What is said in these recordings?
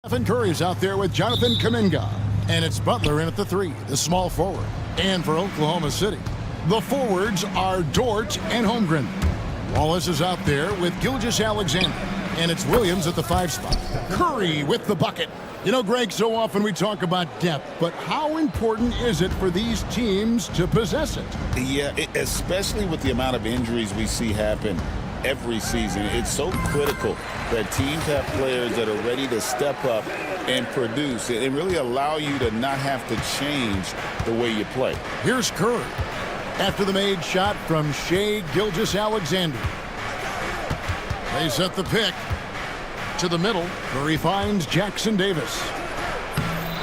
Stephen Curry's out there with Jonathan Kuminga. And it's Butler in at the three, the small forward. And for Oklahoma City, the forwards are Dort and Holmgren. Wallace is out there with Gilgeous-Alexander. And it's Williams at the 5 spot. Curry with the bucket. You know, Greg, so often we talk about depth, but how important is it for these teams to possess it? Yeah, especially with the amount of injuries we see happen every season. It's so critical that teams have players that are ready to step up and produce and really allow you to not have to change the way you play. Here's Curry after the made shot from Shai Gilgeous-Alexander. They set the pick to the middle. Curry finds Jackson Davis.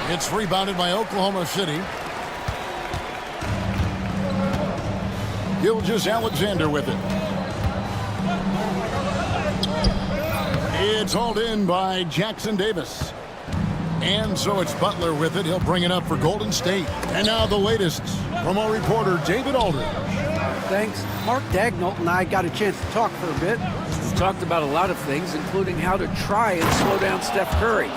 It's rebounded by Oklahoma City. Gilgeous-Alexander with it. It's hauled in by Jackson Davis. And so it's Butler with it. He'll bring it up for Golden State. And now the latest from our reporter, David Aldridge. Thanks. Mark Dagnall and I got a chance to talk for a bit. We talked about a lot of things, including how to try and slow down Steph Curry.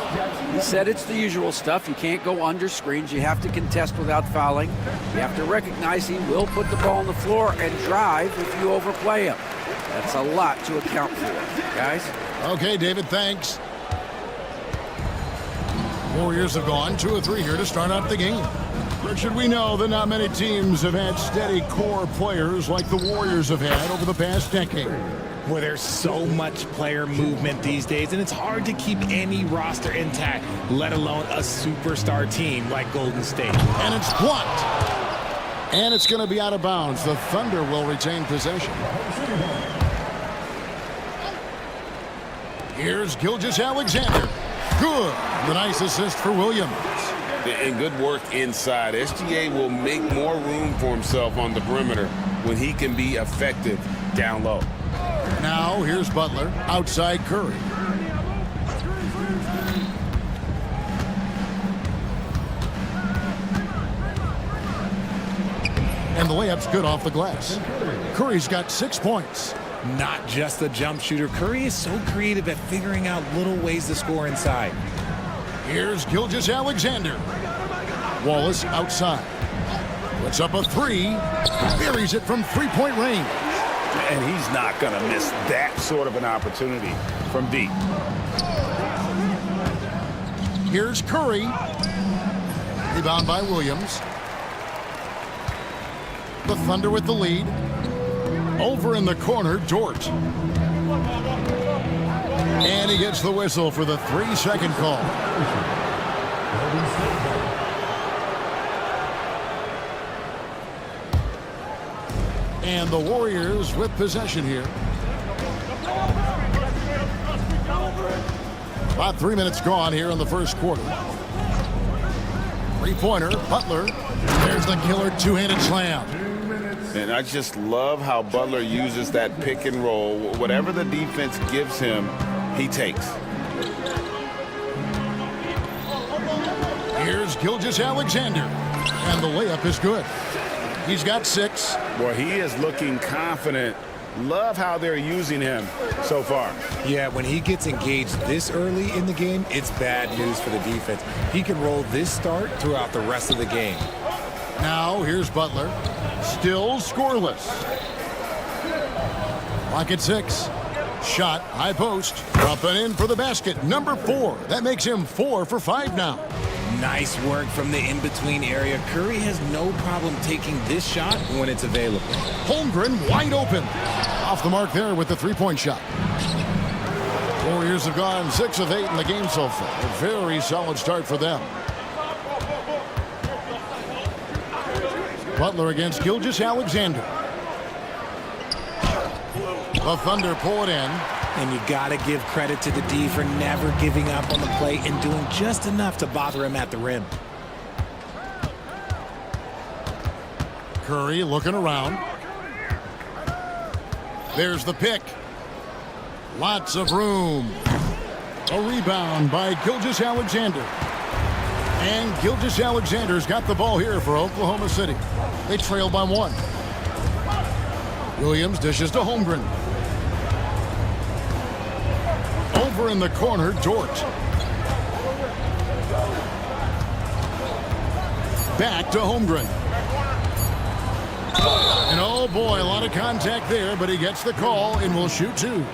He said it's the usual stuff. You can't go under screens. You have to contest without fouling. You have to recognize he will put the ball on the floor and drive if you overplay him. That's a lot to account for, guys. Okay, David, thanks. Warriors have gone 2 of 3 here to start out the game. Or should we know that not many teams have had steady core players like the Warriors have had over the past decade? Where there's so much player movement these days, and it's hard to keep any roster intact, let alone a superstar team like Golden State. And it's blocked. And it's going to be out of bounds. The Thunder will retain possession. Here's Gilgeous-Alexander. Good. The nice assist for Williams. And good work inside. SGA will make more room for himself on the perimeter when he can be effective down low. Now here's Butler outside Curry. And the layup's good off the glass. Curry's got 6 points. Not just a jump shooter, Curry is so creative at figuring out little ways to score inside. Here's Gilgeous-Alexander. Wallace outside. Puts up a 3. Buries it from 3-point range. And he's not going to miss that sort of an opportunity from deep. Here's Curry. Rebound by Williams. The Thunder with the lead. Over in the corner, Dort. And he gets the whistle for the 3-second call. And the Warriors with possession here. About 3 minutes gone here in the first quarter. 3-pointer, Butler. There's the killer two-handed slam. And I just love how Butler uses that pick and roll. Whatever the defense gives him, he takes. Here's Gilgeous-Alexander. And the layup is good. He's got 6. Boy, he is looking confident. Love how they're using him so far. Yeah, when he gets engaged this early in the game, it's bad news for the defense. He can roll this start throughout the rest of the game. Now here's Butler. Still scoreless. Clock at 6. Shot, high post. Up and in for the basket. Number 4. That makes him 4 for 5 now. Nice work from the in-between area. Curry has no problem taking this shot when it's available. Holmgren wide open. Off the mark there with the 3-point shot. Warriors have gone 6 of 8 in the game so far. A very solid start for them. Butler against Gilgeous-Alexander. The Thunder pull it in. And you got to give credit to the D for never giving up on the play and doing just enough to bother him at the rim. Curry looking around. There's the pick. Lots of room. A rebound by Gilgeous-Alexander. And Gilgeous-Alexander's got the ball here for Oklahoma City. They trail by 1. Williams dishes to Holmgren. Over in the corner, Dort. back to Holmgren. And oh boy, a lot of contact there, but he gets the call and will shoot two.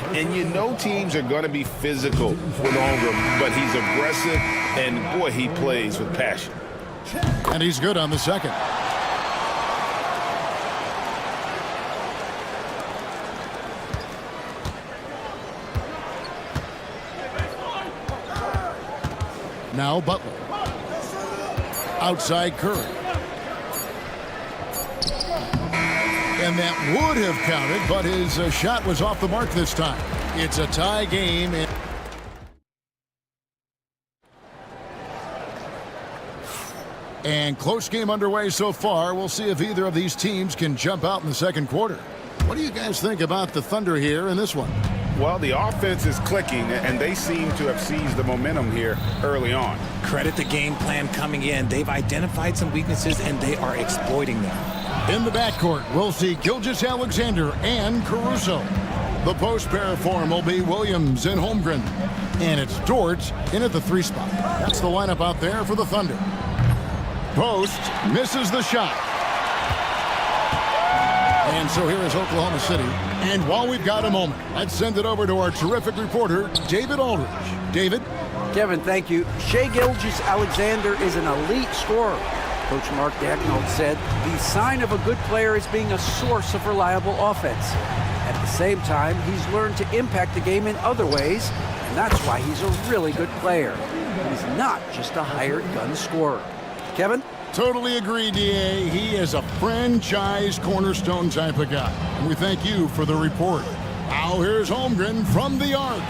And you know teams are going to be physical with Holmgren, but he's aggressive, and boy, he plays with passion. And he's good on the second. Now Butler. Outside Curry. And that would have counted, but his shot was off the mark this time. It's a tie game. And close game underway so far. We'll see if either of these teams can jump out in the second quarter. What do you guys think about the Thunder here in this one? Well, the offense is clicking, and they seem to have seized the momentum here early on. Credit the game plan coming in. They've identified some weaknesses, and they are exploiting them. In the backcourt, we'll see Gilgeous-Alexander and Caruso. The post pair form will be Williams and Holmgren. And it's Dort in at the 3 spot. That's the lineup out there for the Thunder. Post misses the shot. And so here is Oklahoma City. And while we've got a moment, let's send it over to our terrific reporter, David Aldridge. David? Kevin, thank you. Shai Gilgeous-Alexander is an elite scorer. Coach Mark Daigneault said the sign of a good player is being a source of reliable offense. At the same time, he's learned to impact the game in other ways, and that's why he's a really good player. He's not just a hired gun scorer. Kevin? Totally agree, D.A. He is a franchise cornerstone type of guy. And we thank you for the report. Now here's Holmgren from the arc.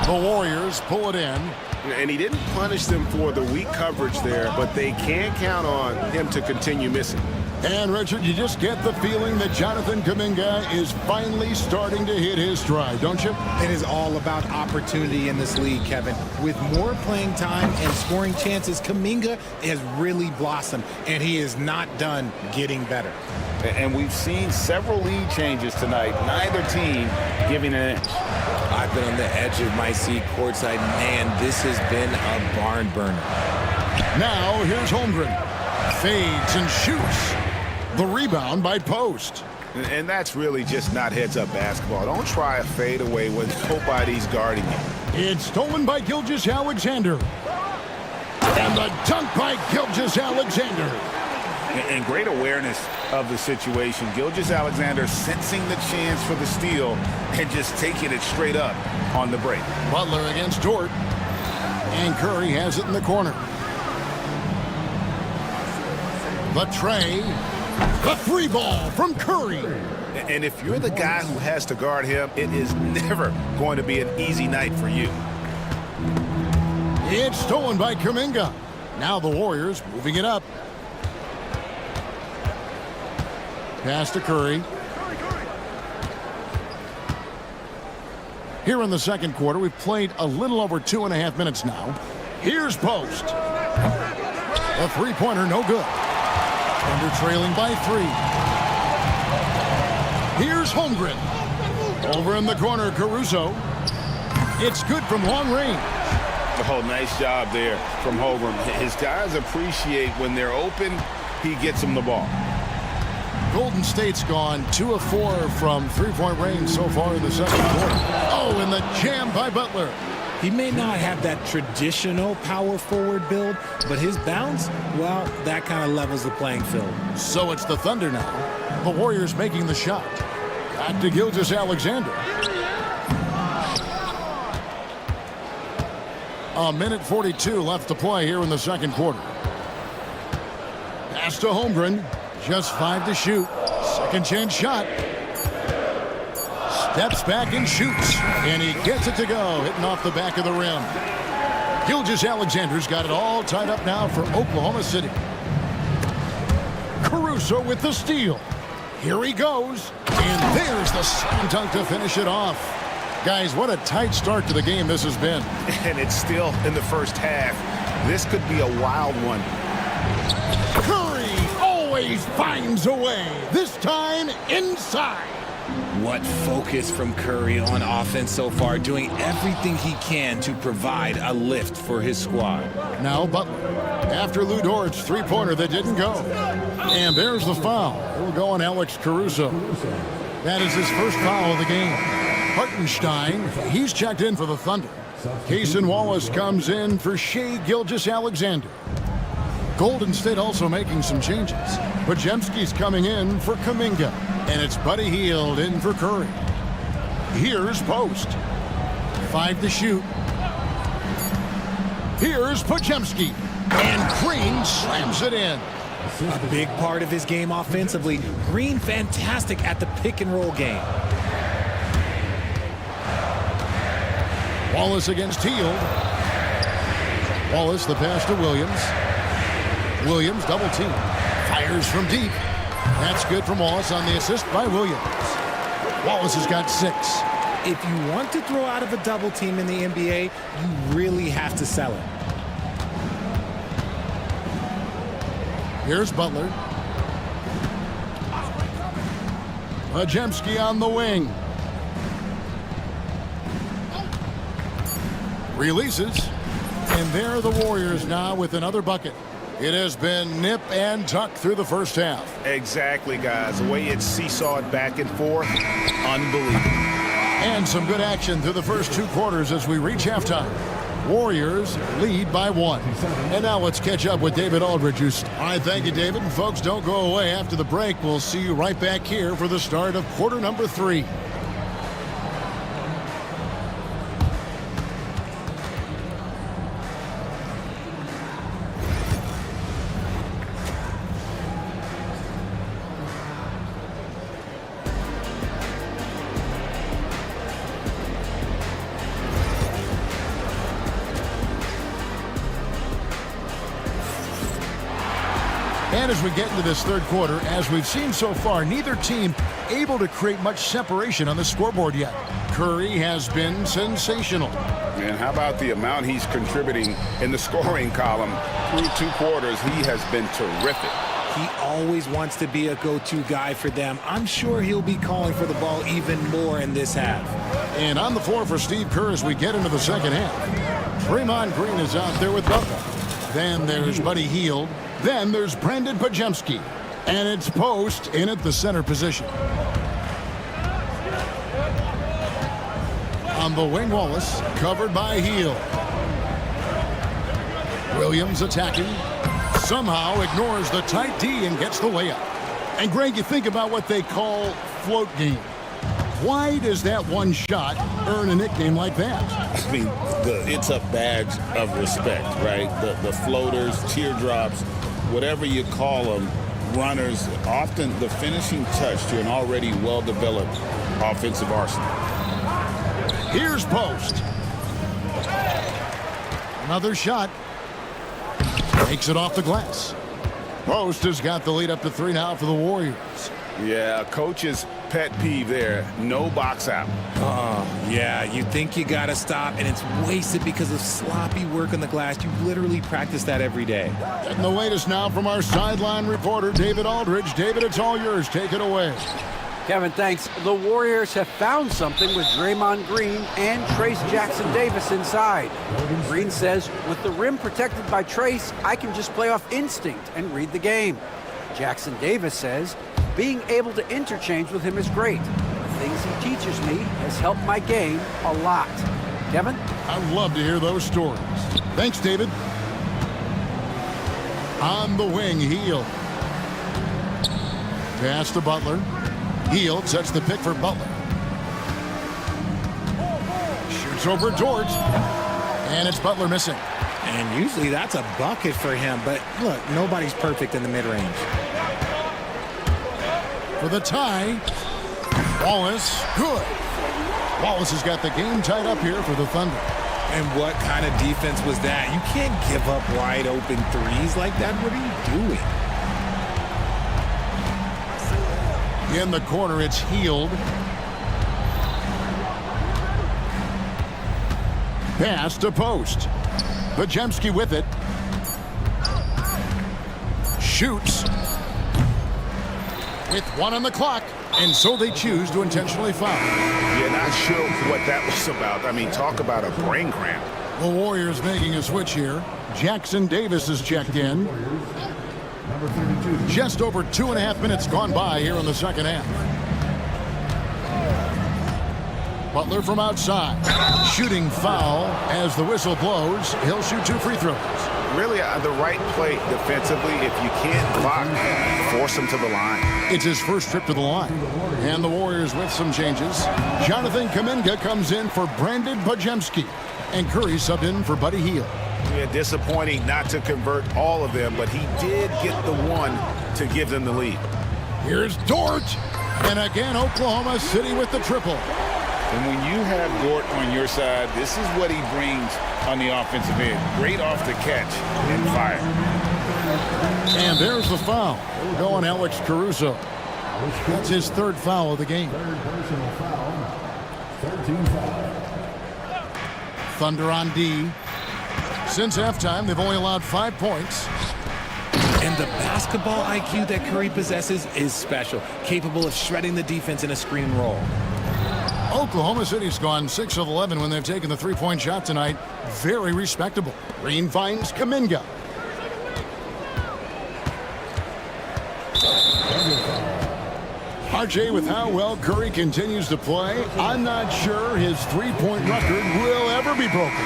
The Warriors pull it in. And he didn't punish them for the weak coverage there, but they can count on him to continue missing. And, Richard, you just get the feeling that Jonathan Kuminga is finally starting to hit his stride, don't you? It is all about opportunity in this league, Kevin. With more playing time and scoring chances, Kuminga has really blossomed, and he is not done getting better. And we've seen several lead changes tonight, neither team giving an inch. I've been on the edge of my seat courtside. Man, this has been a barn burner. Now here's Holmgren. Fades and shoots. The rebound by Post. And that's really just not heads-up basketball. Don't try a fadeaway when nobody's guarding you. It's stolen by Gilgeous-Alexander. And the dunk by Gilgeous-Alexander. And great awareness of the situation. Gilgeous-Alexander sensing the chance for the steal and just taking it straight up on the break. Butler against Dort. And Curry has it in the corner. The tray. The 3 ball from Curry. And if you're the guy who has to guard him, it is never going to be an easy night for you. It's stolen by Kuminga. Now the Warriors moving it up. Pass to Curry. Here in the second quarter, we've played a little over 2.5 minutes now. Here's Post. A three-pointer, no good. Thunder trailing by 3. Here's Holmgren. Over in the corner, Caruso. It's good from long range. Oh, nice job there from Holmgren. His guys appreciate when they're open, he gets them the ball. Golden State's gone 2 of 4 from three-point range so far in the second quarter. Oh, and the jam by Butler. He may not have that traditional power forward build, but his bounce, well, that kind of levels the playing field. So it's the Thunder now. The Warriors making the shot. Back to Gilgeous-Alexander. A minute 42 left to play here in the second quarter. Pass to Holmgren. Just 5 to shoot. Second chance shot. Steps back and shoots. And he gets it to go, hitting off the back of the rim. Gilgeous-Alexander's got it all tied up now for Oklahoma City. Caruso with the steal. Here he goes. And there's the slam dunk to finish it off. Guys, what a tight start to the game this has been. And it's still in the first half. This could be a wild one. Curry always finds a way. This time inside. What focus from Curry on offense so far, doing everything he can to provide a lift for his squad. Now Butler. After Lou Dort's three-pointer that didn't go. And there's the foul. It'll go on Alex Caruso. That is his first foul of the game. Hartenstein, he's checked in for the Thunder. Cason Wallace comes in for Shai Gilgeous-Alexander. Golden State also making some changes. Podziemski's coming in for Kuminga. And it's Buddy Hield in for Curry. Here's Post. 5 to shoot. Here's Podziemski. And Green slams it in. A big part of his game offensively. Green fantastic at the pick and roll game. Wallace against Hield. Wallace the pass to Williams. Williams double team. Fires from deep. That's good from Wallace on the assist by Williams. Wallace has got 6. If you want to throw out of a double team in the NBA, you really have to sell it. Here's Butler. Podziemski on the wing. Releases. And there are the Warriors now with another bucket. It has been nip and tuck through the first half. Exactly, guys. The way it's seesawed back and forth, unbelievable. And some good action through the first 2 quarters as we reach halftime. Warriors lead by 1. And now let's catch up with David Aldridge. All right, thank you, David. And folks, don't go away. After the break, we'll see you right back here for the start of quarter number 3. And as we get into this third quarter, as we've seen so far, neither team able to create much separation on the scoreboard yet. Curry has been sensational. And how about the amount he's contributing in the scoring column through 2 quarters? He has been terrific. He always wants to be a go-to guy for them. I'm sure he'll be calling for the ball even more in this half. And on the floor for Steve Kerr as we get into the second half. Draymond Green is out there with Butler. Then there's Buddy Hield. Then there's Brandon Podziemski. And it's Post in at the center position. On the wing, Wallace, covered by Hield. Williams attacking. Somehow ignores the tight D and gets the layup. And Greg, you think about what they call float game. Why does that one shot earn a nickname like that? I mean, it's a badge of respect, right? The floaters, teardrops, whatever you call them, runners, often the finishing touch to an already well-developed offensive arsenal. Here's Post. Another shot. Takes it off the glass. Post has got the lead up to 3 now for the Warriors. Yeah, coach's pet peeve there. No box out. Yeah, you think you got to stop, and it's wasted because of sloppy work on the glass. You literally practice that every day. Getting the latest now from our sideline reporter, David Aldridge. David, it's all yours. Take it away. Kevin, thanks. The Warriors have found something with Draymond Green and Trace Jackson-Davis inside. Green says, with the rim protected by Trace, I can just play off instinct and read the game. Jackson-Davis says, being able to interchange with him is great. The things he teaches me has helped my game a lot. Kevin? I'd love to hear those stories. Thanks, David. On the wing, Hield. Pass to Butler. Hield sets the pick for Butler. Shoots over Dort. And it's Butler missing. And usually that's a bucket for him, but look, nobody's perfect in the mid-range. For the tie, Wallace, good. Wallace has got the game tied up here for the Thunder. And what kind of defense was that? You can't give up wide open threes like that. What are you doing? In the corner, it's Hield. Pass to Post. Podziemski with it. Shoots. with 1 on the clock, and so they choose to intentionally foul. Yeah, not sure what that was about. I mean, talk about a brain cramp. The Warriors making a switch here. Jackson Davis is checked in. Just over 2.5 minutes gone by here in the second half. Butler from outside. Shooting foul as the whistle blows. He'll shoot 2 free throws. Really, the right play defensively. If you can't block, force him to the line. It's his first trip to the line. And the Warriors with some changes. Jonathan Kuminga comes in for Brandon Bajemski. And Curry subbed in for Buddy Hield. Yeah, disappointing not to convert all of them, but he did get the one to give them the lead. Here's Dort. And again, Oklahoma City with the triple. And when you have Dort on your side, this is what he brings on the offensive end. Great off the catch and fire. And there's the foul. Going Alex Caruso. That's his 3rd foul of the game. Thunder on D. Since halftime, they've only allowed 5 points. And the basketball IQ that Curry possesses is special, capable of shredding the defense in a screen and roll. Oklahoma City's gone 6 of 11 when they've taken the 3-point shot tonight. Very respectable. Green finds Kuminga. RJ, with how well Curry continues to play, I'm not sure his 3-point record will ever be broken.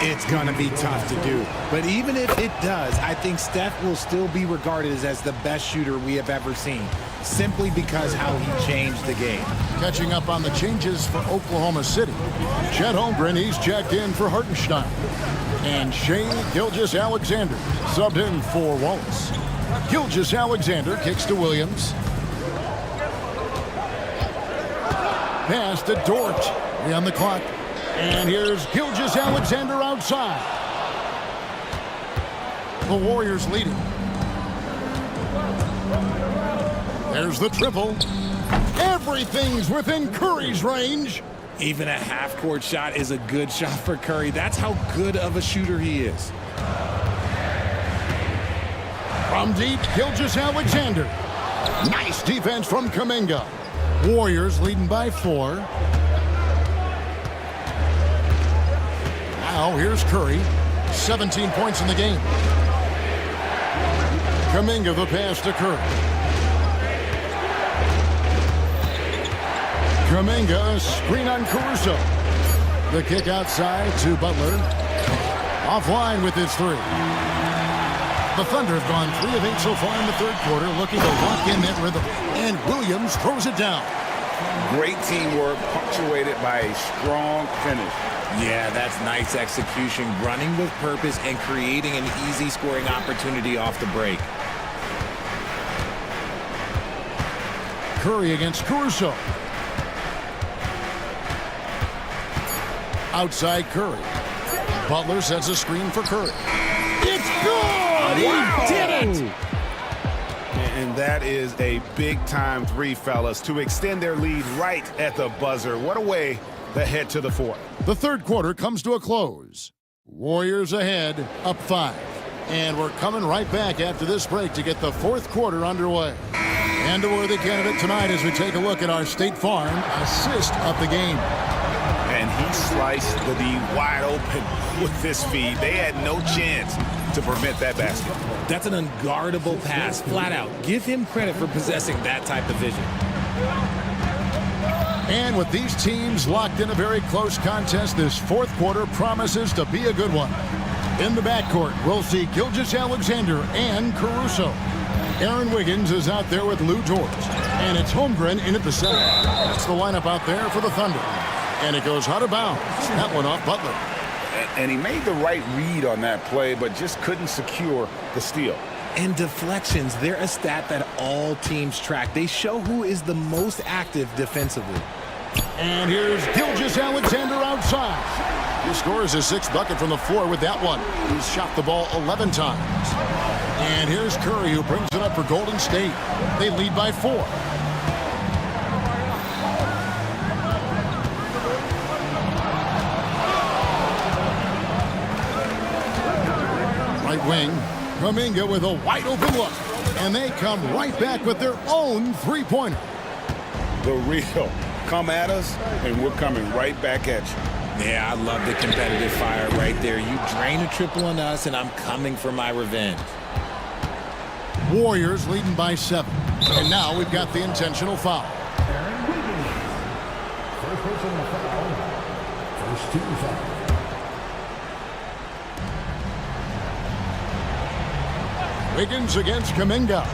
It's going to be tough to do. But even if it does, I think Steph will still be regarded as the best shooter we have ever seen, simply because how he changed the game. Catching up on the changes for Oklahoma City. Chet Holmgren, he's checked in for Hartenstein. And Shea Gilgeous-Alexander subbed in for Wallace. Gilgeous-Alexander kicks to Williams. Pass to Dort. 3 on the clock. And here's Gilgeous-Alexander outside. The Warriors leading. There's the triple. Everything's within Curry's range. Even a half-court shot is a good shot for Curry. That's how good of a shooter he is. From deep, Gilgeous-Alexander. Nice defense from Kuminga. Warriors leading by 4. Now here's Curry. 17 points in the game. Kuminga the pass to Curry. Kuminga, screen on Caruso. The kick outside to Butler. Offline with his 3. The Thunder have gone 3 of 8 so far in the 3rd quarter, looking to lock in that rhythm. And Williams throws it down. Great teamwork, punctuated by a strong finish. Yeah, that's nice execution, running with purpose and creating an easy scoring opportunity off the break. Curry against Caruso. Outside Curry. Butler sets a screen for Curry. It's good! He did it! And that is a big-time 3, fellas, to extend their lead right at the buzzer. What a way to head to the 4th. The 3rd quarter comes to a close. Warriors ahead, up 5. And we're coming right back after this break to get the 4th quarter underway. And a worthy candidate tonight as we take a look at our State Farm assist of the game. And he sliced the D wide open with this feed. They had no chance to prevent that basket. That's an unguardable pass, flat out. Give him credit for possessing that type of vision. And with these teams locked in a very close contest, this 4th quarter promises to be a good one. In the backcourt, we'll see Gilgeous-Alexander and Caruso. Aaron Wiggins is out there with Lou Dort. And it's Holmgren in at the center. That's the lineup out there for the Thunder. And it goes out of bounds. That one off Butler. And he made the right read on that play, but just couldn't secure the steal. And deflections, they're a stat that all teams track. They show who is the most active defensively. And here's Gilgeous-Alexander outside. He scores his 6th bucket from the floor with that one. He's shot the ball 11 times. And here's Curry, who brings it up for Golden State. They lead by 4. Right wing, Kuminga with a wide open look. And they come right back with their own three-pointer. The real. Come at us, and we're coming right back at you. Yeah, I love the competitive fire right there. You drain a triple on us, and I'm coming for my revenge. Warriors leading by 7. And now we've got the intentional foul. First personal foul. First team foul. Wiggins against Kuminga.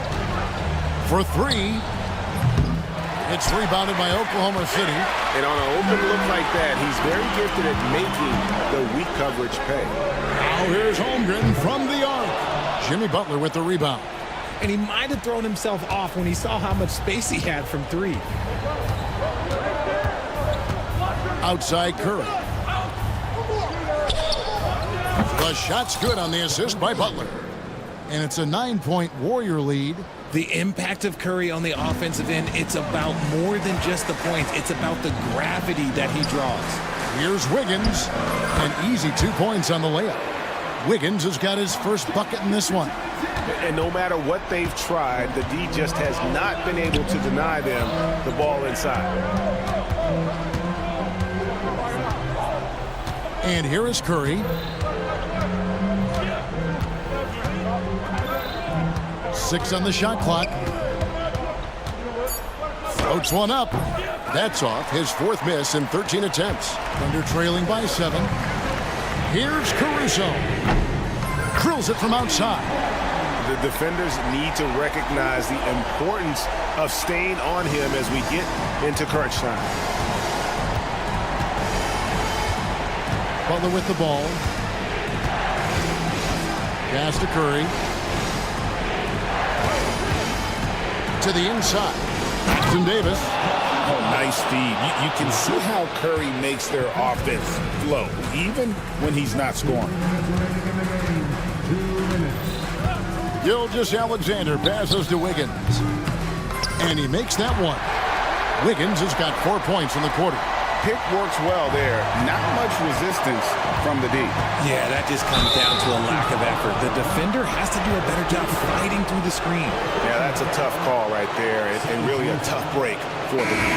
For 3. It's rebounded by Oklahoma City. And on an open look like that, he's very gifted at making the weak coverage pay. Now here's Holmgren from the arc. Jimmy Butler with the rebound. And he might have thrown himself off when he saw how much space he had from 3. Outside Curry. The shot's good on the assist by Butler. And it's a 9-point Warrior lead. The impact of Curry on the offensive end, it's about more than just the points. It's about the gravity that he draws. Here's Wiggins. An easy 2 points on the layup. Wiggins has got his first bucket in this one. And no matter what they've tried, the D just has not been able to deny them the ball inside. And here is Curry. 6 on the shot clock. Floats one up. That's off. His 4th miss in 13 attempts. Thunder trailing by 7. Here's Caruso. Drills it from outside. The defenders need to recognize the importance of staying on him as we get into crunch time. Butler with the ball. Pass to Curry. To the inside. Austin Davis. Oh, nice speed. You can see how Curry makes their offense flow, even when he's not scoring. Gilgeous-Alexander passes to Wiggins. And he makes that one. Wiggins has got 4 points in the quarter. Pick works well there. Not much resistance from the D. Yeah, that just comes down to a lack of effort. The defender has to do a better job fighting through the screen. Yeah, that's a tough call right there, and really a tough break for the D.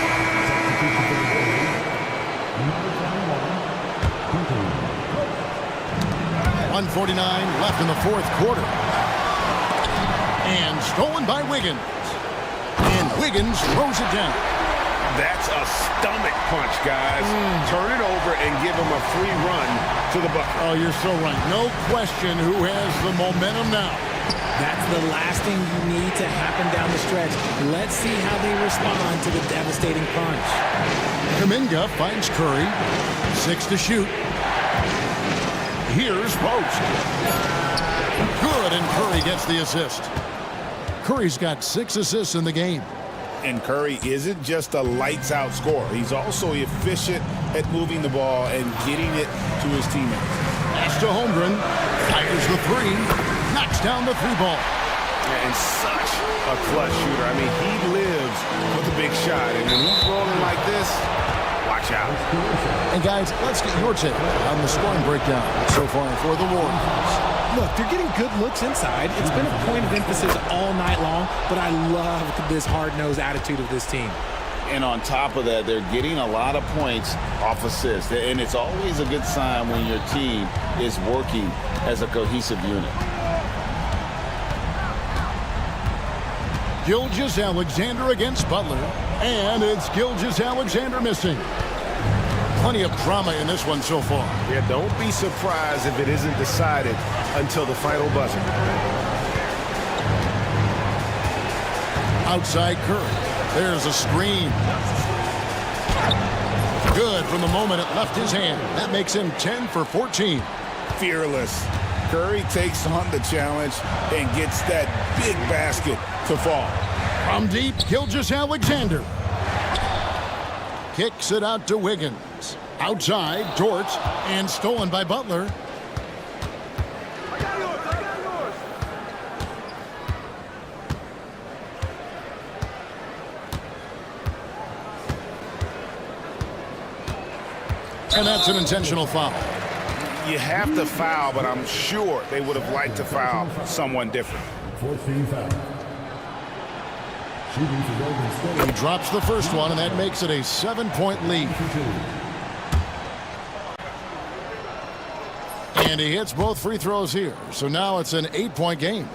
1:49 left in the 4th quarter. And stolen by Wiggins. And Wiggins throws it down. That's a stomach punch, guys. Turn it over and give him a free run to the bucket. Oh, you're so right. No question who has the momentum now. That's the last thing you need to happen down the stretch. Let's see how they respond to the devastating punch. Kuminga finds Curry. 6 to shoot. Here's Post. Good, and Curry gets the assist. Curry's got 6 assists in the game. And Curry isn't just a lights-out scorer. He's also efficient at moving the ball and getting it to his teammates. Pass to Holmgren. Fires the 3. Knocks down the 3-ball. And such a clutch shooter. I mean, he lives with a big shot. And when he's rolling like this, watch out. And guys, let's get your take on the scoring breakdown so far for the Warriors. Look, they're getting good looks inside. It's been a point of emphasis all night long, but I love this hard-nosed attitude of this team. And on top of that, they're getting a lot of points off assists. And it's always a good sign when your team is working as a cohesive unit. Gilgeous-Alexander against Butler. And it's Gilgeous-Alexander missing. Plenty of drama in this one so far. Yeah, don't be surprised if it isn't decided until the final buzzer. Outside Curry. There's a screen. Good from the moment it left his hand. That makes him 10 for 14. Fearless. Curry takes on the challenge and gets that big basket to fall. From deep, Gilgeous-Alexander. Kicks it out to Wiggins. Outside, Dort, and stolen by Butler. And that's an intentional foul. You have to foul, but I'm sure they would have liked to foul someone different. 14 foul. Shooting for Golden State. He drops the first one, and that makes it a 7-point lead. And he hits both free throws here. So now it's an 8-point game.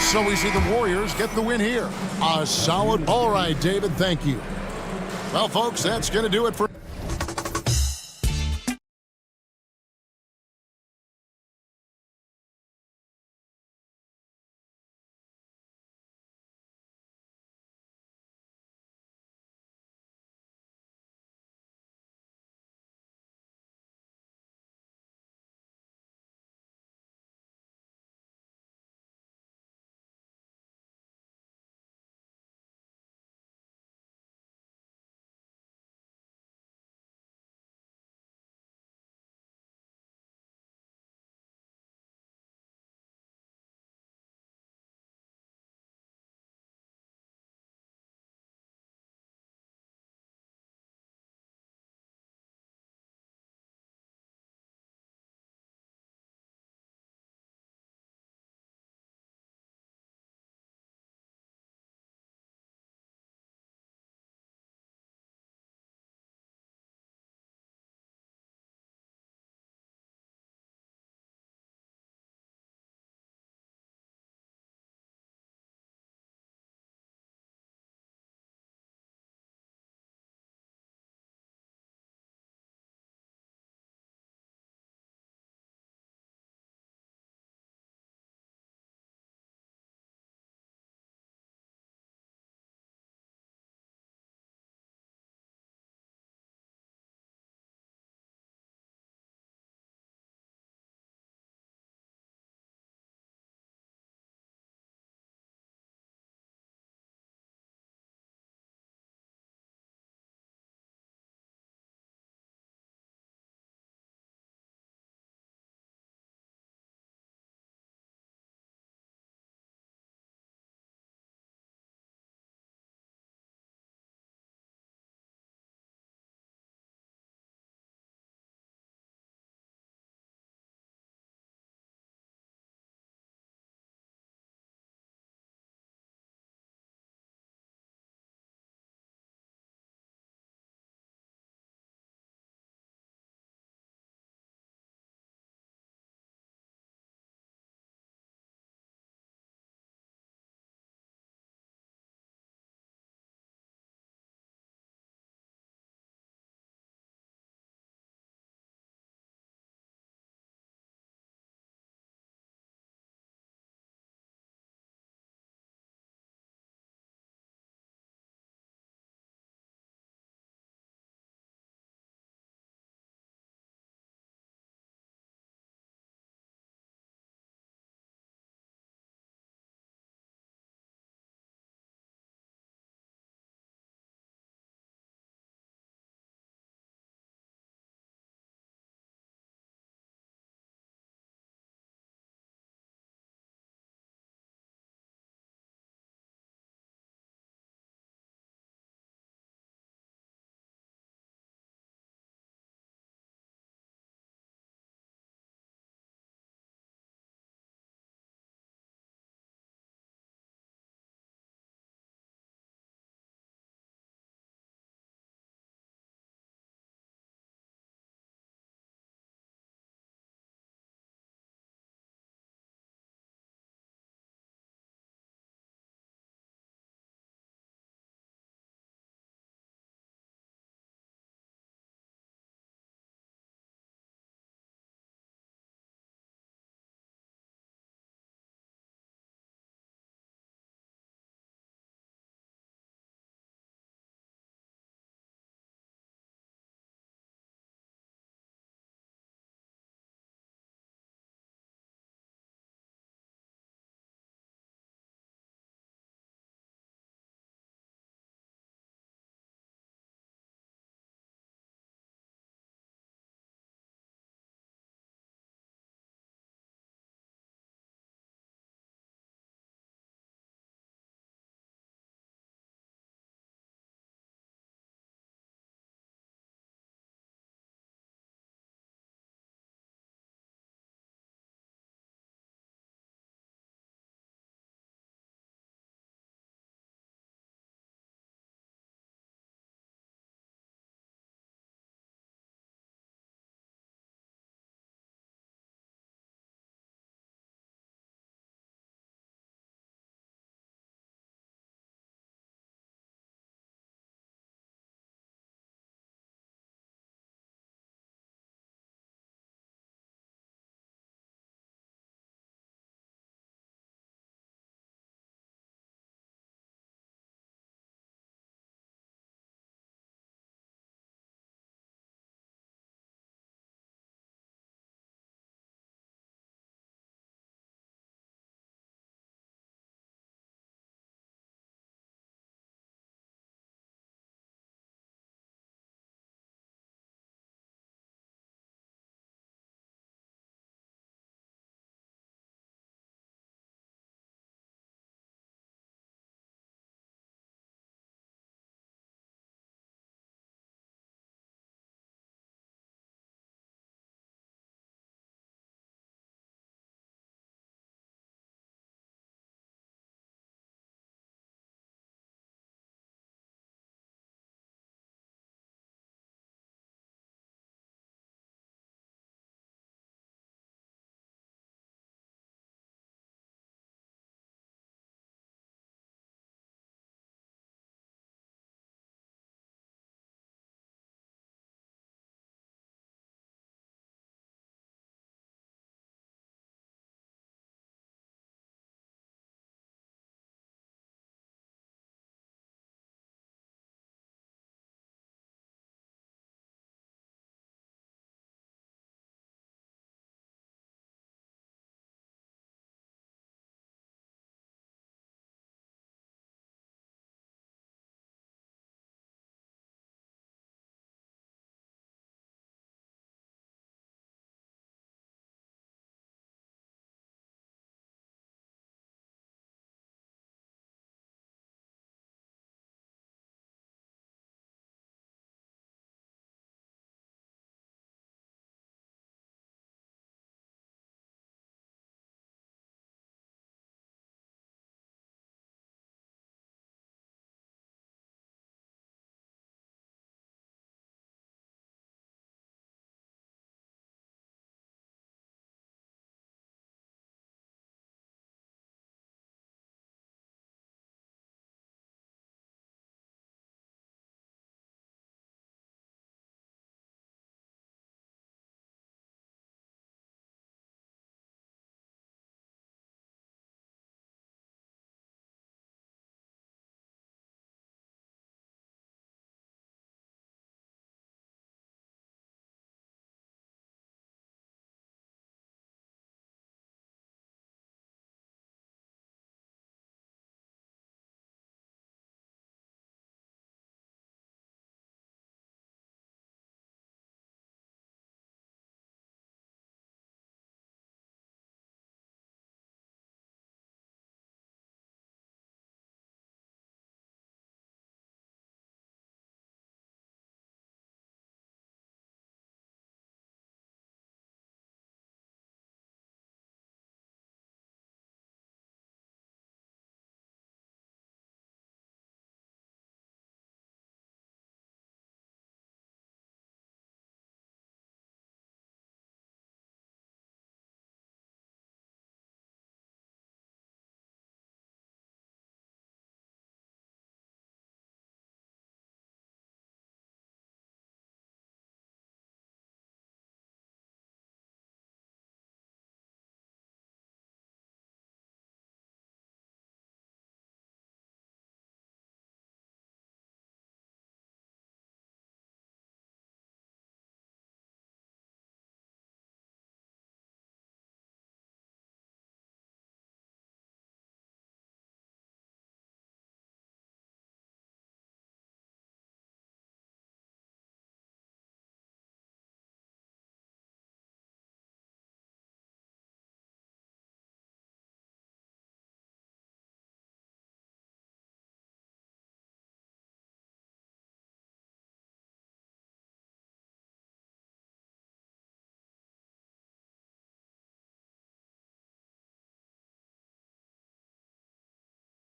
So we see the Warriors get the win here. A solid. All right, David, thank you. Well, folks, that's going to do it for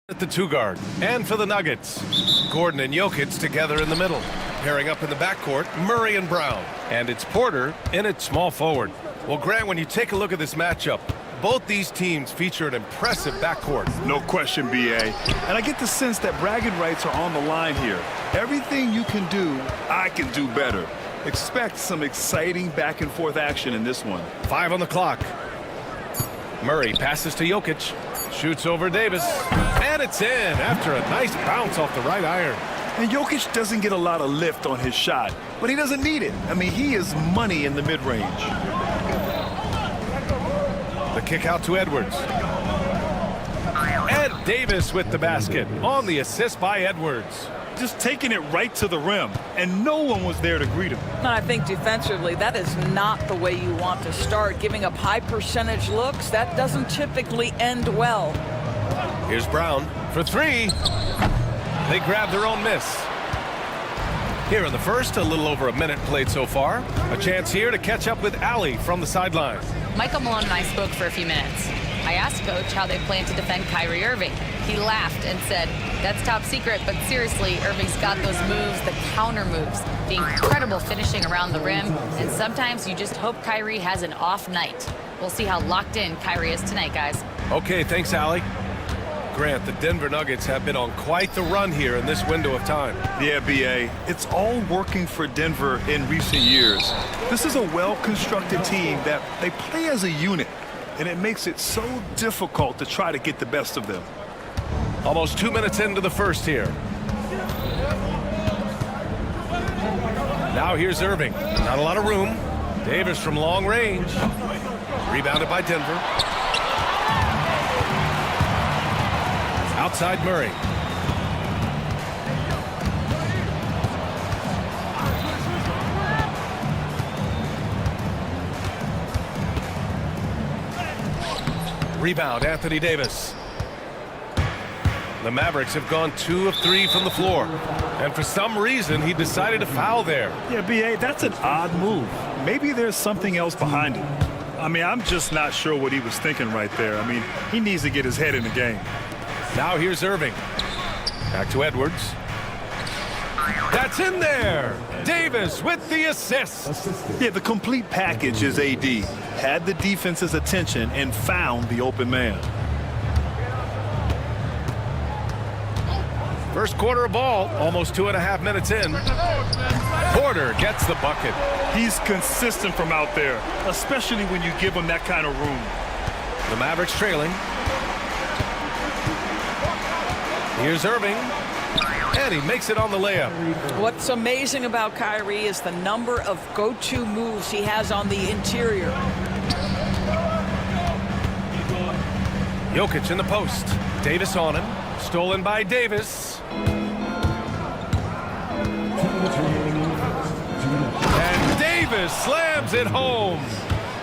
At the two guard. And for the Nuggets, Gordon and Jokic together in the middle. Pairing up in the backcourt, Murray and Brown. And it's Porter in at small forward. Well, Grant, when you take a look at this matchup, both these teams feature an impressive backcourt. No question, BA. And I get the sense that bragging rights are on the line here. Everything you can do, I can do better. Expect some exciting back and forth action in this one. 5 on the clock. Murray passes to Jokic. Shoots over Davis. And it's in after a nice bounce off the right iron. And Jokic doesn't get a lot of lift on his shot, but he doesn't need it. I mean, he is money in the mid-range. The kick out to Edwards. And Davis with the basket on the assist by Edwards. Just taking it right to the rim, and no one was there to greet him. I think defensively, that is not the way you want to start. Giving up high percentage looks, that doesn't typically end well. Here's Brown for 3. They grab their own miss. Here in the first, a little over a minute played so far. A chance here to catch up with Allie from the sideline. Michael Malone and I spoke for a few minutes. I asked Coach how they plan to defend Kyrie Irving. He laughed and said, "That's top secret, but seriously, Irving's got those moves, the counter moves, the incredible finishing around the rim, and sometimes you just hope Kyrie has an off night." We'll see how locked in Kyrie is tonight, guys. Okay, thanks, Allie. Grant, the Denver Nuggets have been on quite the run here in this window of time. Yeah, BA, it's all working for Denver in recent years. This is a well-constructed team that they play as a unit, and it makes it so difficult to try to get the best of them. Almost 2 minutes into the first here. Now here's Irving. Not a lot of room. Davis from long range. Rebounded by Denver. Outside Murray. Rebound, Anthony Davis. The Mavericks have gone 2 of 3 from the floor. And for some reason, he decided to foul there. Yeah, BA, that's an odd move. Maybe there's something else behind it. I mean, I'm just not sure what he was thinking right there. I mean, he needs to get his head in the game. Now here's Irving. Back to Edwards. That's in there. Davis with the assist. Yeah, the complete package is AD. Had the defense's attention and found the open man. First quarter of ball, almost 2.5 minutes in. Porter gets the bucket. He's consistent from out there, especially when you give him that kind of room. The Mavericks trailing. Here's Irving. And he makes it on the layup. What's amazing about Kyrie is the number of go-to moves he has on the interior. Jokic in the post. Davis on him. Stolen by Davis. And Davis slams it home.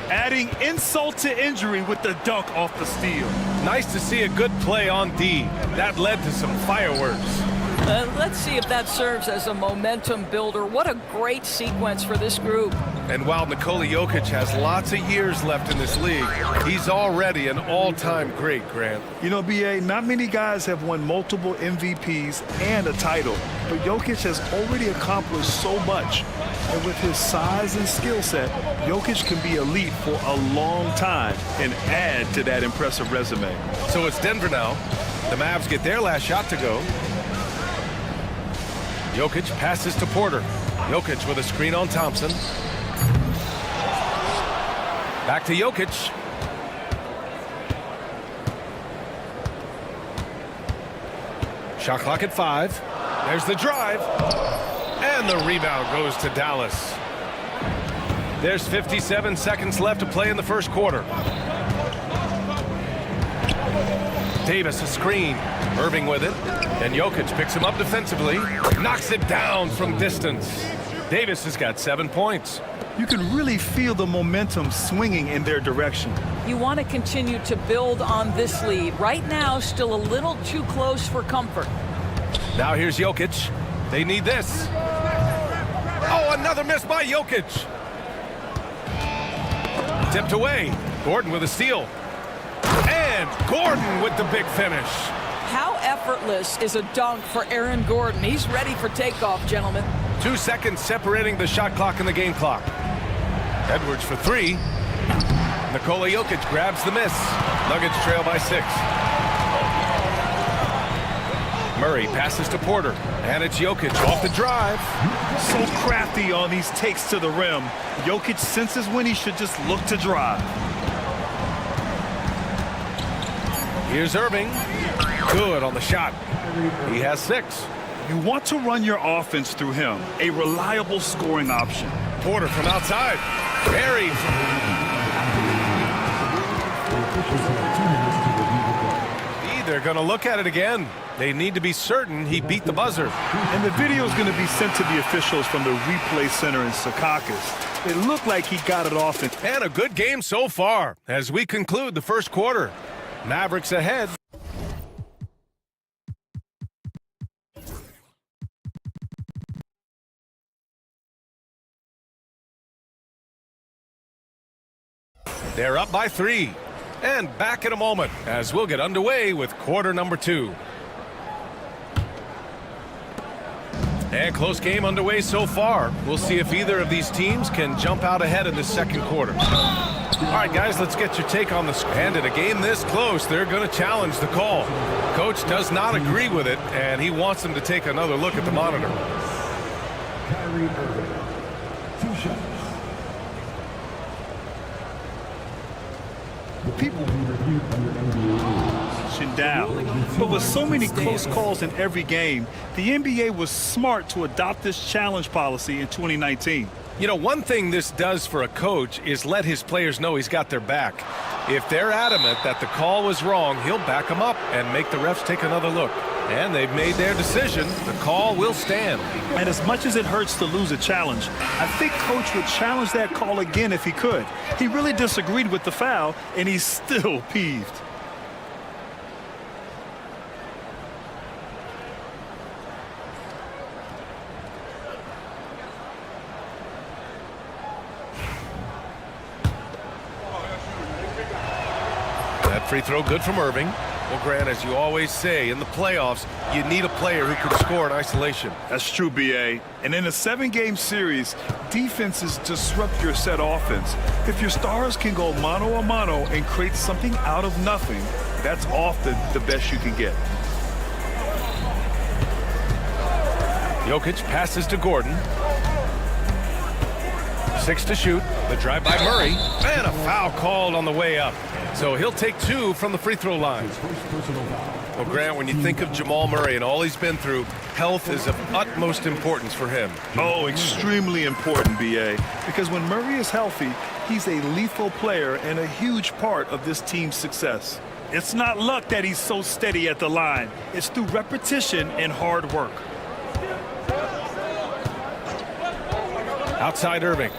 Adding insult to injury with the dunk off the steal. Nice to see a good play on D. That led to some fireworks. Let's see if that serves as a momentum builder. What a great sequence for this group. And while Nikola Jokic has lots of years left in this league, he's already an all-time great, Grant. You know, BA, not many guys have won multiple MVPs and a title, but Jokic has already accomplished so much. And with his size and skill set, Jokic can be elite for a long time and add to that impressive resume. So it's Denver now. The Mavs get their last shot to go. Jokic passes to Porter. Jokic with a screen on Thompson. Back to Jokic. Shot clock at 5. There's the drive. And the rebound goes to Dallas. There's 57 seconds left to play in the first quarter. Davis a screen. Irving with it. And Jokic picks him up defensively. Knocks it down from distance. Davis has got 7 points. You can really feel the momentum swinging in their direction. You want to continue to build on this lead. Right now, still a little too close for comfort. Now here's Jokic. They need this. Oh, another miss by Jokic. Tipped away. Gordon with a steal. And Gordon with the big finish. How effortless effortless is a dunk for Aaron Gordon. He's ready for takeoff, gentlemen. 2 seconds separating the shot clock and the game clock. Edwards for three. Nikola Jokic grabs the miss. Nuggets trail by 6. Murray passes to Porter, and it's Jokic off the drive. So crafty on these takes to the rim. Jokic senses when he should just look to drive. Here's Irving. Good on the shot. He has 6. You want to run your offense through him, a reliable scoring option. Porter from outside. Buried. They're going to look at it again. They need to be certain he beat the buzzer. And the video is going to be sent to the officials from the replay center in Secaucus. It looked like he got it off. And a good game so far as we conclude the first quarter. Mavericks ahead. They're up by 3. And back in a moment as we'll get underway with quarter number 2. And close game underway so far. We'll see if either of these teams can jump out ahead in the second quarter. All right, guys, let's get your take on this. And in a game this close, they're going to challenge the call. Coach does not agree with it, and he wants them to take another look at the monitor. Kyrie Irving, 2 shots. The people will be reviewed under NBA rules. Down. But with so many close calls in every game, the NBA was smart to adopt this challenge policy in 2019. You know, one thing this does for a coach is let his players know he's got their back. If they're adamant that the call was wrong, he'll back them up and make the refs take another look. And they've made their decision. The call will stand. And as much as it hurts to lose a challenge, I think Coach would challenge that call again if he could. He really disagreed with the foul, and he's still peeved. That free throw good from Irving. Well, Grant, as you always say, in the playoffs, you need a player who can score in isolation. That's true, B.A. And in a 7-game series, defenses disrupt your set offense. If your stars can go mano-a-mano and create something out of nothing, that's often the best you can get. Jokic passes to Gordon. 6 to shoot. The drive by Murray. And a foul called on the way up. So he'll take 2 from the free throw line. Well, Grant, when you think of Jamal Murray and all he's been through, health is of utmost importance for him. Oh, extremely important, B.A. Because when Murray is healthy, he's a lethal player and a huge part of this team's success. It's not luck that he's so steady at the line. It's through repetition and hard work. Outside Irving.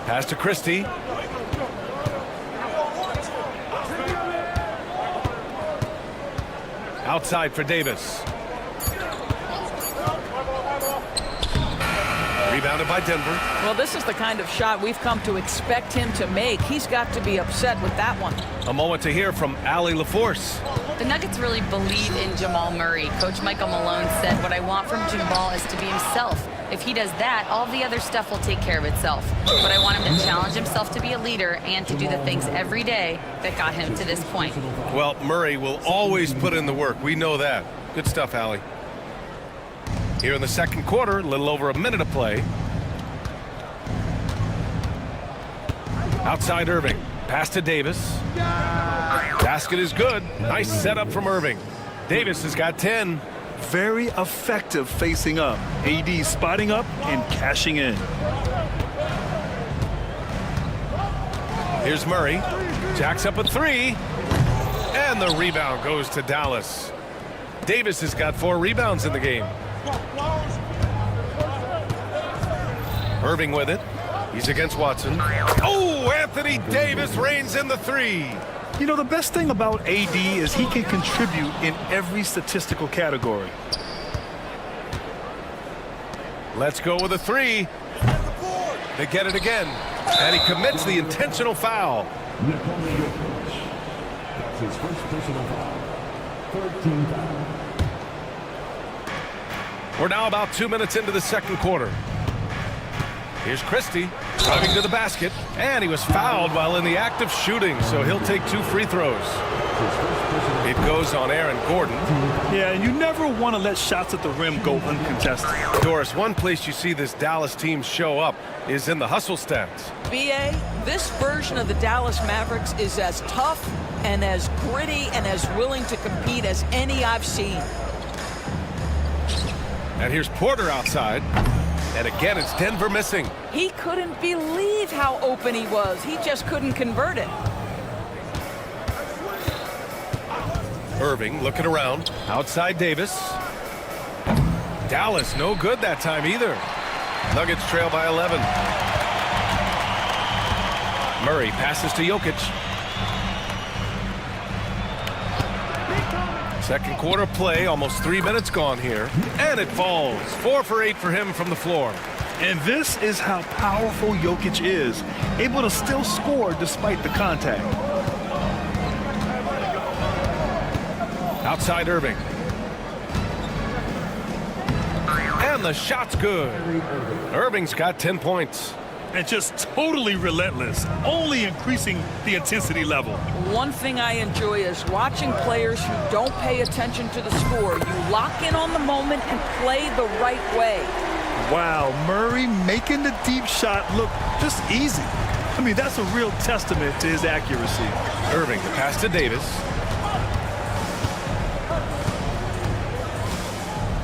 Pass to Christie. Outside for Davis. Rebounded by Denver. Well, this is the kind of shot we've come to expect him to make. He's got to be upset with that one. A moment to hear from Allie LaForce. The Nuggets really believe in Jamal Murray. Coach Michael Malone said, what I want from Jamal is to be himself. If he does that, all the other stuff will take care of itself. But I want him to challenge himself to be a leader and to do the things every day that got him to this point. Well, Murray will always put in the work. We know that. Good stuff, Allie. Here in the second quarter, a little over a minute of play. Outside Irving. Pass to Davis. Basket is good. Nice setup from Irving. Davis has got 10. Very effective facing up. AD spotting up and cashing in. Here's Murray. Jacks up a 3. And the rebound goes to Dallas. Davis has got 4 rebounds in the game. Irving with it. He's against Watson. Oh, Anthony Davis reigns in the 3. You know, the best thing about AD is he can contribute in every statistical category. Let's go with a 3. They get it again. And he commits the intentional foul. That's his first personal foul. 13 foul. We're now about 2 minutes into the second quarter. Here's Christie driving to the basket, and he was fouled while in the act of shooting, so he'll take 2 free throws. It goes on Aaron Gordon. Yeah, and you never want to let shots at the rim go uncontested. Doris, one place you see this Dallas team show up is in the hustle stats. BA, this version of the Dallas Mavericks is as tough and as gritty and as willing to compete as any I've seen. And here's Porter outside. And again, it's Denver missing. He couldn't believe how open he was. He just couldn't convert it. Irving looking around. Outside Davis. Dallas no good that time either. Nuggets trail by 11. Murray passes to Jokic. Second quarter play, almost 3 minutes gone here. And it falls. 4 for 8 for him from the floor. And this is how powerful Jokic is, able to still score despite the contact. Outside Irving. And the shot's good. Irving's got 10 points. And just totally relentless, only increasing the intensity level. One thing I enjoy is watching players who don't pay attention to the score. You lock in on the moment and play the right way. Wow, Murray making the deep shot look just easy. I mean, that's a real testament to his accuracy. Irving, the pass to Davis.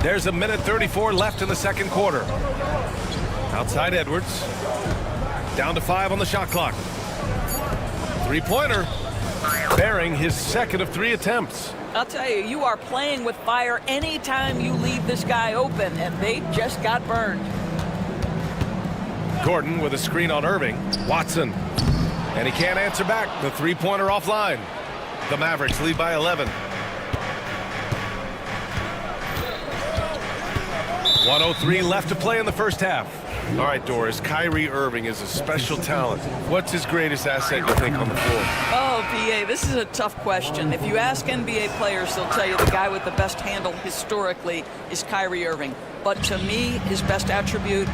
There's a minute 34 left in the second quarter. Outside Edwards. Down to 5 on the shot clock. Three-pointer. Bearing his second of 3 attempts. I'll tell you, you are playing with fire anytime you leave this guy open, and they just got burned. Gordon with a screen on Irving. Watson. And he can't answer back. The three-pointer offline. The Mavericks lead by 11. 1:03 left to play in the first half. All right, Doris, Kyrie Irving is a special talent. What's his greatest asset, you think, on the floor? Oh, PA, this is a tough question. If you ask NBA players, they'll tell you the guy with the best handle historically is Kyrie Irving. But to me, his best attribute,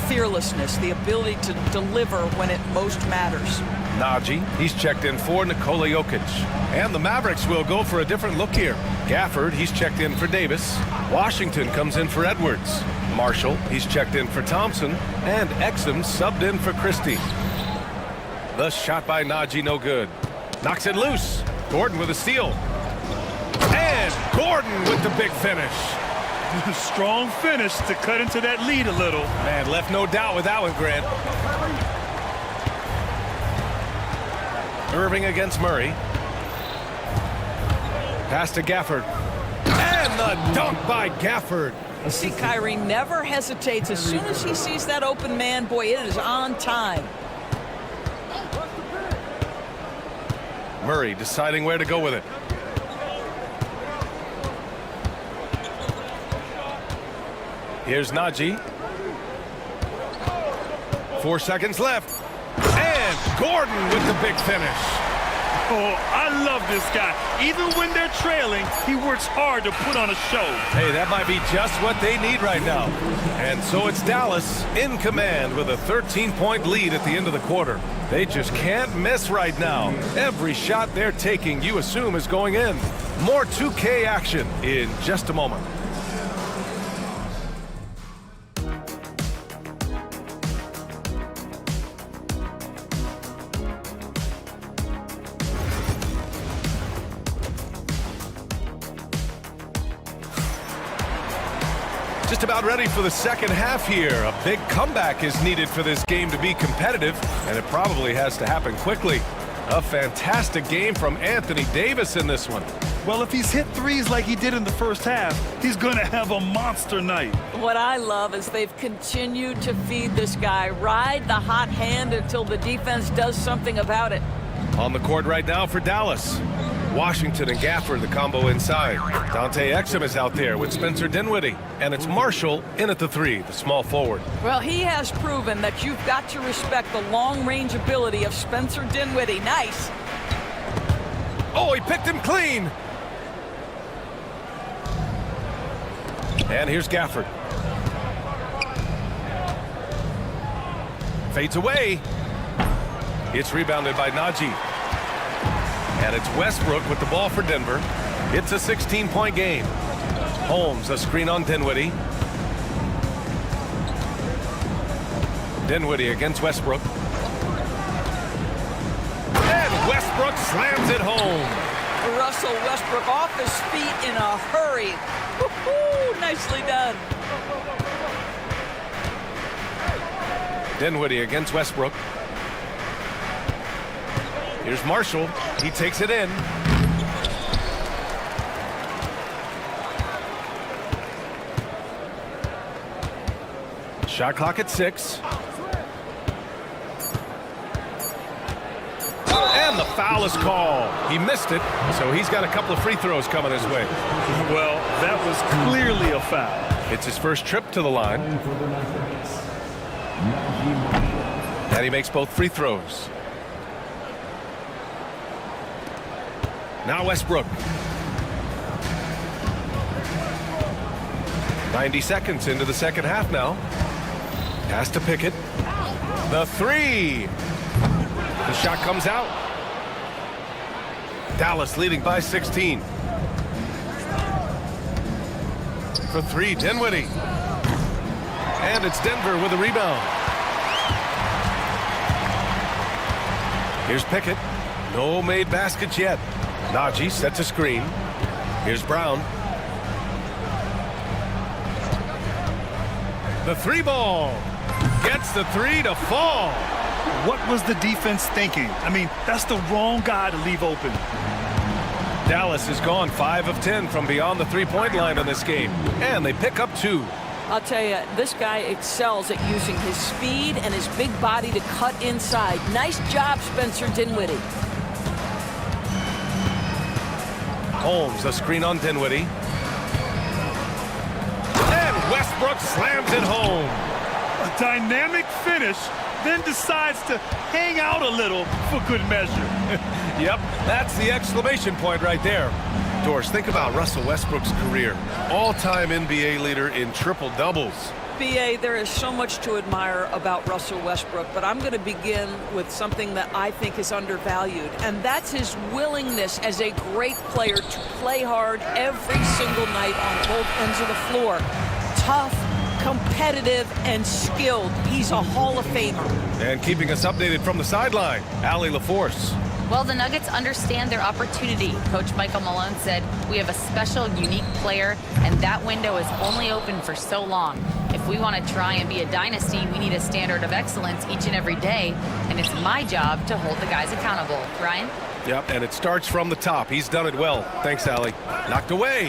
fearlessness, the ability to deliver when it most matters. Najee, he's checked in for Nikola Jokic. And the Mavericks will go for a different look here. Gafford, he's checked in for Davis. Washington comes in for Edwards. Marshall, he's checked in for Thompson. And Exum subbed in for Christie. The shot by Najee, no good. Knocks it loose. Gordon with a steal. And Gordon with the big finish. Strong finish to cut into that lead a little. Man, left no doubt with that one, Grant. Irving against Murray. Pass to Gafford. And the dunk by Gafford. You see, Kyrie never hesitates. As soon as he sees that open man, boy, it is on time. Murray deciding where to go with it. Here's Najee. 4 seconds left. And Gordon with the big finish. Oh, I love this guy. Even when they're trailing, he works hard to put on a show. Hey, that might be just what they need right now. And so it's Dallas in command with a 13-point lead at the end of the quarter. They just can't miss right now. Every shot they're taking, you assume, is going in. More 2K action in just a moment. Just about ready for the second half here. A big comeback is needed for this game to be competitive, and it probably has to happen quickly. A fantastic game from Anthony Davis in this one. Well, if he's hit threes like he did in the first half, he's going to have a monster night. What I love is they've continued to feed this guy, ride the hot hand until the defense does something about it. On the court right now for Dallas. Washington and Gafford, the combo inside. Dante Exum is out there with Spencer Dinwiddie. And it's Marshall in at the 3, the small forward. Well, he has proven that you've got to respect the long-range ability of Spencer Dinwiddie. Nice. Oh, he picked him clean. And here's Gafford. Fades away. It's rebounded by Najee. And it's Westbrook with the ball for Denver. It's a 16-point game. Holmes, a screen on Dinwiddie. Dinwiddie against Westbrook. And Westbrook slams it home. Russell Westbrook off his feet in a hurry. Woo-hoo, nicely done. Dinwiddie against Westbrook. Here's Marshall. He takes it in. Shot clock at 6. And the foul is called. He missed it, so he's got a couple of free throws coming his way. Well, that was clearly a foul. It's his first trip to the line. And he makes both free throws. Now Westbrook. 90 seconds into the second half now. Pass to Pickett. The three. The shot comes out. Dallas leading by 16. For three, Dinwiddie. And it's Denver with a rebound. Here's Pickett. No made baskets yet. Najee sets a screen. Here's Brown. The three ball. Gets the three to fall. What was the defense thinking? I mean, that's the wrong guy to leave open. Dallas has gone 5 of 10 from beyond the three-point line in this game. And they pick up 2. I'll tell you, this guy excels at using his speed and his big body to cut inside. Nice job, Spencer Dinwiddie. Holmes, a screen on Dinwiddie. And Westbrook slams it home. A dynamic finish, then decides to hang out a little for good measure. Yep, that's the exclamation point right there. Doris, think about Russell Westbrook's career. All-time NBA leader in triple-doubles. B.A., there is so much to admire about Russell Westbrook, but I'm going to begin with something that I think is undervalued, and that's his willingness as a great player to play hard every single night on both ends of the floor. Tough, competitive, and skilled. He's a Hall of Famer. And keeping us updated from the sideline, Allie LaForce. Well, the Nuggets understand their opportunity. Coach Michael Malone said, we have a special, unique player, and that window is only open for so long. If we want to try and be a dynasty, we need a standard of excellence each and every day, and it's my job to hold the guys accountable. Ryan? Yep, and it starts from the top. He's done it well. Thanks, Allie. Knocked away.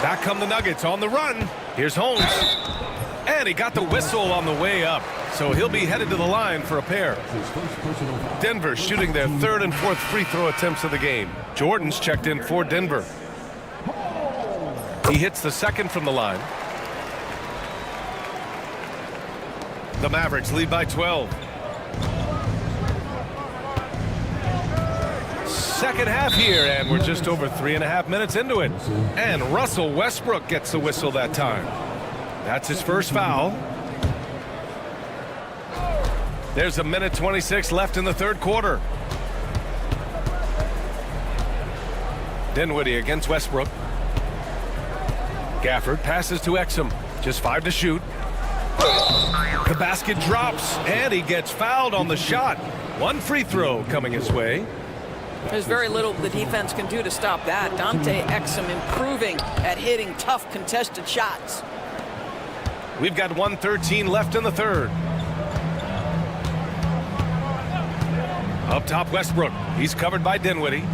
Back come the Nuggets on the run. Here's Holmes. And he got the whistle on the way up. So he'll be headed to the line for a pair. Denver shooting their third and fourth free throw attempts of the game. Jordan's checked in for Denver. He hits the second from the line. The Mavericks lead by 12. Second half here, and we're just over 3.5 minutes into it. And Russell Westbrook gets the whistle that time. That's his first foul. There's a minute 26 left in the third quarter. Dinwiddie against Westbrook. Gafford passes to Exum. Just 5 to shoot. The basket drops, and he gets fouled on the shot. One free throw coming his way. There's very little the defense can do to stop that. Dante Exum improving at hitting tough contested shots. We've got 1:13 left in the third. Up top, Westbrook. He's covered by Dinwiddie.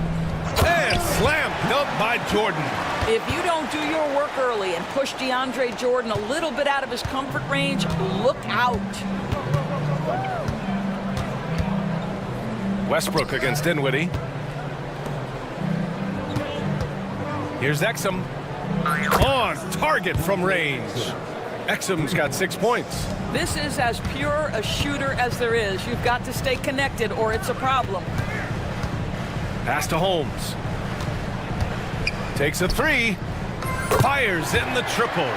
And slam dunk by Jordan. If you don't do your work early and push DeAndre Jordan a little bit out of his comfort range, look out. Westbrook against Dinwiddie. Here's Exum. On target from range. Exum's got 6 points. This is as pure a shooter as there is. You've got to stay connected or it's a problem. Pass to Holmes. Takes a three. Fires in the triple.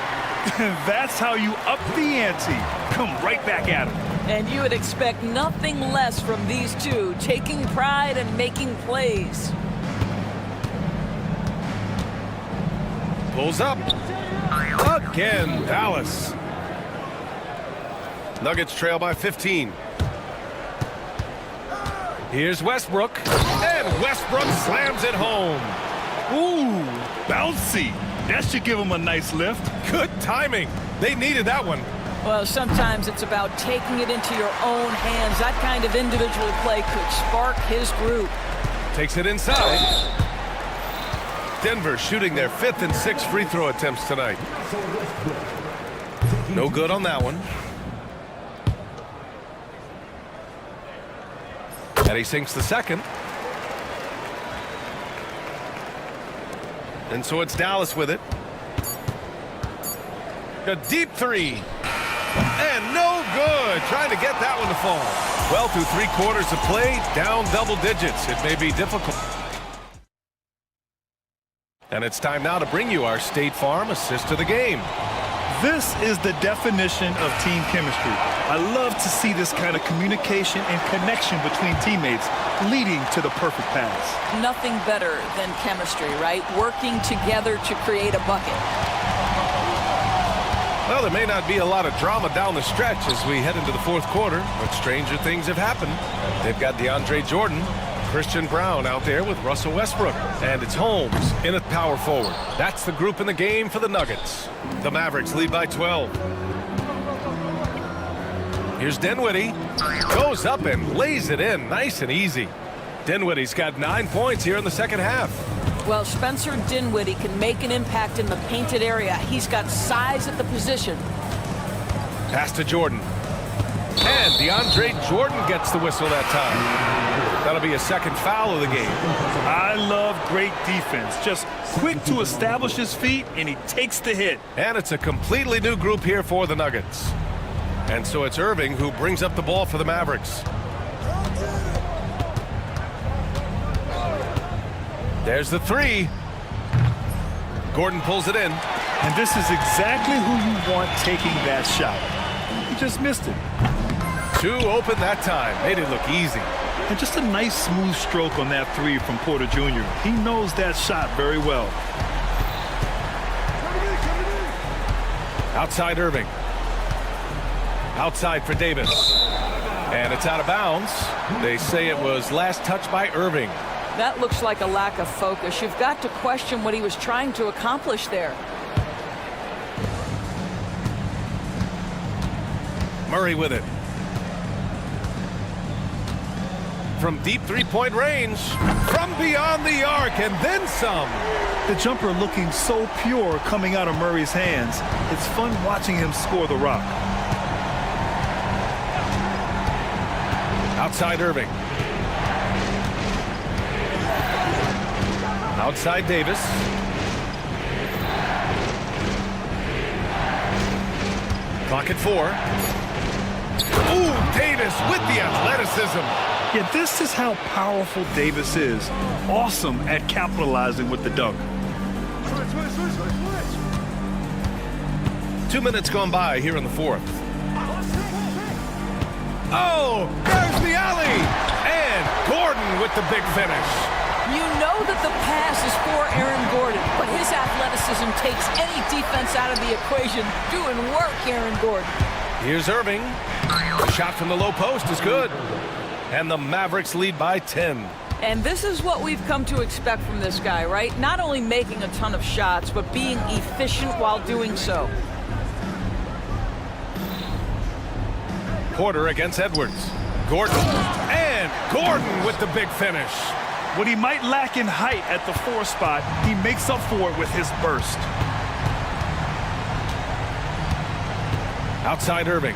That's how you up the ante. Come right back at him. And you would expect nothing less from these two, taking pride and making plays. Pulls up. Again, Dallas. Nuggets trail by 15. Here's Westbrook. And Westbrook slams it home. Ooh, bouncy. That should give him a nice lift. Good timing. They needed that one. Well, sometimes it's about taking it into your own hands. That kind of individual play could spark his group. Takes it inside. Denver shooting their 5th and 6th free throw attempts tonight. No good on that one. And he sinks the second. And so it's Dallas with it. A deep three. And no good. Trying to get that one to fall. Well, through 3 quarters of play, down double digits. It may be difficult. And it's time now to bring you our State Farm assist of the game. This is the definition of team chemistry. I love to see this kind of communication and connection between teammates leading to the perfect pass. Nothing better than chemistry, right? Working together to create a bucket. Well, there may not be a lot of drama down the stretch as we head into the 4th quarter, but stranger things have happened. They've got DeAndre Jordan, Christian Brown out there with Russell Westbrook, and it's Holmes in at power forward. That's the group in the game for the Nuggets. The Mavericks lead by 12. Here's Dinwiddie. Goes up and lays it in nice and easy. Dinwiddie's got 9 points here in the second half. Well, Spencer Dinwiddie can make an impact in the painted area. He's got size at the position. Pass to Jordan. And DeAndre Jordan gets the whistle that time. That'll be a second foul of the game. I love great defense. Just quick to establish his feet, and he takes the hit. And it's a completely new group here for the Nuggets. And so it's Irving who brings up the ball for the Mavericks. There's the three. Gordon pulls it in. And this is exactly who you want taking that shot. He just missed it. 2 open that time. Made it look easy. And just a nice smooth stroke on that three from Porter Jr. He knows that shot very well. Outside Irving. Outside for Davis. And it's out of bounds. They say it was last touched by Irving. That looks like a lack of focus. You've got to question what he was trying to accomplish there. Murray with it. From deep three-point range. From beyond the arc and then some. The jumper looking so pure coming out of Murray's hands. It's fun watching him score the rock. Outside Irving. Outside Davis. Clock at 4. Ooh, Davis with the athleticism. Yeah, this is how powerful Davis is. Awesome at capitalizing with the dunk. 2 minutes gone by here in the 4th. Oh, there's the alley. And Gordon with the big finish. You know that the pass is for Aaron Gordon, but his athleticism takes any defense out of the equation. Doing work, Aaron Gordon. Here's Irving. The shot from the low post is good. And the Mavericks lead by 10. And this is what we've come to expect from this guy, right? Not only making a ton of shots, but being efficient while doing so. Porter against Edwards. Gordon. And Gordon with the big finish. What he might lack in height at the 4 spot, he makes up for it with his burst. Outside Irving.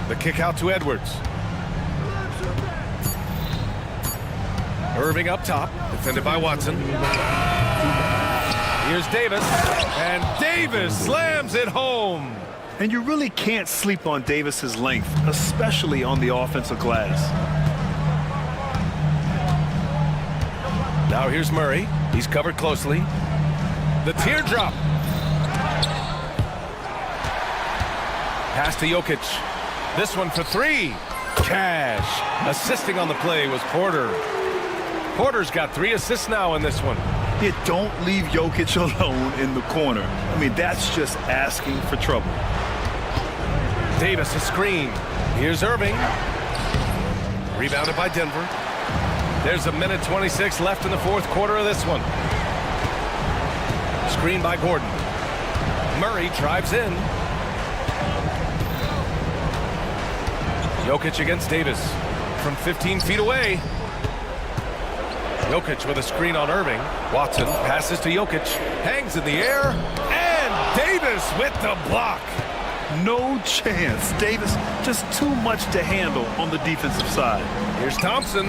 The kick out to Edwards. Irving up top, defended by Watson. Here's Davis, and Davis slams it home. And you really can't sleep on Davis's length, especially on the offensive glass. Now here's Murray. He's covered closely. The teardrop. Pass to Jokic. This one for three. Cash. Assisting on the play was Porter. Porter's got 3 assists now in this one. You don't leave Jokic alone in the corner. I mean, that's just asking for trouble. Davis a screen. Here's Irving. Rebounded by Denver. There's 1:26 left in the fourth quarter of this one. Screen by Gordon. Murray drives in. Jokic against Davis from 15 feet away. Jokic with a screen on Irving. Watson passes to Jokic. Hangs in the air. And Davis with the block. No chance. Davis just too much to handle on the defensive side. Here's Thompson.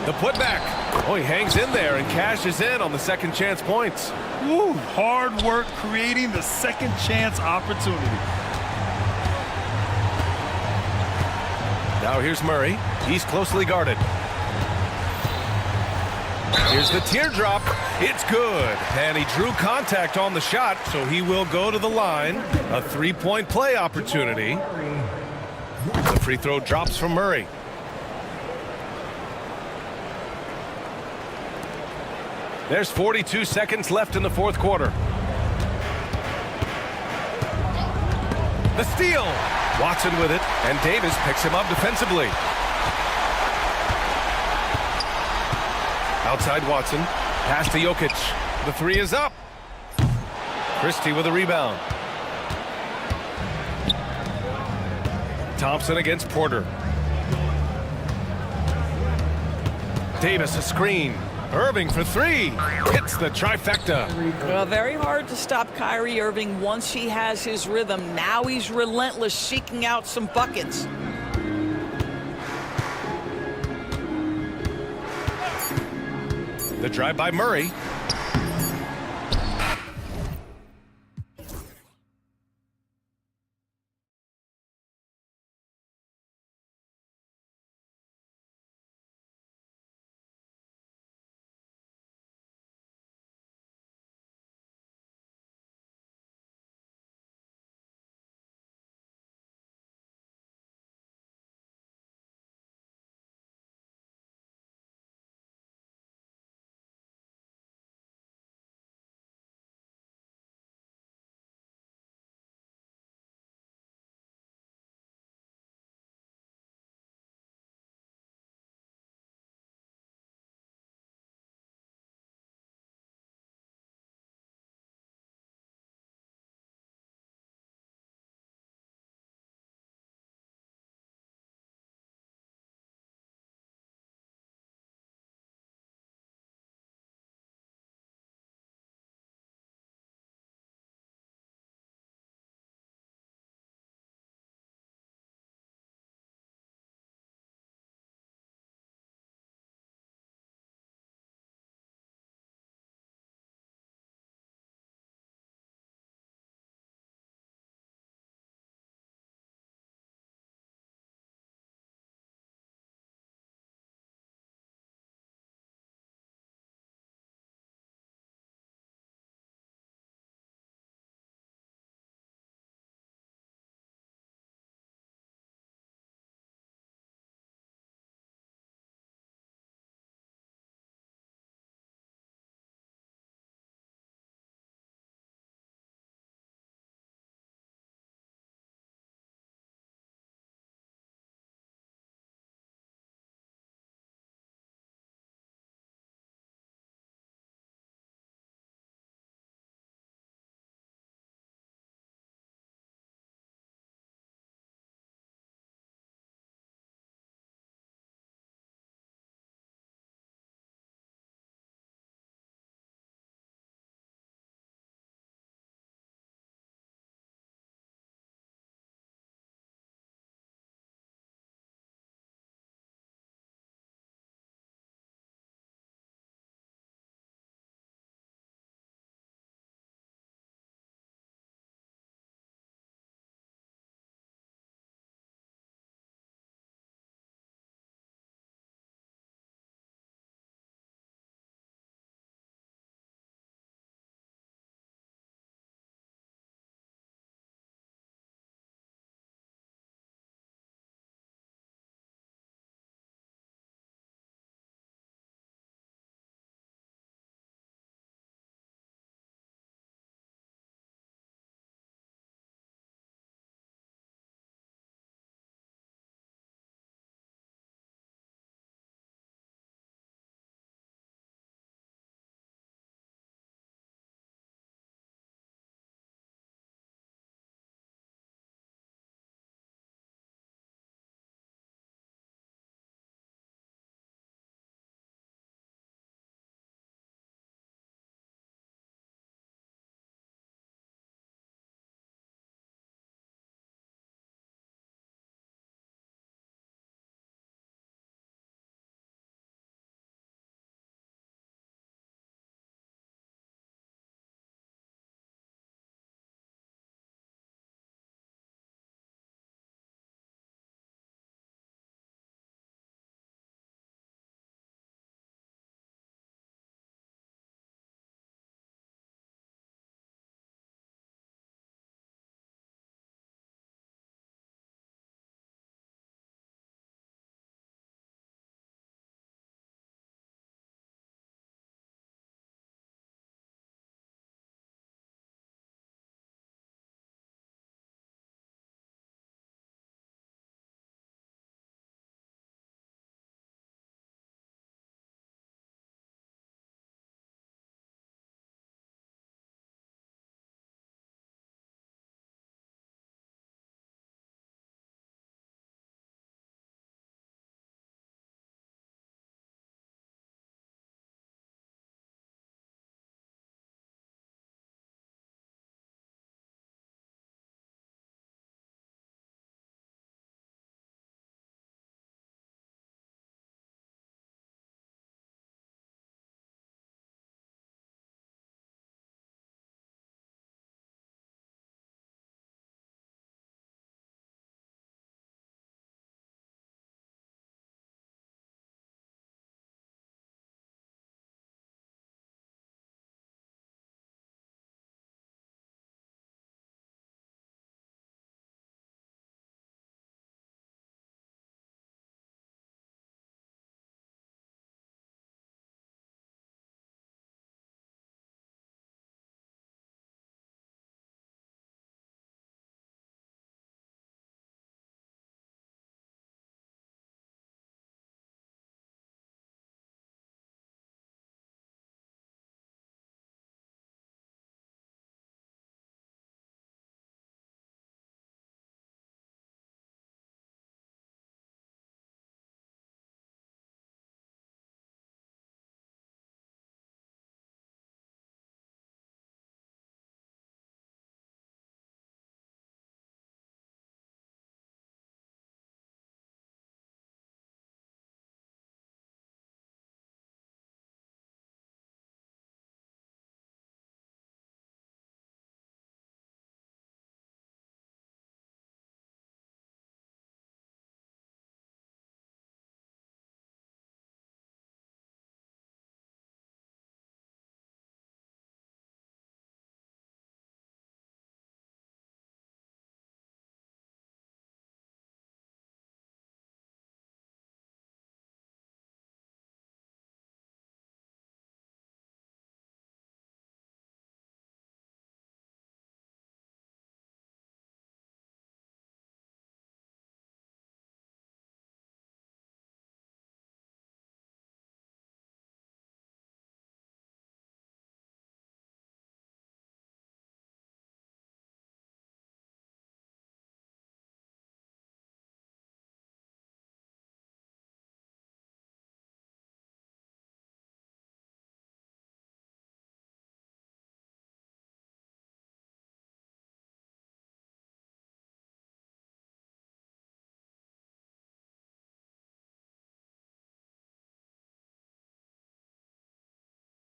The putback. Oh, he hangs in there and cashes in on the second chance points. Woo, hard work creating the second chance opportunity. Now here's Murray. He's closely guarded. Here's the teardrop. It's good. And he drew contact on the shot, so he will go to the line. A 3-point play opportunity. The free throw drops from Murray. There's 42 seconds left in the fourth quarter. The steal. Watson with it, and Davis picks him up defensively. Outside Watson. Pass to Jokic. The 3 is up. Christie with a rebound. Thompson against Porter. Davis a screen. Irving for 3. Hits the trifecta. Well, very hard to stop Kyrie Irving once he has his rhythm. Now he's relentless, seeking out some buckets. The drive by Murray.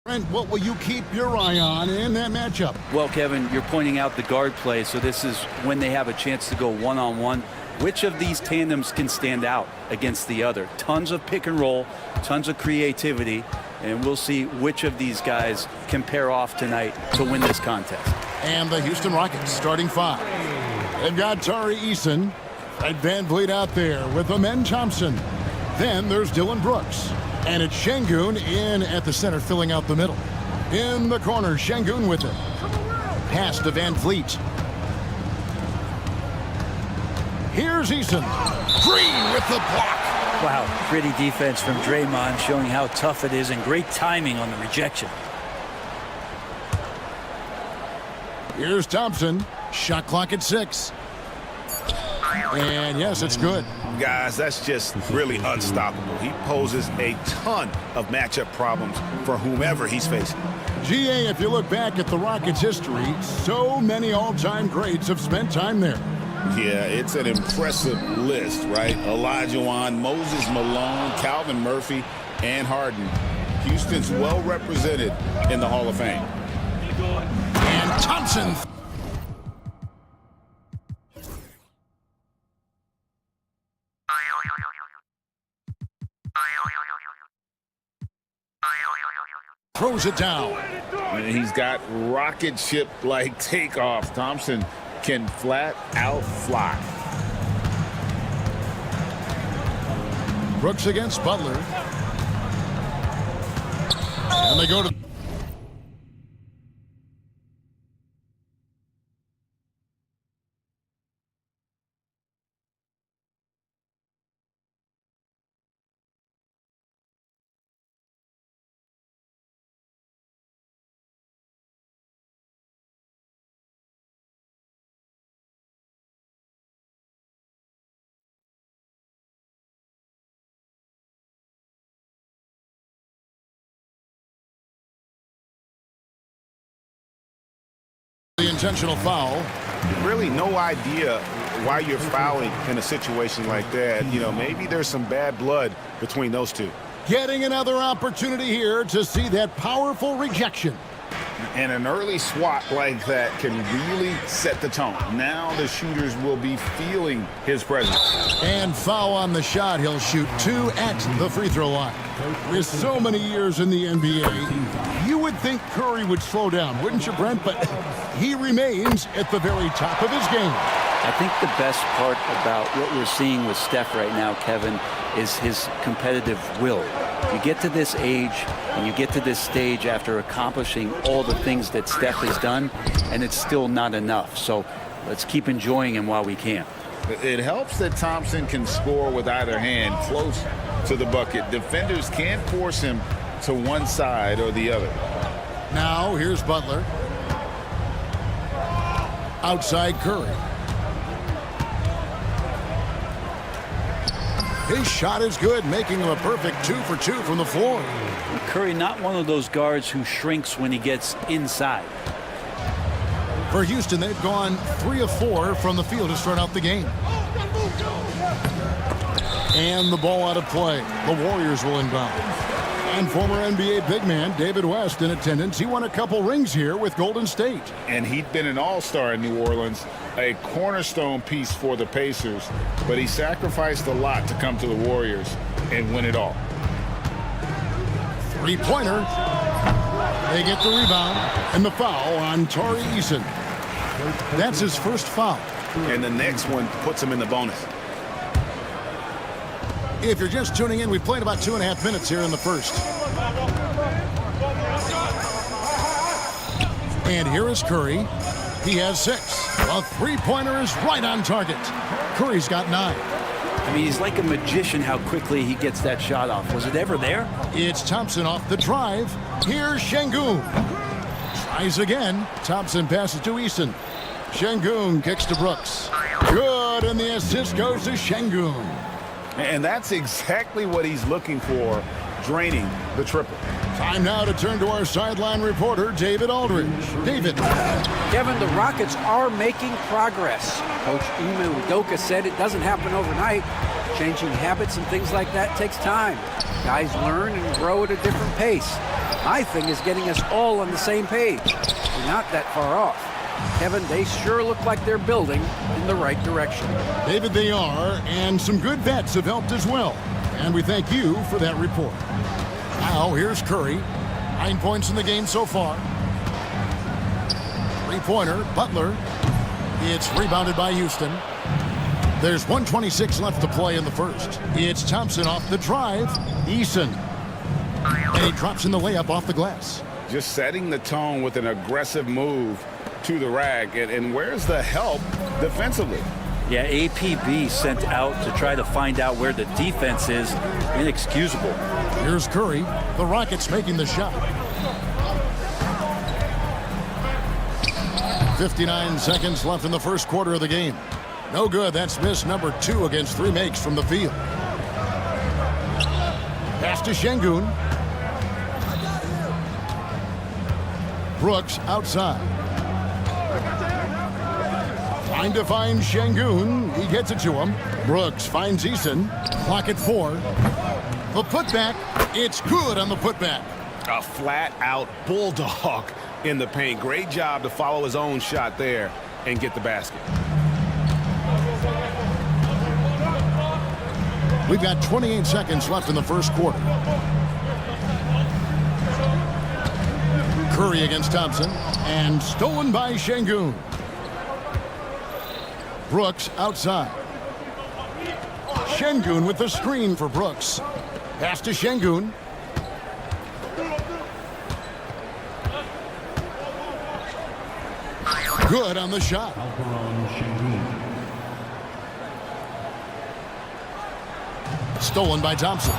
Brent, what will you keep your eye on in that matchup? Well, Kevin, you're pointing out the guard play, so this is when they have a chance to go one-on-one. Which of these tandems can stand out against the other? Tons of pick and roll, tons of creativity, and we'll see which of these guys can pair off tonight to win this contest. And the Houston Rockets starting five. They've got Tari Eason, Ed Van Vliet out there with Amen Thompson. Then there's Dylan Brooks. And it's Şengün in at the center, filling out the middle. In the corner, Şengün with it. Pass to Van Vliet. Here's Eason. Green with the block. Wow, pretty defense from Draymond, showing how tough it is and great timing on the rejection. Here's Thompson. Shot clock at 6. And yes, it's good. Guys, that's just really unstoppable. He poses a ton of matchup problems for whomever he's facing. GA, if you look back at the Rockets' history, so many all-time greats have spent time there. Yeah, it's an impressive list, right? Olajuwon, Moses Malone, Calvin Murphy, and Harden. Houston's well represented in the Hall of Fame. And Thompson. Throws it down. He's got rocket ship-like takeoff. Thompson can flat out fly. Brooks against Butler. And they go to... the intentional foul. Really no idea why you're fouling in a situation like that. You know, maybe there's some bad blood between those two. Getting another opportunity here to see that powerful rejection. And an early swat like that can really set the tone. Now the shooters will be feeling his presence. And foul on the shot. He'll shoot 2 at the free throw line. With so many years in the NBA, you would think Curry would slow down, wouldn't you, Brent? But he remains at the very top of his game. I think the best part about what we're seeing with Steph right now, Kevin, is his competitive will. You get to this age and you get to this stage after accomplishing all the things that Steph has done, and it's still not enough. So let's keep enjoying him while we can. It helps that Thompson can score with either hand close to the bucket. Defenders can't force him to one side or the other. Now here's Butler. Outside Curry. His shot is good, making him a perfect 2 for 2 from the floor. Curry, not one of those guards who shrinks when he gets inside. For Houston, they've gone 3 of 4 from the field to start out the game. And the ball out of play. The Warriors will inbound. And former NBA big man David West in attendance. He won a couple rings here with Golden State. And he'd been an all-star in New Orleans, a cornerstone piece for the Pacers, but he sacrificed a lot to come to the Warriors and win it all. Three-pointer. They get the rebound and the foul on Tari Eason. That's his first foul. And the next one puts him in the bonus. If you're just tuning in, we've played about 2.5 minutes here in the first. And here is Curry. He has 6. A three-pointer is right on target. Curry's got 9. I mean, he's like a magician how quickly he gets that shot off. Was it ever there? It's Thompson off the drive. Here's Şengün. Tries again. Thompson passes to Eason. Şengün kicks to Brooks. Good, and the assist goes to Şengün. And that's exactly what he's looking for, draining the triple. Time now to turn to our sideline reporter, David Aldridge. David. Kevin, the Rockets are making progress. Coach Ime Udoka said it doesn't happen overnight. Changing habits and things like that takes time. Guys learn and grow at a different pace. My thing is getting us all on the same page. We're not that far off. Kevin, they sure look like they're building in the right direction. David, they are, and some good vets have helped as well. And we thank you for that report. Now, here's Curry. 9 points in the game so far. Three-pointer, Butler. It's rebounded by Houston. There's 1:26 left to play in the first. It's Thompson off the drive. Eason. And he drops in the layup off the glass. Just setting the tone with an aggressive move to the rack. And where's the help defensively? Yeah, APB sent out to try to find out where the defense is. Inexcusable. Here's Curry. The Rockets making the shot. 59 seconds left in the first quarter of the game. No good. That's miss number 2 against 3 makes from the field. Pass to Şengün. Brooks outside. Trying to find Şengün. He gets it to him. Brooks finds Eason. Clock at 4. The putback. It's good on the putback. A flat-out bulldog in the paint. Great job to follow his own shot there and get the basket. We've got 28 seconds left in the first quarter. Curry against Thompson, and stolen by Şengün. Brooks outside. Şengün with the screen for Brooks. Pass to Şengün. Good on the shot. Stolen by Thompson.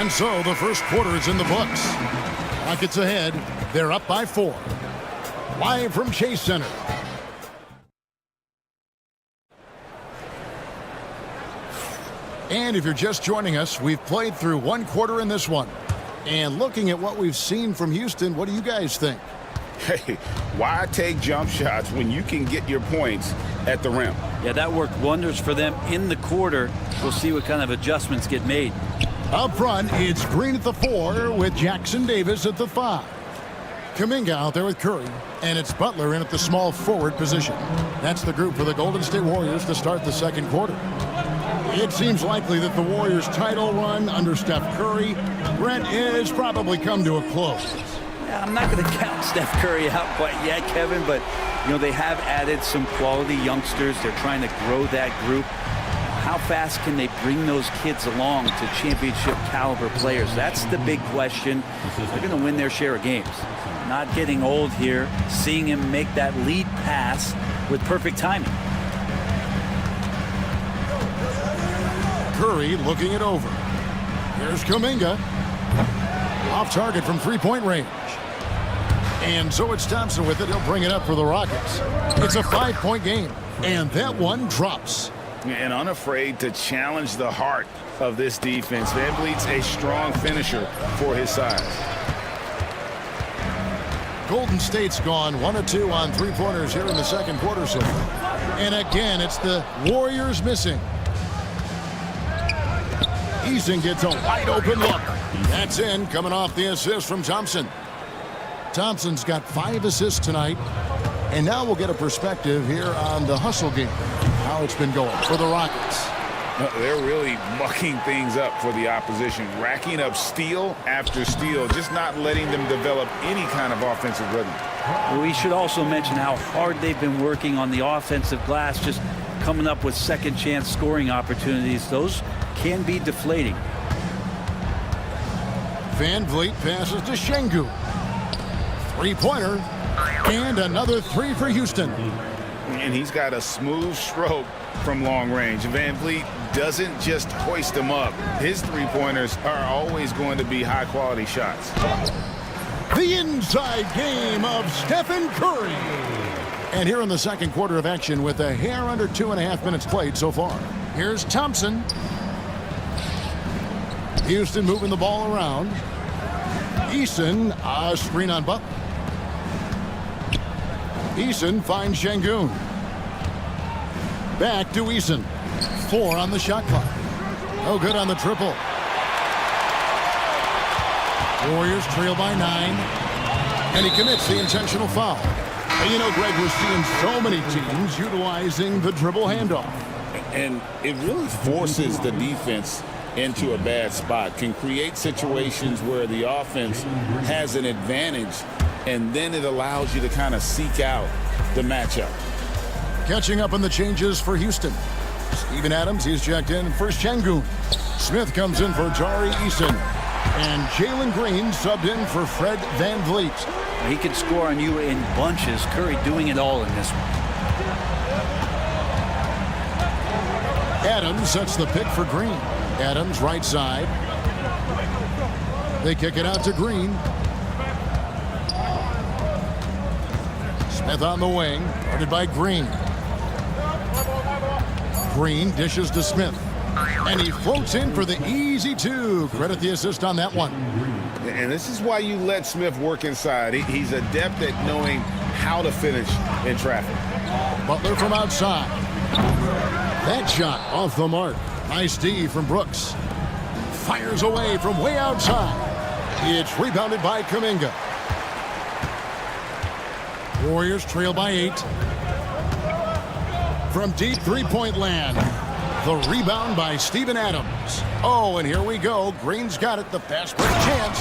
And so the first quarter is in the books. Rockets ahead. They're up by 4. Live from Chase Center. And if you're just joining us, we've played through 1 quarter in this one. And looking at what we've seen from Houston, what do you guys think? Hey, why take jump shots when you can get your points at the rim? Yeah, that worked wonders for them in the quarter. We'll see what kind of adjustments get made. Up front, it's Green at the 4 with Jackson Davis at the 5. Kuminga out there with Curry, and it's Butler in at the small forward position. That's the group for the Golden State Warriors to start the second quarter. It seems likely that the Warriors' title run under Steph Curry, Brent, is probably come to a close. Yeah, I'm not going to count Steph Curry out quite yet, Kevin, but you know they have added some quality youngsters. They're trying to grow that group. How fast can they bring those kids along to championship caliber players? That's the big question. They're going to win their share of games. Not getting old here, seeing him make that lead pass with perfect timing. Curry looking it over. Here's Kuminga. Off target from three-point range. And so it's Thompson with it. He'll bring it up for the Rockets. It's a 5-point game. And that one drops. And unafraid to challenge the heart of this defense. Van Vliet's a strong finisher for his size. Golden State's gone 1 of 2 on three-pointers here in the second quarter so far. And again, it's the Warriors missing. Eason gets a wide-open look. That's in, coming off the assist from Thompson. Thompson's got 5 assists tonight. And now we'll get a perspective here on the hustle game, how it's been going for the Rockets. They're really mucking things up for the opposition, racking up steal after steal, just not letting them develop any kind of offensive rhythm. We should also mention how hard they've been working on the offensive glass, just coming up with second chance scoring opportunities. Those can be deflating. Van Vliet passes to Şengün. Three-pointer, and another 3 for Houston. And he's got a smooth stroke from long range. Van Vliet doesn't just hoist them up. His three-pointers are always going to be high-quality shots. The inside game of Stephen Curry. And here in the second quarter of action with a hair under 2.5 minutes played so far. Here's Thompson. Houston moving the ball around. Eason, a screen on Butler. Eason finds Şengün. Back to Eason. 4 on the shot clock. No good on the triple. Warriors trail by 9. And he commits the intentional foul. And you know, Greg, we're seeing so many teams utilizing the dribble handoff. And it really forces the defense into a bad spot, can create situations where the offense has an advantage, and then it allows you to kind of seek out the matchup. Catching up on the changes for Houston. Steven Adams, he's checked in for Şengün. Smith comes in for Jari Eason. And Jalen Green subbed in for Fred VanVleet. He can score on you in bunches. Curry doing it all in this one. Adams sets the pick for Green. Adams right side. They kick it out to Green. Smith on the wing, guarded by Green. Green dishes to Smith. And he floats in for the easy two. Credit the assist on that one. And this is why you let Smith work inside. He's adept at knowing how to finish in traffic. Butler from outside. That shot off the mark. Nice D from Brooks. Fires away from way outside. It's rebounded by Kuminga. Warriors trail by 8. From deep three-point land. The rebound by Steven Adams. Oh, and here we go. Green's got it. The fast break chance.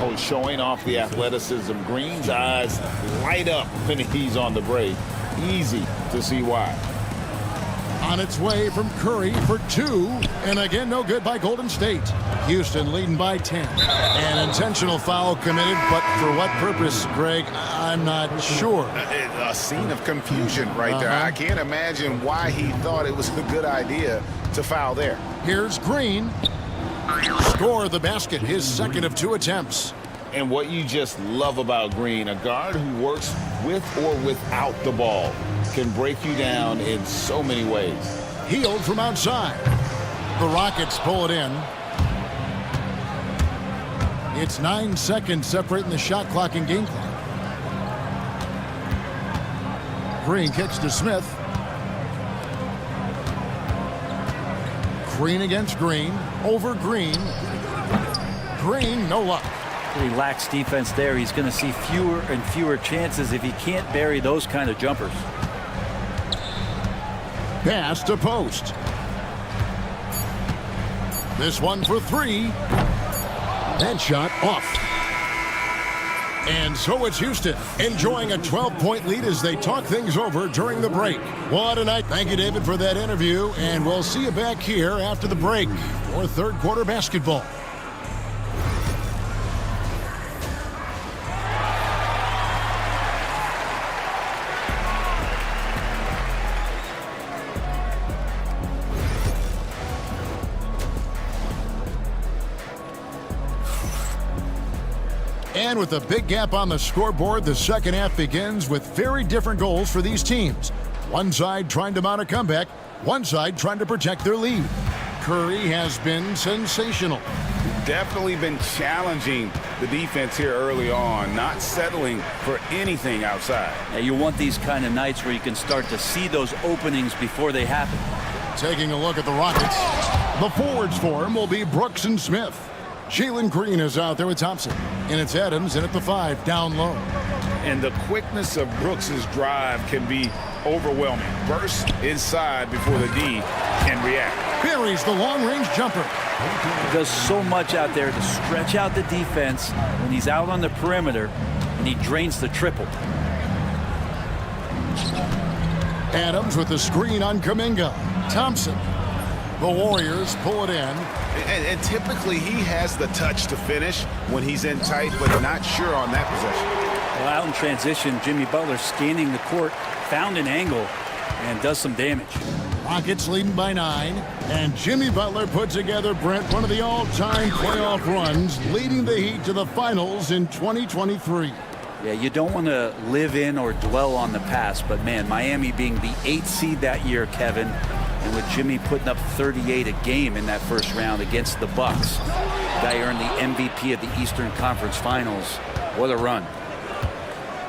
Oh, showing off the athleticism. Green's eyes light up when he's on the break. Easy to see why. On its way from Curry for 2. And again, no good by Golden State. Houston leading by 10. An intentional foul committed, but for what purpose, Greg? I'm not sure. A scene of confusion right there. I can't imagine why he thought it was a good idea to foul there. Here's Green. Score the basket, his second of 2 attempts. And what you just love about Green, a guard who works with or without the ball, can break you down in so many ways. Healed from outside. The Rockets pull it in. It's 9 seconds separating the shot clock and game clock. Green kicks to Smith. Green against Green. Over Green. Green, no luck. He lacks defense there. He's going to see fewer and fewer chances if he can't bury those kind of jumpers. Pass to post. This one for 3. That shot off. And so it's Houston enjoying a 12-point lead as they talk things over during the break. What a night. Thank you, David, for that interview. And we'll see you back here after the break for third quarter basketball. And with a big gap on the scoreboard, the second half begins with very different goals for these teams. One side trying to mount a comeback, one side trying to protect their lead. Curry has been sensational. Definitely been challenging the defense here early on, not settling for anything outside. Yeah, you want these kind of nights where you can start to see those openings before they happen. Taking a look at the Rockets. The forwards for him will be Brooks and Smith. Jalen Green is out there with Thompson. And it's Adams in at the 5, down low. And the quickness of Brooks's drive can be overwhelming. Bursts inside before the D can react. Buries the long-range jumper. He does so much out there to stretch out the defense when he's out on the perimeter, and he drains the triple. Adams with the screen on Kuminga. Thompson. The Warriors pull it in. And typically he has the touch to finish when he's in tight, but not sure on that possession. Well, out in transition, Jimmy Butler scanning the court, found an angle, and does some damage. Rockets leading by 9. And Jimmy Butler put together, Brent, one of the all-time playoff runs, leading the Heat to the finals in 2023. Yeah, you don't want to live in or dwell on the past, but man, Miami being the 8th seed that year, Kevin, and with Jimmy putting up 38 a game in that first round against the Bucks. The guy earned the MVP of the Eastern Conference Finals. What a run.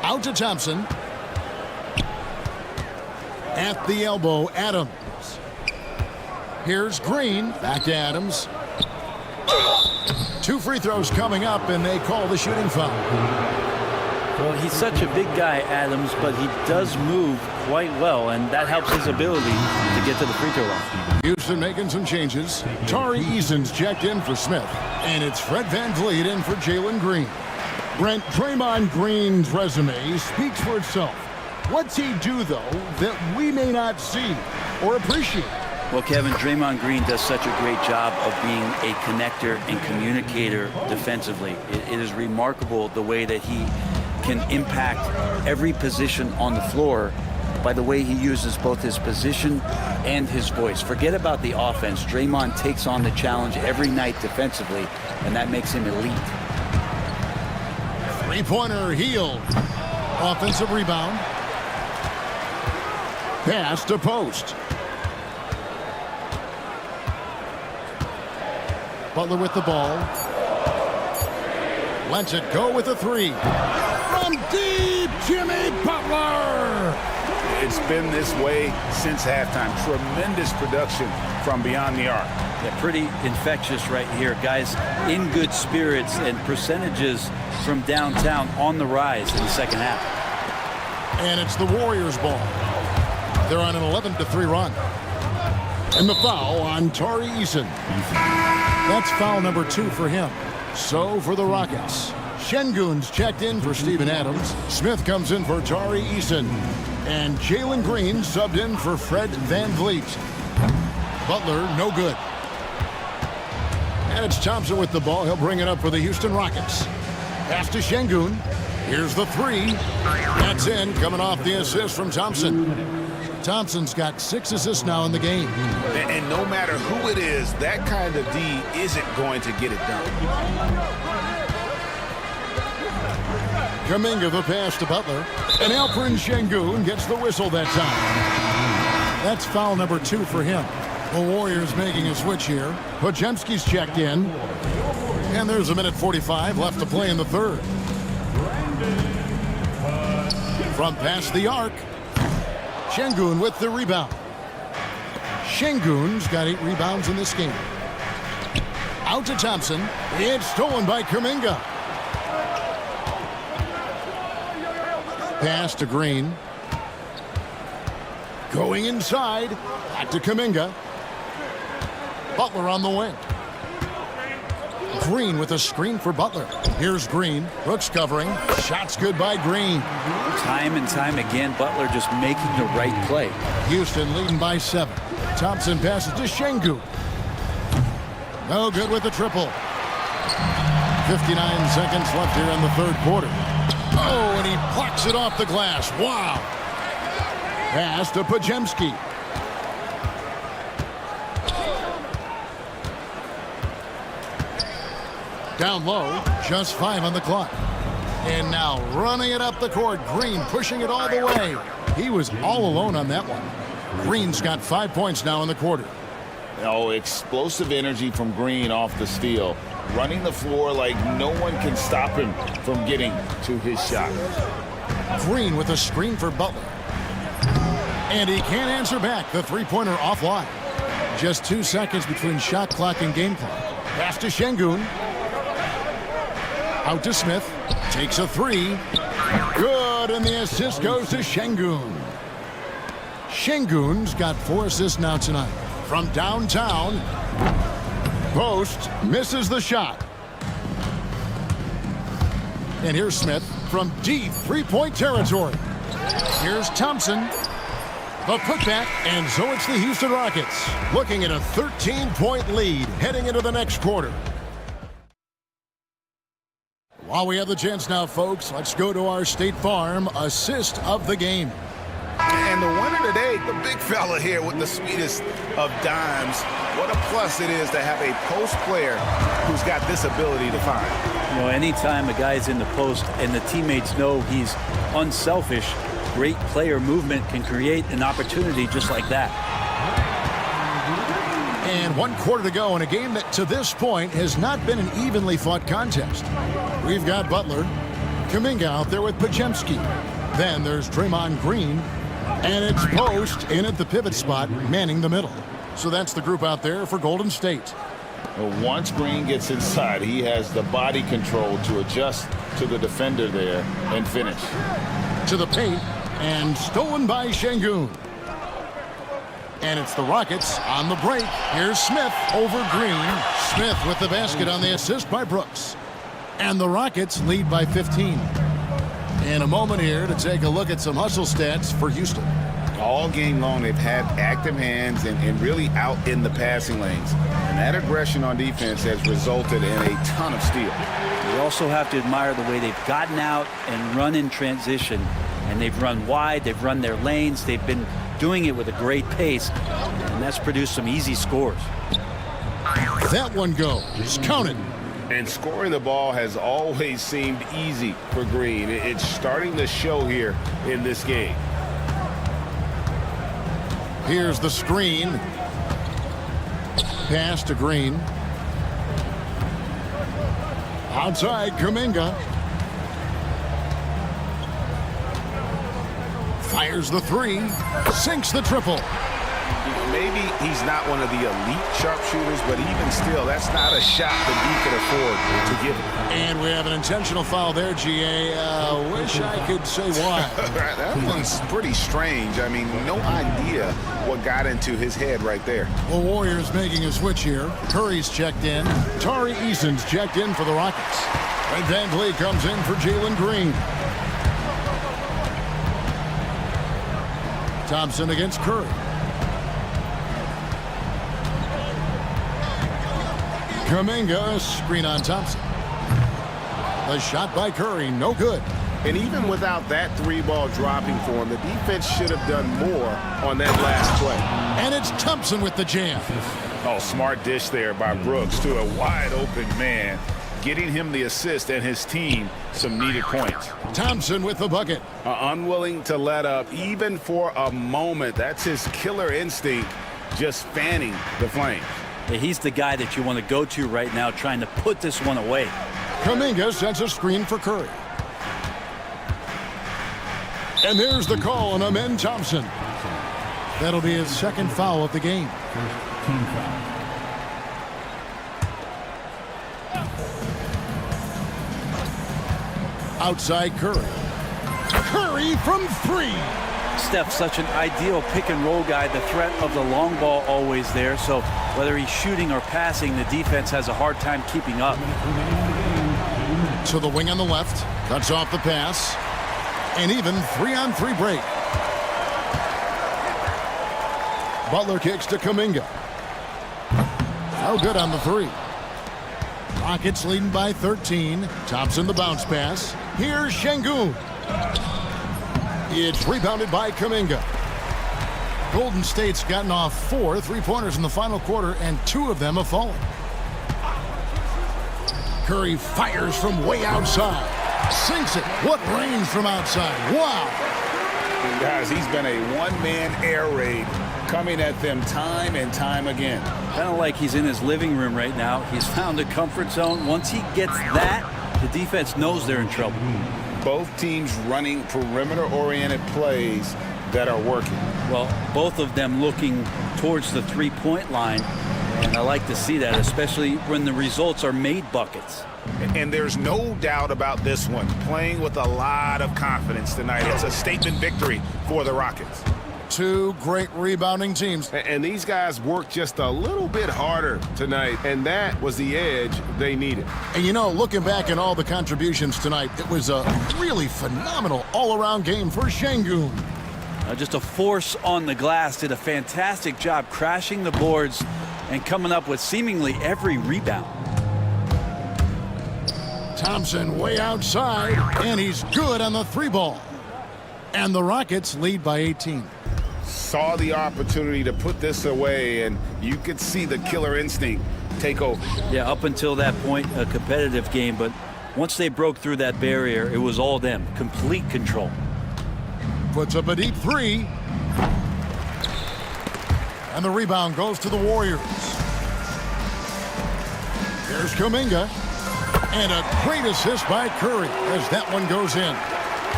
Out to Thompson. At the elbow, Adams. Here's Green. Back to Adams. 2 2 free throws coming up, and they call the shooting foul. Well, he's such a big guy, Adams, but he does move quite well, and that helps his ability to get to the free throw line. Houston making some changes. Tari Eason's checked in for Smith, and it's Fred VanVleet in for Jalen Green. Brent, Draymond Green's resume speaks for itself. What's he do, though, that we may not see or appreciate? Well, Kevin, Draymond Green does such a great job of being a connector and communicator defensively. It is remarkable the way that he can impact every position on the floor by the way he uses both his position and his voice. Forget about the offense. Draymond takes on the challenge every night defensively, and that makes him elite. Three-pointer Hield. Offensive rebound. Pass to post. Butler with the ball. Lets it go with a 3. From deep, Jimmy Butler! It's been this way since halftime. Tremendous production from beyond the arc. Yeah, pretty infectious right here. Guys in good spirits, and percentages from downtown on the rise in the second half. And it's the Warriors' ball. They're on an 11-3 run. And the foul on Tari Eason. That's foul number 2 for him. So for the Rockets, Şengün's checked in for Steven Adams. Smith comes in for Tari Eason. And Jalen Green subbed in for Fred VanVleet. Butler, no good. And it's Thompson with the ball. He'll bring it up for the Houston Rockets. Pass to Şengün. Here's the 3. That's in, coming off the assist from Thompson. Thompson's got 6 assists now in the game. And no matter who it is, that kind of D isn't going to get it done. Kuminga the pass to Butler. And Alperen Şengün gets the whistle that time. That's foul number 2 for him. The Warriors making a switch here. Podziemski's checked in. And there's a minute 45 left to play in the third. From past the arc. Şengün with the rebound. Şengün's got 8 rebounds in this game. Out to Thompson. It's stolen by Kuminga. Pass to Green. Going inside. Back to Kuminga. Butler on the wing. Green with a screen for Butler. Here's Green. Brooks covering. Shots good by Green. Time and time again, Butler just making the right play. Houston leading by 7. Thompson passes to Şengün. No good with the triple. 59 seconds left here in the third quarter. Oh, and he plucks it off the glass. Wow. Pass to Podziemski. Down low, just 5 on the clock. And now running it up the court. Green pushing it all the way. He was all alone on that one. Green's got 5 points now in the quarter. Oh, explosive energy from Green off the steal. Running the floor like no one can stop him from getting to his shot. Green with a screen for Butler. And he can't answer back. The three-pointer offline. Just 2 seconds between shot clock and game clock. Pass to Şengün. Out to Smith. Takes a 3. Good, and the assist goes to Şengün. Şengün's got 4 assists now tonight. From downtown. Post misses the shot. And here's Smith from deep three-point territory. Here's Thompson. The putback, and so it's the Houston Rockets looking at a 13-point lead heading into the next quarter. While we have the chance now, folks, let's go to our State Farm assist of the game. And the winner today, the big fella here with the sweetest of dimes. What a plus it is to have a post player who's got this ability to find. You know, anytime a guy's in the post and the teammates know he's unselfish, great player movement can create an opportunity just like that. And 1 quarter to go in a game that to this point has not been an evenly fought contest. We've got Butler, Kuminga out there with Podziemski. Then there's Draymond Green, and it's Post in at the pivot spot, manning the middle. So that's the group out there for Golden State. Once Green gets inside, he has the body control to adjust to the defender there and finish. To the paint, and stolen by Şengün. And it's the Rockets on the break. Here's Smith over Green. Smith with the basket on the assist by Brooks. And the Rockets lead by 15. In a moment here to take a look at some hustle stats for Houston. All game long, they've had active hands and really out in the passing lanes. And that aggression on defense has resulted in a ton of steals. You also have to admire the way they've gotten out and run in transition. And they've run wide, they've run their lanes, they've been doing it with a great pace, and that's produced some easy scores. That one goes. Count it. And scoring the ball has always seemed easy for Green. It's starting to show here in this game. Here's the screen. Pass to Green. Outside, Kuminga. Fires the three. Sinks the triple. Maybe he's not one of the elite sharpshooters, but even still, that's not a shot that he could afford to give him. And we have an intentional foul there, GA. Wish I could say why. That one's pretty strange. I mean, no idea what got into his head right there. The Warriors making a switch here. Curry's checked in. Tari Eason's checked in for the Rockets. And Van Vliet comes in for Jalen Green. Thompson against Curry. Kuminga, screen on Thompson. The shot by Curry, no good. And even without that three ball dropping for him, the defense should have done more on that last play. And it's Thompson with the jam. Oh, smart dish there by Brooks to a wide open man, getting him the assist and his team some needed points. Thompson with the bucket. Unwilling to let up even for a moment. That's his killer instinct, just fanning the flames. Yeah, he's the guy that you want to go to right now, trying to put this one away. Kuminga sends a screen for Curry. And there's the call on Amen Thompson. That'll be his second foul of the game. Team foul. Outside Curry. Curry from three. Steph's such an ideal pick and roll guy. The threat of the long ball always there. So whether he's shooting or passing, the defense has a hard time keeping up. To the wing on the left. Cuts off the pass. And even 3-on-3 break. Butler kicks to Kuminga. No good on the three. Rockets leading by 13. Thompson the bounce pass. Here's Şengün. It's rebounded by Kuminga. Golden State's gotten off 4 3-pointers in the final quarter, and 2 of them have fallen. Curry fires from way outside. Sinks it. What range from outside. Wow. And guys, he's been a one-man air raid coming at them time and time again. Kind of like he's in his living room right now. He's found a comfort zone. Once he gets that, the defense knows they're in trouble. Both teams running perimeter-oriented plays that are working. Well, both of them looking towards the three-point line, and I like to see that, especially when the results are made buckets. And there's no doubt about this one. Playing with a lot of confidence tonight. It's a statement victory for the Rockets. 2 great rebounding teams. And these guys worked just a little bit harder tonight, and that was the edge they needed. And you know, looking back at all the contributions tonight, it was a really phenomenal all-around game for Şengün. Just a force on the glass. Did a fantastic job crashing the boards and coming up with seemingly every rebound. Thompson way outside, and he's good on the 3-ball. And the Rockets lead by 18. Saw the opportunity to put this away, and you could see the killer instinct take over. Yeah, up until that point, a competitive game, but once they broke through that barrier, it was all them. Complete control. Puts up a deep 3. And the rebound goes to the Warriors. There's Kuminga. And a great assist by Curry as that one goes in.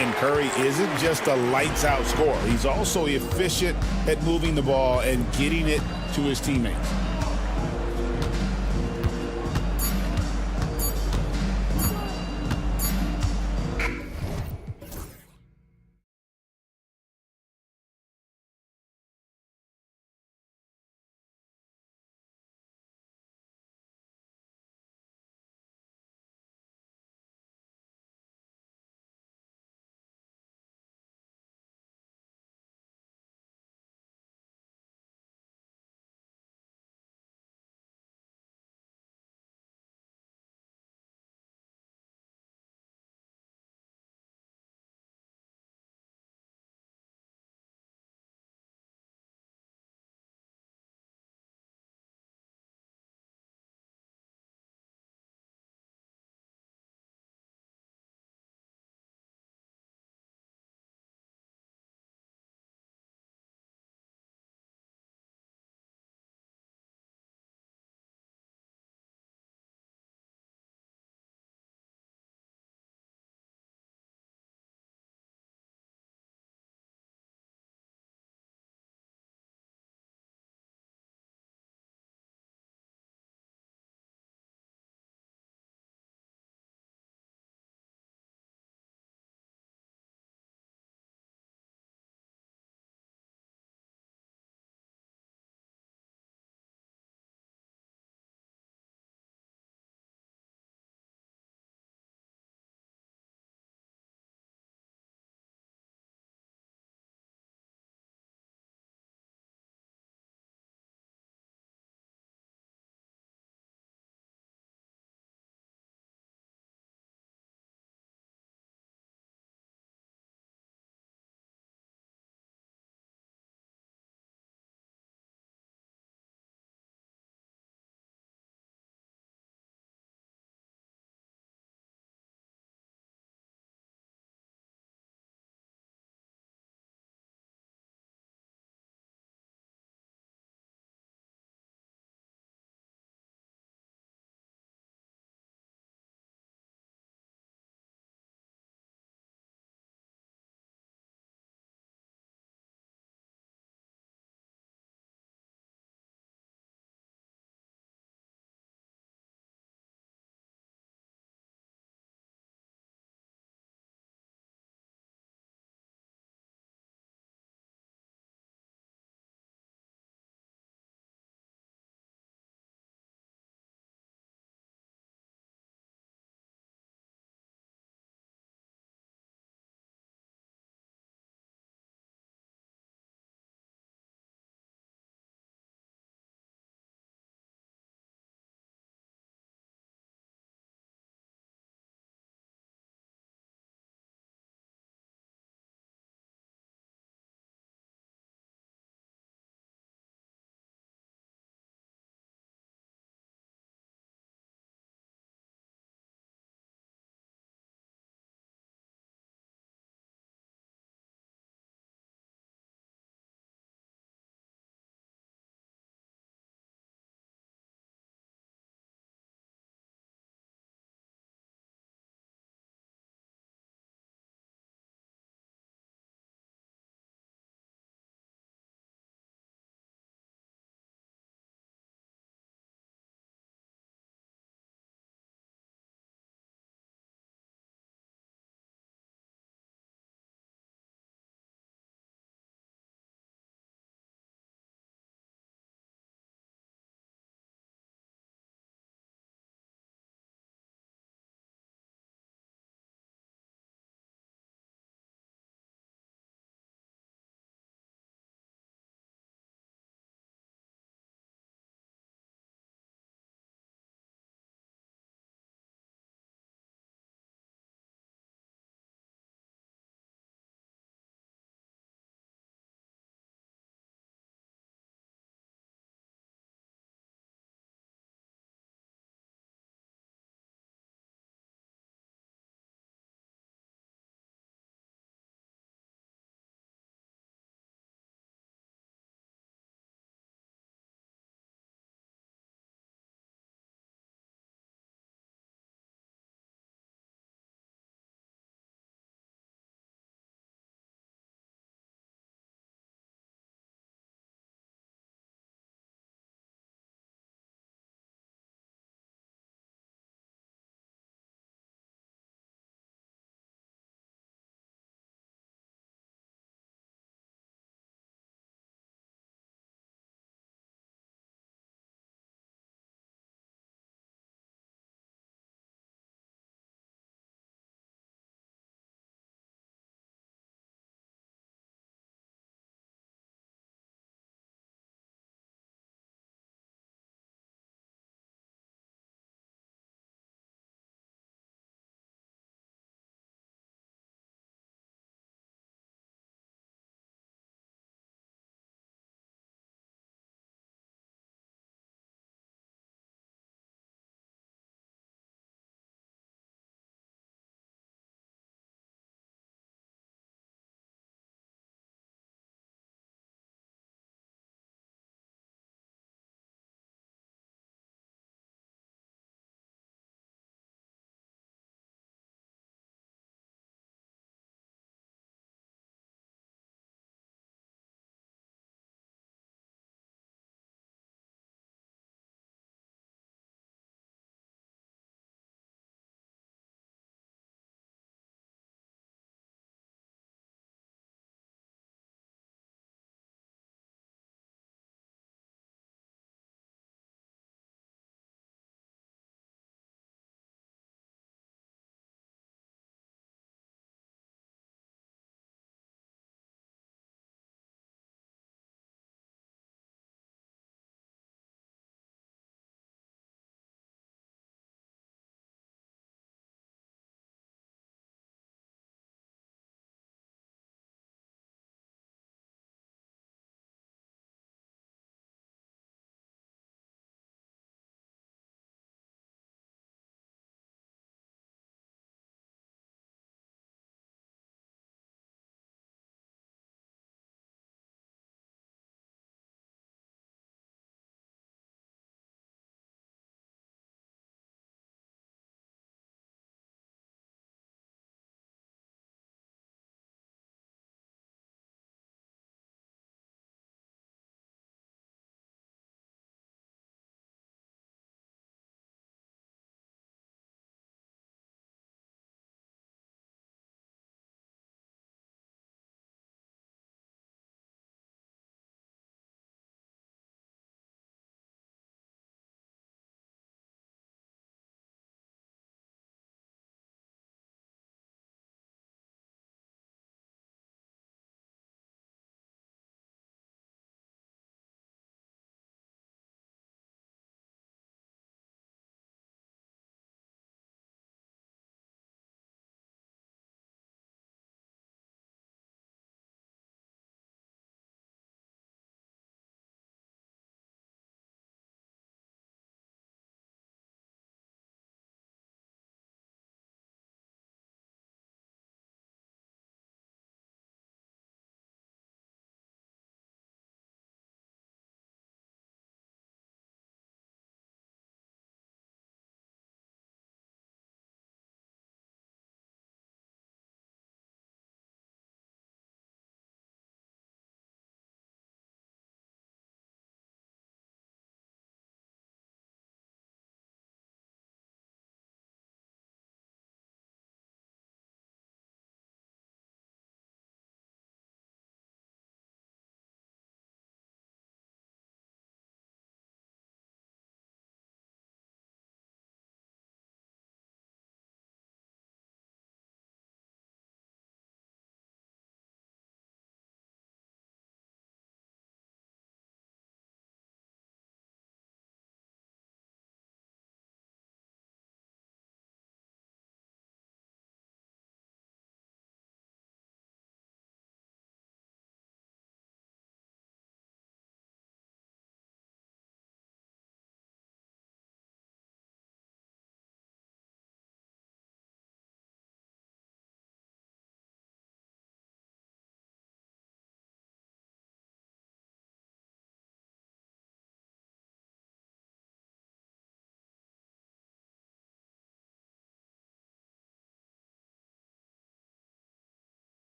And Curry isn't just a lights-out scorer. He's also efficient at moving the ball and getting it to his teammates.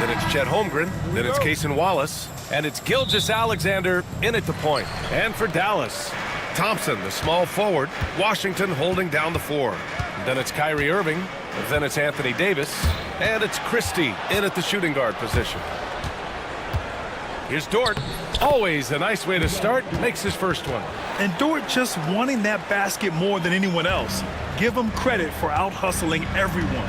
Then it's Chet Holmgren. Then it's Cason Wallace. And it's Gilgeous-Alexander in at the point. And for Dallas, Thompson, the small forward. Washington holding down the floor. Then it's Kyrie Irving. Then it's Anthony Davis. And it's Christie in at the shooting guard position. Here's Dort. Always a nice way to start. Makes his first one. And Dort just wanting that basket more than anyone else. Give him credit for out-hustling everyone.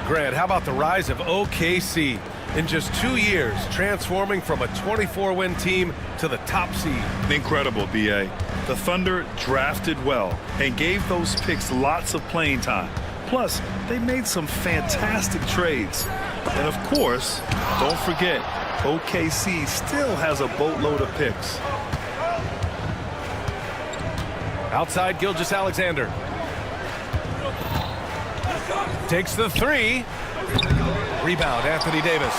Grant, how about the rise of OKC? In just 2 years, transforming from a 24-win team to the top seed. Incredible, B.A. The Thunder drafted well and gave those picks lots of playing time. Plus, they made some fantastic trades. And of course, don't forget, OKC still has a boatload of picks. Outside, Gilgeous-Alexander. Takes the three. Rebound, Anthony Davis.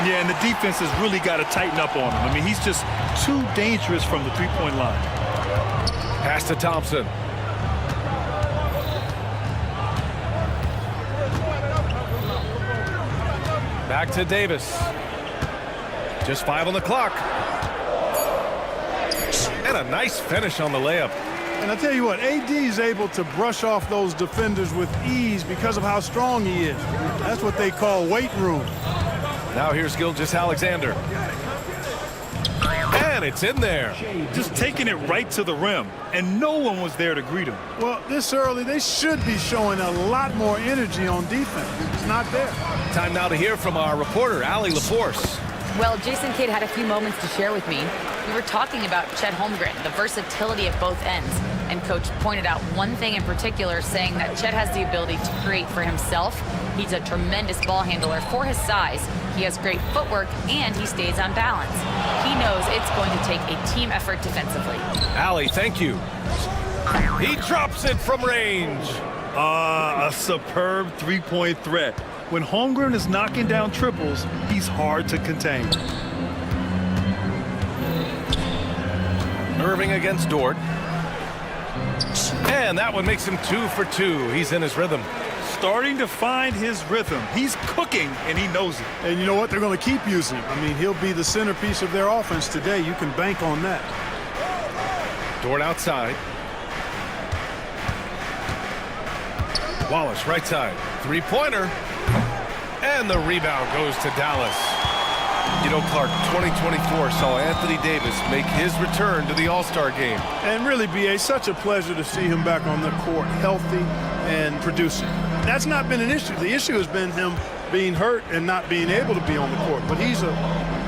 Yeah, and the defense has really got to tighten up on him. I mean, he's just too dangerous from the three-point line. Pass to Thompson. Back to Davis. Just 5 on the clock. And a nice finish on the layup. And I tell you what, AD is able to brush off those defenders with ease because of how strong he is. That's what they call weight room. Now here's Gilgeous-Alexander. And it's in there. Just taking it right to the rim, and no one was there to greet him. Well, this early, they should be showing a lot more energy on defense. It's not there. Time now to hear from our reporter, Allie LaForce. Well, Jason Kidd had a few moments to share with me. We were talking about Chet Holmgren, the versatility at both ends. And Coach pointed out one thing in particular, saying that Chet has the ability to create for himself. He's a tremendous ball handler for his size. He has great footwork, and he stays on balance. He knows it's going to take a team effort defensively. Allie, thank you. He drops it from range. A superb three-point threat. When Holmgren is knocking down triples, he's hard to contain. Irving against Dort. And that one makes him 2 for 2. He's in his rhythm. Starting to find his rhythm. He's cooking, and he knows it. And you know what? They're going to keep using him. I mean, he'll be the centerpiece of their offense today. You can bank on that. Dort outside. Wallace right side. Three-pointer. And the rebound goes to Dallas. You know, Clark, 2024 saw Anthony Davis make his return to the All-Star game. And really, B.A., such a pleasure to see him back on the court, healthy and producing. That's not been an issue. The issue has been him being hurt and not being able to be on the court. But he's a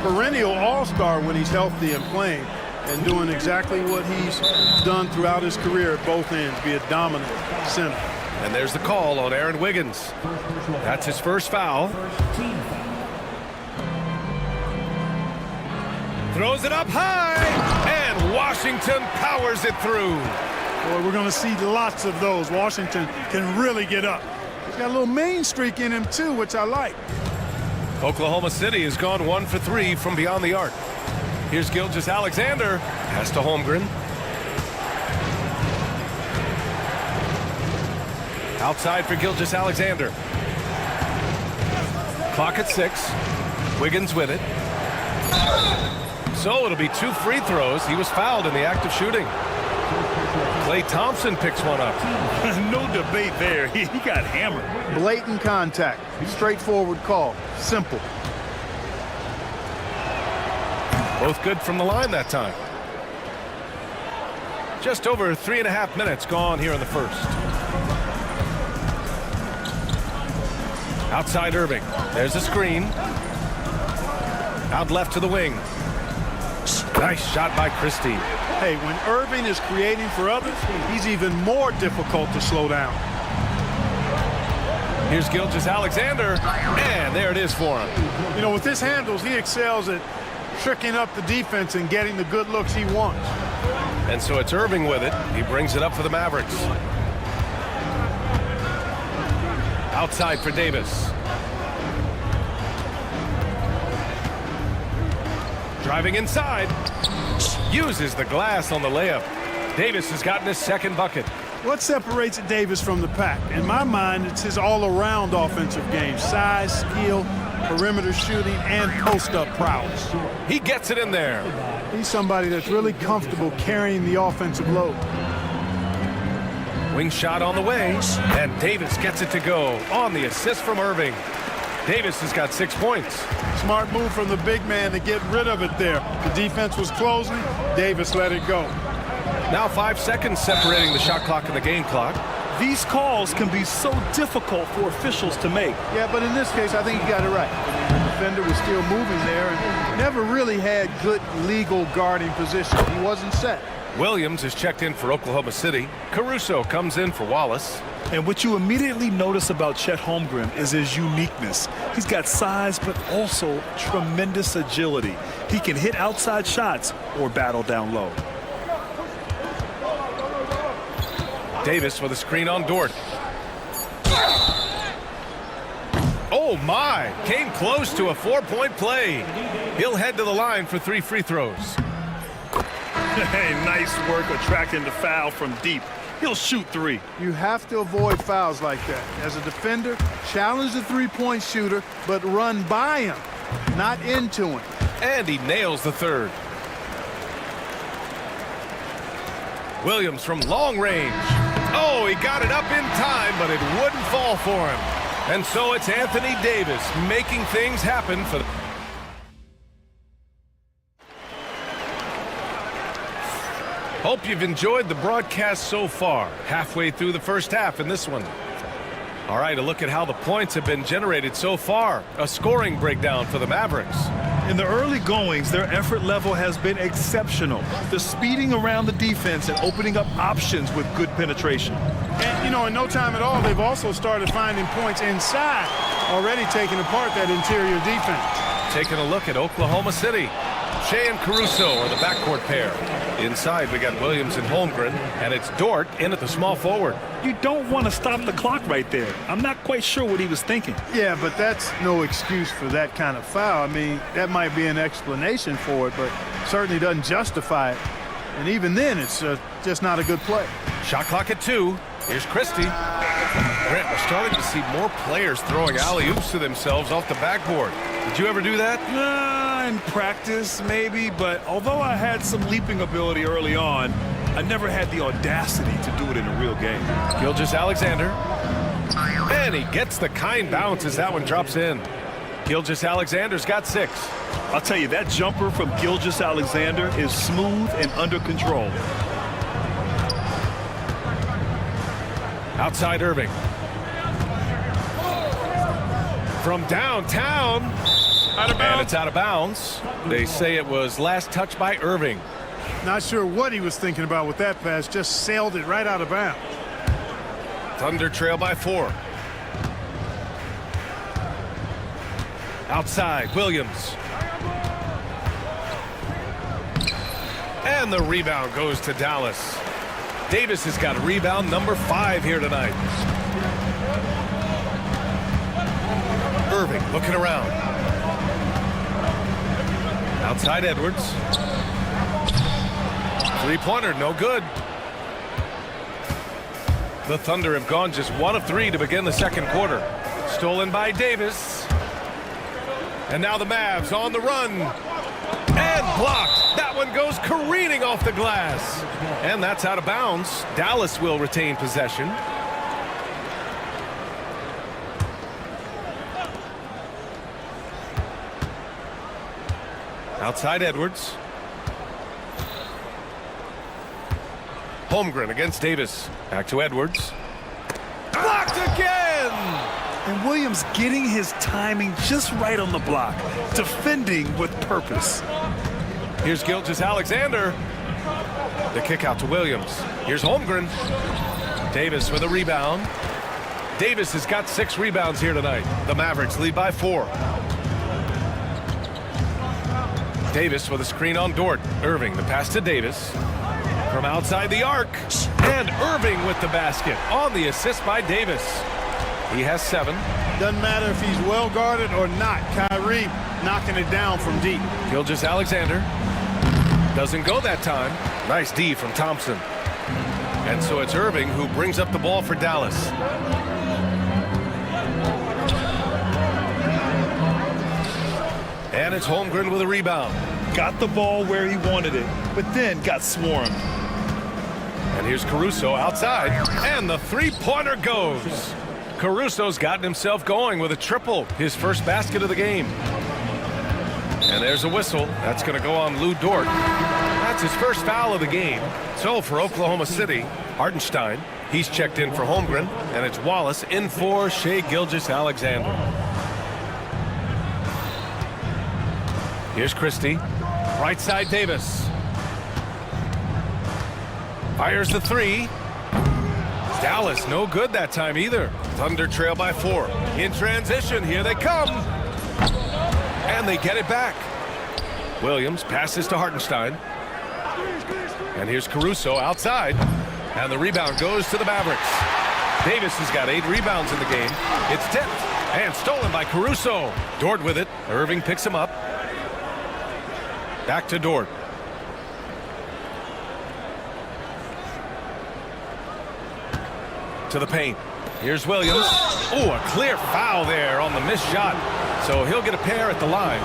perennial All-Star when he's healthy and playing and doing exactly what he's done throughout his career at both ends, be a dominant center. And there's the call on Aaron Wiggins. That's his first foul. Throws it up high, and Washington powers it through. Boy, we're going to see lots of those. Washington can really get up. He's got a little main streak in him, too, which I like. Oklahoma City has gone 1 for 3 from beyond the arc. Here's Gilgeous-Alexander. Pass to Holmgren. Outside for Gilgeous-Alexander. Clock at 6. Wiggins with it. So it'll be 2 free throws. He was fouled in the act of shooting. Klay Thompson picks one up. No debate there. He got hammered. Blatant contact. Straightforward call. Simple. Both good from the line that time. Just over 3.5 minutes gone here in the first. Outside Irving. There's a screen. Out left to the wing. Nice shot by Christie. Hey, when Irving is creating for others, he's even more difficult to slow down. Here's Gilgeous-Alexander, and there it is for him. You know, with his handles, he excels at tricking up the defense and getting the good looks he wants. And so it's Irving with it. He brings it up for the Mavericks. Outside for Davis. Driving inside. Uses the glass on the layup. Davis has gotten his second bucket. What separates Davis from the pack? In my mind, it's his all-around offensive game. Size, skill, perimeter shooting, and post-up prowess. He gets it in there. He's somebody that's really comfortable carrying the offensive load. Wing shot on the way, and Davis gets it to go on the assist from Irving. Davis has got 6 points. Smart move from the big man to get rid of it there. The defense was closing. Davis let it go. Now 5 seconds separating the shot clock and the game clock. These calls can be so difficult for officials to make. Yeah, but in this case, I think he got it right. The defender was still moving there and never really had good legal guarding position. He wasn't set. Williams is checked in for Oklahoma City. Caruso comes in for Wallace. And what you immediately notice about Chet Holmgren is his uniqueness. He's got size, but also tremendous agility. He can hit outside shots or battle down low. Davis with a screen on Dort. Oh my, came close to a 4-point play. He'll head to the line for 3 free throws. Hey, nice work attracting the foul from deep. He'll shoot 3. You have to avoid fouls like that. As a defender, challenge the three-point shooter, but run by him, not into him. And he nails the third. Williams from long range. Oh, he got it up in time, but it wouldn't fall for him. And so it's Anthony Davis making things happen for the... Hope you've enjoyed the broadcast so far. Halfway through the first half in this one. All right, a look at how the points have been generated so far. A scoring breakdown for the Mavericks. In the early goings, their effort level has been exceptional. The speeding around the defense and opening up options with good penetration. And, you know, in no time at all, they've also started finding points inside, already taking apart that interior defense. Taking a look at Oklahoma City. Shea and Caruso are the backcourt pair. Inside, we got Williams and Holmgren, and it's Dort in at the small forward. You don't want to stop the clock right there. I'm not quite sure what he was thinking. Yeah, but that's no excuse for that kind of foul. I mean, that might be an explanation for it, but certainly doesn't justify it. And even then, it's just not a good play. Shot clock at 2. Here's Christie. Grant, we're starting to see more players throwing alley-oops to themselves off the backboard. Did you ever do that? In practice, maybe, but although I had some leaping ability early on, I never had the audacity to do it in a real game. Gilgeous-Alexander. And he gets the kind bounce as that one drops in. Gilgeous-Alexander's got 6. I'll tell you, that jumper from Gilgeous-Alexander is smooth and under control. Outside Irving. From downtown. Out of bounds. And it's out of bounds. They say it was last touched by Irving. Not sure what he was thinking about with that pass. Just sailed it right out of bounds. Thunder trail by 4. Outside, Williams. And the rebound goes to Dallas. Davis has got rebound number 5 here tonight. Irving looking around. Outside Edwards. 3-pointer, no good. The Thunder have gone just 1 of 3 to begin the second quarter. Stolen by Davis. And now the Mavs on the run. And blocked. That one goes careening off the glass. And that's out of bounds. Dallas will retain possession. Outside Edwards. Holmgren against Davis. Back to Edwards. Blocked again! And Williams getting his timing just right on the block. Defending with purpose. Here's Gilgeous-Alexander. The kick out to Williams. Here's Holmgren. Davis with a rebound. Davis has got 6 rebounds here tonight. The Mavericks lead by 4. Davis with a screen on Dort. Irving, the pass to Davis. From outside the arc. And Irving with the basket on the assist by Davis. He has 7. Doesn't matter if he's well guarded or not. Kyrie knocking it down from deep. Gilgeous-Alexander. Doesn't go that time. Nice D from Thompson. And so it's Irving who brings up the ball for Dallas. And it's Holmgren with a rebound. Got the ball where he wanted it, but then got swarmed. And here's Caruso outside, and the three-pointer goes. Caruso's gotten himself going with a triple, his first basket of the game. And there's a whistle. That's going to go on Lou Dort. That's his first foul of the game. So for Oklahoma City, Hartenstein, he's checked in for Holmgren, and it's Wallace in for Shai Gilgeous-Alexander. Here's Christie. Right side Davis. Fires the three. Dallas no good that time either. Thunder trail by 4. In transition, here they come. And they get it back. Williams passes to Hartenstein. And here's Caruso outside. And the rebound goes to the Mavericks. Davis has got 8 rebounds in the game. It's tipped and stolen by Caruso. Dort with it. Irving picks him up. Back to Dort. To the paint. Here's Williams. Oh, a clear foul there on the missed shot. So he'll get a pair at the line.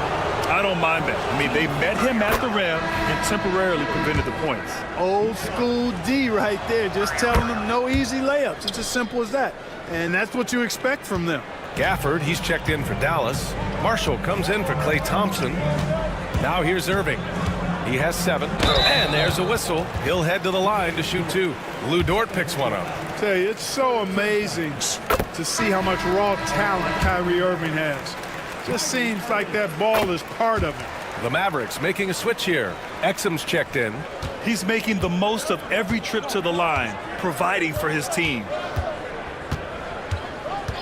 I don't mind that. I mean, they met him at the rim and temporarily prevented the points. Old school D right there, just telling them no easy layups. It's as simple as that. And that's what you expect from them. Gafford, he's checked in for Dallas. Marshall comes in for Klay Thompson. Now here's Irving. He has 7. And there's a whistle. He'll head to the line to shoot 2. Lou Dort picks one up. I tell you, it's so amazing to see how much raw talent Kyrie Irving has. Just seems like that ball is part of it. The Mavericks making a switch here. Exum's checked in. He's making the most of every trip to the line, providing for his team.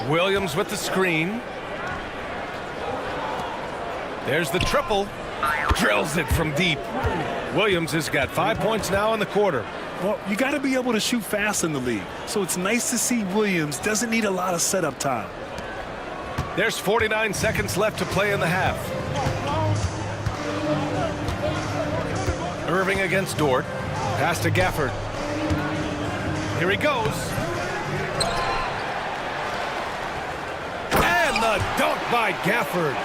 Williams with the screen. There's the triple. Drills it from deep. Williams has got 5 points now in the quarter. Well, you got to be able to shoot fast in the league. So it's nice to see Williams doesn't need a lot of setup time. There's 49 seconds left to play in the half. Irving against Dort. Pass to Gafford. Here he goes. And the dunk by Gafford.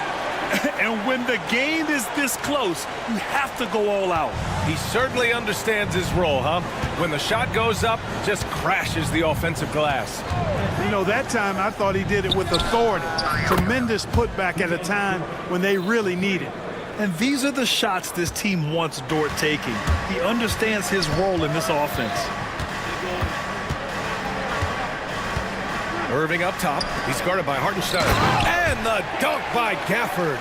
And when the game is this close, you have to go all out. He certainly understands his role, huh? When the shot goes up, just crashes the offensive glass. You know, that time I thought he did it with authority. Tremendous putback at a time when they really need it. And these are the shots this team wants Dort taking. He understands his role in this offense. Irving up top. He's guarded by Hartenstein. And the dunk by Gafford.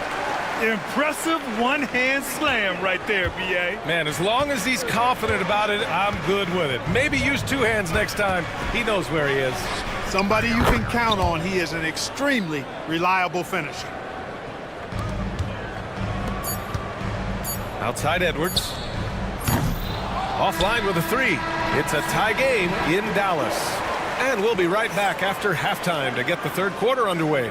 Impressive one-hand slam right there, B.A. Man, as long as he's confident about it, I'm good with it. Maybe use 2 hands next time. He knows where he is. Somebody you can count on. He is an extremely reliable finisher. Outside Edwards. Offline with a 3. It's a tie game in Dallas. And we'll be right back after halftime to get the third quarter underway.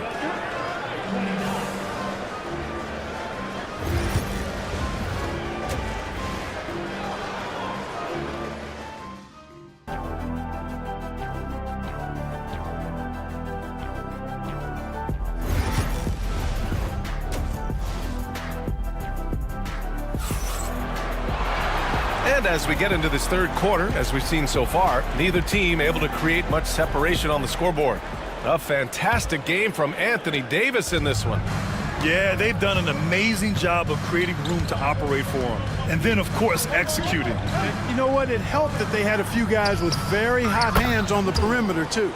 And as we get into this third quarter, as we've seen so far, neither team able to create much separation on the scoreboard. A fantastic game from Anthony Davis in this one. Yeah, they've done an amazing job of creating room to operate for him. And then, of course, executing. And you know what? It helped that they had a few guys with very hot hands on the perimeter, too.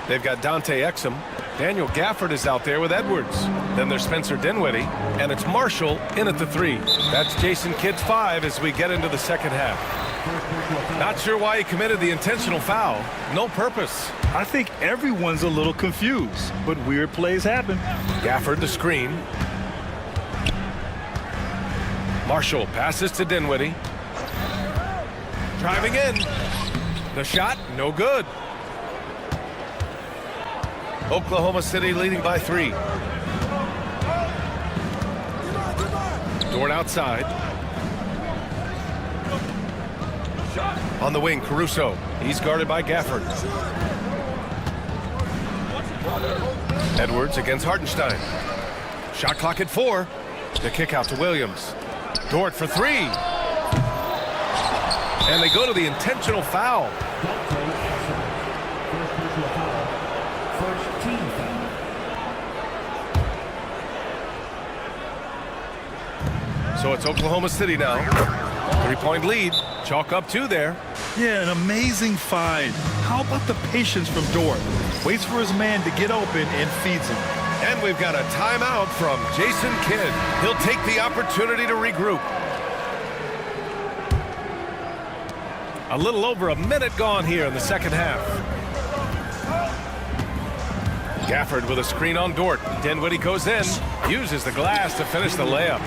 They've got Dante Exum. Daniel Gafford is out there with Edwards. Then there's Spencer Dinwiddie. And it's Marshall in at the 3. That's Jason Kidd's 5 as we get into the second half. Not sure why he committed the intentional foul. No purpose. I think everyone's a little confused, but weird plays happen. Gafford the screen. Marshall passes to Dinwiddie. Driving in. The shot, no good. Oklahoma City leading by 3. Dort outside. On the wing, Caruso. He's guarded by Gafford. Edwards against Hartenstein. Shot clock at 4. The kick out to Williams. Dort for three. And they go to the intentional foul. First team foul. So it's Oklahoma City now. 3-point lead. Chalk up 2 there. Yeah, an amazing find. How about the patience from Dort? Waits for his man to get open and feeds him. And we've got a timeout from Jason Kidd. He'll take the opportunity to regroup. A little over a minute gone here in the second half. Gafford with a screen on Dort. Dinwiddie goes in, uses the glass to finish the layup.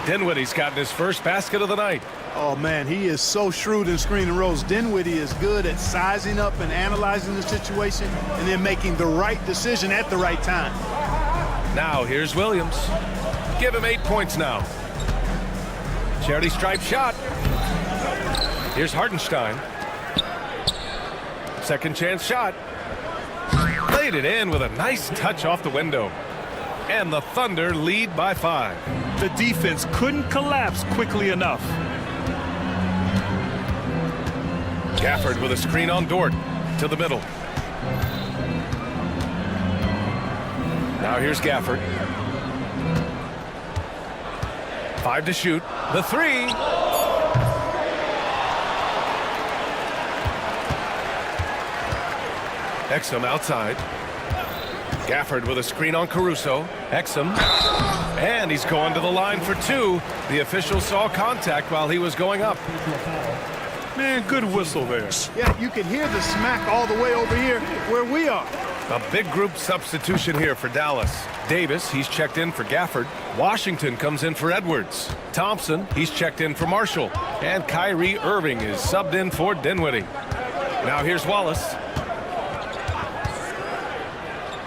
Dinwiddie's gotten his first basket of the night. Oh, man, he is so shrewd in screen and rolls. Dinwiddie is good at sizing up and analyzing the situation and then making the right decision at the right time. Now here's Williams. Give him 8 points now. Charity stripe shot. Here's Hartenstein. Second chance shot. Laid it in with a nice touch off the window. And the Thunder lead by 5. The defense couldn't collapse quickly enough. Gafford with a screen on Dort to the middle. Now here's Gafford. 5 to shoot. The three. Exum outside. Gafford with a screen on Caruso. Exum. And he's going to the line for 2. The official saw contact while he was going up. Man, good whistle there. Yeah, you can hear the smack all the way over here where we are. A big group substitution here for Dallas. Davis, he's checked in for Gafford. Washington comes in for Edwards. Thompson, he's checked in for Marshall. And Kyrie Irving is subbed in for Dinwiddie. Now here's Wallace.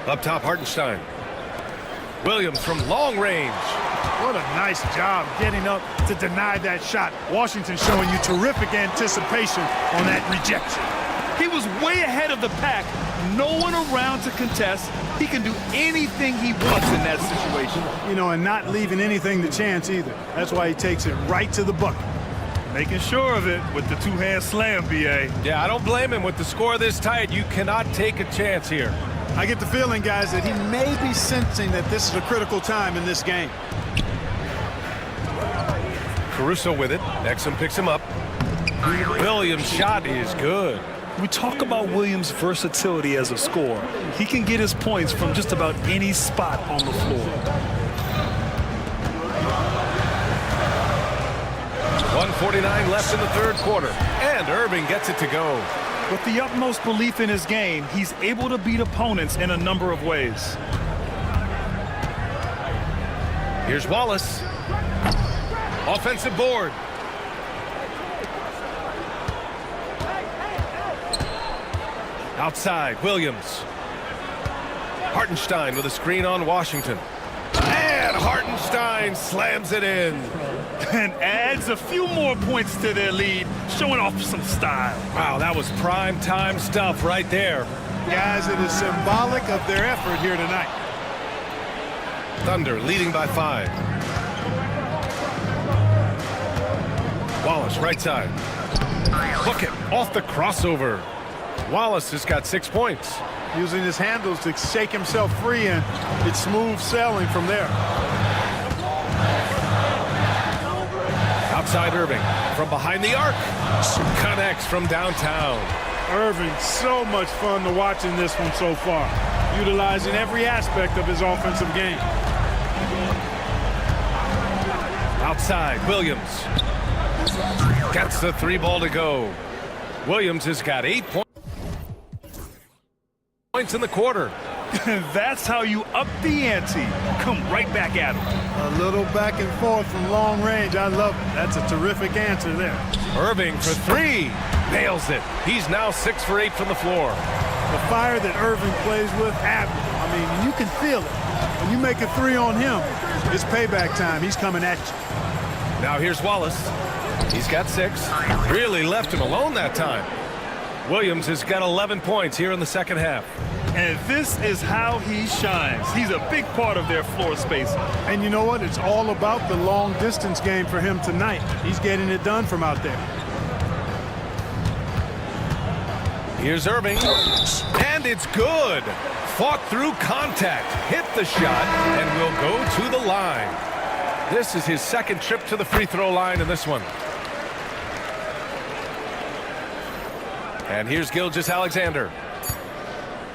Up top, Hartenstein. Williams from long range. What a nice job getting up to deny that shot. Washington showing you terrific anticipation on that rejection. He was way ahead of the pack. No one around to contest. He can do anything he wants in that situation. You know, and not leaving anything to chance either. That's why he takes it right to the bucket. Making sure of it with the two-hand slam, B.A. Yeah, I don't blame him. With the score this tight, you cannot take a chance here. I get the feeling, guys, that he may be sensing that this is a critical time in this game. Caruso with it. Exum picks him up. Williams' shot is good. We talk about Williams' versatility as a scorer. He can get his points from just about any spot on the floor. 1:49 left in the third quarter. And Irving gets it to go. With the utmost belief in his game, he's able to beat opponents in a number of ways. Here's Wallace. Offensive board. Outside, Williams. Hartenstein with a screen on Washington. And Hartenstein slams it in. And adds a few more points to their lead, showing off some style. Wow, that was prime time stuff right there. Guys, it is symbolic of their effort here tonight. Thunder leading by 5. Wallace, right side. Hook it off the crossover. Wallace has got 6 points. Using his handles to shake himself free, and it's smooth sailing from there. Outside Irving from behind the arc. Connects from downtown. Irving, so much fun to watch in this one so far. Utilizing every aspect of his offensive game. Outside, Williams. Gets the 3 ball to go. Williams has got 8 points in the quarter. That's how you up the ante. Come right back at him. A little back and forth from long range. I love it. That's a terrific answer there. Irving for 3. Nails it. He's now 6 for 8 from the floor. The fire that Irving plays with, admirable. I mean, you can feel it. When you make a 3 on him, it's payback time. He's coming at you. Now here's Wallace. He's got 6. Really left him alone that time. Williams has got 11 points here in the second half. And this is how he shines. He's a big part of their floor space. And you know what? It's all about the long distance game for him tonight. He's getting it done from out there. Here's Irving, and it's good. Fought through contact, hit the shot, and will go to the line. This is his second trip to the free throw line in this one. And here's Gilgeous-Alexander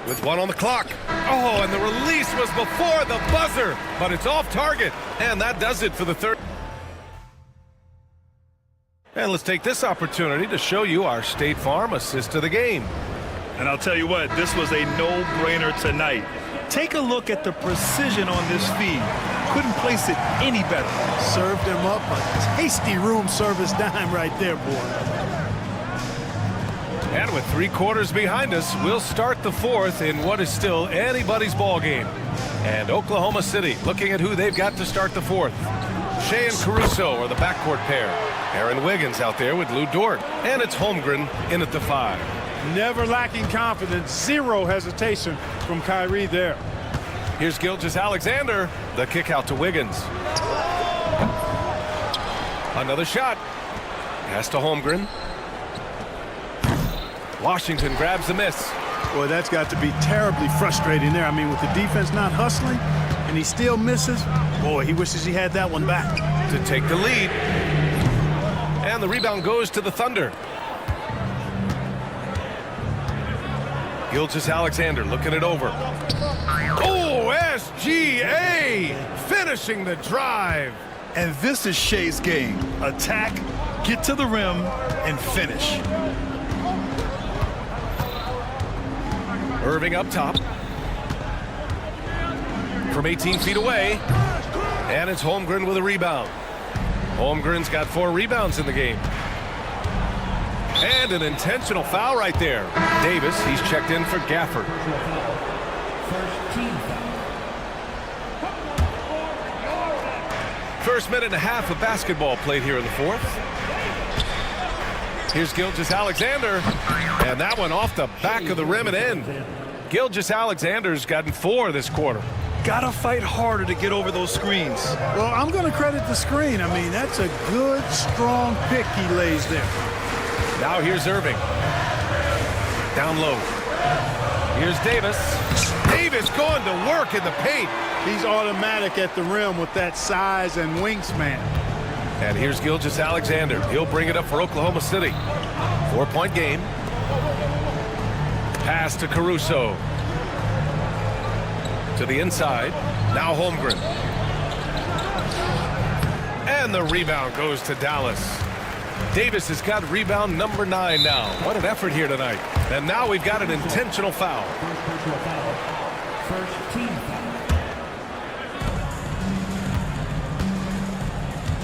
with 1 on the clock. Oh, and the release was before the buzzer, but it's off target, and that does it for the third. And let's take this opportunity to show you our State Farm assist to the game. And I'll tell you what, this was a no-brainer tonight. Take a look at the precision on this feed. Couldn't place it any better. Served him up a tasty room service dime right there, boy. And with 3 quarters behind us, we'll start the fourth in what is still anybody's ball game. And Oklahoma City looking at who they've got to start the fourth. Shea and Caruso are the backcourt pair. Aaron Wiggins out there with Lou Dort. And it's Holmgren in at the 5. Never lacking confidence. Zero hesitation from Kyrie there. Here's Gilgeous-Alexander. The kick out to Wiggins. Another shot. Pass to Holmgren. Washington grabs the miss. Boy, that's got to be terribly frustrating there. I mean, with the defense not hustling and he still misses, boy, he wishes he had that one back. To take the lead. And the rebound goes to the Thunder. Gilgeous-Alexander looking it over. Oh, SGA finishing the drive. And this is Shea's game. Attack, get to the rim, and finish. Irving up top. From 18 feet away. And it's Holmgren with a rebound. Holmgren's got 4 rebounds in the game. And an intentional foul right there. Davis, he's checked in for Gafford. First minute and a half of basketball played here in the fourth. Here's Gilgeous-Alexander. And that one off the back of the rim and in. Gilgeous-Alexander's gotten 4 this quarter. Gotta fight harder to get over those screens. Well, I'm going to credit the screen. I mean, that's a good, strong pick he lays there. Now here's Irving. Down low. Here's Davis. Davis going to work in the paint. He's automatic at the rim with that size and wingspan. And here's Gilgeous-Alexander. He'll bring it up for Oklahoma City. 4-point game. Pass to Caruso. To the inside. Now Holmgren. And the rebound goes to Dallas. Davis has got rebound number 9 now. What an effort here tonight. And now we've got an intentional foul.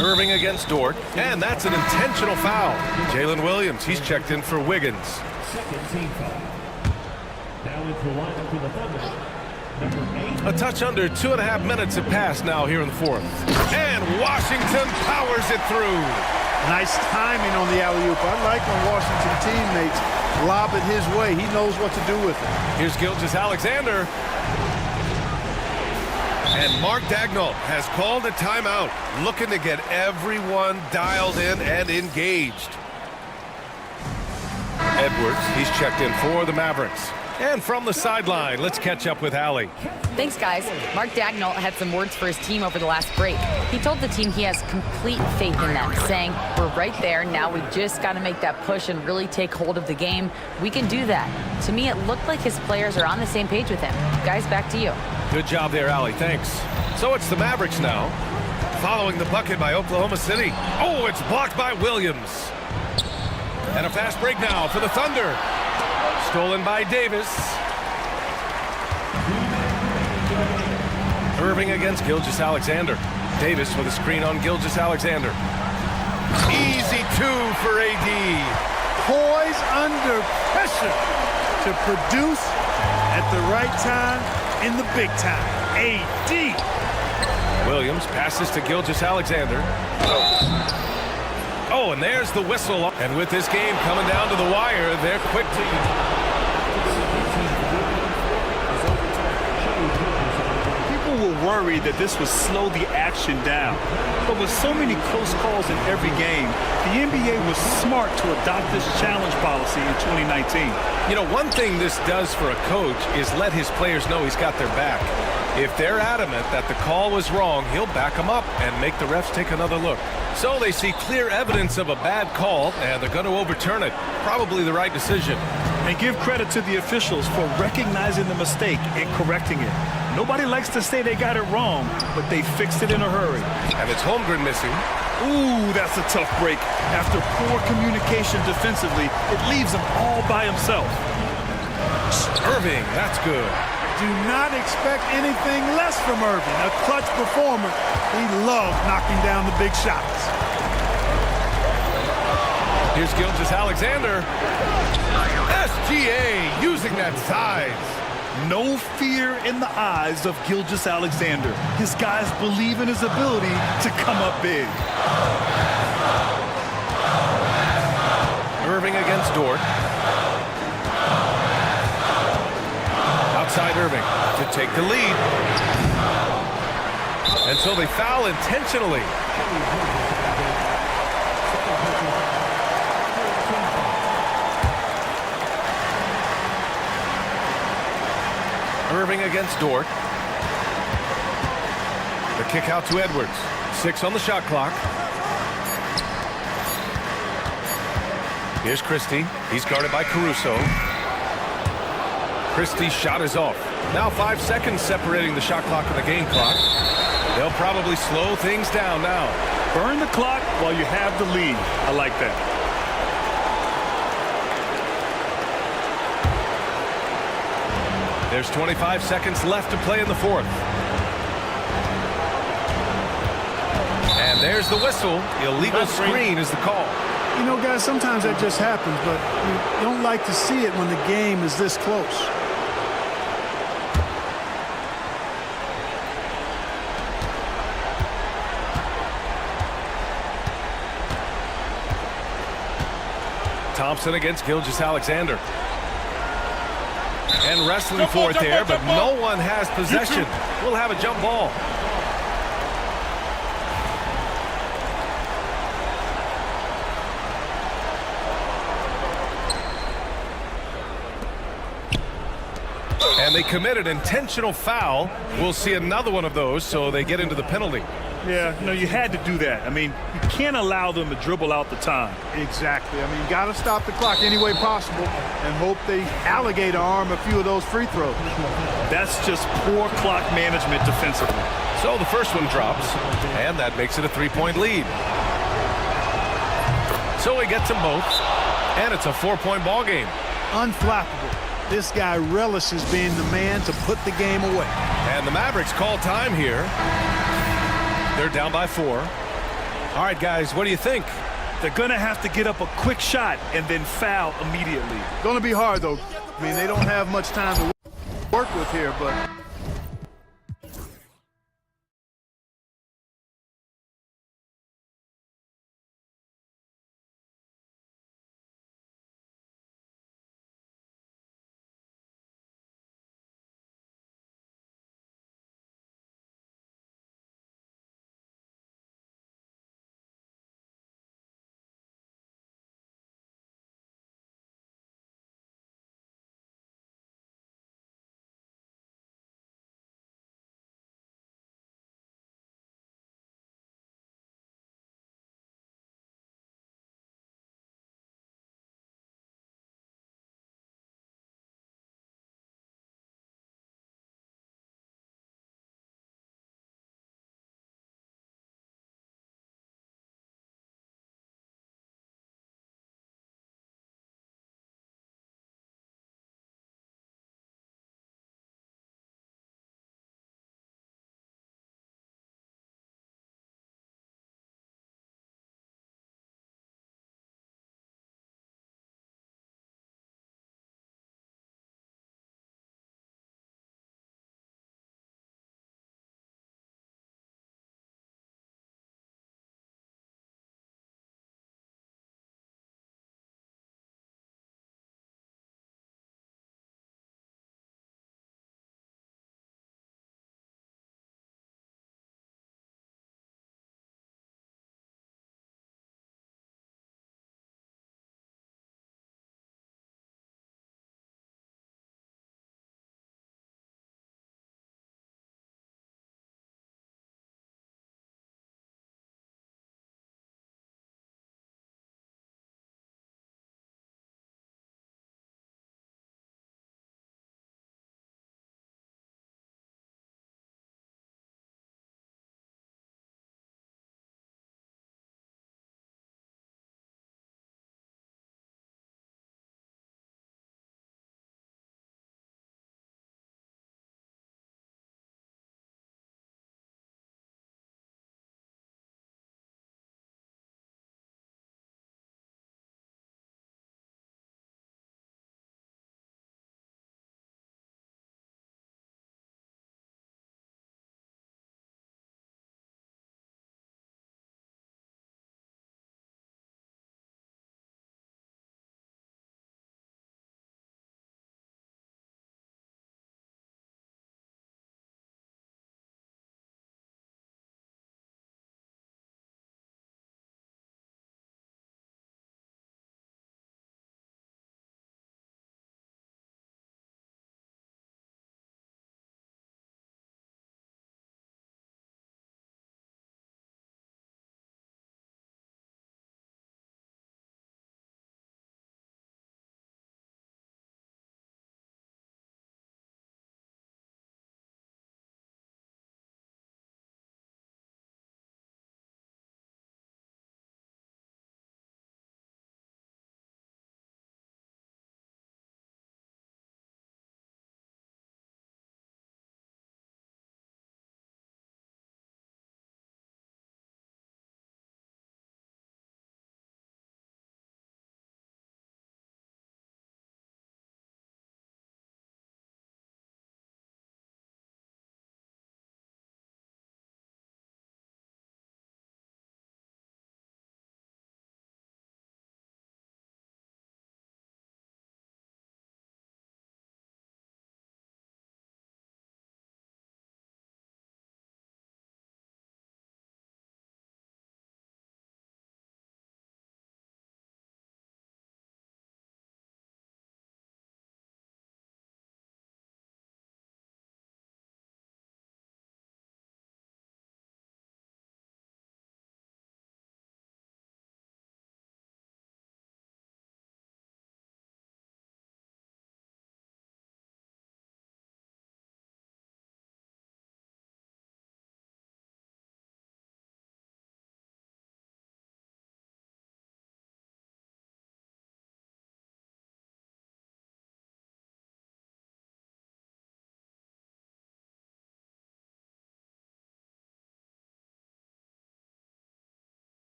Irving against Dort. And that's an intentional foul. Jalen Williams, he's checked in for Wiggins. Second team foul. Now into the lineup for the Thunder. A touch under 2.5 minutes have passed now here in the fourth. And Washington powers it through. Nice timing on the alley-oop. I like when Washington teammates lob it his way. He knows what to do with it. Here's Gilgeous-Alexander. And Mark Daigneault has called a timeout, looking to get everyone dialed in and engaged. Edwards, he's checked in for the Mavericks. And from the sideline, let's catch up with Allie. Thanks, guys. Mark Daigneault had some words for his team over the last break. He told the team he has complete faith in them, saying, we're right there. Now we just got to make that push and really take hold of the game. We can do that. To me, it looked like his players are on the same page with him. Guys, back to you. Good job there, Allie. Thanks. So it's the Mavericks now, following the bucket by Oklahoma City. Oh, it's blocked by Williams. And a fast break now for the Thunder. Stolen by Davis. Irving against Gilgeous-Alexander. Davis with a screen on Gilgeous-Alexander. Easy 2 for AD. Poise under pressure to produce at the right time in the big time. AD. Williams passes to Gilgeous-Alexander. Oh, and there's the whistle. And with this game coming down to the wire, they're quick to... worried that this would slow the action down. But with so many close calls in every game, the NBA was smart to adopt this challenge policy in 2019. You know, one thing this does for a coach is let his players know he's got their back. If they're adamant that the call was wrong, he'll back them up and make the refs take another look. So they see clear evidence of a bad call, and they're going to overturn it. Probably the right decision. And give credit to the officials for recognizing the mistake and correcting it. Nobody likes to say they got it wrong, but they fixed it in a hurry. And it's Holmgren missing. Ooh, that's a tough break. After poor communication defensively, it leaves him all by himself. Irving, that's good. Do not expect anything less from Irving. A clutch performer. He loves knocking down the big shots. Here's Gilgeous-Alexander. SGA using that size. No fear in the eyes of Gilgeous-Alexander. His guys believe in his ability to come up big. Irving against Dort. Outside Irving to take the lead. And so they foul intentionally. Irving against Dort. The kick out to Edwards. 6 on the shot clock. Here's Christie. He's guarded by Caruso. Christie's shot is off. Now 5 seconds separating the shot clock and the game clock. They'll probably slow things down now. Burn the clock while you have the lead. I like that. There's 25 seconds left to play in the fourth. And there's the whistle. Illegal screen is the call. You know, guys, sometimes that just happens, but you don't like to see it when the game is this close. Thompson against Gilgeous-Alexander. And wrestling for it there, but no one has possession. We'll have a jump ball. And they committed an intentional foul. We'll see another one of those, so they get into the penalty. Yeah, you know, you had to do that. I mean, you can't allow them to dribble out the time. Exactly. I mean, you got to stop the clock any way possible and hope they alligator arm a few of those free throws. That's just poor clock management defensively. So the first one drops, and that makes it a 3-point lead. So he gets them both, and it's a 4-point ball game. Unflappable. This guy relishes being the man to put the game away. And the Mavericks call time here. They're down by 4. All right, guys, what do you think? They're going to have to get up a quick shot and then foul immediately. Going to be hard, though. I mean, they don't have much time to work with here, but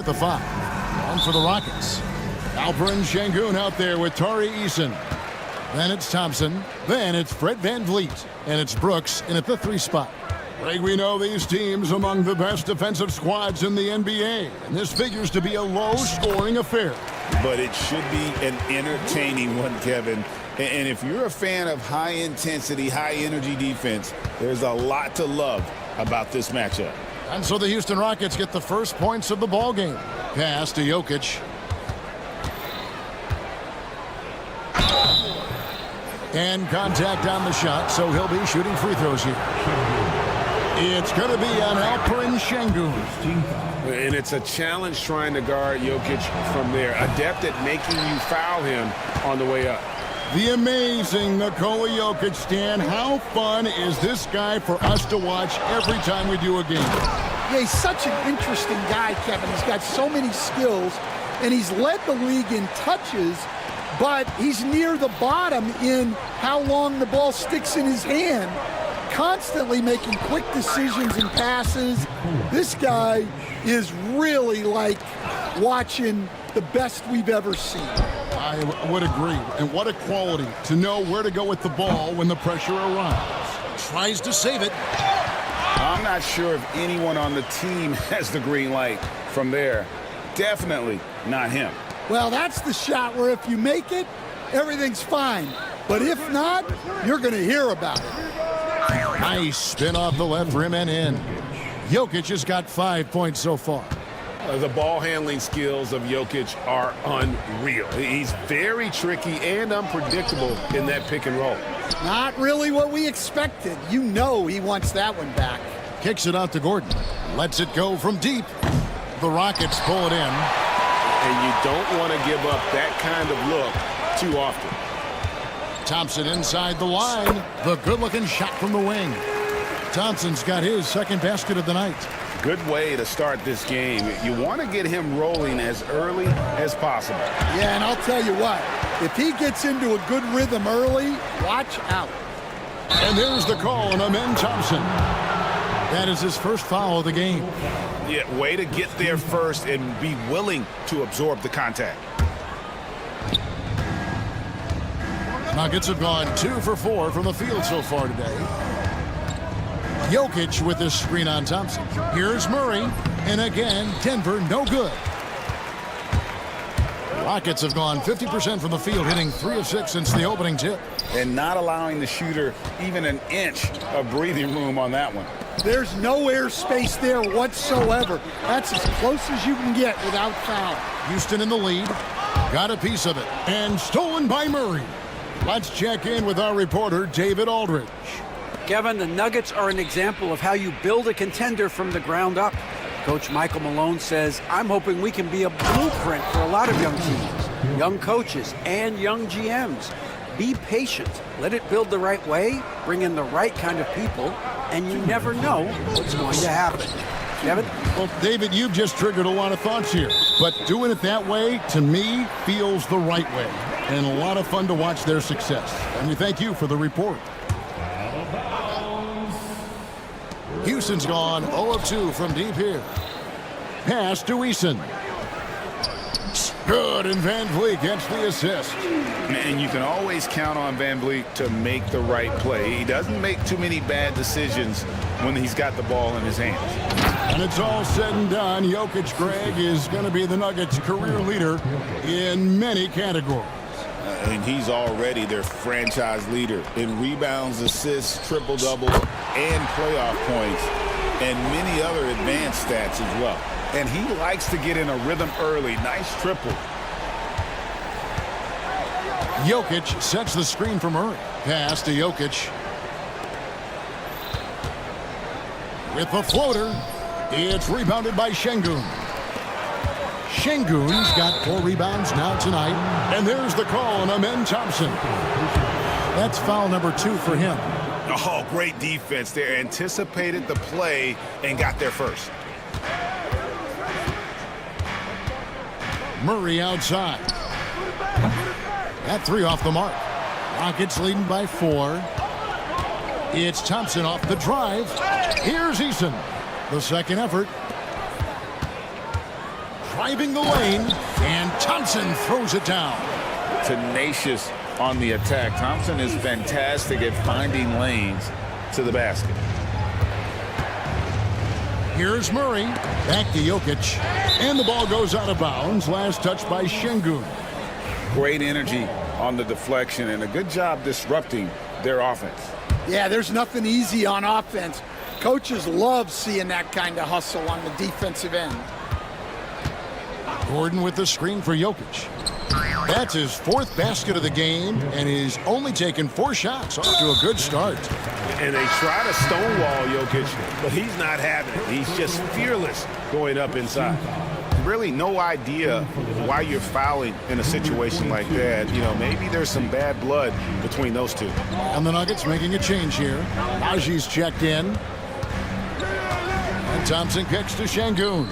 the 5. And for the Rockets, Alperen Şengün out there with Tari Eason. Then it's Thompson. Then it's Fred VanVleet. And it's Brooks in at the 3 spot. Greg, we know these teams among the best defensive squads in the NBA. And this figures to be a low-scoring affair. But it should be an entertaining one, Kevin. And if you're a fan of high-intensity, high-energy defense, there's a lot to love about this matchup. And so the Houston Rockets get the first points of the ballgame. Pass to Jokic. And contact on the shot, so he'll be shooting free throws here. It's going to be on Alperen Şengün. And it's a challenge trying to guard Jokic from there. Adept at making you foul him on the way up. The amazing Nikola Jokic, Stan. How fun is this guy for us to watch every time we do a game? Yeah, he's such an interesting guy, Kevin. He's got so many skills, and he's led the league in touches, but he's near the bottom in how long the ball sticks in his hand, constantly making quick decisions and passes. This guy is really like watching the best we've ever seen. I would agree. And what a quality to know where to go with the ball when the pressure arrives. Tries to save it. I'm not sure if anyone on the team has the green light from there. Definitely not him. Well, that's the shot where if you make it, everything's fine. But if not, you're going to hear about it. Nice spin off the left rim and in. Jokic has got 5 points so far. The ball handling skills of Jokic are unreal. He's very tricky and unpredictable in that pick and roll. Not really what we expected. You know he wants that one back. Kicks it out to Gordon. Lets it go from deep. The Rockets pull it in. And you don't want to give up that kind of look too often. Thompson inside the line. The good-looking shot from the wing. Thompson's got his second basket of the night. Good way to start this game. You want to get him rolling as early as possible. Yeah, and I'll tell you what, if he gets into a good rhythm early, watch out. And there's the call on Amen Thompson. That is his first foul of the game. Yeah, way to get there first and be willing to absorb the contact. Nuggets have gone 2 for 4 from the field so far today. Jokic with this screen on Thompson. Here's Murray. And again, Denver no good. Rockets have gone 50% from the field, hitting 3 of 6 since the opening tip. And not allowing the shooter even an inch of breathing room on that one. There's no air space there whatsoever. That's as close as you can get without foul. Houston in the lead. Got a piece of it. And stolen by Murray. Let's check in with our reporter, David Aldridge. Kevin, the Nuggets are an example of how you build a contender from the ground up. Coach Michael Malone says, I'm hoping we can be a blueprint for a lot of young teams, young coaches, and young GMs. Be patient. Let it build the right way, bring in the right kind of people, and you never know what's going to happen. Kevin? Well, David, you've just triggered a lot of thoughts here. But doing it that way, to me, feels the right way. And a lot of fun to watch their success. And we thank you for the report. Houston's gone 0 of 2 from deep here. Pass to Eason. Good, and VanVleet gets the assist. And you can always count on VanVleet to make the right play. He doesn't make too many bad decisions when he's got the ball in his hands. And it's all said and done. Jokic, Greg, is going to be the Nuggets' career leader in many categories. And he's already their franchise leader in rebounds, assists, triple-doubles, and playoff points, and many other advanced stats as well. And he likes to get in a rhythm early. Nice triple. Jokic sets the screen for Murray. Pass to Jokic. With the floater, it's rebounded by Şengün. Şengün's got 4 rebounds now tonight. And there's the call on Amen Thompson. That's foul number 2 for him. Oh, great defense there. Anticipated the play and got there first. Murray outside. That 3 off the mark. Rockets leading by 4. It's Thompson off the drive. Here's Eason. The second effort. driving the lane, and Thompson throws it down. Tenacious on the attack. Thompson is fantastic at finding lanes to the basket. Here's Murray, back to Jokic, and the ball goes out of bounds. Last touch by Şengün. Great energy on the deflection and a good job disrupting their offense. Yeah, there's nothing easy on offense. Coaches love seeing that kind of hustle on the defensive end. Gordon with the screen for Jokic. That's his 4th basket of the game, and he's only taken 4 shots. Off to a good start. And they try to stonewall Jokic, but he's not having it. He's just fearless going up inside. Really no idea why you're fouling in a situation like that. You know, maybe there's some bad blood between those two. And the Nuggets making a change here. Aji's checked in. And Thompson kicks to Şengün.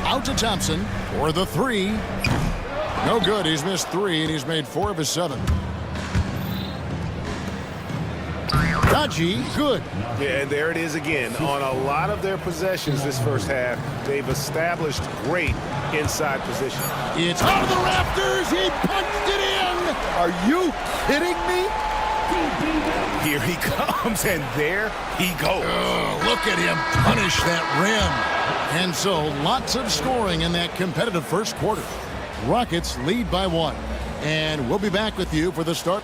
Out to Thompson for the 3. No good. He's missed 3, and he's made 4 of his 7. Aji, good. Yeah, and there it is again. On a lot of their possessions this first half, they've established great inside position. It's out of the rafters. He punched it in. Are you kidding me? Here he comes, and there he goes. Oh, look at him punish that rim. And so, lots of scoring in that competitive first quarter. Rockets lead by 1. And we'll be back with you for the start.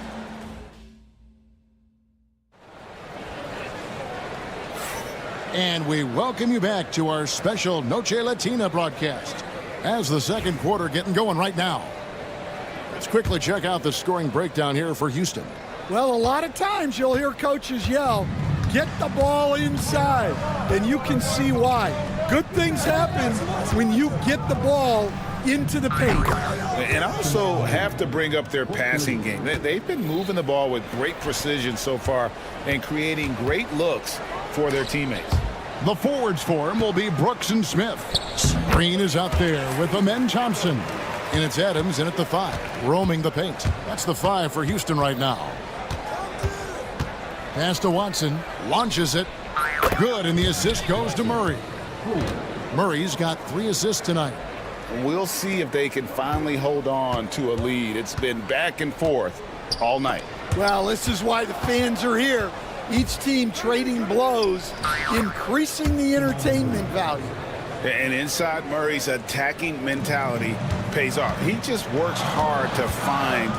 And we welcome you back to our special Noche Latina broadcast as the second quarter getting going right now. Let's quickly check out the scoring breakdown here for Houston. Well, a lot of times you'll hear coaches yell, get the ball inside, and you can see why. Good things happen when you get the ball into the paint. And I also have to bring up their passing game. They've been moving the ball with great precision so far and creating great looks for their teammates. The forwards for him will be Brooks and Smith. Green is out there with Amen Thompson. And it's Adams in at the 5, roaming the paint. That's the 5 for Houston right now. Pass to Watson, launches it. Good, and the assist goes to Murray. Murray's got 3 assists tonight. We'll see if they can finally hold on to a lead. It's been back and forth all night. Well, this is why the fans are here. Each team trading blows, increasing the entertainment value. And inside Murray's attacking mentality pays off. He just works hard to find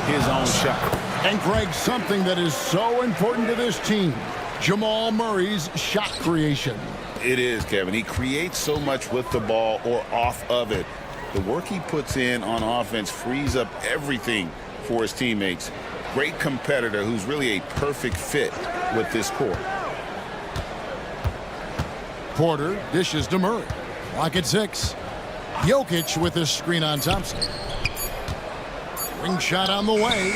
his own shot. And Greg, something that is so important to this team, Jamal Murray's shot creation. It is, Kevin. He creates so much with the ball or off of it. The work he puts in on offense frees up everything for his teammates. Great competitor who's really a perfect fit with this core. Porter dishes to Murray. Lock at 6. Jokic with his screen on Thompson. Ring shot on the way.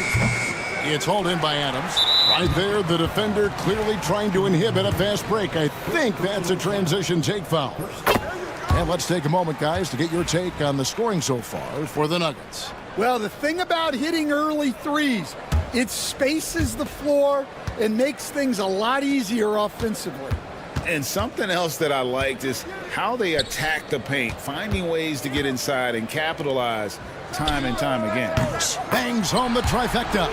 It's hauled in by Adams. Right there, the defender clearly trying to inhibit a fast break. I think that's a transition take foul. And let's take a moment, guys, to get your take on the scoring so far for the Nuggets. Well, the thing about hitting early threes, it spaces the floor and makes things a lot easier offensively. And something else that I liked is how they attack the paint, finding ways to get inside and capitalize time and time again. Bangs home the trifecta.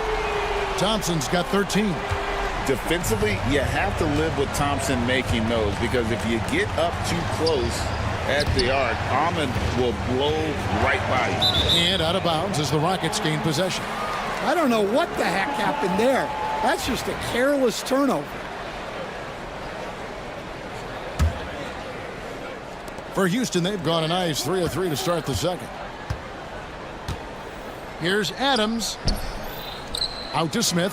Thompson's got 13. Defensively, you have to live with Thompson making those, because if you get up too close at the arc, Ahmed will blow right by you. And out of bounds as the Rockets gain possession. I don't know what the heck happened there. That's just a careless turnover. For Houston, they've gone a nice 3 of 3 to start the second. Here's Adams. Out to Smith.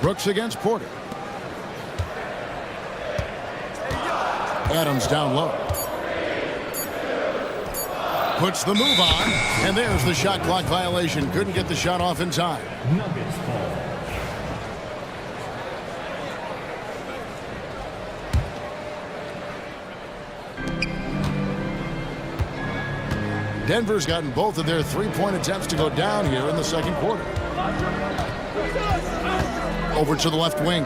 Brooks against Porter. Adams down low. Puts the move on, and there's the shot clock violation. Couldn't get the shot off in time. Nuggets ball. Denver's gotten both of their three-point attempts to go down here in the second quarter. Over to the left wing.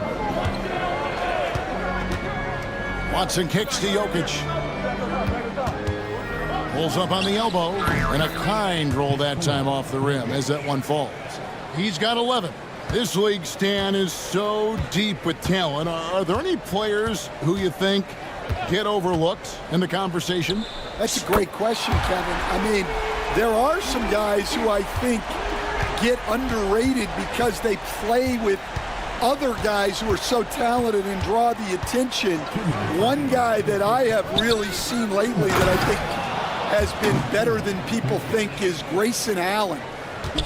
Watson kicks to Jokic. Pulls up on the elbow, and a kind roll that time off the rim as that one falls. He's got 11. This league, Stan, is so deep with talent. Are there any players who you think get overlooked in the conversation? That's a great question, Kevin. I mean, there are some guys who I think get underrated because they play with other guys who are so talented and draw the attention. One guy that I have really seen lately that I think has been better than people think is Grayson Allen.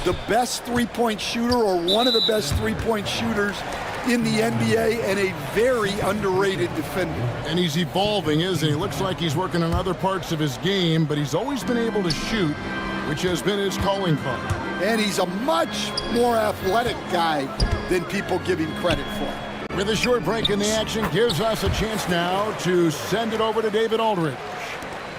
The best three-point shooter, or one of the best three-point shooters in the NBA, and a very underrated defender. And he's evolving, isn't he? Looks like he's working on other parts of his game, but he's always been able to shoot, which has been his calling card. And he's a much more athletic guy than people give him credit for. With a short break in the action, gives us a chance now to send it over to David Aldridge.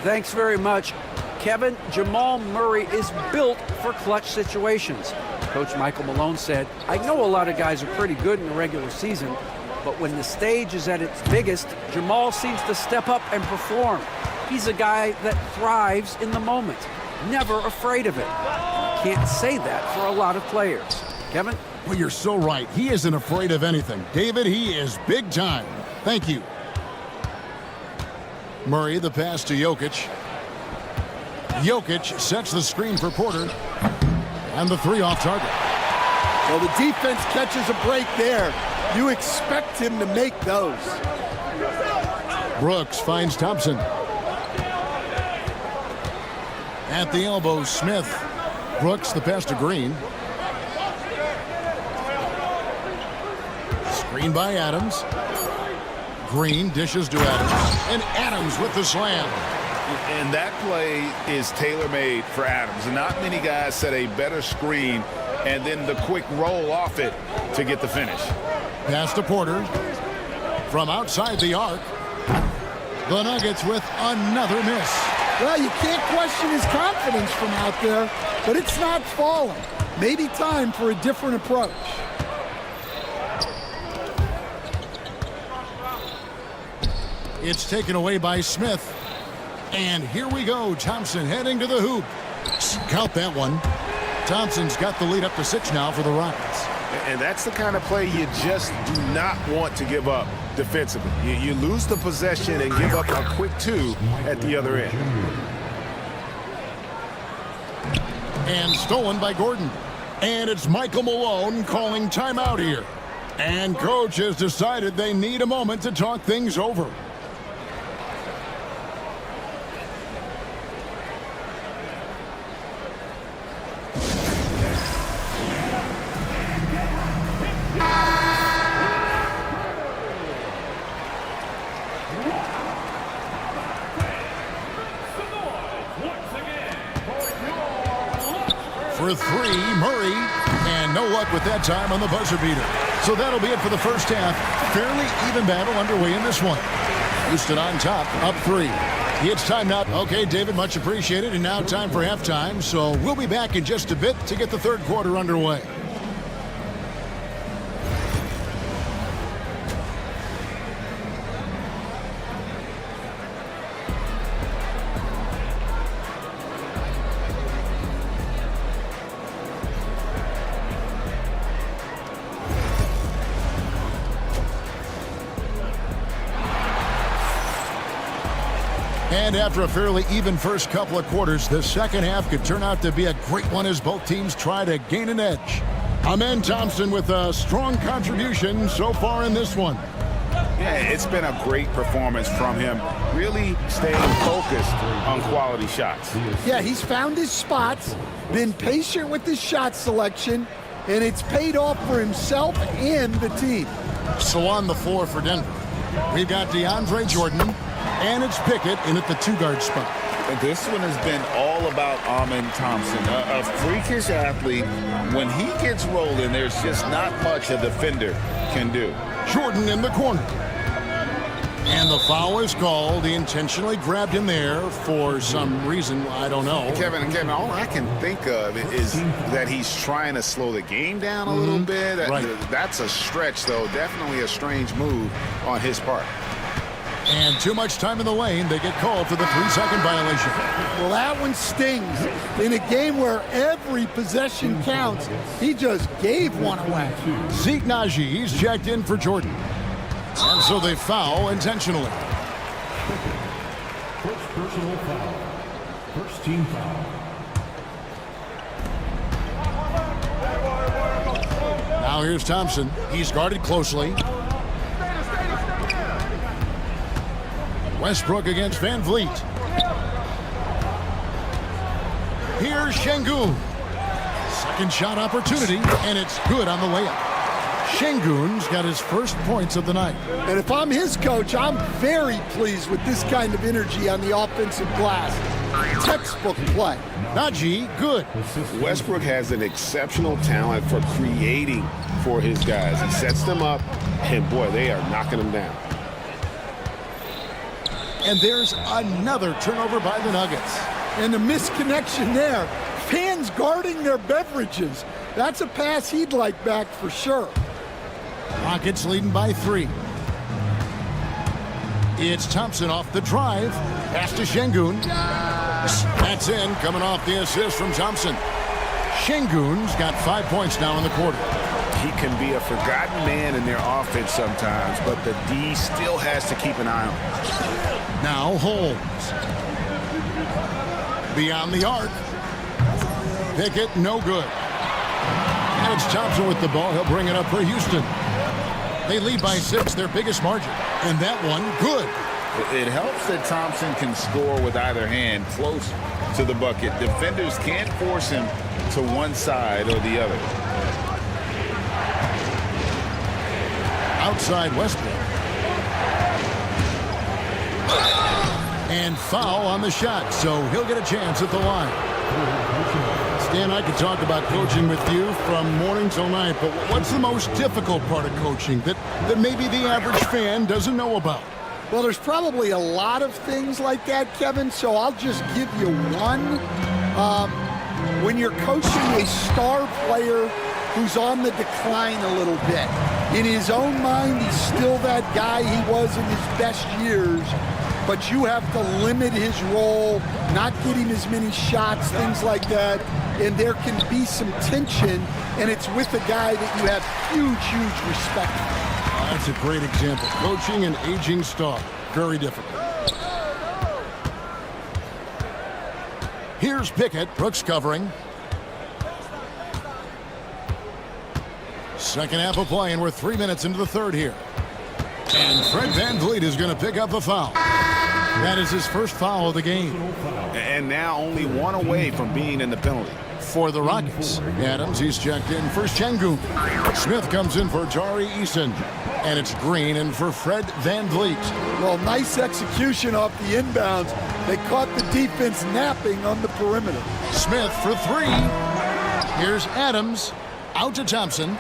Thanks very much. Kevin, Jamal Murray is built for clutch situations. Coach Michael Malone said, I know a lot of guys are pretty good in the regular season, but when the stage is at its biggest, Jamal seems to step up and perform. He's a guy that thrives in the moment, never afraid of it. Can't say that for a lot of players. Kevin? Well, you're so right. He isn't afraid of anything. David, he is big time. Thank you. Murray, the pass to Jokic. Jokic sets the screen for Porter. And the three off target. Well, the defense catches a break there. You expect him to make those. Brooks finds Thompson. At the elbow, Smith. Brooks, the pass to Green. Screen by Adams. Green dishes to Adams. And Adams with the slam. And that play is tailor-made for Adams. Not many guys set a better screen and then the quick roll off it to get the finish. Pass to Porter. From outside the arc. The Nuggets with another miss. Well, you can't question his confidence from out there, but it's not falling. Maybe time for a different approach. It's taken away by Smith. And here we go. Thompson heading to the hoop. Count that one. Thompson's got the lead up to 6 now for the Rockets. And that's the kind of play you just do not want to give up defensively. You lose the possession and give up a quick 2 at the other end. And stolen by Gordon. And it's Michael Malone calling timeout here. And coach has decided they need a moment to talk things over. For 3, Murray, and no luck with that time on the buzzer beater. So that'll be it for the first half. Fairly even battle underway in this one. Houston on top, up 3. It's time now. Okay, David, much appreciated. And now time for halftime. So we'll be back in just a bit to get the third quarter underway. And after a fairly even first couple of quarters, the second half could turn out to be a great one as both teams try to gain an edge. Amen Thompson with a strong contribution so far in this one. Yeah, it's been a great performance from him, really staying focused on quality shots. Yeah, he's found his spots, been patient with his shot selection, and it's paid off for himself and the team. So on the floor for Denver, we've got DeAndre Jordan, and it's Pickett in at the 2-guard spot. This one has been all about Amen Thompson, a freakish athlete. When he gets rolling, there's just not much a defender can do. Jordan in the corner. And the foul is called. He intentionally grabbed him there for some reason. I don't know. Kevin, all I can think of is that he's trying to slow the game down a little bit. Right. That's a stretch, though. Definitely a strange move on his part. And too much time in the lane. They get called for the 3-second violation. Well, that one stings. In a game where every possession counts, he just gave one away. Zeke Naji, he's checked in for Jordan. And so they foul intentionally. First personal foul. First team foul. Now here's Thompson. He's guarded closely. Westbrook against Van Vliet. Here's Şengün. Second shot opportunity, and it's good on the layup. Şengün's got his first points of the night. And if I'm his coach, I'm very pleased with this kind of energy on the offensive glass. Textbook play. Naji, good. Westbrook has an exceptional talent for creating for his guys. He sets them up, and boy, they are knocking them down. And there's another turnover by the Nuggets. And the misconnection there. Fans guarding their beverages. That's a pass he'd like back for sure. Rockets leading by 3. It's Thompson off the drive. Pass to Şengün. That's in, coming off the assist from Thompson. Şengün's got 5 points now in the quarter. He can be a forgotten man in their offense sometimes, but the D still has to keep an eye on him. Now Holmes. Beyond the arc. Pickett, no good. And it's Thompson with the ball. He'll bring it up for Houston. They lead by 6, their biggest margin. And that one, good. It helps that Thompson can score with either hand close to the bucket. Defenders can't force him to one side or the other. Outside Westbrook. And foul on the shot, so he'll get a chance at the line. Stan, I could talk about coaching with you from morning till night, but what's the most difficult part of coaching that maybe the average fan doesn't know about? Well, there's probably a lot of things like that, Kevin, so I'll just give you one. When you're coaching a star player who's on the decline a little bit, in his own mind, he's still that guy he was in his best years, but you have to limit his role, not get him as many shots, things like that, and there can be some tension, and it's with a guy that you have huge respect for. That's a great example. Coaching an aging star. Very difficult. Here's Pickett. Brooks covering. Second half of play, and we're 3 minutes into the third here. And Fred Van Vliet is going to pick up a foul. That is his first foul of the game. And now only one away from being in the penalty. For the Rockets, Adams, he's checked in for Şengün. Smith comes in for Jari Eason. And it's Green in for Fred Van Vliet. Well, nice execution off the inbounds. They caught the defense napping on the perimeter. Smith for 3. Here's Adams. Out to Thompson.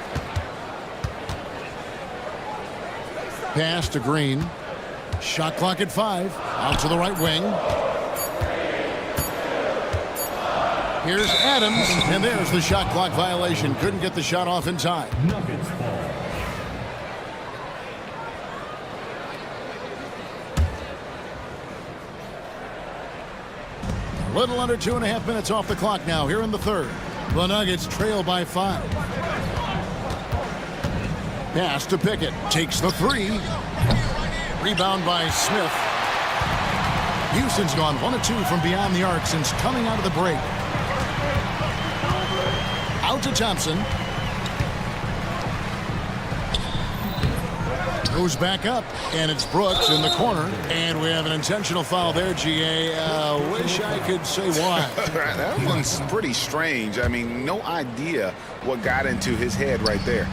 Pass to Green. Shot clock at 5. Out to the right wing. Here's Adams, and there's the shot clock violation. Couldn't get the shot off in time. Nuggets ball. A little under 2.5 minutes off the clock now here in the third. The Nuggets trail by 5. Pass to Pickett. Takes the 3. Rebound by Smith. Houston's gone 1 of 2 from beyond the arc since coming out of the break. Out to Thompson. Goes back up, and it's Brooks in the corner. And we have an intentional foul there, GA. Wish I could say why. That one's pretty strange. I mean, no idea what got into his head right there.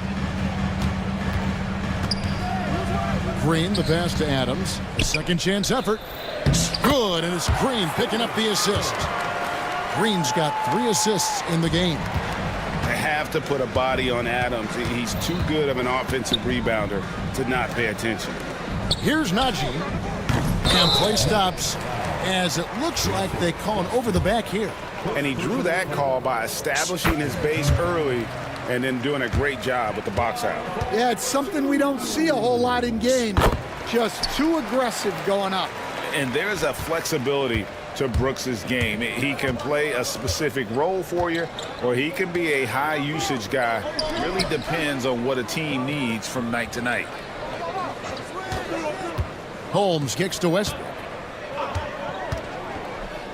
Green, the pass to Adams. A second chance effort. Good, and it's Green picking up the assist. Green's got 3 assists in the game. They have to put a body on Adams. He's too good of an offensive rebounder to not pay attention. Here's Naji. And play stops as it looks like they call an over the back here. And he drew that call by establishing his base early and then doing a great job with the box out. Yeah, it's something we don't see a whole lot in games. just too aggressive going up. And there's a flexibility to Brooks's game. He can play a specific role for you, or he can be a high usage guy. Really depends on what a team needs from night to night. Holmes kicks to Westbrook.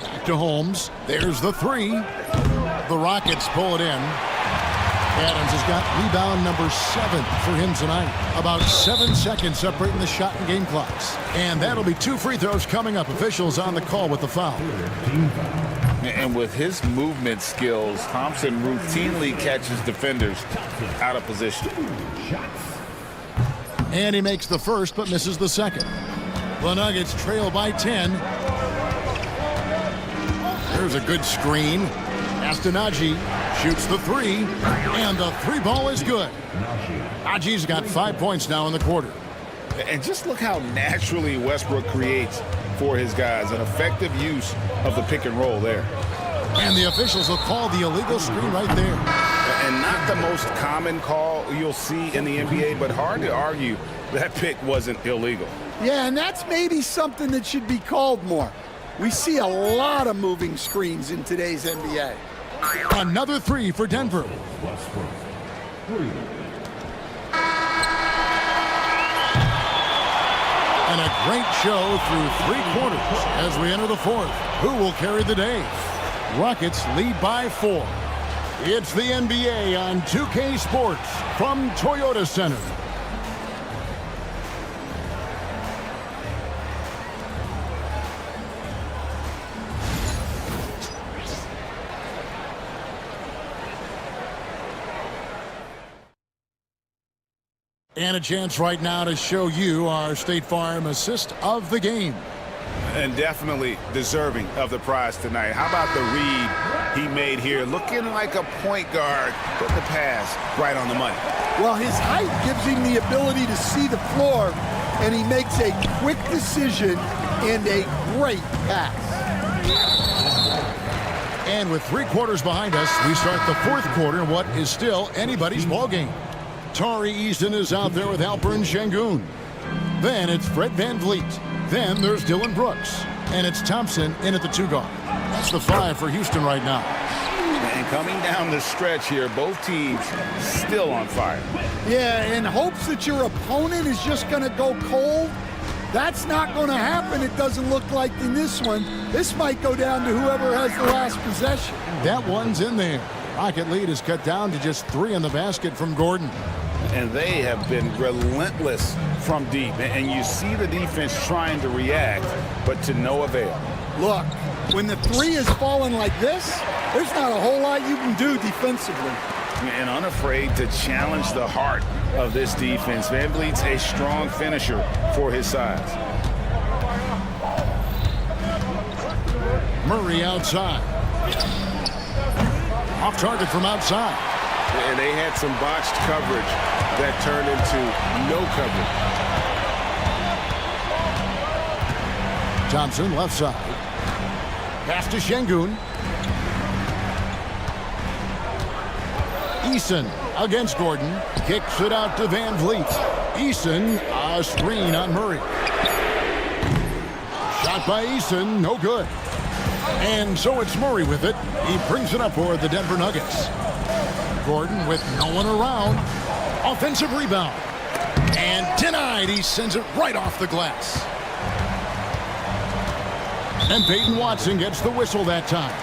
Back to Holmes. There's the three. The Rockets pull it in. Adams has got rebound number 7 for him tonight. About 7 seconds separating the shot and game clocks. And that'll be 2 free throws coming up. Officials on the call with the foul. And with his movement skills, Thompson routinely catches defenders out of position. And he makes the first but misses the second. The Nuggets trail by 10. There's a good screen. Astanaji shoots the three, and the three ball is good. Aji's got 5 points now in the quarter. And just look how naturally Westbrook creates for his guys. An effective use of the pick and roll there. And the officials will call the illegal screen right there. And not the most common call you'll see in the NBA, but hard to argue that pick wasn't illegal. Yeah, and that's maybe something that should be called more. We see a lot of moving screens in today's NBA. Another three for Denver. And a great show through 3 quarters as we enter the fourth. Who will carry the day? Rockets lead by 4. It's the NBA on 2K Sports from Toyota Center. And a chance right now to show you our State Farm assist of the game. And definitely deserving of the prize tonight. How about the read he made here? Looking like a point guard. Put the pass right on the money. Well, his height gives him the ability to see the floor, and he makes a quick decision and a great pass. And with 3 quarters behind us, we start the fourth quarter in what is still anybody's ball game. Tari Easton is out there with Alperen Şengün. Then it's Fred VanVleet. Then there's Dylan Brooks. And it's Thompson in at the 2 guard. That's the 5 for Houston right now. And coming down the stretch here, both teams still on fire. Yeah, in hopes that your opponent is just going to go cold. That's not going to happen, it doesn't look like in this one. This might go down to whoever has the last possession. That one's in there. Rocket lead is cut down to just 3 in the basket from Gordon. And they have been relentless from deep. And you see the defense trying to react, but to no avail. Look, when the 3 is falling like this, there's not a whole lot you can do defensively. And unafraid to challenge the heart of this defense. VanVleet's a strong finisher for his size. Murray outside. Off target from outside. And they had some botched coverage that turned into no coverage. Thompson left side. Pass to Şengün. Eason against Gordon. Kicks it out to VanVleet. Eason, a screen on Murray. Shot by Eason, no good. And so it's Murray with it. He brings it up for the Denver Nuggets. Gordon with no one around. Offensive rebound. And denied. He sends it right off the glass. And Peyton Watson gets the whistle that time.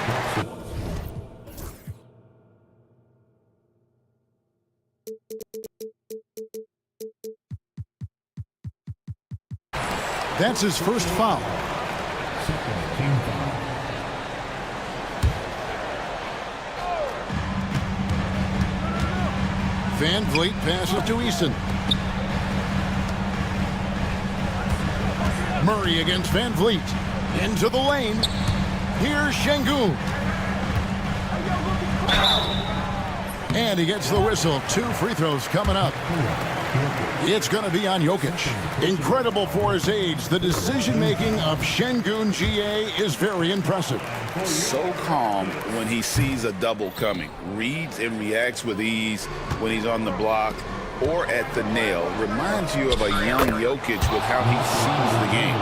That's his first foul. VanVleet passes to Eason. Murray against VanVleet. Into the lane. Here's Şengün. And he gets the whistle. 2 free throws coming up. It's going to be on Jokic. Incredible for his age. The decision-making of Şengün GA is very impressive. So calm when he sees a double coming. Reads and reacts with ease when he's on the block. or at the nail. Reminds you of a young Jokic with how he sees the game.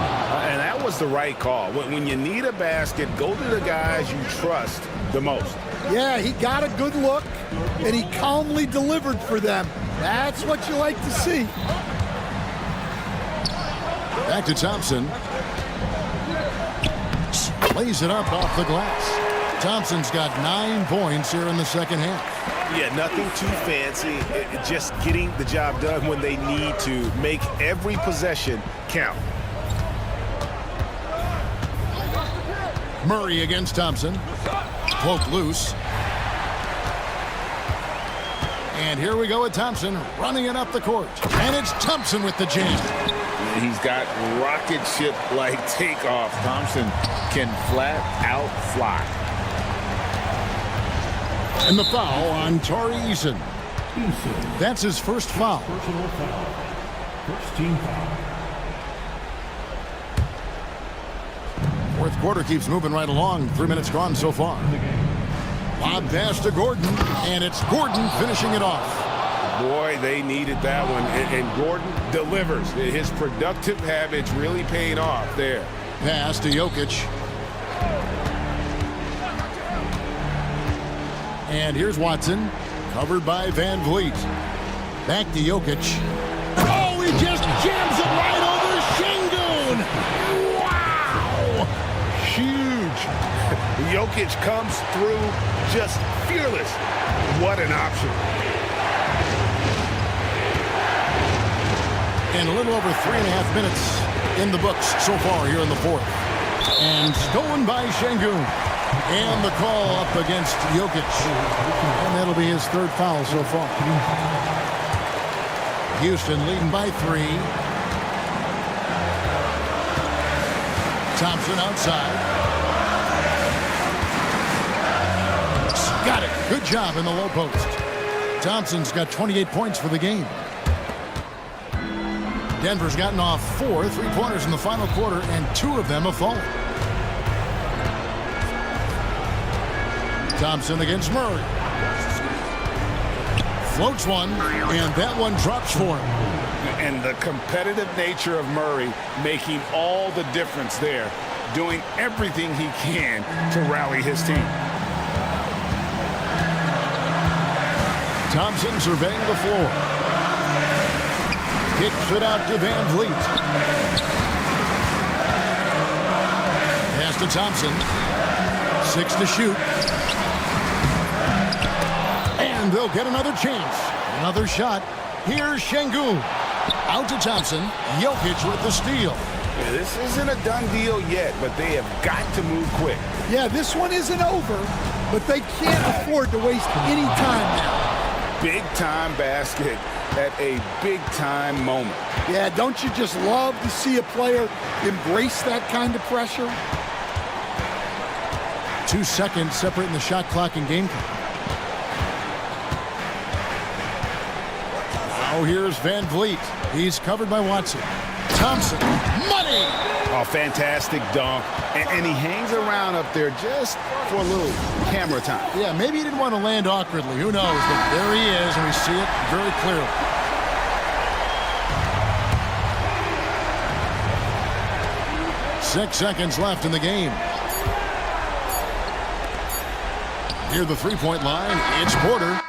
And that was the right call. When you need a basket, go to the guys you trust the most. Yeah, he got a good look, and he calmly delivered for them. That's what you like to see. Back to Thompson. Lays it up off the glass. Thompson's got 9 points here in the second half. Yeah, nothing too fancy. Just getting the job done when they need to. Make every possession count. Murray against Thompson. Cloak loose. And here we go with Thompson running it up the court. And it's Thompson with the jam. He's got rocket ship-like takeoff. Thompson can flat out fly. And the foul on Torrey Eason. That's his first foul. Personal foul. First team foul. Fourth quarter keeps moving right along. 3 minutes gone so far. Lob pass to Gordon, and it's Gordon finishing it off. Boy, they needed that one, and Gordon delivers. His productive habits really paying off there. Pass to Jokic. And here's Watson, covered by Van Vliet. Back to Jokic. Oh, he just jams it right over Şengün. Wow! Huge. Jokic comes through just fearless. What an option. And a little over 3.5 minutes in the books so far here in the fourth. And stolen by Şengün. And the call up against Jokic. And that'll be his third foul so far. Houston leading by 3. Thompson outside. Got it. Good job in the low post. Thompson's got 28 points for the game. Denver's gotten off 4 3-pointers in the final quarter, and 2 of them have fallen. Thompson against Murray. Floats one, and that one drops for him. And the competitive nature of Murray making all the difference there, doing everything he can to rally his team. Thompson surveying the floor. Kicks it out to Van Vliet. Pass to Thompson. 6 to shoot. And they'll get another chance. Another shot. Here's Şengün. Out to Thompson. Jokic with the steal. Yeah, this isn't a done deal yet, but they have got to move quick. Yeah, this one isn't over, but they can't afford to waste any time now. Big-time basket at a big-time moment. Yeah, don't you just love to see a player embrace that kind of pressure? 2 seconds separating the shot clock and game clock. Now here's Van Vliet. He's covered by Watson. Thompson. Money! Oh, fantastic dunk. And he hangs around up there just for a little camera time. Yeah, maybe he didn't want to land awkwardly. Who knows? But there he is, and we see it very clearly. Six seconds left in the game. Near the three-point line, it's Porter.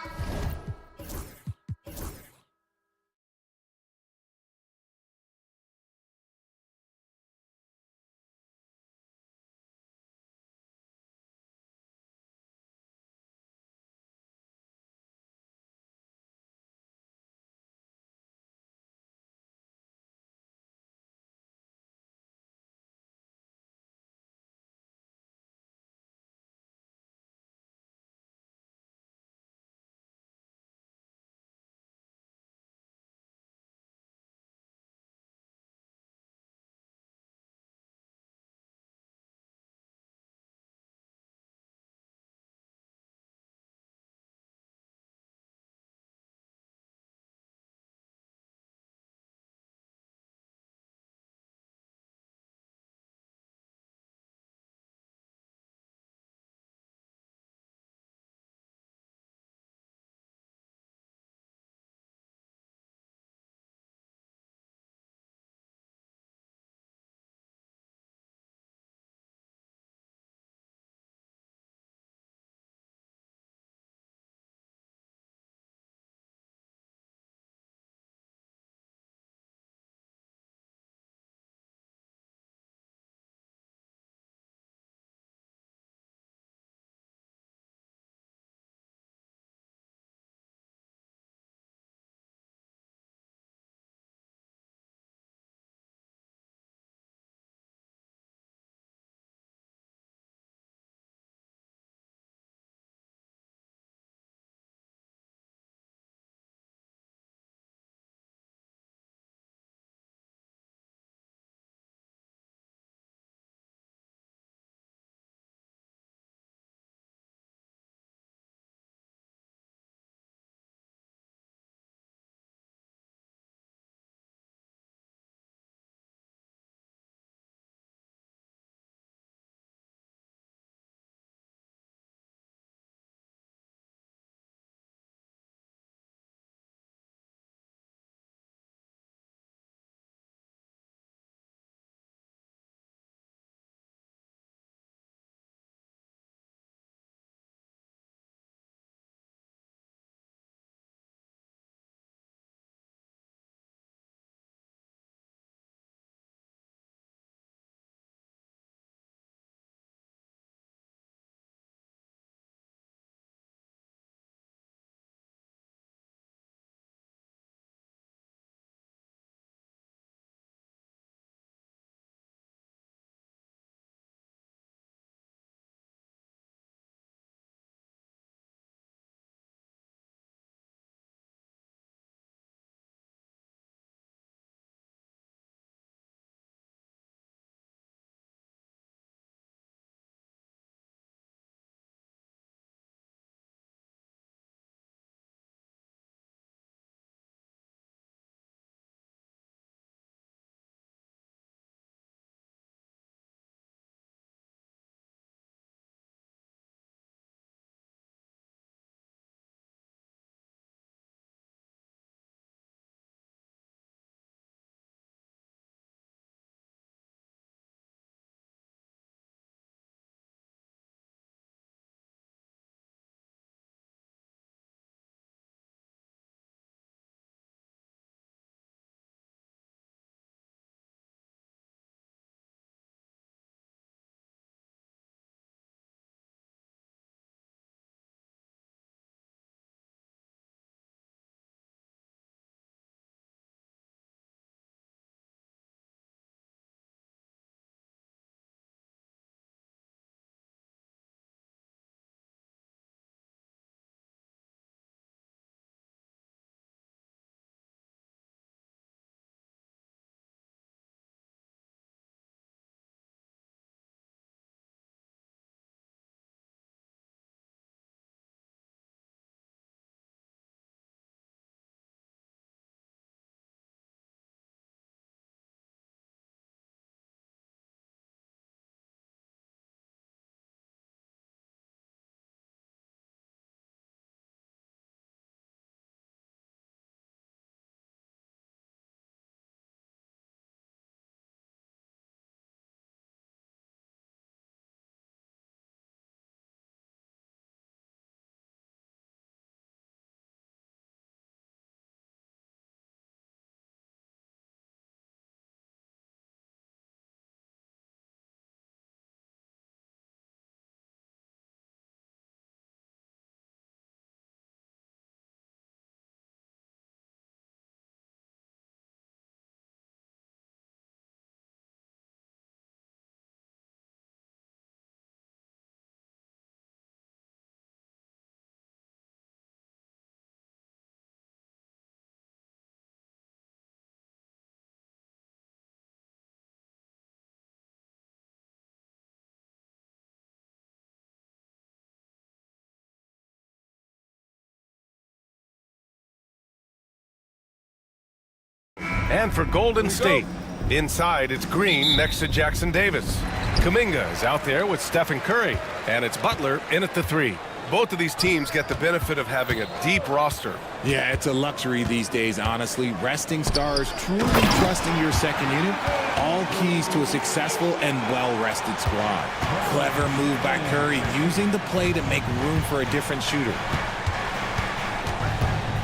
And for Golden State, inside it's Green next to Jackson Davis. Kuminga is out there with Stephen Curry, and it's Butler in at the 3. Both of these teams get the benefit of having a deep roster. Yeah, it's a luxury these days, honestly. Resting stars, truly trusting your second unit, all keys to a successful and well-rested squad. Clever move by Curry, using the play to make room for a different shooter.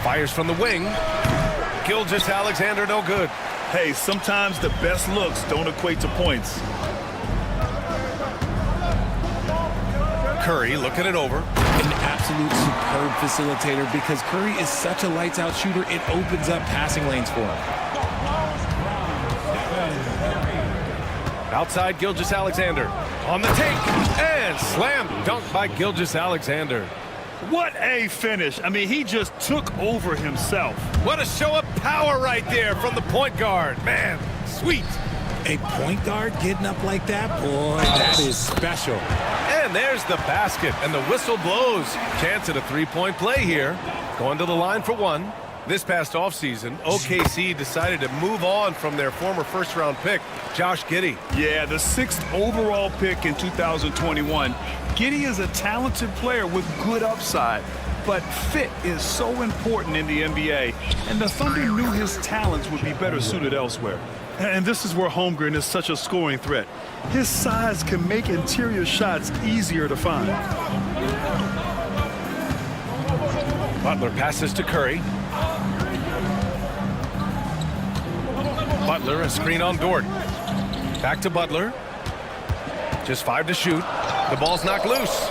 Fires from the wing. Gilgeous-Alexander no good. Hey, sometimes the best looks don't equate to points. Curry looking it over. An absolute superb facilitator because Curry is such a lights-out shooter, it opens up passing lanes for him. Outside Gilgeous-Alexander on the take and slam dunk by Gilgeous-Alexander. What a finish. I mean, he just took over himself. What a show of power right there from the point guard. Man, sweet. A point guard getting up like that? Boy, that is special. And there's the basket, and the whistle blows. Chance at a three-point play here. Going to the line for one. This past offseason, OKC decided to move on from their former first-round pick, Josh Giddey. Yeah, the 6th overall pick in 2021. Giddey is a talented player with good upside, but fit is so important in the NBA, and the Thunder knew his talents would be better suited elsewhere. And this is where Holmgren is such a scoring threat. His size can make interior shots easier to find. Butler passes to Curry. Butler, a screen on Dort. Back to Butler. Just 5 to shoot. The ball's knocked loose.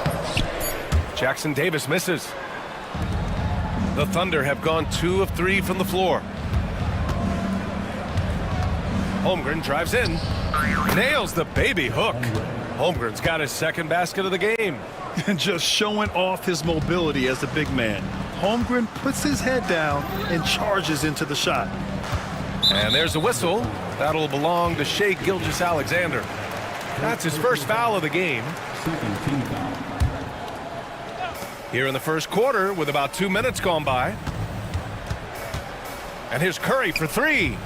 Jackson Davis misses. The Thunder have gone 2 of 3 from the floor. Holmgren drives in. Nails the baby hook. Holmgren's got his second basket of the game. And just showing off his mobility as a big man. Holmgren puts his head down and charges into the shot. And there's a whistle. That'll belong to Shai Gilgeous-Alexander. That's his first foul of the game. Here in the first quarter with about 2 minutes gone by. And here's Curry for 3.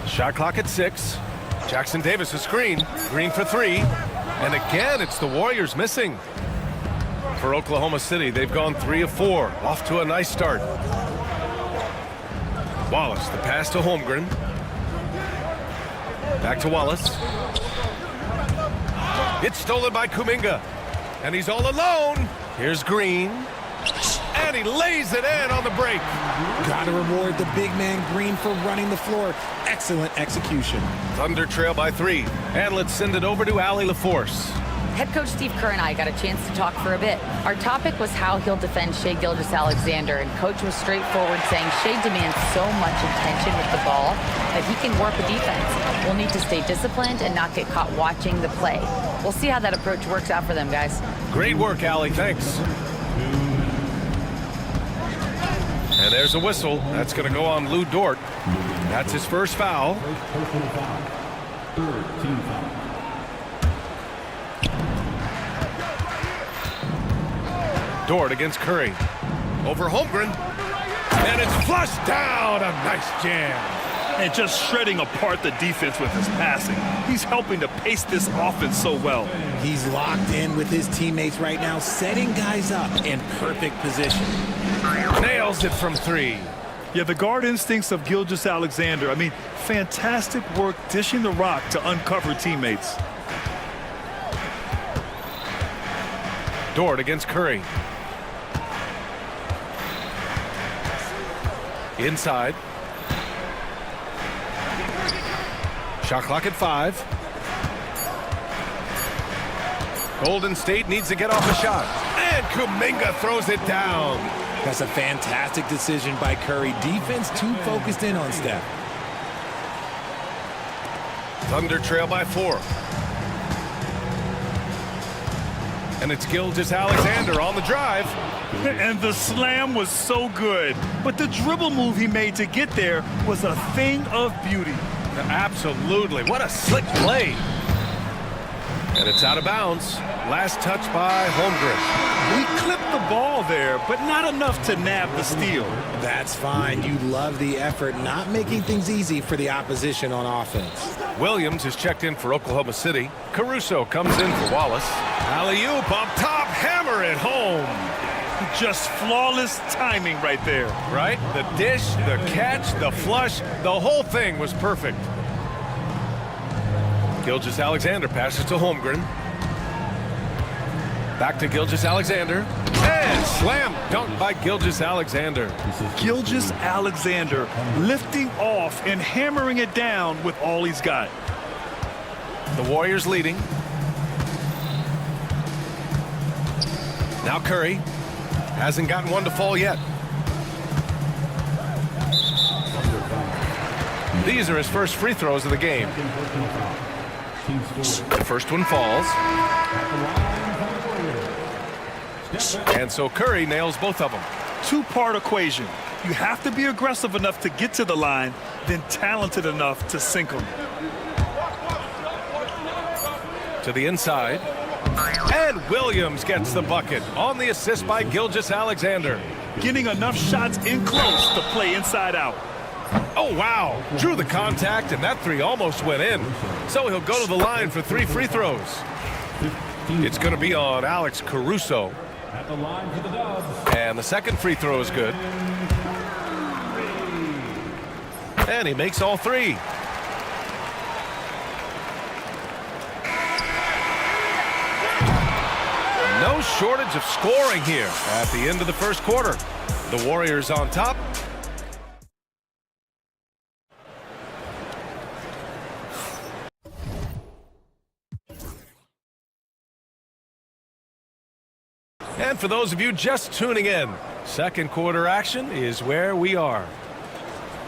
Shot clock at 6. Jackson Davis a screen. Green for 3. And again, it's the Warriors missing. For Oklahoma City, they've gone 3 of 4. Off to a nice start. Wallace, the pass to Holmgren. Back to Wallace. It's stolen by Kuminga. And he's all alone. Here's Green. And he lays it in on the break. Gotta reward the big man Green for running the floor. Excellent execution. Thunder trail by 3. And let's send it over to Allie LaForce. Head coach Steve Kerr and I got a chance to talk for a bit. Our topic was how he'll defend Shai Gilgeous-Alexander, and coach was straightforward, saying Shai demands so much attention with the ball that he can warp a defense. We'll need to stay disciplined and not get caught watching the play. We'll see how that approach works out for them, guys. Great work, Allie. Thanks. And there's a whistle. That's going to go on Lou Dort. That's his first foul. Dort against Curry. Over Holmgren. And it's flushed down. A nice jam. And just shredding apart the defense with his passing. He's helping to pace this offense so well. He's locked in with his teammates right now, setting guys up in perfect position. Nails it from 3. Yeah, the guard instincts of Gilgeous-Alexander. I mean, fantastic work dishing the rock to uncover teammates. Dort against Curry. Inside. Shot clock at 5. Golden State needs to get off a shot. And Kuminga throws it down. That's a fantastic decision by Curry. Defense too focused in on Steph. Thunder trail by 4. And it's Gilgeous-Alexander on the drive. And the slam was so good. But the dribble move he made to get there was a thing of beauty. Absolutely. What a slick play. And it's out of bounds. Last touch by Holmgren. He clipped the ball there, but not enough to nab the steal. That's fine. You love the effort, not making things easy for the opposition on offense. Williams is checked in for Oklahoma City. Caruso comes in for Wallace. Alley-oop up top, hammer it home. Just flawless timing right there. Right? The dish, the catch, the flush, the whole thing was perfect. Gilgeous-Alexander passes to Holmgren. Back to Gilgeous-Alexander. And slam dunk by Gilgeous-Alexander. Gilgeous-Alexander lifting off and hammering it down with all he's got. The Warriors leading. Now Curry. Hasn't gotten one to fall yet. These are his first free throws of the game. The first one falls. And so Curry nails both of them. Two-part equation. You have to be aggressive enough to get to the line, then talented enough to sink them. To the inside. And Williams gets the bucket on the assist by Gilgeous-Alexander. Getting enough shots in close to play inside out. Oh, wow. Drew the contact, and that three almost went in. So he'll go to the line for 3 free throws. It's going to be on Alex Caruso. And the second free throw is good. And he makes all 3. No shortage of scoring here at the end of the first quarter. The Warriors on top. And for those of you just tuning in, second quarter action is where we are.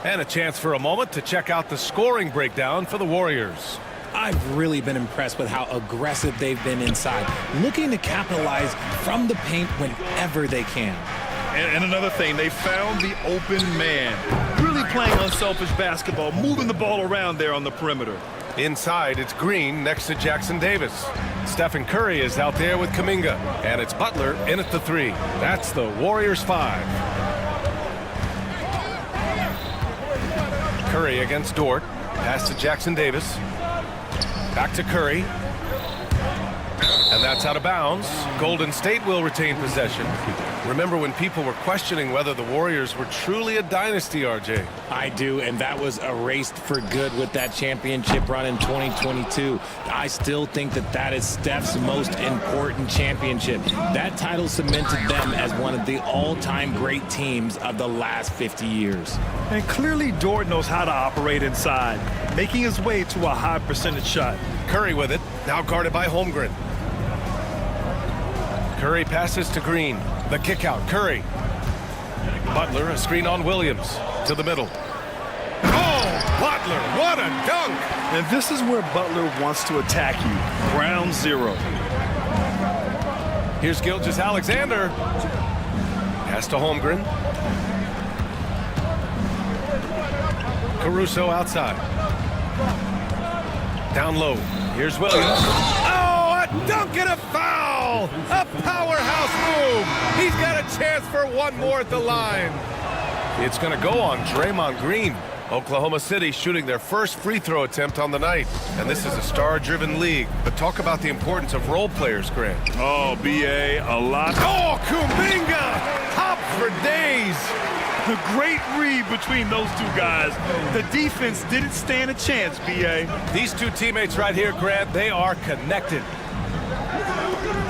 And a chance for a moment to check out the scoring breakdown for the Warriors. I've really been impressed with how aggressive they've been inside, looking to capitalize from the paint whenever they can. And another thing, they found the open man. Really playing unselfish basketball, moving the ball around there on the perimeter. Inside, it's Green next to Jackson Davis. Stephen Curry is out there with Kuminga. And it's Butler in at the 3. That's the Warriors 5. Curry against Dort. Pass to Jackson Davis. Back to Curry. And that's out of bounds. Golden State will retain possession. Remember when people were questioning whether the Warriors were truly a dynasty, RJ? I do, and that was erased for good with that championship run in 2022. I still think that that is Steph's most important championship. That title cemented them as one of the all-time great teams of the last 50 years. And clearly Dort knows how to operate inside, making his way to a high percentage shot. Curry with it, now guarded by Holmgren. Curry passes to Green. The kick out, Curry. Butler, a screen on Williams. To the middle. Oh, Butler, what a dunk! And this is where Butler wants to attack you. Ground 0. Here's Gilgeous-Alexander. Pass to Holmgren. Caruso outside. Down low. Here's Williams. Oh, a dunk and a foul! A powerhouse move! He's got a chance for one more at the line. It's going to go on Draymond Green. Oklahoma City shooting their first free throw attempt on the night. And this is a star-driven league. But talk about the importance of role players, Grant. Oh, B.A., a lot. Oh, Kuminga! Hop for days! The great read between those two guys. The defense didn't stand a chance, B.A. These two teammates right here, Grant, they are connected.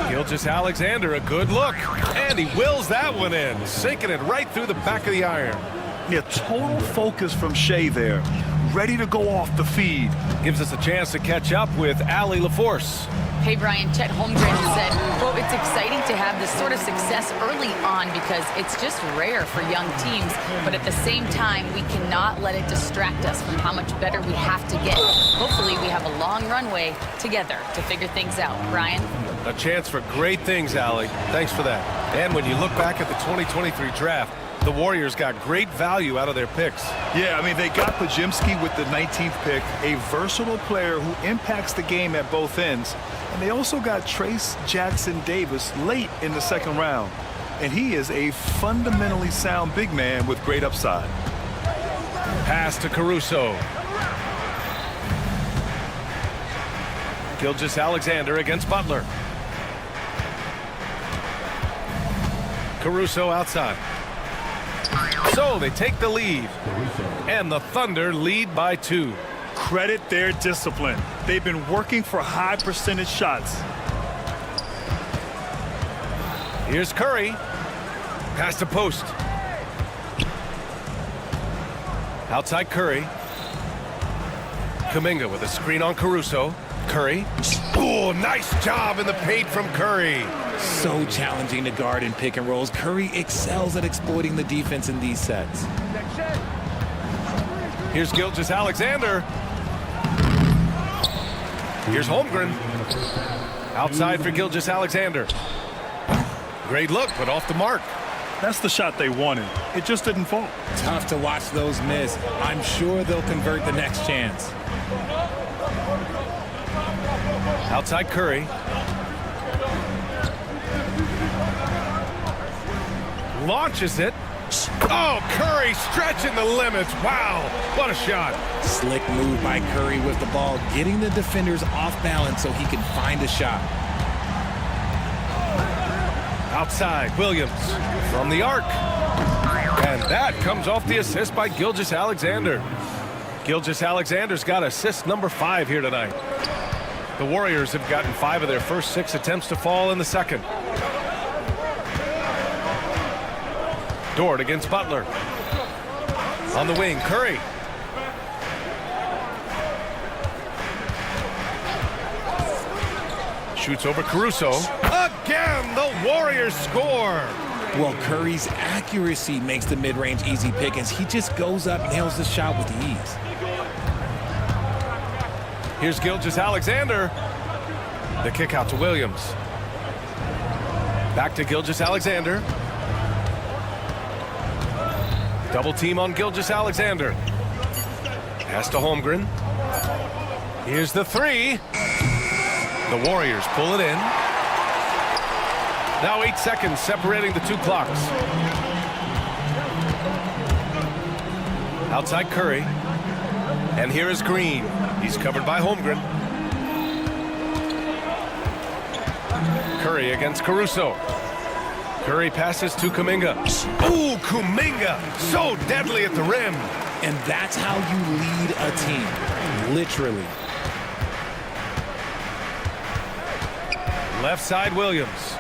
Gilgeous-Alexander, a good look. And he wills that one in, sinking it right through the back of the iron. Yeah, total focus from Shea there. Ready to go off the feed. Gives us a chance to catch up with Allie LaForce. Hey, Brian, Chet Holmgren said, quote, it's exciting to have this sort of success early on because it's just rare for young teams. But at the same time, we cannot let it distract us from how much better we have to get. Hopefully, we have a long runway together to figure things out. Brian? A chance for great things, Allie. Thanks for that. And when you look back at the 2023 draft, The Warriors got great value out of their picks. Yeah, I mean, they got Pajimski with the 19th pick, a versatile player who impacts the game at both ends. And they also got Trace Jackson Davis late in the second round. And he is a fundamentally sound big man with great upside. Pass to Caruso. Gilgeous-Alexander against Butler. Caruso outside. So they take the lead. And the Thunder lead by 2. Credit their discipline. They've been working for high percentage shots. Here's Curry. Pass to post. Outside Curry. Kuminga with a screen on Caruso. Curry. Oh, nice job in the paint from Curry. So challenging to guard in pick and rolls. Curry excels at exploiting the defense in these sets. Here's Gilgeous-Alexander. Here's Holmgren. Outside for Gilgeous-Alexander. Great look, but off the mark. That's the shot they wanted. It just didn't fall. Tough to watch those miss. I'm sure they'll convert the next chance. Outside Curry. Launches it. Oh, Curry stretching the limits. Wow, what a shot. Slick move by Curry with the ball, getting the defenders off balance so he can find a shot. Outside, Williams from the arc. And that comes off the assist by Gilgeous-Alexander. Gilgeous-Alexander's got assist number 5 here tonight. The Warriors have gotten 5 of their first 6 attempts to fall in the second. Dort against Butler. On the wing, Curry. Shoots over Caruso. Again, the Warriors score. Well, Curry's accuracy makes the mid-range easy pick as he just goes up, nails the shot with ease. Here's Gilgeous-Alexander. The kick out to Williams. Back to Gilgeous-Alexander. Double team on Gilgeous-Alexander. Pass to Holmgren. Here's the 3. The Warriors pull it in. Now 8 seconds separating the 2 clocks. Outside Curry. And here is Green. He's covered by Holmgren. Curry against Caruso. Curry passes to Kuminga. Ooh, Kuminga! So deadly at the rim. And that's how you lead a team. Literally. Left side, Williams.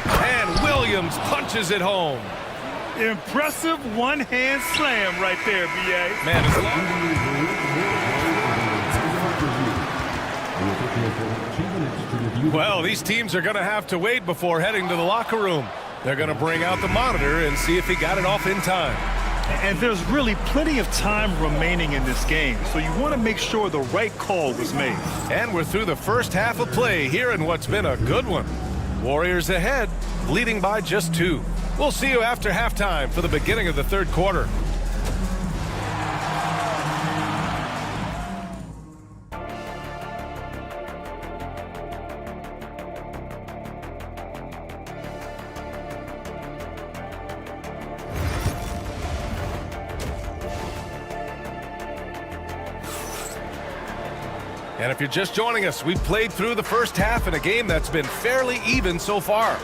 And Williams punches it home. Impressive one-hand slam right there, B.A. Man, well, these teams are going to have to wait before heading to the locker room. They're going to bring out the monitor and see if he got it off in time. And there's really plenty of time remaining in this game, so you want to make sure the right call was made. And we're through the first half of play here in what's been a good one. Warriors ahead, leading by just 2. We'll see you after halftime for the beginning of the third quarter. And if you're just joining us, we've played through the first half in a game that's been fairly even so far.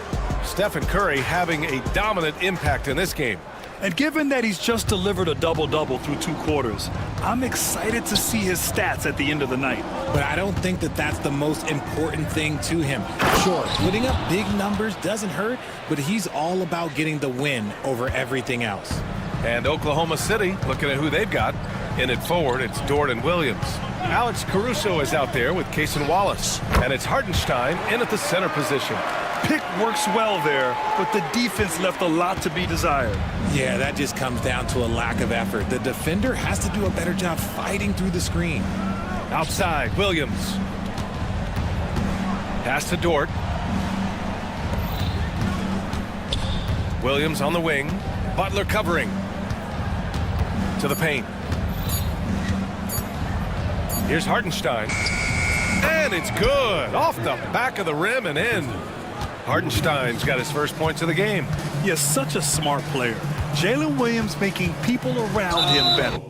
Stephen Curry having a dominant impact in this game. And given that he's just delivered a double-double through 2 quarters, I'm excited to see his stats at the end of the night. But I don't think that that's the most important thing to him. Sure, putting up big numbers doesn't hurt, but he's all about getting the win over everything else. And Oklahoma City, looking at who they've got. In it forward, it's Dort and Williams. Alex Caruso is out there with Cason Wallace. And it's Hartenstein in at the center position. Pick works well there, but the defense left a lot to be desired. Yeah, that just comes down to a lack of effort. The defender has to do a better job fighting through the screen. Outside, Williams. Pass to Dort. Williams on the wing. Butler covering. To the paint. Here's Hartenstein. And it's good. Off the back of the rim and in. Hartenstein's got his first points of the game. He is such a smart player. Jalen Williams making people around him better.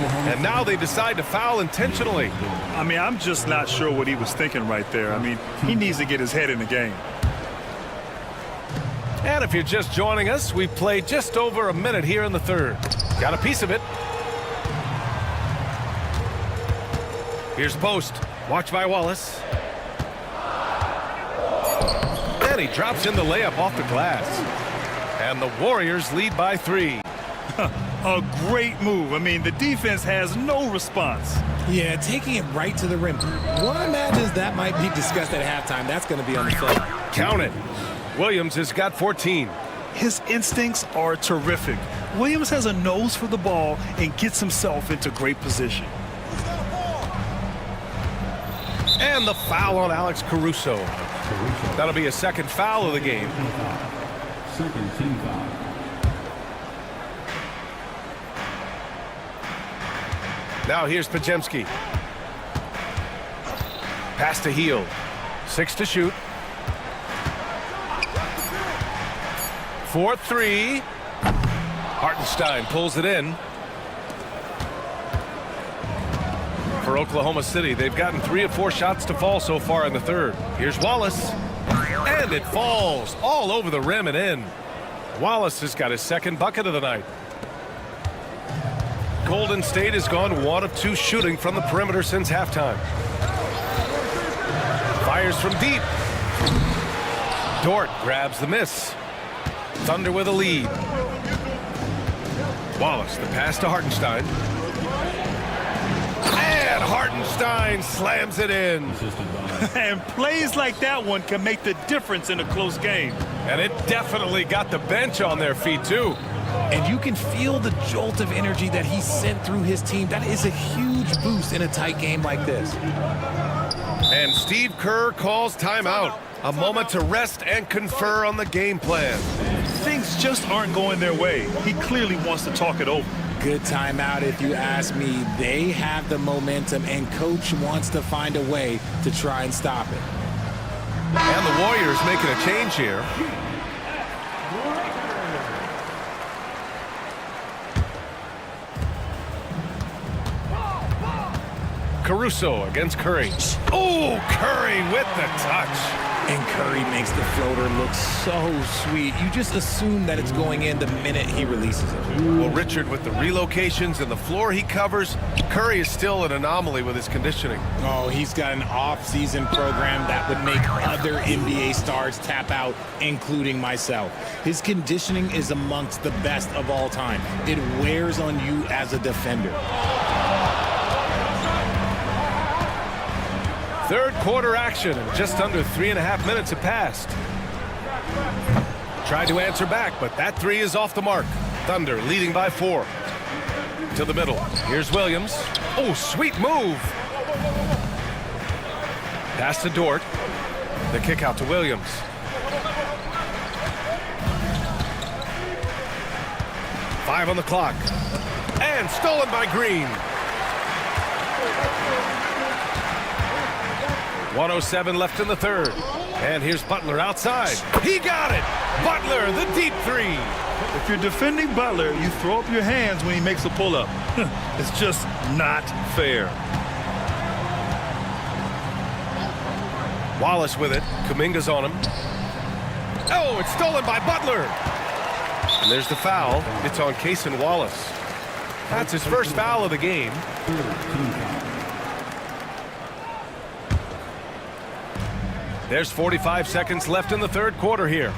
And now they decide to foul intentionally. I mean, I'm just not sure what he was thinking right there. I mean, he needs to get his head in the game. And if you're just joining us, we've played just over a minute here in the third. Got a piece of it. Here's post. Watch by Wallace. And he drops in the layup off the glass. And the Warriors lead by 3. A great move. I mean, the defense has no response. Yeah, taking it right to the rim. One imagines that might be discussed at halftime. That's going to be on the film. Count it. Williams has got 14. His instincts are terrific. Williams has a nose for the ball and gets himself into great position. And the foul on Alex Caruso. That'll be a second foul of the game. Second team foul. Now here's Pajemski. Pass to Heel. 6 to shoot. 4-3. Hartenstein pulls it in. For Oklahoma City, they've gotten 3 of 4 shots to fall so far in the third. Here's Wallace. And it falls all over the rim and in. Wallace has got his second bucket of the night. Golden State has gone 1 of 2 shooting from the perimeter since halftime. Fires from deep. Dort grabs the miss. Thunder with a lead. Wallace, the pass to Hartenstein. And Hartenstein slams it in. And plays like that one can make the difference in a close game. And it definitely got the bench on their feet, too. And you can feel the jolt of energy that he sent through his team. That is a huge boost in a tight game like this. And Steve Kerr calls timeout. A moment to rest and confer on the game plan. Things just aren't going their way. He clearly wants to talk it over. Good timeout if you ask me. They have the momentum, and coach wants to find a way to try and stop it. And the Warriors making a change here. Caruso against Curry. Oh, Curry with the touch. And Curry makes the floater look so sweet. You just assume that it's going in the minute he releases it. Well, Richard, with the relocations and the floor he covers, Curry is still an anomaly with his conditioning. Oh, he's got an off-season program that would make other NBA stars tap out, including myself. His conditioning is amongst the best of all time. It wears on you as a defender. Third quarter action, and just under 3.5 minutes have passed. Tried to answer back, but that 3 is off the mark. Thunder leading by 4. To the middle. Here's Williams. Oh, sweet move. Pass to Dort. The kick out to Williams. Five on the clock. And stolen by Green. 1:07 left in the third. And here's Butler outside. He got it! Butler, the deep 3. If you're defending Butler, you throw up your hands when he makes a pull-up. It's just not fair. Wallace with it. Kuminga's on him. Oh, it's stolen by Butler. And there's the foul. It's on Cason Wallace. That's his first foul of the game. There's 45 seconds left in the third quarter here.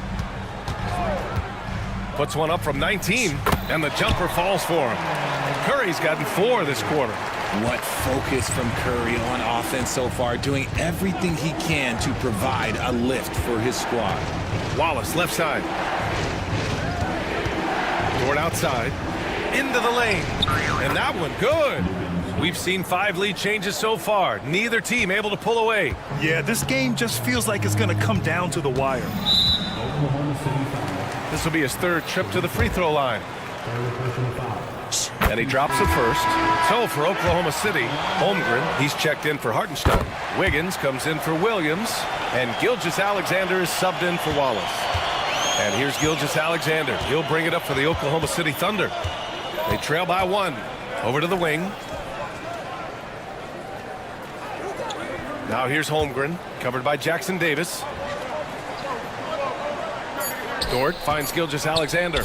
Puts one up from 19, and the jumper falls for him. Curry's gotten 4 this quarter. What focus from Curry on offense so far, doing everything he can to provide a lift for his squad. Wallace left side. Dort outside. Into the lane. And that one good. We've seen 5 lead changes so far. Neither team able to pull away. Yeah, this game just feels like it's going to come down to the wire. This will be his 3rd trip to the free throw line. And he drops it first. So for Oklahoma City, Holmgren, he's checked in for Hartenstein. Wiggins comes in for Williams. And Gilgeous-Alexander is subbed in for Wallace. And here's Gilgeous-Alexander. He'll bring it up for the Oklahoma City Thunder. They trail by 1. Over to the wing. Now here's Holmgren, covered by Jackson Davis. Dort finds Gilgeous-Alexander.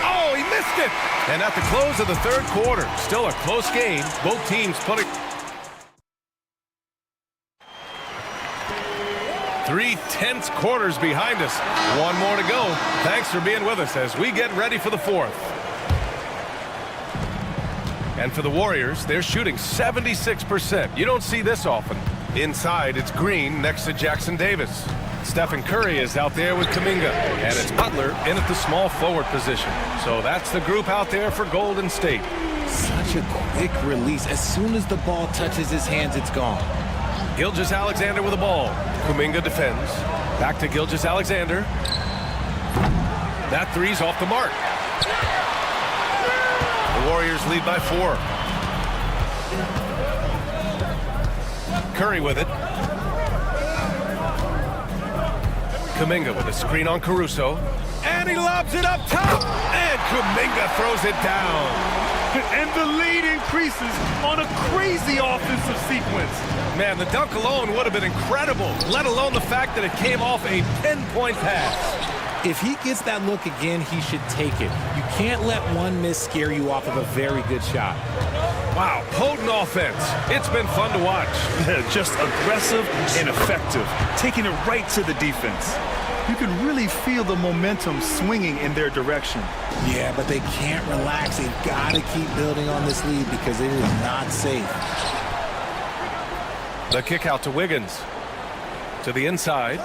Oh, he missed it! And at the close of the 3rd quarter, still a close game. Both teams putting 3 tense quarters behind us. 1 more to go. Thanks for being with us as we get ready for the 4th. And for the Warriors, they're shooting 76%. You don't see this often. Inside, it's Green next to Jackson Davis. Stephen Curry is out there with Kuminga. And it's Butler in at the small forward position. So that's the group out there for Golden State. Such a quick release. As soon as the ball touches his hands, it's gone. Gilgeous-Alexander with the ball. Kuminga defends. Back to Gilgeous-Alexander. That 3's off the mark. The Warriors lead by 4. Curry with it. Kuminga with a screen on Caruso. And he lobs it up top. And Kuminga throws it down. And the lead increases on a crazy offensive sequence. Man, the dunk alone would have been incredible, let alone the fact that it came off a pinpoint pass. If he gets that look again, he should take it. You can't let one miss scare you off of a very good shot. Wow, potent offense. It's been fun to watch. Just aggressive and effective, taking it right to the defense. You can really feel the momentum swinging in their direction. Yeah, but they can't relax. They've got to keep building on this lead because it is not safe. The kick out to Wiggins. To the inside.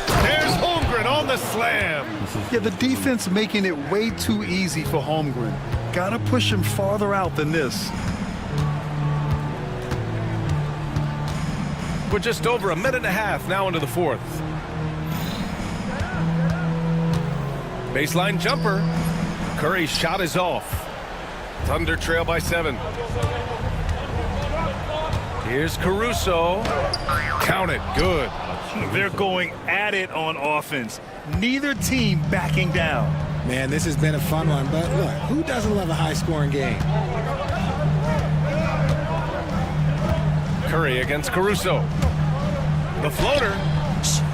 There's Holmgren on the slam. Yeah, the defense making it way too easy for Holmgren. Gotta push him farther out than this. We're just over a minute and a half now into the 4th. Baseline jumper. Curry's shot is off. Thunder trail by 7. Here's Caruso. Count it. Good. They're going at it on offense. Neither team backing down. Man, this has been a fun one, but look, who doesn't love a high-scoring game? Curry against Caruso. The floater.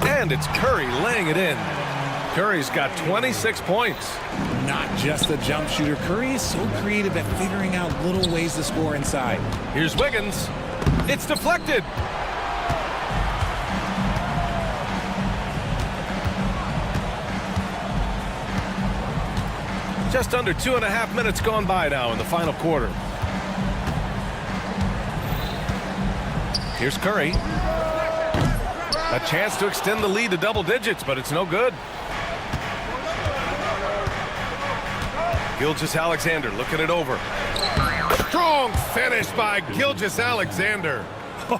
And it's Curry laying it in. Curry's got 26 points. Not just a jump shooter. Curry is so creative at figuring out little ways to score inside. Here's Wiggins. It's deflected. Just under 2.5 minutes gone by now in the final quarter. Here's Curry. A chance to extend the lead to double digits, but it's no good. Gilgeous-Alexander looking it over. Strong finish by Gilgeous-Alexander.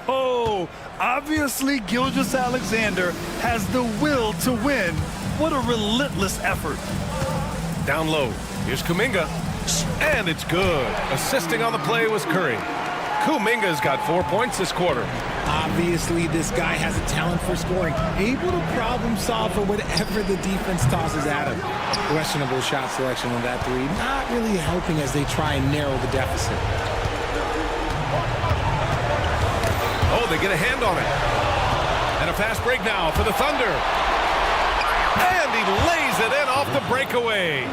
Oh, obviously Gilgeous-Alexander has the will to win. What a relentless effort. Down low. Here's Kuminga. And it's good. Assisting on the play was Curry. Kuminga's got 4 points this quarter. Obviously, this guy has a talent for scoring. Able to problem solve for whatever the defense tosses at him. Questionable shot selection on that 3. Not really helping as they try and narrow the deficit. Oh, they get a hand on it. And a fast break now for the Thunder. And he lays it in off the breakaway.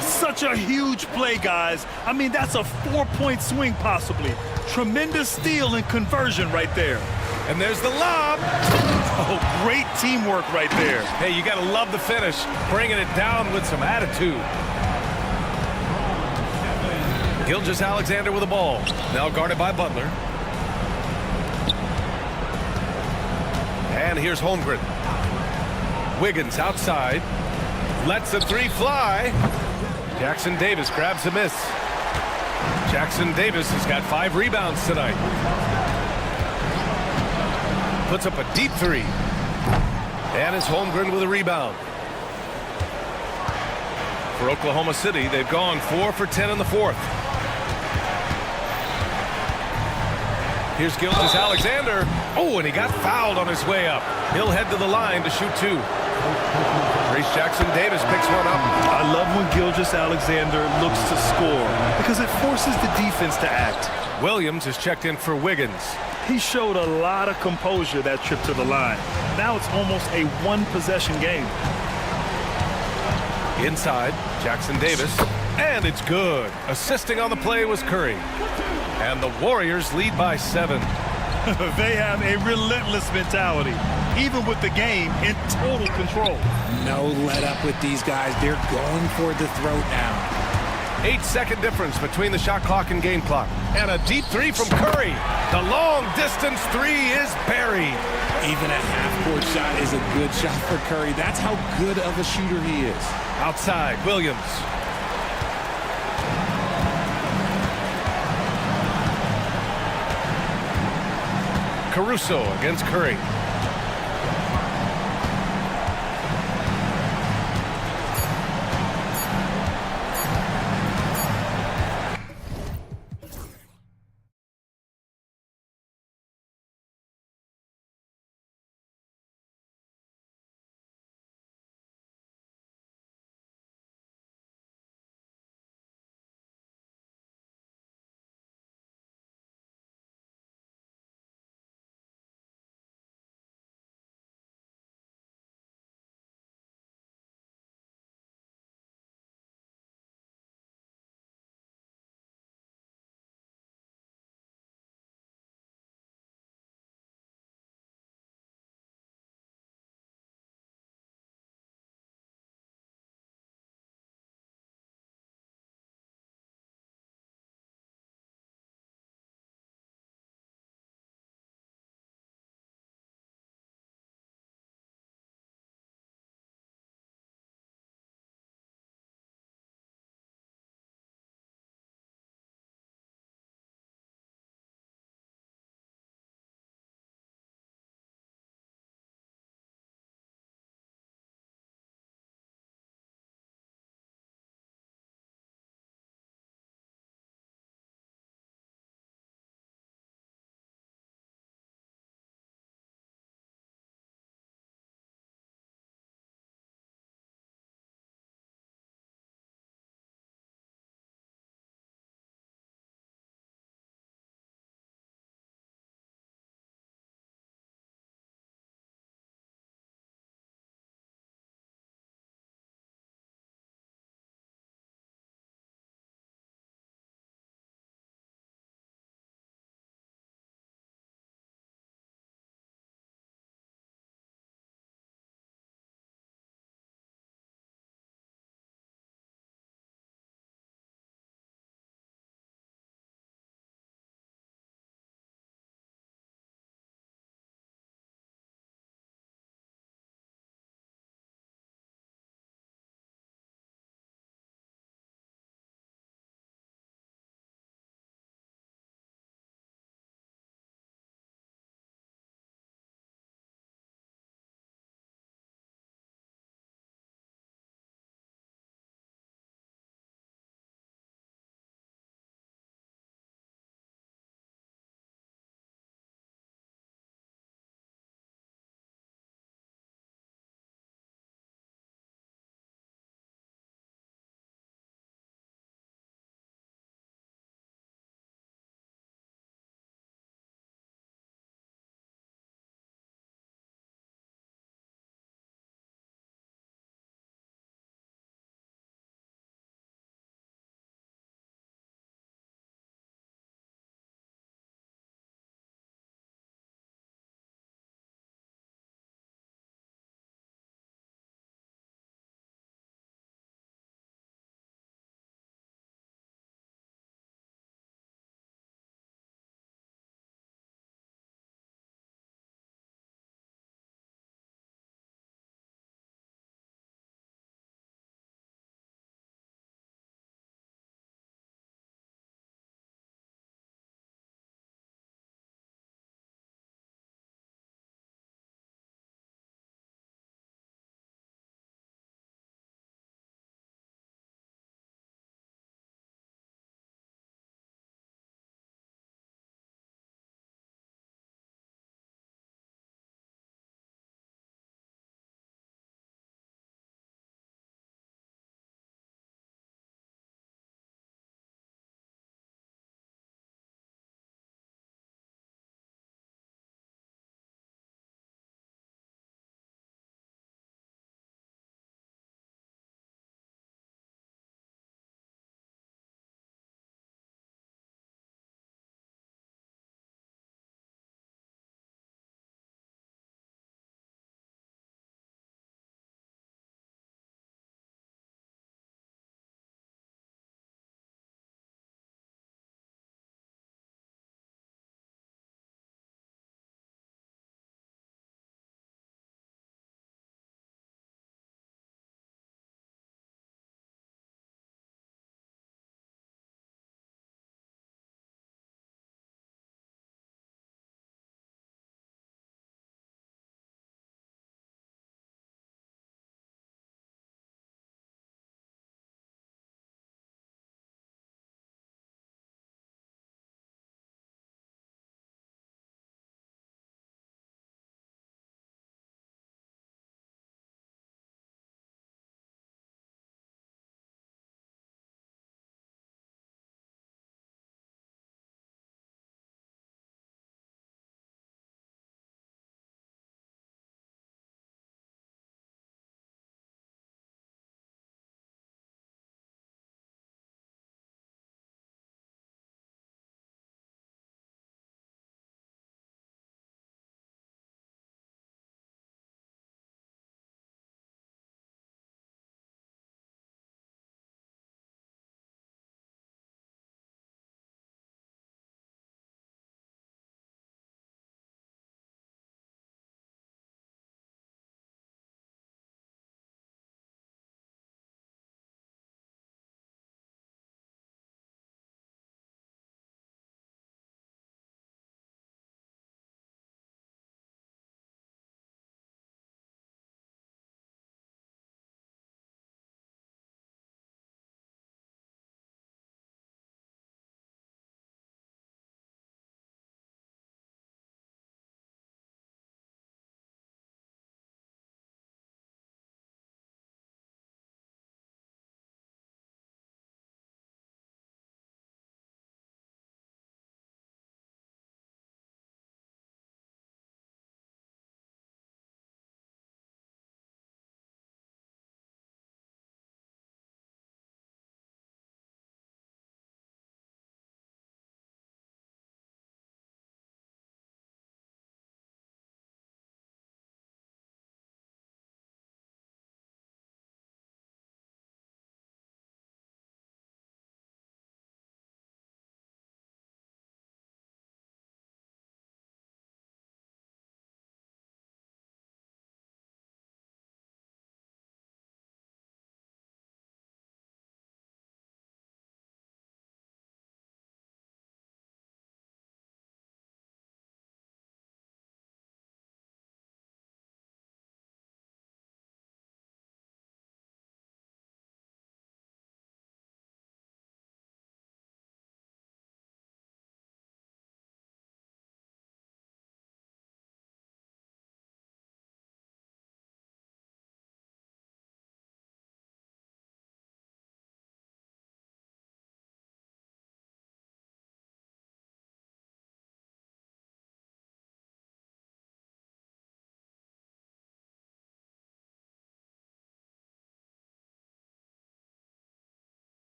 Such a huge play, guys. I mean, that's a 4-point swing possibly. Tremendous steal and conversion right there. And there's the lob. Oh, great teamwork right there. Hey, you got to love the finish. Bringing it down with some attitude. Gilgeous-Alexander with the ball. Now guarded by Butler. And here's Holmgren. Wiggins outside. Lets the 3 fly. Jackson Davis grabs a miss. Jackson Davis has got 5 rebounds tonight. Puts up a deep 3. And is Holmgren with a rebound. For Oklahoma City, they've gone 4 for 10 in the fourth. Here's Gilgeous-Alexander. Oh, and he got fouled on his way up. He'll head to the line to shoot 2. Grace Jackson Davis picks one up. I love when Gilgeous-Alexander looks to score because it forces the defense to act. Williams is checked in for Wiggins. He showed a lot of composure that trip to the line. Now it's almost a one-possession game. Inside, Jackson Davis. And it's good. Assisting on the play was Curry. And the Warriors lead by 7. They have a relentless mentality, even with the game in total control. No let up with these guys. They're going for the throat now. 8-second difference between the shot clock and game clock. And a deep 3 from Curry. The long distance 3 is buried. Even a half-court shot is a good shot for Curry. That's how good of a shooter he is. Outside, Williams. Caruso against Curry.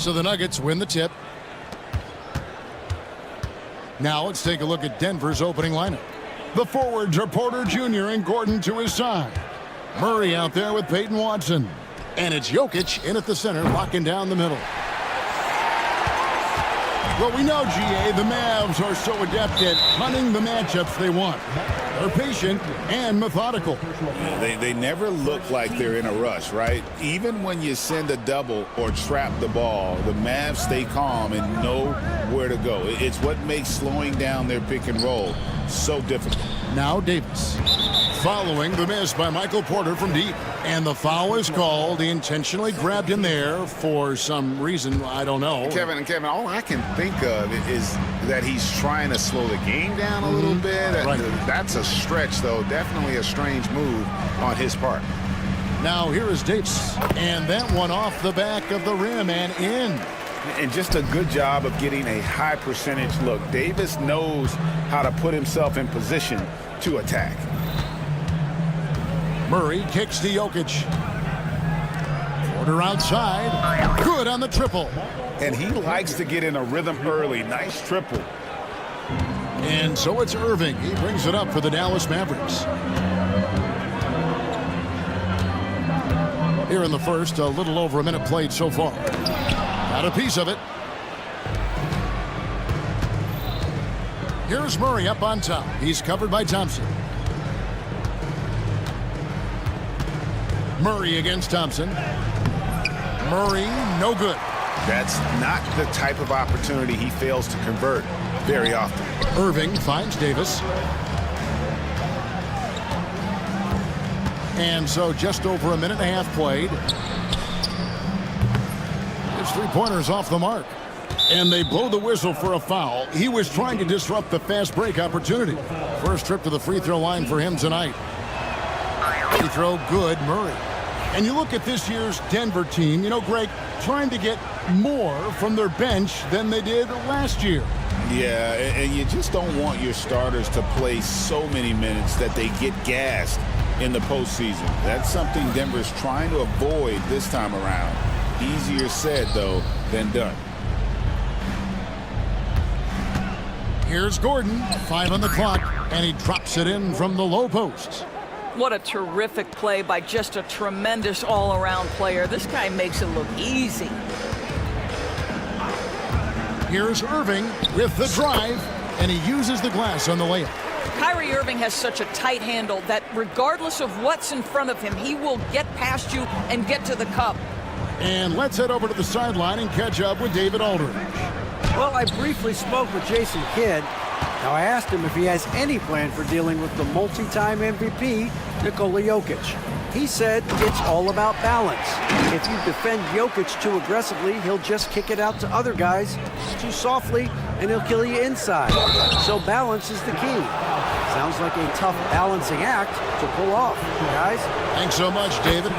So the Nuggets win the tip. Now let's take a look at Denver's opening lineup. The forwards are Porter Jr. and Gordon to his side. Murray out there with Peyton Watson. And it's Jokic in at the center, locking down the middle. Well, we know, GA, the Mavs are so adept at hunting the matchups they want. They're patient and methodical. They never look like they're in a rush, right? Even when you send a double or trap the ball, the Mavs stay calm and know where to go. It's what makes slowing down their pick and roll so difficult. Now Davis. Following the miss by Michael Porter from deep. And the foul is called. He intentionally grabbed him there for some reason. I don't know. Kevin, all I can think of is that he's trying to slow the game down a little bit. Right. That's a stretch, though. Definitely a strange move on his part. Now here is Davis. And that one off the back of the rim and in. And just a good job of getting a high percentage look. Davis knows how to put himself in position to attack. Murray kicks to Jokic. Porter outside. Good on the triple. And he likes to get in a rhythm early. Nice triple. And so it's Irving. He brings it up for the Dallas Mavericks. Here in the first, a little over a minute played so far. Got a piece of it. Here's Murray up on top. He's covered by Thompson. Murray against Thompson. Murray, no good. That's not the type of opportunity he fails to convert very often. Irving finds Davis. And so just over a minute and a half played. His three-pointer's off the mark. And they blow the whistle for a foul. He was trying to disrupt the fast break opportunity. First trip to the free throw line for him tonight. Free throw good, Murray. And you look at this year's Denver team, you know, Greg, trying to get more from their bench than they did last year. Yeah, and you just don't want your starters to play so many minutes that they get gassed in the postseason. That's something Denver's trying to avoid this time around. Easier said, though, than done. Here's Gordon, 5 on the clock, and he drops it in from the low post. What a terrific play by just a tremendous all-around player. This guy makes it look easy. Here's Irving with the drive, and he uses the glass on the layup. Kyrie Irving has such a tight handle that regardless of what's in front of him, he will get past you and get to the cup. And let's head over to the sideline and catch up with David Aldridge. Well, I briefly spoke with Jason Kidd. Now, I asked him if he has any plan for dealing with the multi-time MVP, Nikola Jokic. He said it's all about balance. If you defend Jokic too aggressively, he'll just kick it out to other guys too softly, and he'll kill you inside. So balance is the key. Sounds like a tough balancing act to pull off, guys. Thanks so much, David.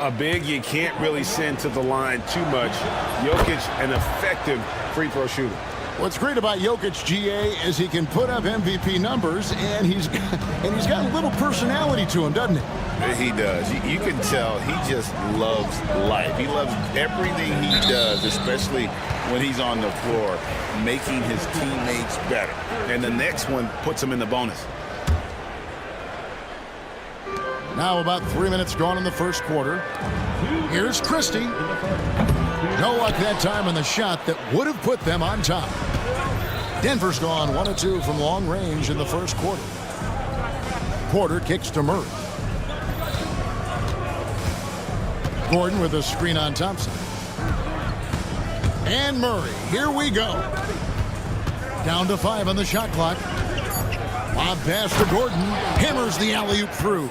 A big you can't really send to the line too much. Jokic, an effective free throw shooter. What's great about Jokic, GA, is he can put up MVP numbers, and he's got a little personality to him, doesn't he? He does. You can tell he just loves life. He loves everything he does, especially when he's on the floor, making his teammates better. And the next one puts him in the bonus. Now about 3 minutes gone in the first quarter. Here's Christie. No luck that time on the shot that would have put them on top. Denver's gone 1 of 2 from long range in the first quarter. Porter kicks to Murray. Gordon with a screen on Thompson. And Murray, here we go. Down to 5 on the shot clock. Lob pass to Gordon. Hammers the alley-oop through.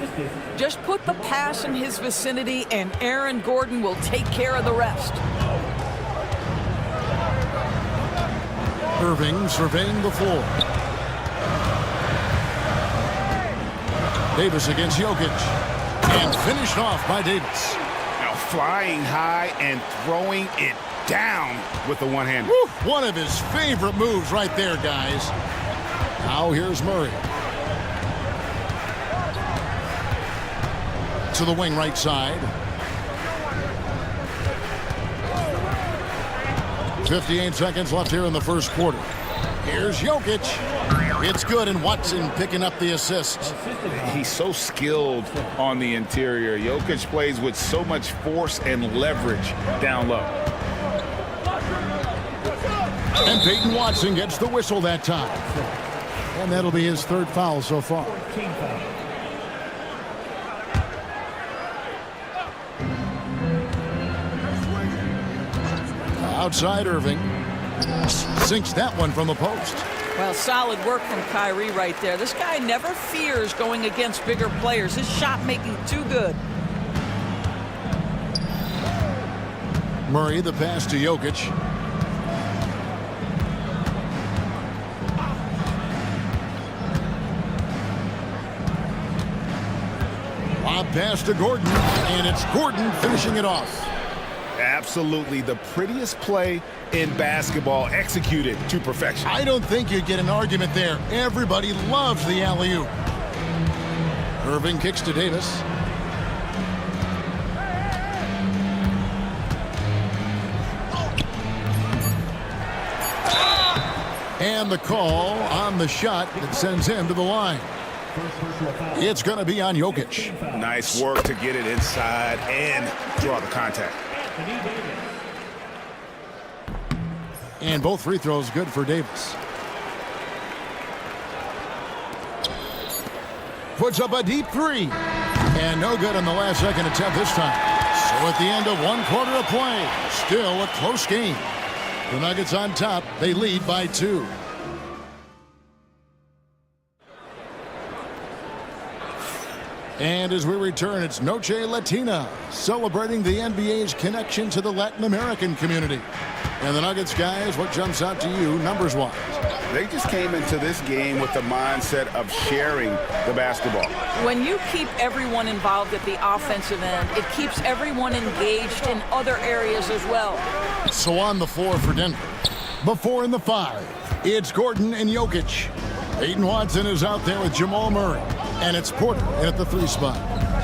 Just put the pass in his vicinity, and Aaron Gordon will take care of the rest. Irving surveying the floor. Davis against Jokic. And finished off by Davis. Now flying high and throwing it down with the one-hander. One of his favorite moves right there, guys. Now here's Murray. To the wing right side. 58 seconds left here in the first quarter. Here's Jokic. It's good, and Watson picking up the assist. He's so skilled on the interior. Jokic plays with so much force and leverage down low. And Peyton Watson gets the whistle that time. And that'll be his third foul so far. Outside Irving. Sinks that one from the post. Well, solid work from Kyrie right there. This guy never fears going against bigger players. His shot making too good. Murray, the pass to Jokic. Lob pass to Gordon, and it's Gordon finishing it off. Absolutely the prettiest play in basketball, executed to perfection. I don't think you get an argument there. Everybody loves the alley-oop. Irving kicks to Davis. And the call on the shot that sends him to the line. It's going to be on Jokic. Nice work to get it inside and draw the contact. And both free throws good for Davis. Puts up a deep three. And no good on the last second attempt this time. So at the end of 1 quarter of play, still a close game. The Nuggets on top. They lead by 2. And as we return, it's Noche Latina, celebrating the NBA's connection to the Latin American community. And the Nuggets, guys, what jumps out to you numbers-wise? They just came into this game with the mindset of sharing the basketball. When you keep everyone involved at the offensive end, it keeps everyone engaged in other areas as well. So on the floor for Denver, the 4 and the 5, it's Gordon and Jokic. Peyton Watson is out there with Jamal Murray. And it's Porter in at the 3 spot.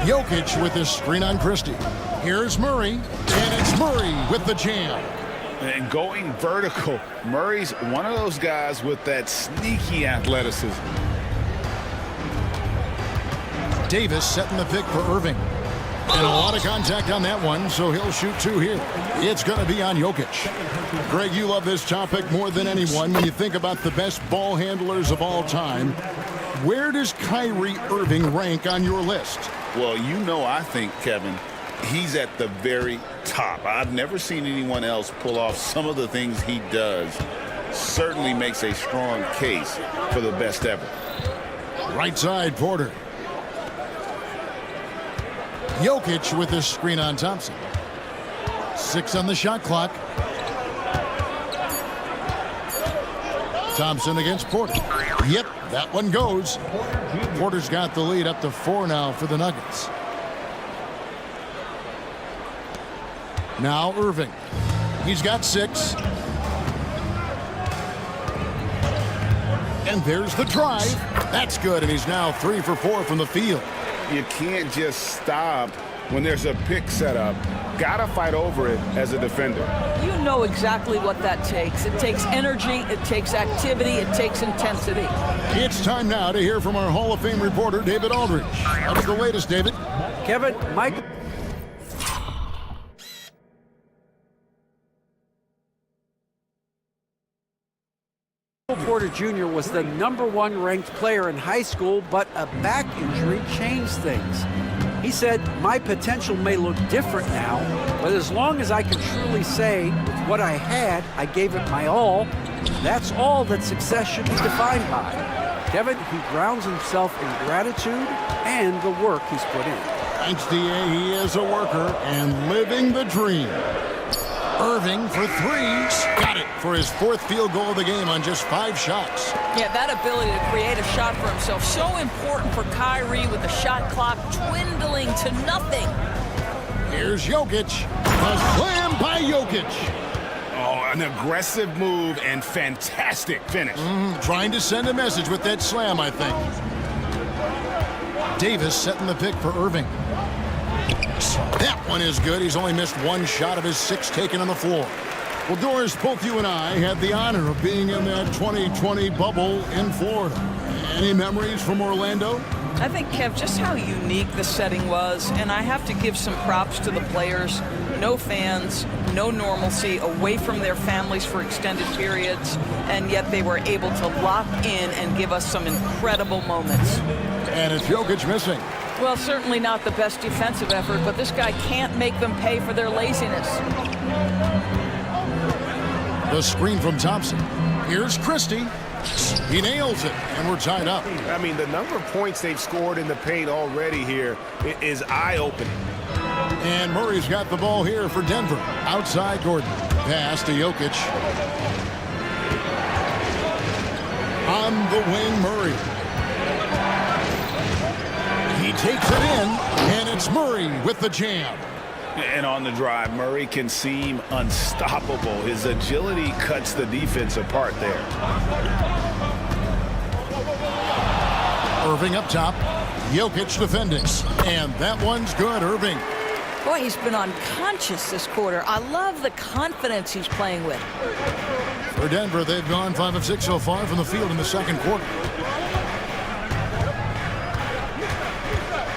Jokic with his screen on Christie. Here's Murray, and it's Murray with the jam. And going vertical, Murray's one of those guys with that sneaky athleticism. Davis setting the pick for Irving. And a lot of contact on that one, so he'll shoot 2 here. It's going to be on Jokic. Greg, you love this topic more than anyone when you think about the best ball handlers of all time. Where does Kyrie Irving rank on your list? Well, you know, I think, Kevin, he's at the very top. I've never seen anyone else pull off some of the things he does. Certainly makes a strong case for the best ever. Right side, Porter. Jokic with his screen on Thompson. 6 on the shot clock. Thompson against Porter. Yep, that one goes. Porter's got the lead up to 4 now for the Nuggets. Now Irving. He's got 6. And there's the drive. That's good, and he's now 3 for 4 from the field. You can't just stop when there's a pick set up. Gotta fight over it as a defender. You know exactly what that takes. It takes energy, it takes activity, it takes intensity. It's time now to hear from our Hall of Fame reporter, David Aldridge. What's the latest, David? Kevin, Mike. Porter Jr. was the #1 ranked player in high school, but a back injury changed things. He said, "My potential may look different now, but as long as I can truly say with what I had, I gave it my all, that's all that success should be defined by." Kevin, he grounds himself in gratitude and the work he's put in. Thanks, DA. He is a worker and living the dream. Irving for 3. Got it for his 4th field goal of the game on just 5 shots. Yeah, that ability to create a shot for himself, so important for Kyrie with the shot clock dwindling to nothing. Here's Jokic. A slam by Jokic. Oh, an aggressive move and fantastic finish. Trying to send a message with that slam, I think. Davis setting the pick for Irving. That one is good. He's only missed 1 shot of his 6 taken on the floor. Well, Doris, both you and I had the honor of being in that 2020 bubble in Florida. Any memories from Orlando? I think, Kev, just how unique the setting was, and I have to give some props to the players. No fans, no normalcy, away from their families for extended periods, and yet they were able to lock in and give us some incredible moments. And it's Jokic missing. Well, certainly not the best defensive effort, but this guy can't make them pay for their laziness. The screen from Thompson. Here's Christie. He nails it, and we're tied up. I mean, the number of points they've scored in the paint already here is eye-opening. And Murray's got the ball here for Denver. Outside Gordon. Pass to Jokic. On the wing, Murray. He takes it in, and it's Murray with the jam. And on the drive, Murray can seem unstoppable. His agility cuts the defense apart there. Irving up top. Jokic defending. And that one's good, Irving. Boy, he's been unconscious this quarter. I love the confidence he's playing with. For Denver, they've gone 5 of 6 so far from the field in the second quarter.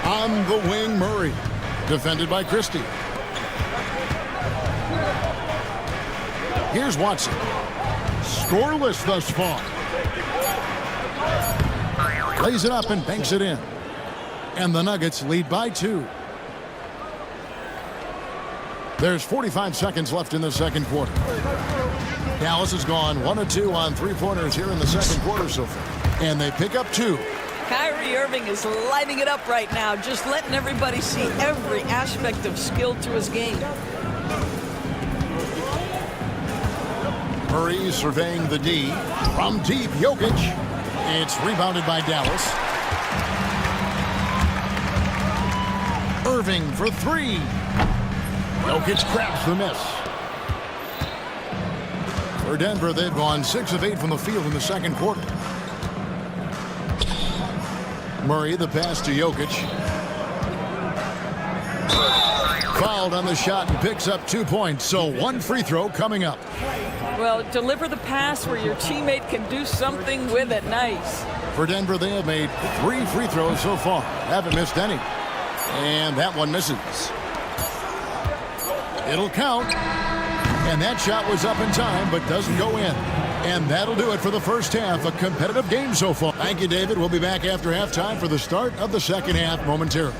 On the wing, Murray. Defended by Christie. Here's Watson. Scoreless thus far. Lays it up and banks it in. And the Nuggets lead by 2. There's 45 seconds left in the second quarter. Dallas has gone 1 of 2 on three-pointers here in the second quarter so far. And they pick up 2. Kyrie Irving is lighting it up right now, just letting everybody see every aspect of skill to his game. Murray surveying the D. From deep, Jokic. It's rebounded by Dallas. Irving for 3. Jokic grabs the miss. For Denver, they've gone 6 of 8 from the field in the second quarter. Murray, the pass to Jokic. Fouled on the shot and picks up 2 points, so 1 free throw coming up. Well, deliver the pass where your teammate can do something with it. Nice. For Denver, they have made 3 free throws so far. Haven't missed any. And that one misses. It'll count. And that shot was up in time, but doesn't go in. And that'll do it for the first half. A competitive game so far. Thank you, David. We'll be back after halftime for the start of the second half momentarily.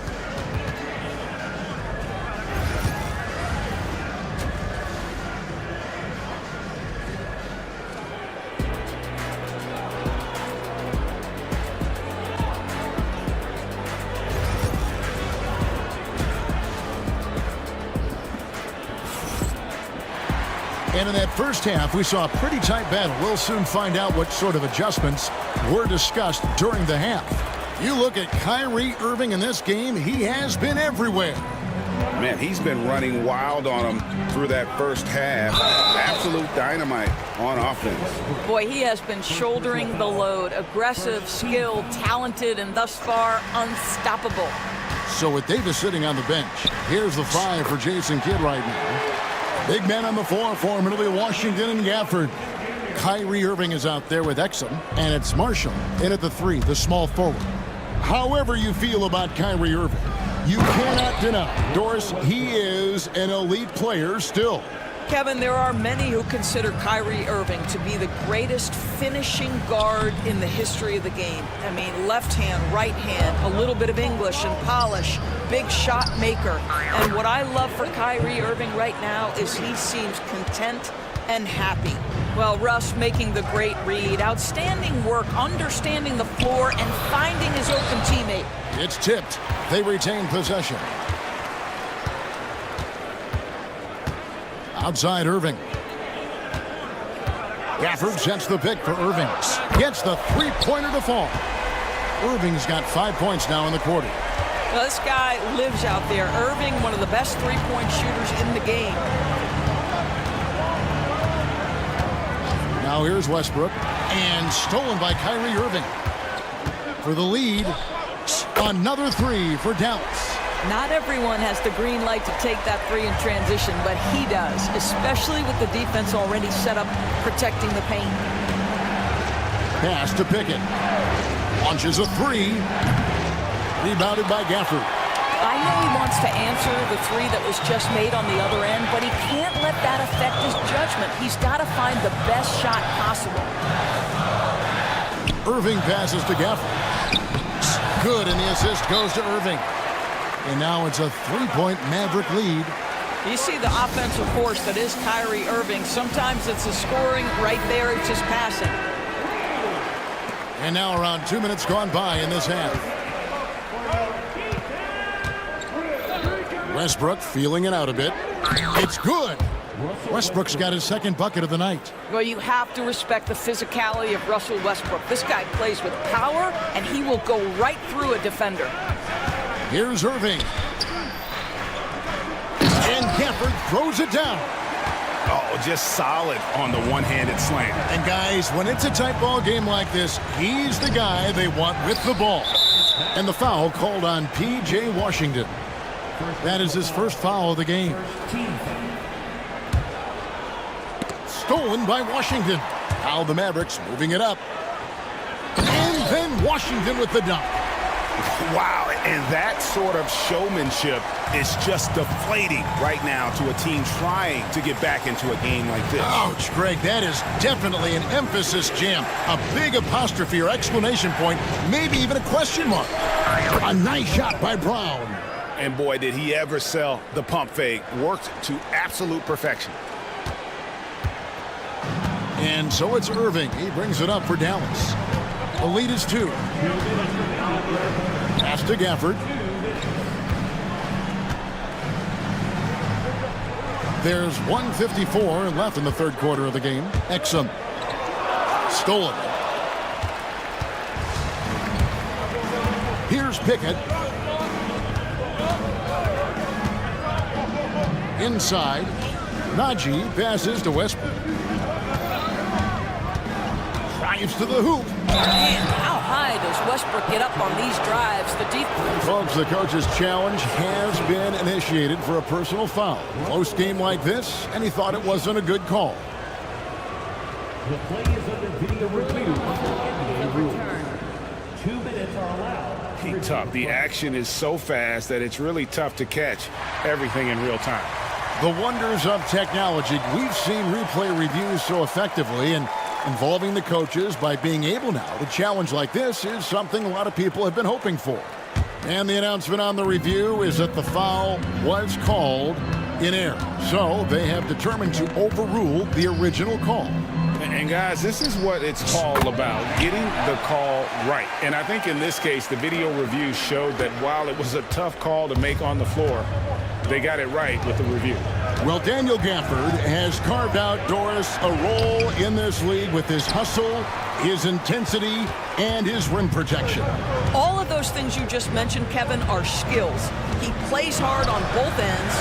And in that first half, we saw a pretty tight battle. We'll soon find out what sort of adjustments were discussed during the half. You look at Kyrie Irving in this game, he has been everywhere. Man, he's been running wild on him through that first half. Absolute dynamite on offense. Boy, he has been shouldering the load. Aggressive, skilled, talented, and thus far unstoppable. So with Davis sitting on the bench, here's the 5 for Jason Kidd right now. Big man on the floor for Middle Washington and Gafford. Kyrie Irving is out there with Exum, and it's Marshall in at the 3, the small forward. However you feel about Kyrie Irving, you cannot deny, Doris, he is an elite player still. Kevin, there are many who consider Kyrie Irving to be the greatest finishing guard in the history of the game. I mean, left hand, right hand, a little bit of English and polish, big shot maker. And what I love for Kyrie Irving right now is he seems content and happy. Well, Russ making the great read, outstanding work, understanding the floor, and finding his open teammate. It's tipped. They retain possession. Outside Irving. Gafford sets the pick for Irving. Gets the three-pointer to fall. Irving's got 5 points now in the quarter. Well, this guy lives out there. Irving, one of the best three-point shooters in the game. Now here's Westbrook. And stolen by Kyrie Irving. For the lead, another 3 for Dallas. Not everyone has the green light to take that three in transition, but he does, especially with the defense already set up protecting the paint. Pass to Pickett. Launches a three. Rebounded by Gafford. I know he wants to answer the three that was just made on the other end, but he can't let that affect his judgment. He's got to find the best shot possible. Irving passes to Gafford. Good, and the assist goes to Irving. And now it's a three-point Maverick lead. You see the offensive force that is Kyrie Irving. Sometimes it's the scoring right there, it's just passing. And now around 2 minutes gone by in this half. Westbrook feeling it out a bit. It's good. Westbrook's got his second bucket of the night. Well, you have to respect the physicality of Russell Westbrook. This guy plays with power, and he will go right through a defender. Here's Irving. And Gafford throws it down. Oh, just solid on the one-handed slam. And guys, when it's a tight ball game like this, he's the guy they want with the ball. And the foul called on P.J. Washington. That is his first foul of the game. Stolen by Washington. Now the Mavericks moving it up. And then Washington with the dunk. Wow, and that sort of showmanship is just deflating right now to a team trying to get back into a game like this. Ouch, Greg, that is definitely an emphasis jam. A big apostrophe or exclamation point, maybe even a question mark. A nice shot by Brown. And boy, did he ever sell the pump fake. Worked to absolute perfection. And so it's Irving. He brings it up for Dallas. The lead is 2. Pass to Gafford. There's 1:54 left in the third quarter of the game. Exum. Stolen. Here's Pickett. Inside. Najee passes to Westbrook. Drives to the hoop. Man, how high does Westbrook get up on these drives? The defense. Folks, the coach's challenge has been initiated for a personal foul. Close game like this, and he thought it wasn't a good call. The play is under video review. 2 minutes are allowed. Tough. The action is so fast that it's really tough to catch everything in real time. The wonders of technology. We've seen replay reviews so effectively, and involving the coaches by being able now to challenge like this is something a lot of people have been hoping for. And the announcement on the review is that the foul was called in error. So they have determined to overrule the original call. And guys, this is what it's all about, getting the call right. And I think in this case, the video review showed that while it was a tough call to make on the floor, they got it right with the review. Well, Daniel Gafford has carved out, Doris, a role in this league with his hustle, his intensity, and his rim protection. All of those things you just mentioned, Kevin, are skills. He plays hard on both ends.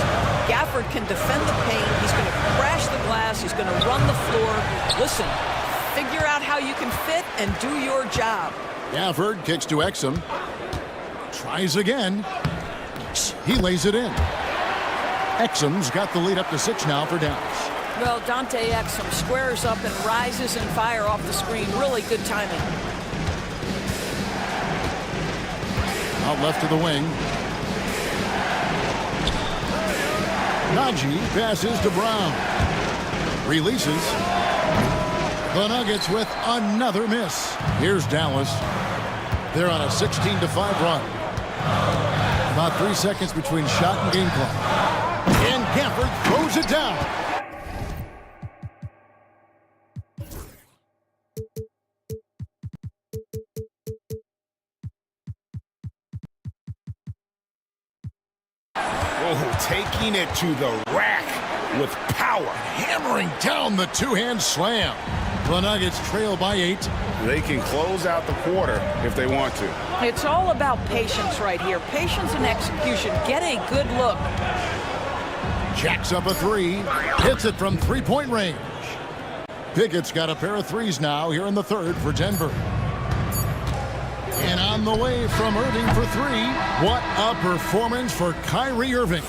Gafford can defend the paint. He's going to crash the glass. He's going to run the floor. Listen, figure out how you can fit and do your job. Gafford kicks to Exum. Tries again. He lays it in. Exum's got the lead up to 6 now for Dallas. Well, Dante Exum squares up and rises in fire off the screen. Really good timing. Out left to the wing. Najee passes to Brown. Releases. The Nuggets with another miss. Here's Dallas. They're on a 16-5 run. About 3 seconds between shot and game clock. And Gafford throws it down. Oh, taking it to the rack with power. Hammering down the two-hand slam. The Nuggets trail by 8. They can close out the quarter if they want to. It's all about patience right here. Patience and execution. Get a good look. Jacks up a 3. Hits it from three-point range. Pickett's got a pair of threes now here in the third for Denver. And on the way from Irving for three. What a performance for Kyrie Irving.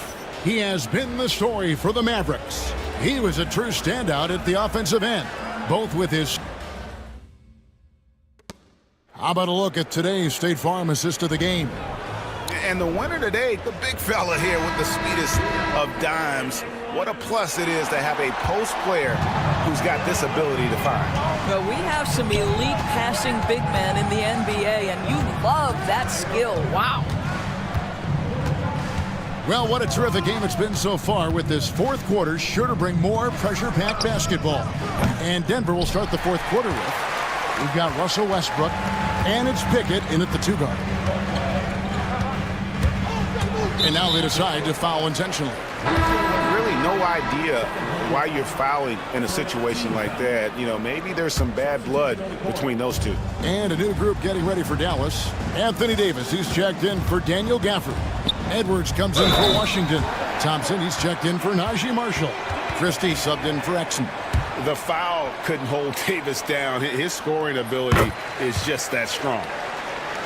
He has been the story for the Mavericks. He was a true standout at the offensive end, both with his... How about a look at today's State Farm assist of the game? And the winner today, the big fella here with the sweetest of dimes. What a plus it is to have a post player who's got this ability to find. Well, we have some elite passing big men in the NBA, and you love that skill. Wow. Well, what a terrific game it's been so far, with this fourth quarter sure to bring more pressure-packed basketball. And Denver will start the fourth quarter with. We've got Russell Westbrook, and it's Pickett in at the two guard. And now they decide to foul intentionally. Really no idea why you're fouling in a situation like that. You know, maybe there's some bad blood between those two. And a new group getting ready for Dallas. Anthony Davis, he's checked in for Daniel Gafford. Edwards comes in for Washington. Thompson, he's checked in for Najee Marshall. Christie subbed in for Exum. The foul couldn't hold Davis down. His scoring ability is just that strong.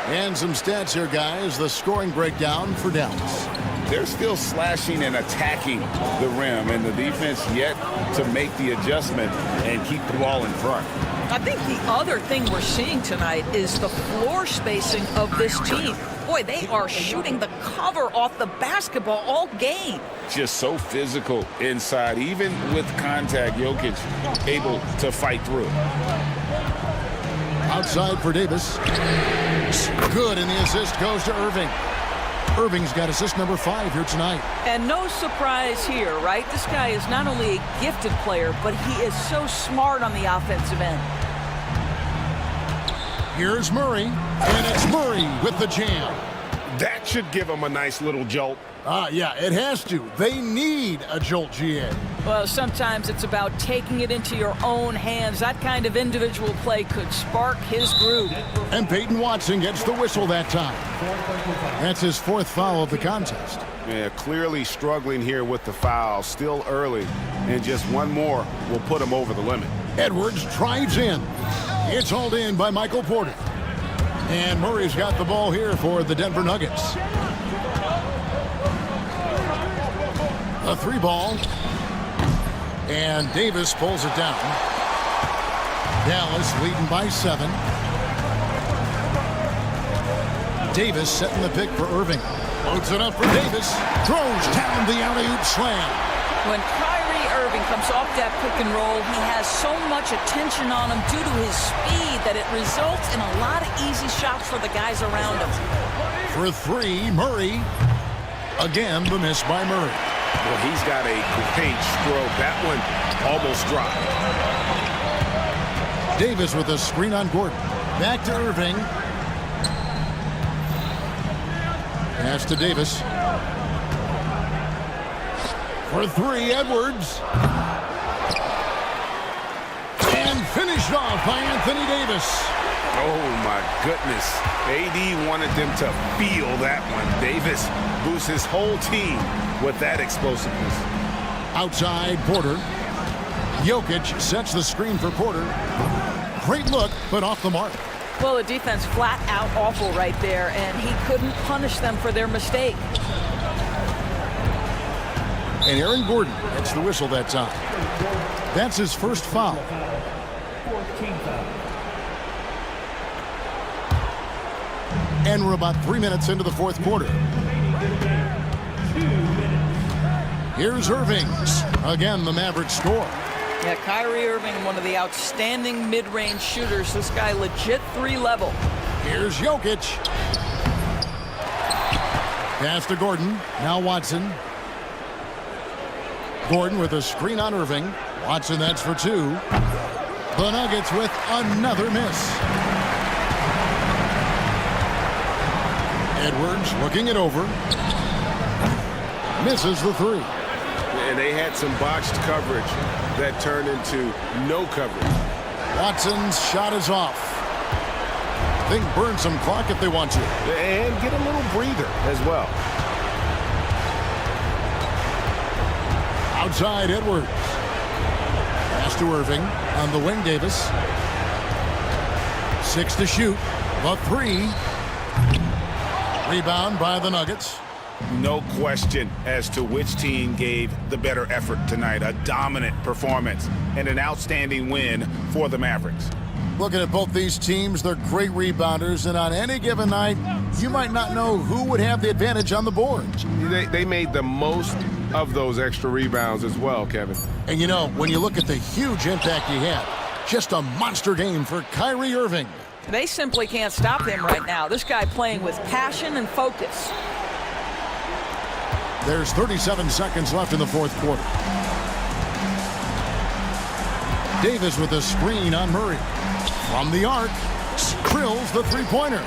And some stats here, guys. The scoring breakdown for Dallas. They're still slashing and attacking the rim, and the defense yet to make the adjustment and keep the ball in front. I think the other thing we're seeing tonight is the floor spacing of this team. Boy, they are shooting the cover off the basketball all game. Just so physical inside. Even with contact, Jokic able to fight through. Outside for Davis. Good, and the assist goes to Irving. Irving's got assist number 5 here tonight. And no surprise here, right? This guy is not only a gifted player, but he is so smart on the offensive end. Here's Murray, and it's Murray with the jam. That should give him a nice little jolt. Yeah, it has to. They need a jolt, GA. Well, sometimes it's about taking it into your own hands. That kind of individual play could spark his groove. And Peyton Watson gets the whistle that time. That's his 4th foul of the contest. Yeah, clearly struggling here with the foul. Still early, and just one more will put him over the limit. Edwards drives in. It's hauled in by Michael Porter. And Murray's got the ball here for the Denver Nuggets. A 3-ball. And Davis pulls it down. Dallas leading by 7. Davis setting the pick for Irving. Loads it up for Davis. Throws down the alley-oop slam. When Kyrie Irving comes off that pick and roll, he has so much attention on him due to his speed that it results in a lot of easy shots for the guys around him. For 3, Murray. Again, the miss by Murray. Well, he's got a great stroke. That one almost dropped. Davis with a screen on Gordon. Back to Irving. Pass to Davis. For 3, Edwards. And finished off by Anthony Davis. Oh, my goodness. AD wanted them to feel that one. Davis boosts his whole team with that explosiveness. Outside, Porter. Jokic sets the screen for Porter. Great look, but off the mark. Well, the defense flat out awful right there, and he couldn't punish them for their mistake. And Aaron Gordon gets the whistle that time. That's his first foul. And we're about 3 minutes into the 4th quarter. Here's Irving. Again, the Mavericks score. Yeah, Kyrie Irving, one of the outstanding mid-range shooters. This guy legit 3 level. Here's Jokic. Pass to Gordon. Now Watson. Gordon with a screen on Irving. Watson, that's for 2. The Nuggets with another miss. Edwards looking it over. Misses the 3. And they had some botched coverage that turned into no coverage. Watson's shot is off. They can burn some clock if they want to. And get a little breather as well. Outside, Edwards. Pass to Irving. On the wing, Davis. 6 to shoot. The 3. Rebound by the Nuggets. No question as to which team gave the better effort tonight. A dominant performance and an outstanding win for the Mavericks. Looking at both these teams, they're great rebounders, and on any given night, you might not know who would have the advantage on the boards. They made the most of those extra rebounds as well, Kevin. And you know, when you look at the huge impact he had, just a monster game for Kyrie Irving. They simply can't stop him right now. This guy playing with passion and focus. There's 37 seconds left in the fourth quarter. Davis with a screen on Murray. From the arc, drills the three-pointer.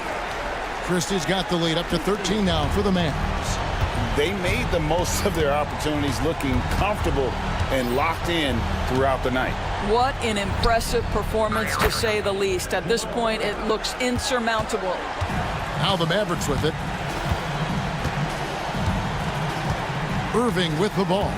Christie's got the lead up to 13 now for the Mavs. They made the most of their opportunities, looking comfortable and locked in throughout the night. What an impressive performance, to say the least. At this point, it looks insurmountable. Now the Mavericks with it. Irving with the ball.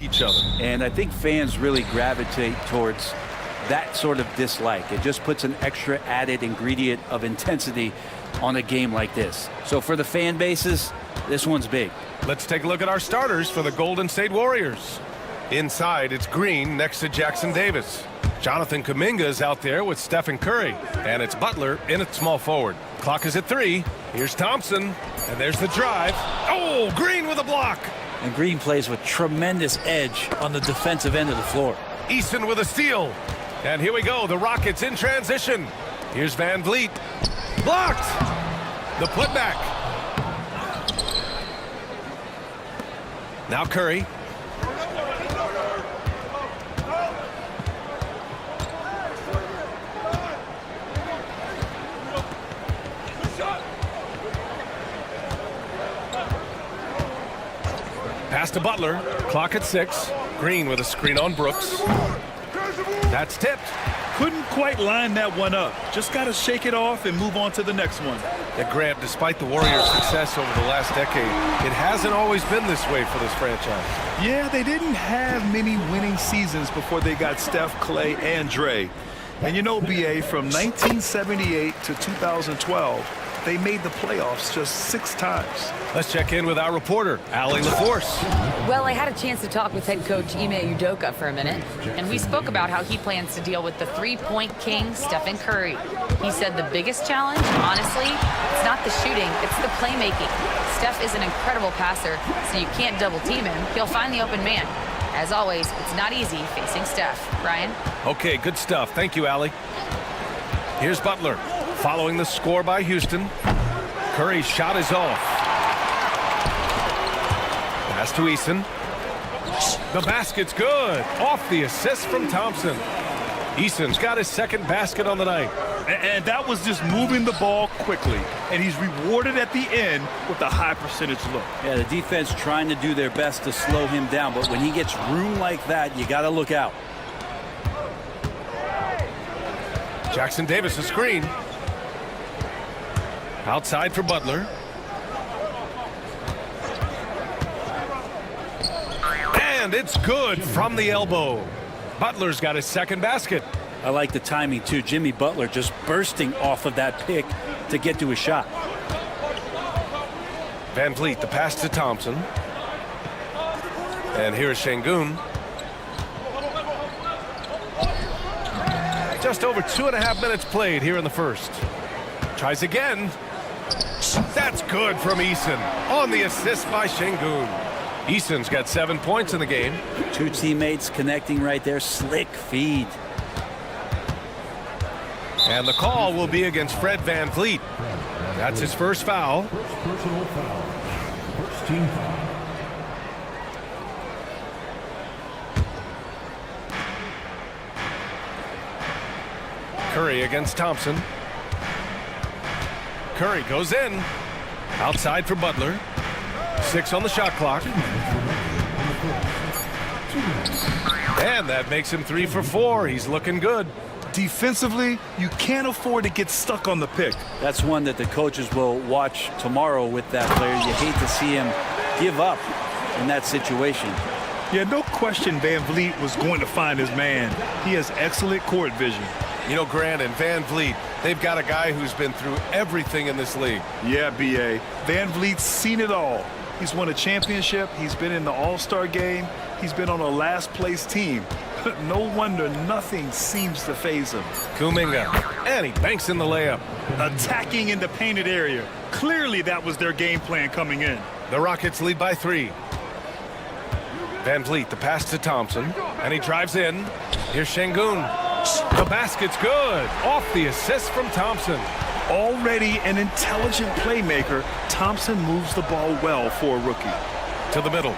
each other. And I think fans really gravitate towards that sort of dislike. It just puts an extra added ingredient of intensity on a game like this. So for the fan bases, this one's big. Let's take a look at our starters for the Golden State Warriors. Inside, it's Green next to Jackson Davis. Jonathan Kuminga's out there with Stephen Curry. And it's Butler in at small forward. Clock is at 3. Here's Thompson. And there's the drive. Oh, Green with a block. And Green plays with tremendous edge on the defensive end of the floor. Eason with a steal. And here we go, the Rockets in transition. Here's Van Vliet. Blocked! The putback. Now Curry. Pass to Butler. Clock at 6. Green with a screen on Brooks. That's tipped. Couldn't quite line that one up. Just got to shake it off and move on to the next one. And Grant, despite the Warriors' success over the last decade, it hasn't always been this way for this franchise. Yeah, they didn't have many winning seasons before they got Steph, Clay, and Dre. And you know, BA, from 1978 to 2012, they made the playoffs just 6 times. Let's check in with our reporter, Allie LaForce. Well, I had a chance to talk with head coach Ime Udoka for a minute, and we spoke about how he plans to deal with the three-point king, Stephen Curry. He said the biggest challenge, honestly, it's not the shooting, it's the playmaking. Steph is an incredible passer, so you can't double-team him. He'll find the open man. As always, it's not easy facing Steph. Ryan? Okay, good stuff. Thank you, Allie. Here's Butler. Following the score by Houston. Curry's shot is off. Pass to Eason. The basket's good. Off the assist from Thompson. Eason's got his second basket on the night. And that was just moving the ball quickly. And he's rewarded at the end with a high percentage look. Yeah, the defense trying to do their best to slow him down. But when he gets room like that, you got to look out. Jackson Davis, a screen. Outside for Butler. And it's good from the elbow. Butler's got his second basket. I like the timing, too. Jimmy Butler just bursting off of that pick to get to his shot. Van Vliet, the pass to Thompson. And here's Şengün. Just over 2.5 minutes played here in the first. Tries again. That's good from Eason on the assist by Şengün. Eason's got 7 points in the game. 2 teammates connecting right there. Slick feed. And the call will be against Fred Van Vliet. That's his first foul. Personal foul. First team foul. Curry against Thompson. Curry goes in. Outside for Butler. 6 on the shot clock. And that makes him 3 for 4. He's looking good. Defensively, you can't afford to get stuck on the pick. That's one that the coaches will watch tomorrow with that player. You hate to see him give up in that situation. Yeah, no question Van Vliet was going to find his man. He has excellent court vision. You know, Grant and Van Vliet, they've got a guy who's been through everything in this league. Yeah, B.A. Van Vliet's seen it all. He's won a championship. He's been in the All-Star game. He's been on a last-place team. No wonder nothing seems to faze him. Kuminga, and he banks in the layup. Attacking in the painted area. Clearly that was their game plan coming in. The Rockets lead by 3. Van Vliet, the pass to Thompson, and he drives in. Here's Şengün. The basket's good. Off the assist from Thompson. Already an intelligent playmaker, Thompson moves the ball well for a rookie. To the middle.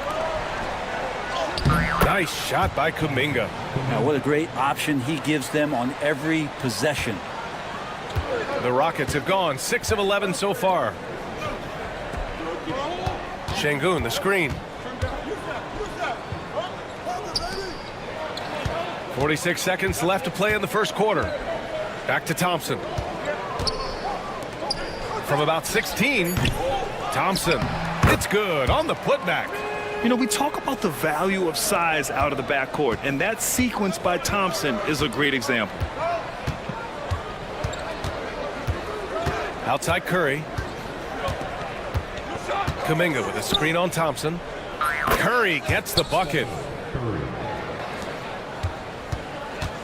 Nice shot by Kuminga. Now, what a great option he gives them on every possession. The Rockets have gone 6 of 11 so far. Şengün, the screen. 46 seconds left to play in the first quarter. Back to Thompson. From about 16, Thompson. It's good on the putback. You know, we talk about the value of size out of the backcourt, and that sequence by Thompson is a great example. Outside Curry. Kuminga with a screen on Thompson. Curry gets the bucket.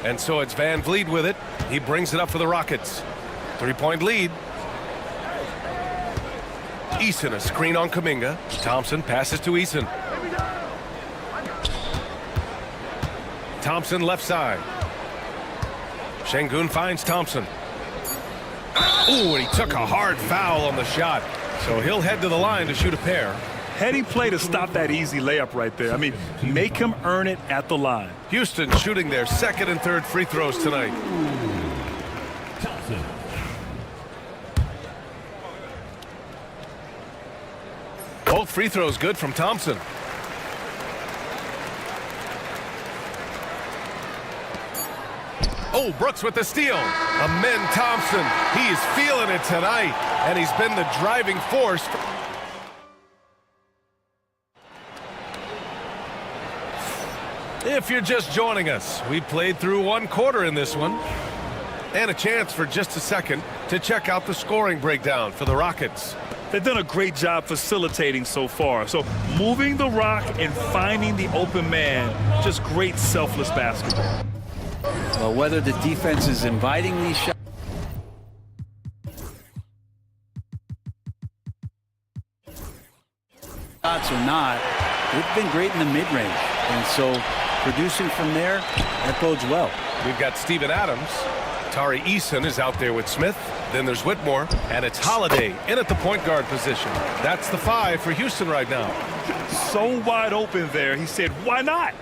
And so it's Van Vliet with it. He brings it up for the Rockets. 3-point lead. Eason, a screen on Kuminga. Thompson passes to Eason. Thompson left side. Şengün finds Thompson. Ooh, and he took a hard foul on the shot. So he'll head to the line to shoot a pair. Heady play to stop that easy layup right there. I mean, make him earn it at the line. Houston shooting their second and third free throws tonight. Both free throws good from Thompson. Oh, Brooks with the steal. Amen Thompson. He is feeling it tonight, and he's been the driving force. If you're just joining us, we played through one quarter in this one. And a chance for just a second to check out the scoring breakdown for the Rockets. They've done a great job facilitating so far. So moving the rock and finding the open man, just great selfless basketball. Well, whether the defense is inviting these shots or not, they've been great in the mid-range. And so producing from there, that bodes well. We've got Steven Adams. Tari Eason is out there with Smith. Then there's Whitmore, and it's Holiday in at the point guard position. That's the 5 for Houston right now. So wide open there, he said, why not?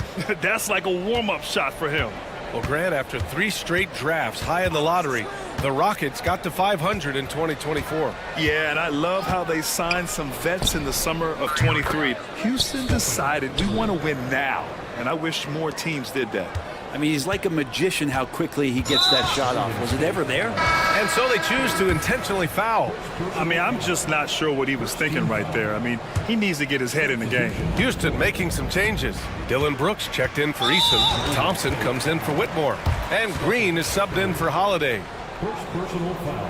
That's like a warm-up shot for him. Well, Grant, after 3 straight drafts high in the lottery, the Rockets got to 500 in 2024. Yeah, and I love how they signed some vets in the summer of 23. Houston decided we want to win now, and I wish more teams did that. I mean, he's like a magician how quickly he gets that shot off. Was it ever there? And so they choose to intentionally foul. I mean, I'm just not sure what he was thinking right there. I mean, he needs to get his head in the game. Houston making some changes. Dylan Brooks checked in for Eason. Thompson comes in for Whitmore. And Green is subbed in for Holiday. First personal foul.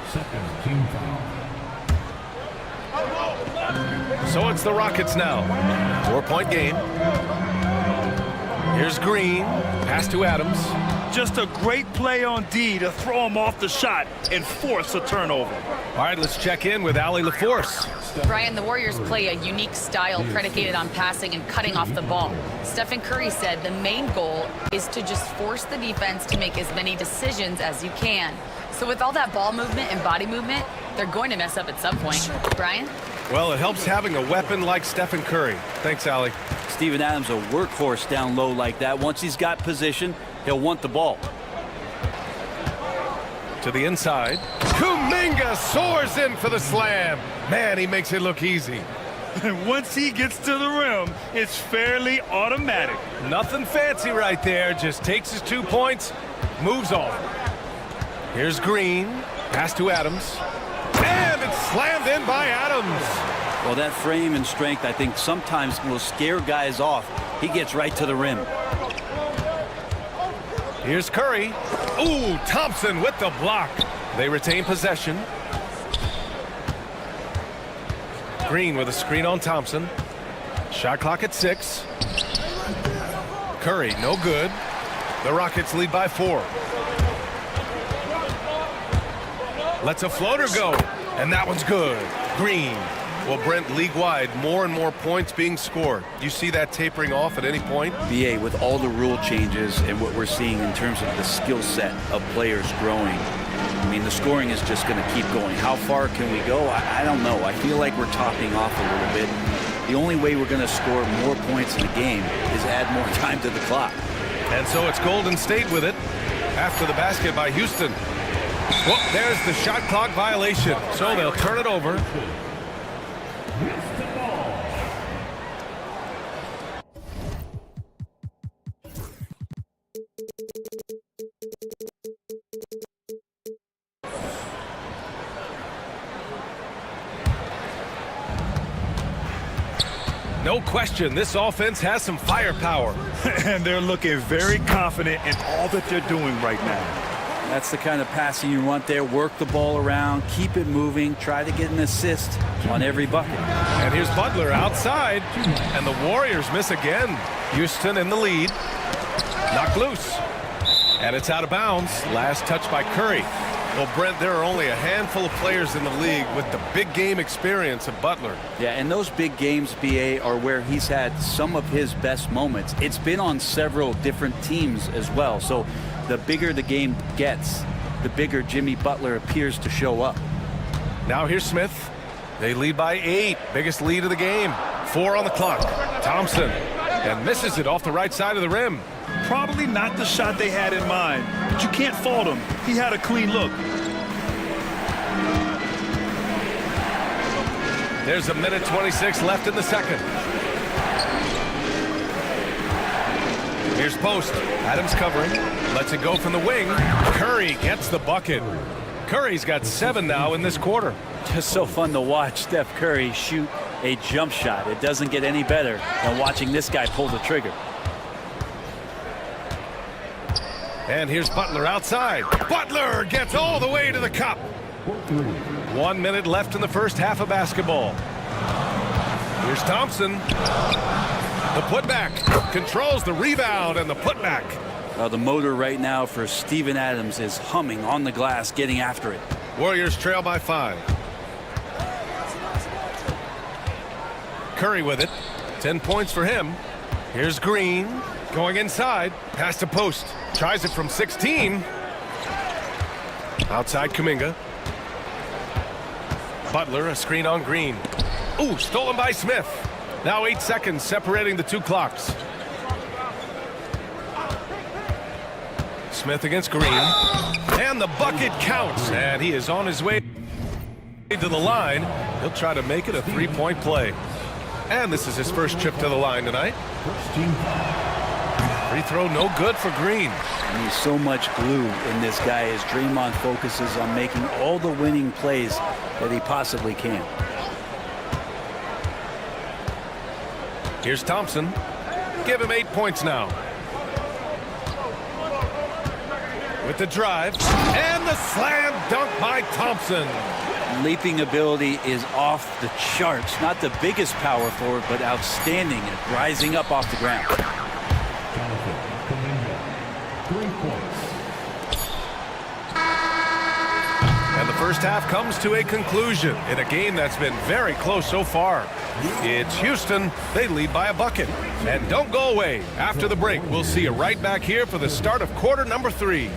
Second team foul. So it's the Rockets now. 4-point game. Here's Green. Pass to Adams. Just a great play on D to throw him off the shot and force a turnover. All right, let's check in with Allie LaForce. Brian, the Warriors play a unique style predicated on passing and cutting off the ball. Stephen Curry said the main goal is to just force the defense to make as many decisions as you can. So with all that ball movement and body movement, they're going to mess up at some point. Brian? Well, it helps having a weapon like Stephen Curry. Thanks, Allie. Steven Adams, a workhorse down low like that. Once he's got position, he'll want the ball. To the inside. Kuminga soars in for the slam. Man, he makes it look easy. Once he gets to the rim, it's fairly automatic. Nothing fancy right there. Just takes his 2 points, moves on. Here's Green. Pass to Adams. And it's slammed in by Adams. Well, that frame and strength, I think, sometimes will scare guys off. He gets right to the rim. Here's Curry. Ooh, Thompson with the block. They retain possession. Green with a screen on Thompson. Shot clock at 6. Curry, no good. The Rockets lead by 4. Lets a floater go, and that one's good. Green. Well, Brent, league-wide, more and more points being scored. You see that tapering off at any point? BA, with all the rule changes and what we're seeing in terms of the skill set of players growing, I mean, the scoring is just going to keep going. How far can we go? I don't know. I feel like we're topping off a little bit. The only way we're going to score more points in the game is add more time to the clock. And so it's Golden State with it after the basket by Houston. Well, there's the shot clock violation, so they'll turn it over. No question, this offense has some firepower. And they're looking very confident in all that they're doing right now. That's the kind of passing you want there. Work the ball around, keep it moving, try to get an assist on every bucket. And here's Butler outside, and the Warriors miss again. Houston in the lead. Knocked loose. And it's out of bounds. Last touch by Curry. Well, Brent, there are only a handful of players in the league with the big game experience of Butler. Yeah, and those big games, BA, are where he's had some of his best moments. It's been on several different teams as well. So the bigger the game gets, the bigger Jimmy Butler appears to show up. Now here's Smith. They lead by 8. Biggest lead of the game. 4 on the clock. Thompson. And misses it off the right side of the rim. Probably not the shot they had in mind, but you can't fault him. He had a clean look. There's a minute 26 left in the second. Here's Post. Adams covering. Lets it go from the wing. Curry gets the bucket. Curry's got 7 now in this quarter. Just so fun to watch Steph Curry shoot a jump shot. It doesn't get any better than watching this guy pull the trigger. And here's Butler outside. Butler gets all the way to the cup. 1 minute left in the first half of basketball. Here's Thompson. The putback. Controls the rebound and the putback. The motor right now for Steven Adams is humming on the glass, getting after it. Warriors trail by 5. Curry with it. 10 points for him. Here's Green. Going inside. Pass to Post. Tries it from 16. Outside Kuminga. Butler, a screen on Green. Ooh, stolen by Smith. Now 8 seconds separating the 2 clocks. Smith against Green. And the bucket counts. And he is on his way to the line. He'll try to make it a 3-point play. And this is his first trip to the line tonight. Free throw no good for Green. And he's so much glue in this guy as Draymond focuses on making all the winning plays that he possibly can. Here's Thompson. Give him 8 points now. With the drive. And the slam dunk by Thompson. Leaping ability is off the charts. Not the biggest power forward, but outstanding at rising up off the ground. And the first half comes to a conclusion in a game that's been very close so far. It's Houston. They lead by a bucket. And don't go away. After the break, we'll see you right back here for the start of quarter number 3.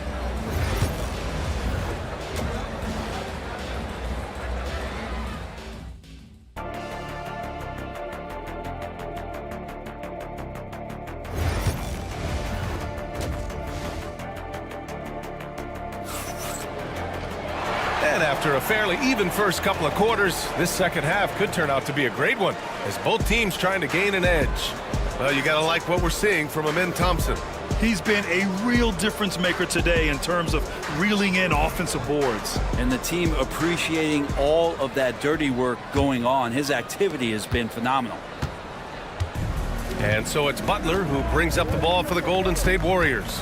And after a fairly even first couple of quarters, this second half could turn out to be a great one as both teams trying to gain an edge. Well, you got to like what we're seeing from Amin Thompson. He's been a real difference maker today in terms of reeling in offensive boards. And the team appreciating all of that dirty work going on. His activity has been phenomenal. And so it's Butler who brings up the ball for the Golden State Warriors.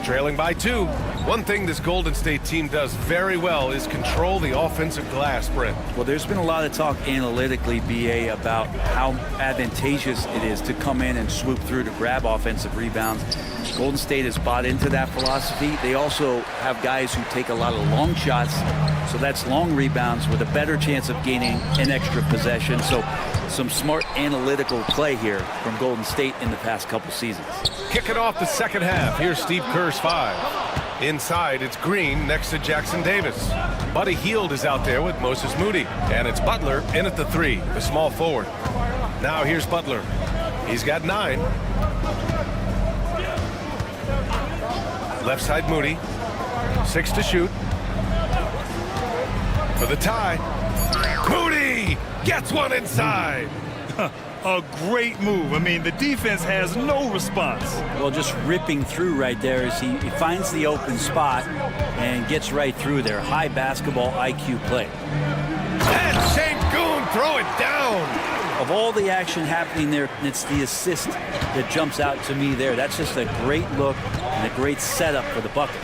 Trailing by 2. One thing this Golden State team does very well is control the offensive glass, Brent. Well, there's been a lot of talk analytically, BA, about how advantageous it is to come in and swoop through to grab offensive rebounds. Golden State has bought into that philosophy. They also have guys who take a lot of long shots, so that's long rebounds with a better chance of gaining an extra possession. So some smart analytical play here from Golden State in the past couple seasons. Kicking off the second half, here's Steve Kerr's 5. Inside, it's Green next to Jackson Davis. Buddy Hield is out there with Moses Moody. And it's Butler in at the 3, the small forward. Now here's Butler. He's got 9. Left side Moody. 6 to shoot. For the tie. Moody gets one inside. A great move. I mean, the defense has no response. Well, just ripping through right there as he finds the open spot and gets right through there. High basketball IQ play. And Sengun throw it down. of all the action happening there, it's the assist that jumps out to me there. That's just a great look and a great setup for the bucket.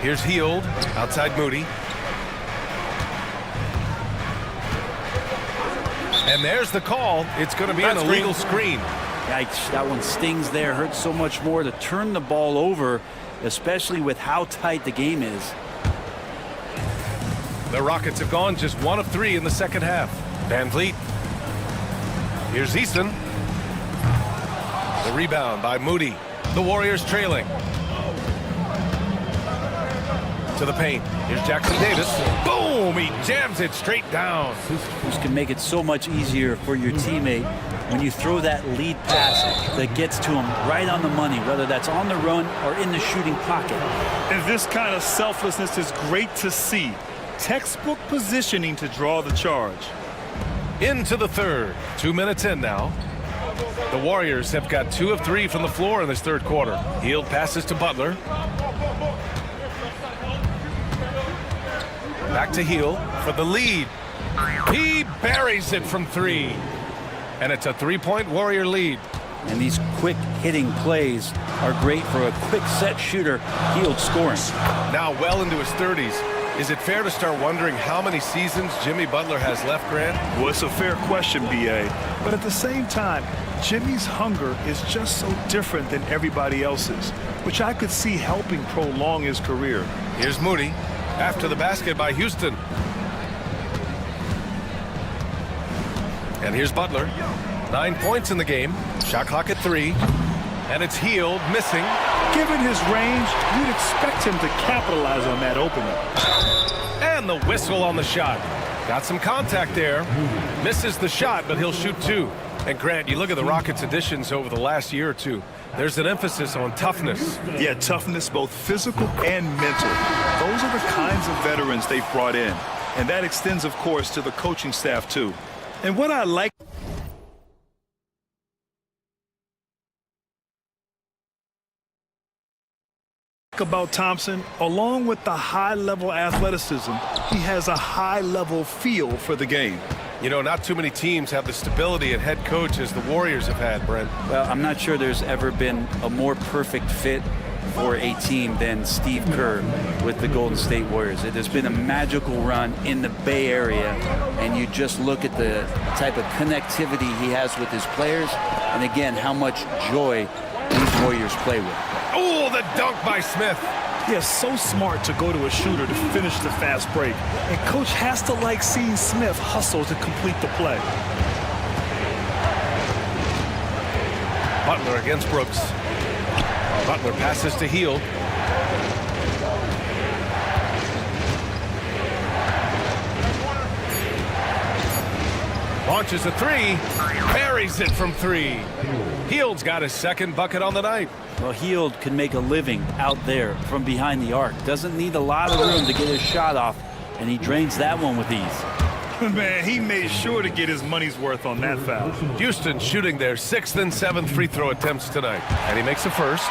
Here's Hield, outside Moody. And there's the call. It's going to be an illegal screen. Yikes, that one stings there. Hurts so much more to turn the ball over, especially with how tight the game is. The Rockets have gone just 1 of 3 in the second half. Van Vliet. Here's Easton. The rebound by Moody. The Warriors trailing. To the paint. Here's Jackson Davis. Boom! He jams it straight down. This can make it so much easier for your teammate when you throw that lead pass that gets to him right on the money, whether that's on the run or in the shooting pocket. And this kind of selflessness is great to see. Textbook positioning to draw the charge. Into the third. 2 minutes in now. The Warriors have got 2 of 3 from the floor in this third quarter. Hield passes to Butler. Back to Hield for the lead. He buries it from 3. And it's a 3-point Warrior lead. And these quick hitting plays are great for a quick set shooter. Hield scoring. Now well into his 30s. Is it fair to start wondering how many seasons Jimmy Butler has left, Grant? Well, it's a fair question, B.A. But at the same time, Jimmy's hunger is just so different than everybody else's, which I could see helping prolong his career. Here's Moody after the basket by Houston. And here's Butler. 9 points in the game. Shot clock at 3. And it's Hield missing. Given his range, you'd expect him to capitalize on that opening. And the whistle on the shot. Got some contact there. Misses the shot, but he'll shoot 2. And Grant, you look at the Rockets' additions over the last year or two. There's an emphasis on toughness. Yeah, toughness, both physical and mental. Those are the kinds of veterans they've brought in. And that extends, of course, to the coaching staff, too. And what I like about Thompson, along with the high-level athleticism, he has a high-level feel for the game. You know, not too many teams have the stability and head coach as the Warriors have had, Brent. Well, I'm not sure there's ever been a more perfect fit for a team than Steve Kerr with the Golden State Warriors. It has been a magical run in the Bay Area, and you just look at the type of connectivity he has with his players, and again, how much joy these Warriors play with. Oh, the dunk by Smith. Yeah, so smart to go to a shooter to finish the fast break. And coach has to like seeing Smith hustle to complete the play. Butler against Brooks. Butler passes to Hield. Launches a 3. Buries it from 3. Hield's got his second bucket on the night. Well, Hield can make a living out there from behind the arc. Doesn't need a lot of room to get his shot off, and he drains that one with ease. Man, he made sure to get his money's worth on that foul. Houston shooting their 6th and 7th free throw attempts tonight. And he makes the first.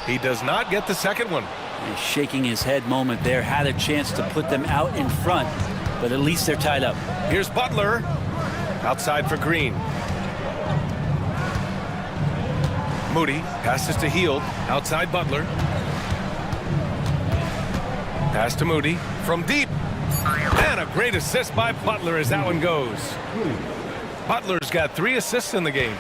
He does not get the second one. He's shaking his head moment there. Had a chance to put them out in front, but at least they're tied up. Here's Butler. Outside for Green. Moody passes to Hield. Outside Butler. Pass to Moody from deep. And a great assist by Butler as that one goes. Butler's got 3 assists in the game.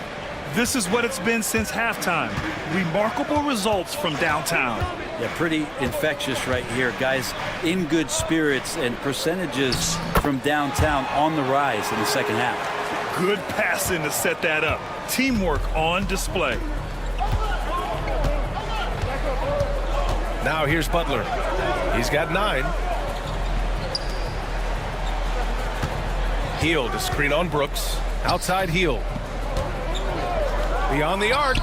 This is what it's been since halftime. Remarkable results from downtown. Yeah, pretty infectious right here. Guys in good spirits, and percentages from downtown on the rise in the second half. Good passing to set that up. Teamwork on display. Now here's Butler. He's got 9. Hield, a screen on Brooks. Outside Hield. Beyond the arc.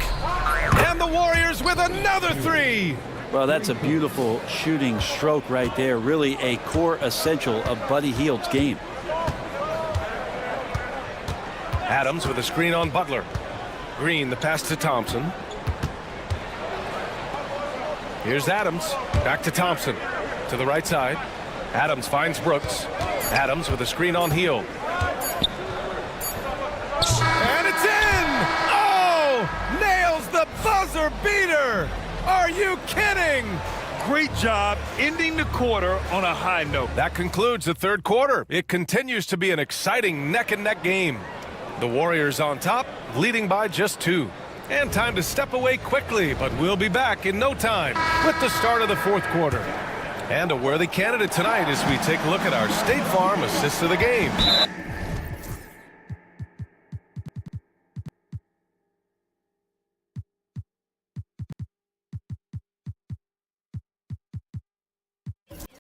And the Warriors with another 3. Well, that's a beautiful shooting stroke right there. Really a core essential of Buddy Hield's game. Adams with a screen on Butler. Green, the pass to Thompson. Here's Adams. Back to Thompson. To the right side. Adams finds Brooks. Adams with a screen on heel. And it's in! Oh! Nails the buzzer beater! Are you kidding? Great job ending the quarter on a high note. That concludes the third quarter. It continues to be an exciting neck-and-neck game. The Warriors on top, leading by just 2. And time to step away quickly, but we'll be back in no time with the start of the fourth quarter. And a worthy candidate tonight as we take a look at our State Farm assist of the game.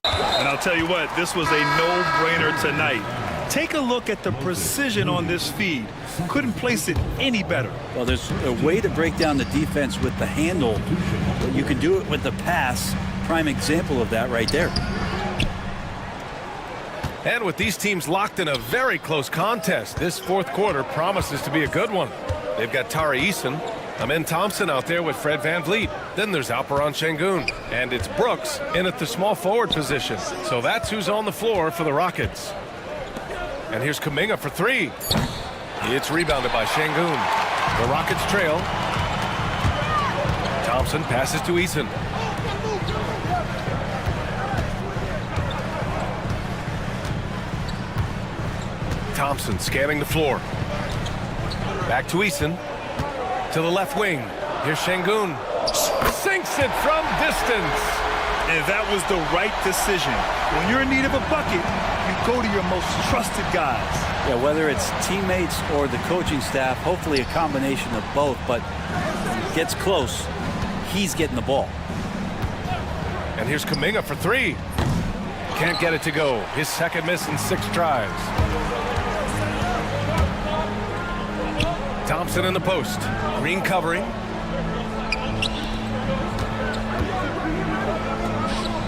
And I'll tell you what, this was a no-brainer tonight. Take a look at the precision on this feed. Couldn't place it any better. Well, there's a way to break down the defense with the handle, but you can do it with the pass. Prime example of that right there. And with these teams locked in a very close contest, this fourth quarter promises to be a good one. They've got Tari Eason, Amin Thompson out there with Fred VanVleet. Then there's Alperon Şengün. And it's Brooks in at the small forward position. So that's who's on the floor for the Rockets. And here's Kuminga for 3. It's rebounded by Şengün. The Rockets trail. Thompson passes to Eason. Thompson scanning the floor. Back to Eason. To the left wing. Here's Şengün. Sinks it from distance. And that was the right decision. When you're in need of a bucket, you go to your most trusted guys. Yeah, whether it's teammates or the coaching staff, hopefully a combination of both, but gets close, he's getting the ball. And here's Kuminga for 3. Can't get it to go. His second miss in 6 tries. Thompson in the post. Green covering.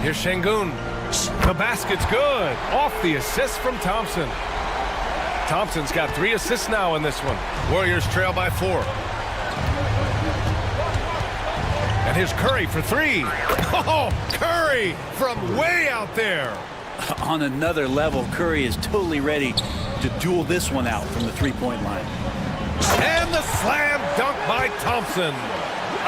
Here's Şengün. The basket's good. Off the assist from Thompson. Thompson's got 3 assists now in this one. Warriors trail by 4. And here's Curry for 3. Oh, Curry from way out there. On another level, Curry is totally ready to duel this one out from the three-point line. And the slam dunk by Thompson.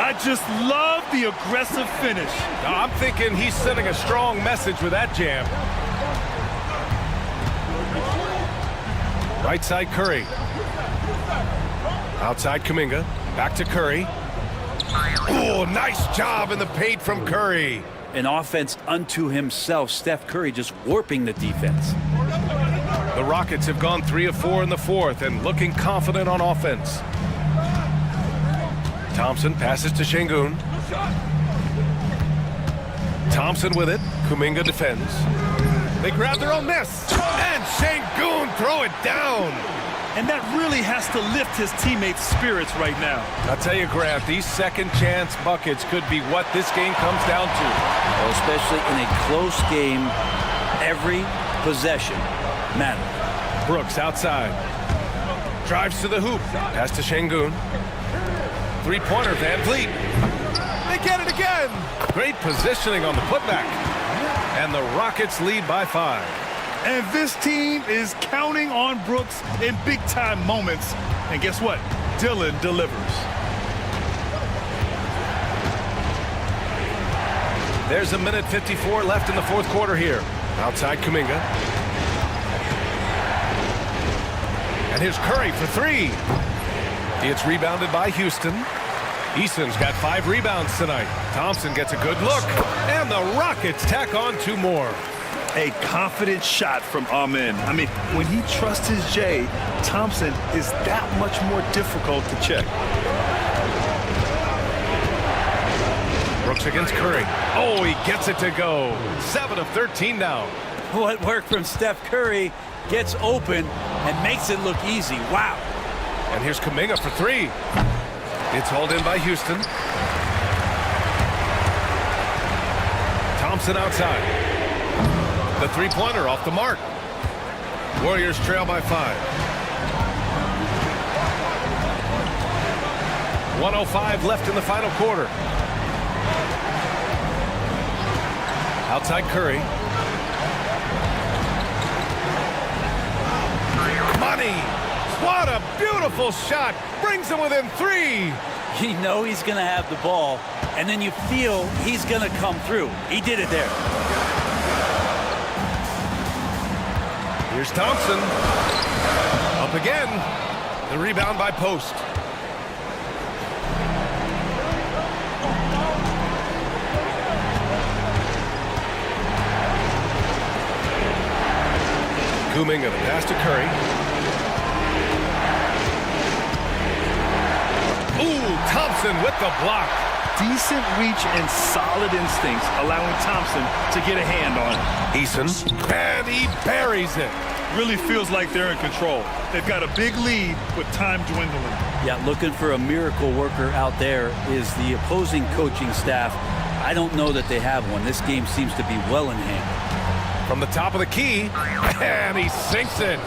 I just love the aggressive finish. I'm thinking he's sending a strong message with that jam. Right side Curry. Outside Kuminga. Back to Curry. Oh, nice job in the paint from Curry. An offense unto himself. Steph Curry just warping the defense. The Rockets have gone 3 of 4 in the fourth and looking confident on offense. Thompson passes to Şengün. Thompson with it. Kuminga defends. They grab their own miss. And Şengün throw it down. And that really has to lift his teammates' spirits right now. I'll tell you, Grant, these second chance buckets could be what this game comes down to. Well, especially in a close game, every possession matters. Brooks outside. Drives to the hoop. Pass to Şengün. Three-pointer, VanVleet. They get it again. Great positioning on the putback. And the Rockets lead by 5. And this team is counting on Brooks in big-time moments. And guess what? Dylan delivers. There's a minute 54 left in the fourth quarter here. Outside Kuminga. And here's Curry for 3. It's rebounded by Houston. Eason's got 5 rebounds tonight. Thompson gets a good look. And the Rockets tack on 2 more. A confident shot from Amin. I mean, when he trusts his J, Thompson is that much more difficult to check. Brooks against Curry. Oh, he gets it to go. 7 of 13 now. What work from Steph Curry gets open and makes it look easy. Wow. And here's Kuminga for 3. It's hauled in by Houston. Thompson outside. The three-pointer off the mark. Warriors trail by 5. 1:05 left in the final quarter. Outside Curry. Beautiful shot. Brings him within 3. You know he's going to have the ball, and then you feel he's going to come through. He did it there. Here's Thompson. Up again. The rebound by Post. Kuminga, the pass to Curry. Ooh, Thompson with the block. Decent reach and solid instincts, allowing Thompson to get a hand on it. Eason, and he buries it. Really feels like they're in control. They've got a big lead with time dwindling. Yeah, looking for a miracle worker out there is the opposing coaching staff. I don't know that they have one. This game seems to be well in hand. From the top of the key, and he sinks it.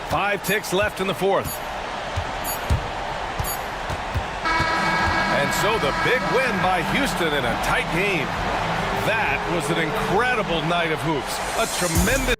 Five ticks left in the fourth. And so the big win by Houston in a tight game. That was an incredible night of hoops. A tremendous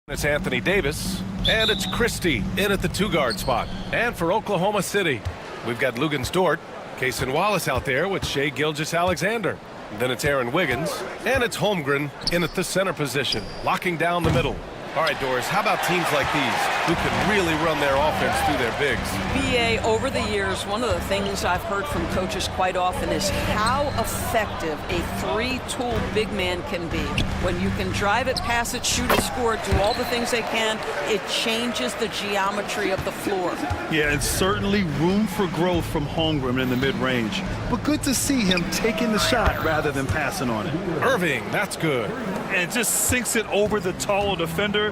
It's Anthony Davis, and it's Christie in at the 2-guard spot. And for Oklahoma City, we've got Lugens Dort, Cason Wallace out there with Shai Gilgeous-Alexander. Then it's Aaron Wiggins, and it's Holmgren in at the center position, locking down the middle. All right, Doris, how about teams like these who can really run their offense through their bigs? BA, over the years, one of the things I've heard from coaches quite often is how effective a three-tool big man can be. When you can drive it, pass it, shoot it, score it, do all the things they can, it changes the geometry of the floor. Yeah, and certainly room for growth from Holmgren in the mid-range. But good to see him taking the shot rather than passing on it. Irving, that's good. And just sinks it over the taller defender.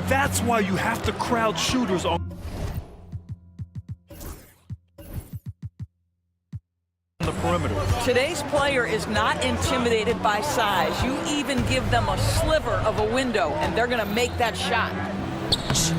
That's why you have to crowd shooters on the perimeter. Today's player is not intimidated by size. You even give them a sliver of a window, and they're going to make that shot.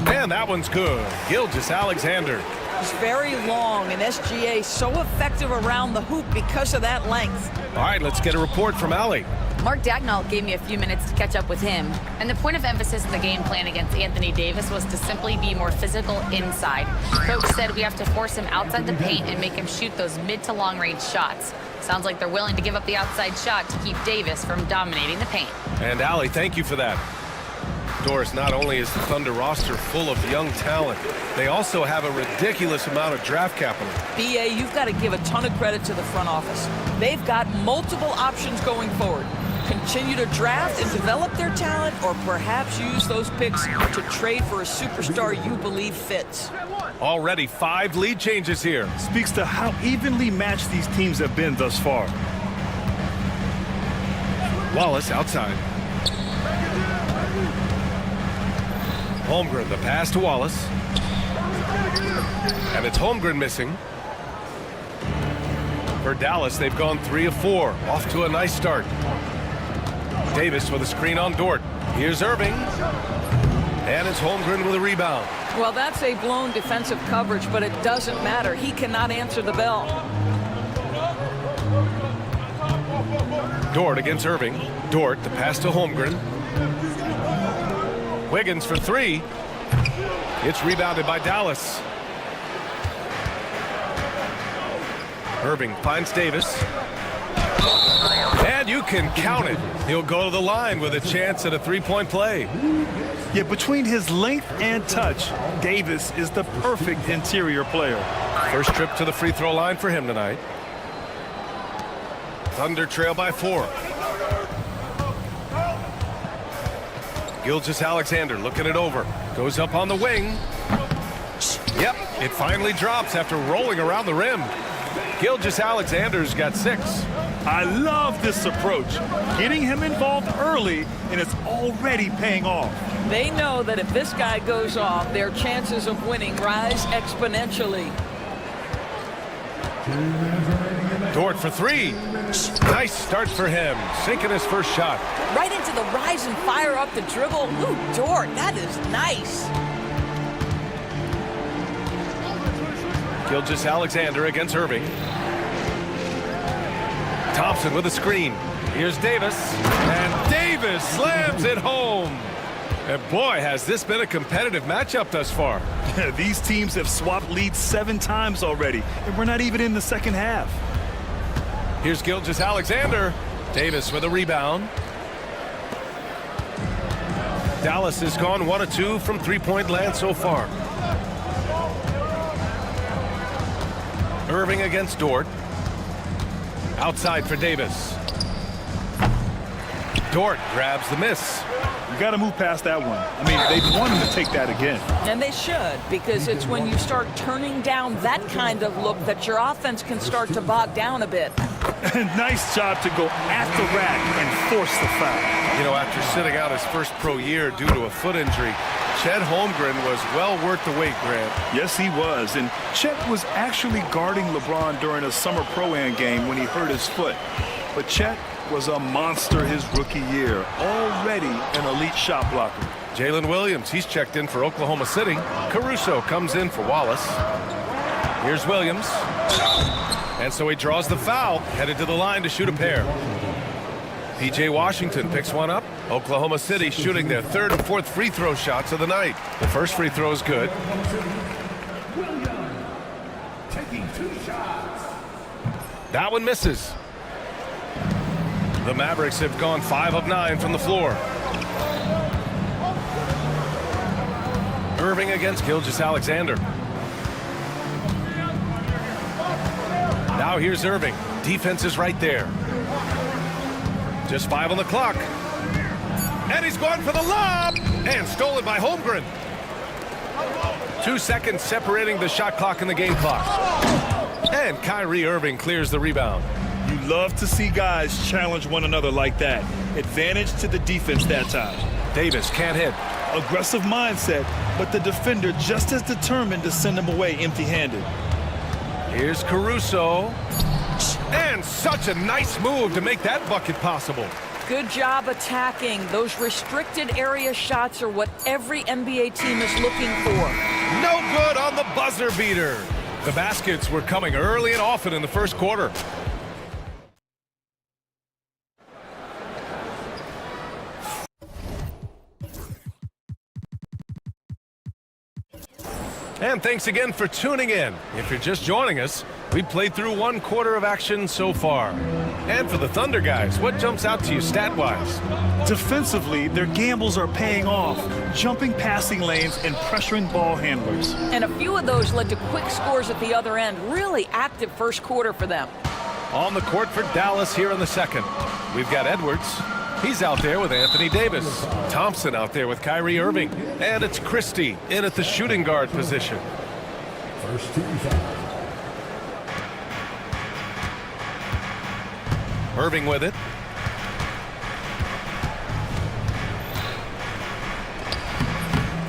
And that one's good. Gilgeous-Alexander. He's very long, and SGA so effective around the hoop because of that length. All right, let's get a report from Allie. Mark Daigneault gave me a few minutes to catch up with him, and the point of emphasis in the game plan against Anthony Davis was to simply be more physical inside. Coach said we have to force him outside the paint and make him shoot those mid to long range shots. Sounds like they're willing to give up the outside shot to keep Davis from dominating the paint. And Allie, thank you for that. Doris, not only is the Thunder roster full of young talent, they also have a ridiculous amount of draft capital. BA, you've got to give a ton of credit to the front office. They've got multiple options going forward. Continue to draft and develop their talent, or perhaps use those picks to trade for a superstar you believe fits. Already 5 lead changes here. Speaks to how evenly matched these teams have been thus far. Wallace outside. Holmgren, the pass to Wallace. And it's Holmgren missing. For Dallas, they've gone 3 of 4. Off to a nice start. Davis with a screen on Dort. Here's Irving. And it's Holmgren with a rebound. Well, that's a blown defensive coverage, but it doesn't matter. He cannot answer the bell. Dort against Irving. Dort, the pass to Holmgren. Wiggins for 3. It's rebounded by Dallas. Irving finds Davis. And you can count it. He'll go to the line with a chance at a 3-point play. Yeah, between his length and touch, Davis is the perfect interior player. First trip to the free throw line for him tonight. Thunder trail by 4. Gilgeous-Alexander looking it over. Goes up on the wing. Yep, it finally drops after rolling around the rim. Gilgeous-Alexander's got 6. I love this approach. Getting him involved early, and it's already paying off. They know that if this guy goes off, their chances of winning rise exponentially. Dort for 3. Nice start for him. Sinking his first shot. Right into the rise and fire up the dribble. Ooh, Dort, that is nice. Gilgeous-Alexander against Irving. Thompson with a screen. Here's Davis. And Davis slams it home. And boy, has this been a competitive matchup thus far. These teams have swapped leads 7 times already, and we're not even in the second half. Here's Gilgeous-Alexander. Davis with a rebound. Dallas has gone 1 of 2 from 3-point land so far. Irving against Dort. Outside for Davis. Dort grabs the miss. You got to move past that one. I mean, they want him to take that again. And they should, because it's when you start turning down that kind of look that your offense can start to bog down a bit. Nice job to go at the rack and force the foul. You know, after sitting out his first pro year due to a foot injury, Chet Holmgren was well worth the wait, Grant. Yes, he was. And Chet was actually guarding LeBron during a summer pro-am game when he hurt his foot. But Chet was a monster his rookie year, already an elite shot blocker. Jalen Williams, he's checked in for Oklahoma City. Caruso comes in for Wallace. Here's Williams. And so he draws the foul, headed to the line to shoot a pair. P.J. Washington picks one up. Oklahoma City shooting their third and fourth free throw shots of the night. The first free throw is good. Taking 2 shots. That one misses. The Mavericks have gone 5 of 9 from the floor. Irving against Gilgeous-Alexander. Now here's Irving. Defense is right there. Just 5 on the clock. And he's going for the lob! And stolen by Holmgren. 2 seconds separating the shot clock and the game clock. And Kyrie Irving clears the rebound. You love to see guys challenge one another like that. Advantage to the defense that time. Davis can't hit. Aggressive mindset, but the defender just as determined to send him away empty-handed. Here's Caruso. And such a nice move to make that bucket possible. Good job attacking. Those restricted area shots are what every NBA team is looking for. No good on the buzzer beater. The baskets were coming early and often in the first quarter. And thanks again for tuning in. If you're just joining us, we played through 1 quarter of action so far. And for the Thunder guys, what jumps out to you stat-wise? Defensively, their gambles are paying off, jumping passing lanes and pressuring ball handlers. And a few of those led to quick scores at the other end. Really active first quarter for them. On the court for Dallas here in the second. We've got Edwards. He's out there with Anthony Davis. Thompson out there with Kyrie Irving. And it's Christie in at the shooting guard position. First team foul. Irving with it.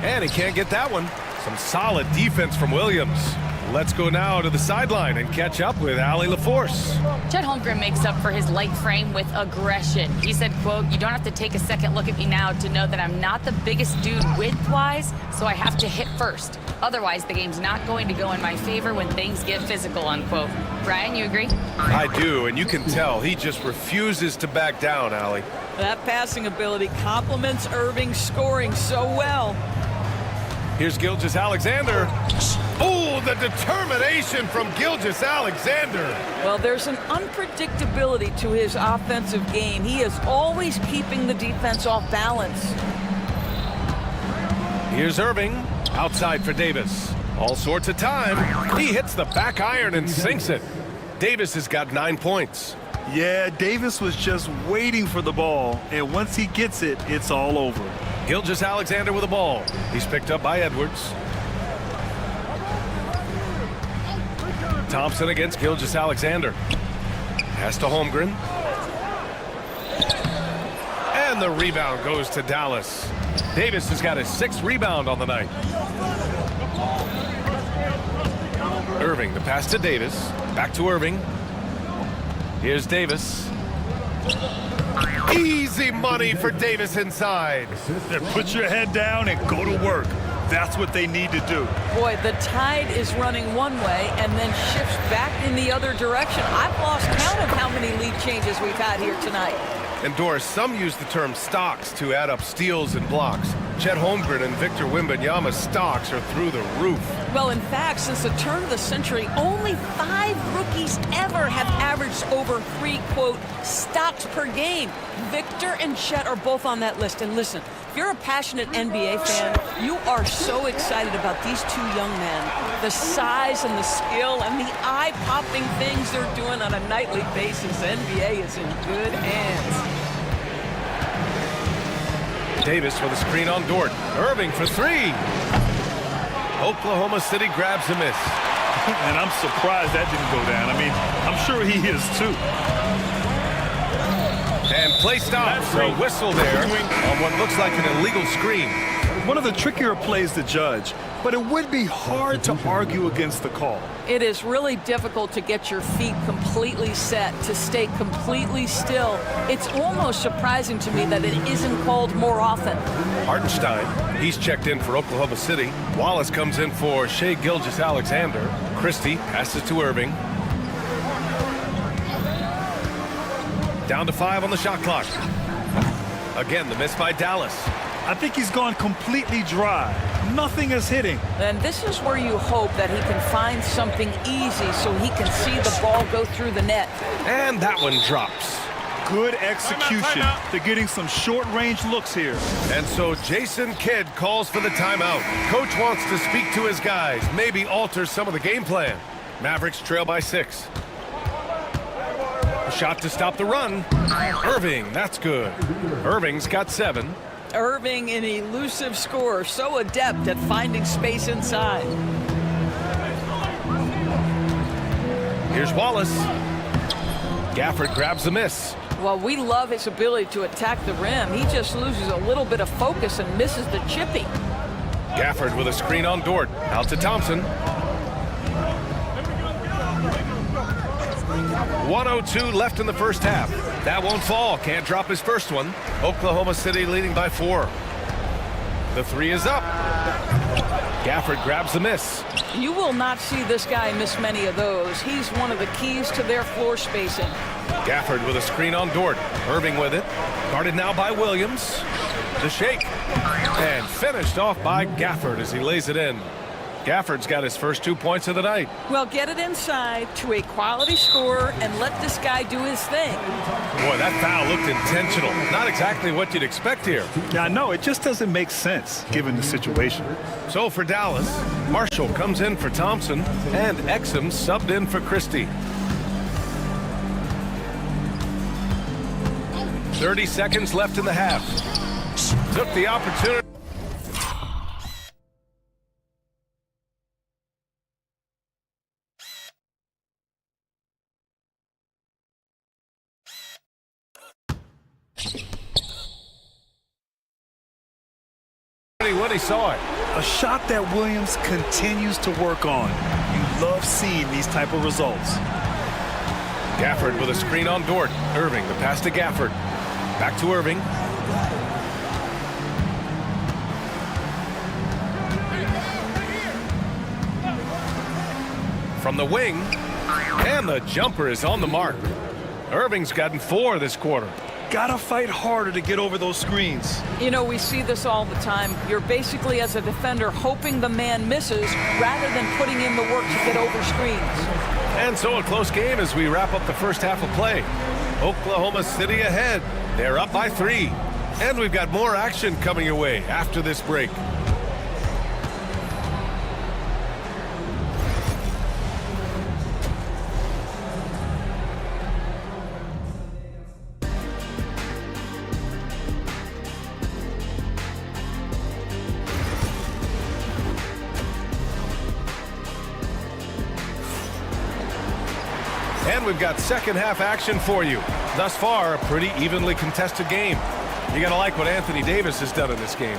And he can't get that one. Some solid defense from Williams. Let's go now to the sideline and catch up with Allie LaForce. Chet Holmgren makes up for his light frame with aggression. He said, quote, "You don't have to take a second look at me now to know that I'm not the biggest dude width-wise, so I have to hit first. Otherwise, the game's not going to go in my favor when things get physical," unquote. Brian, you agree? I do, and you can tell he just refuses to back down, Allie. That passing ability complements Irving's scoring so well. Here's Gilgeous-Alexander. Oh, the determination from Gilgeous-Alexander. Well, there's an unpredictability to his offensive game. He is always keeping the defense off balance. Here's Irving, outside for Davis. All sorts of time. He hits the back iron and sinks it. Davis has got 9 points. Yeah, Davis was just waiting for the ball, and once he gets it, it's all over. Gilgeous-Alexander with the ball. He's picked up by Edwards. Thompson against Gilgeous-Alexander. Pass to Holmgren. And the rebound goes to Dallas. Davis has got his 6th rebound on the night. Irving, the pass to Davis. Back to Irving. Here's Davis. Easy money for Davis inside. Put your head down and go to work. That's what they need to do. Boy, the tide is running one way and then shifts back in the other direction. I've lost count of how many lead changes we've had here tonight. And Doris, some use the term stocks to add up steals and blocks. Chet Holmgren and Victor Wembanyama's stocks are through the roof. Well, in fact, since the turn of the century, only 5 rookies ever have averaged over 3, quote, stocks per game. Victor and Chet are both on that list. And listen, if you're a passionate NBA fan, you are so excited about these 2 young men. The size and the skill and the eye-popping things they're doing on a nightly basis. The NBA is in good hands. Davis with a screen on Dort. Irving for 3. Oklahoma City grabs a miss. And I'm surprised that didn't go down. I mean, I'm sure he is too. And play stops. So whistle there on what looks like an illegal screen. One of the trickier plays to judge, but it would be hard to argue against the call. It is really difficult to get your feet completely set, to stay completely still. It's almost surprising to me that it isn't called more often. Hartenstein, he's checked in for Oklahoma City. Wallace comes in for Shai Gilgeous-Alexander. Christie passes to Irving. Down to 5 on the shot clock. Again, the miss by Dallas. I think he's gone completely dry. Nothing is hitting. And this is where you hope that he can find something easy so he can see the ball go through the net. And that one drops. Good execution. They're getting some short-range looks here. And so Jason Kidd calls for the timeout. Coach wants to speak to his guys, maybe alter some of the game plan. Mavericks trail by 6. A shot to stop the run. Irving, that's good. Irving's got 7. Irving, an elusive scorer, so adept at finding space inside. Here's Wallace. Gafford grabs the miss. Well, we love his ability to attack the rim. He just loses a little bit of focus and misses the chippy. Gafford with a screen on Dort. Out to Thompson. 1:02 left in the first half. That won't fall. Can't drop his first one. Oklahoma City leading by 4. The 3 is up. Gafford grabs the miss. You will not see this guy miss many of those. He's one of the keys to their floor spacing. Gafford with a screen on Dort. Irving with it. Guarded now by Williams. The shake. And finished off by Gafford as he lays it in. Gafford's got his first 2 points of the night. Well, get it inside to a quality scorer and let this guy do his thing. Boy, that foul looked intentional. Not exactly what you'd expect here. Yeah, I know. It just doesn't make sense given the situation. So for Dallas, Marshall comes in for Thompson, and Exum subbed in for Christie. 30 seconds left in the half. Took the opportunity. When he saw it. A shot that Williams continues to work on. You love seeing these type of results. Gafford with a screen on Dort. Irving, the pass to Gafford. Back to Irving. From the wing. And the jumper is on the mark. Irving's gotten 4 this quarter. Gotta fight harder to get over those screens. You know, we see this all the time. You're basically, as a defender, hoping the man misses rather than putting in the work to get over screens. And so a close game as we wrap up the first half of play. Oklahoma City ahead. They're up by 3. And we've got more action coming your way after this break. And we've got second half action for you. Thus far, a pretty evenly contested game. You gotta like what Anthony Davis has done in this game.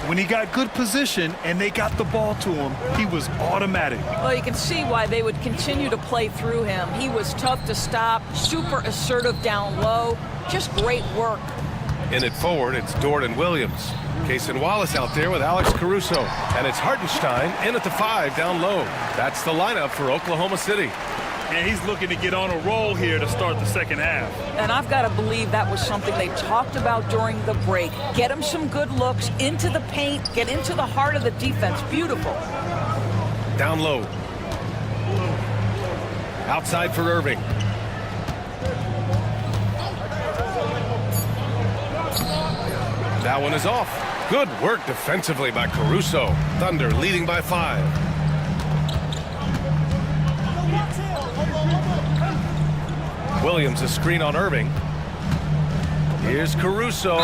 When he got good position and they got the ball to him, he was automatic. Well, you can see why they would continue to play through him. He was tough to stop, super assertive down low, just great work. In it forward, it's Dort and Williams. Case and Wallace out there with Alex Caruso. And it's Hartenstein in at the 5 down low. That's the lineup for Oklahoma City. And he's looking to get on a roll here to start the second half. And I've got to believe that was something they talked about during the break. Get him some good looks into the paint, get into the heart of the defense. Beautiful. Down low. Outside for Irving. That one is off. Good work defensively by Caruso. Thunder leading by 5. Williams a screen on Irving. Here's Caruso.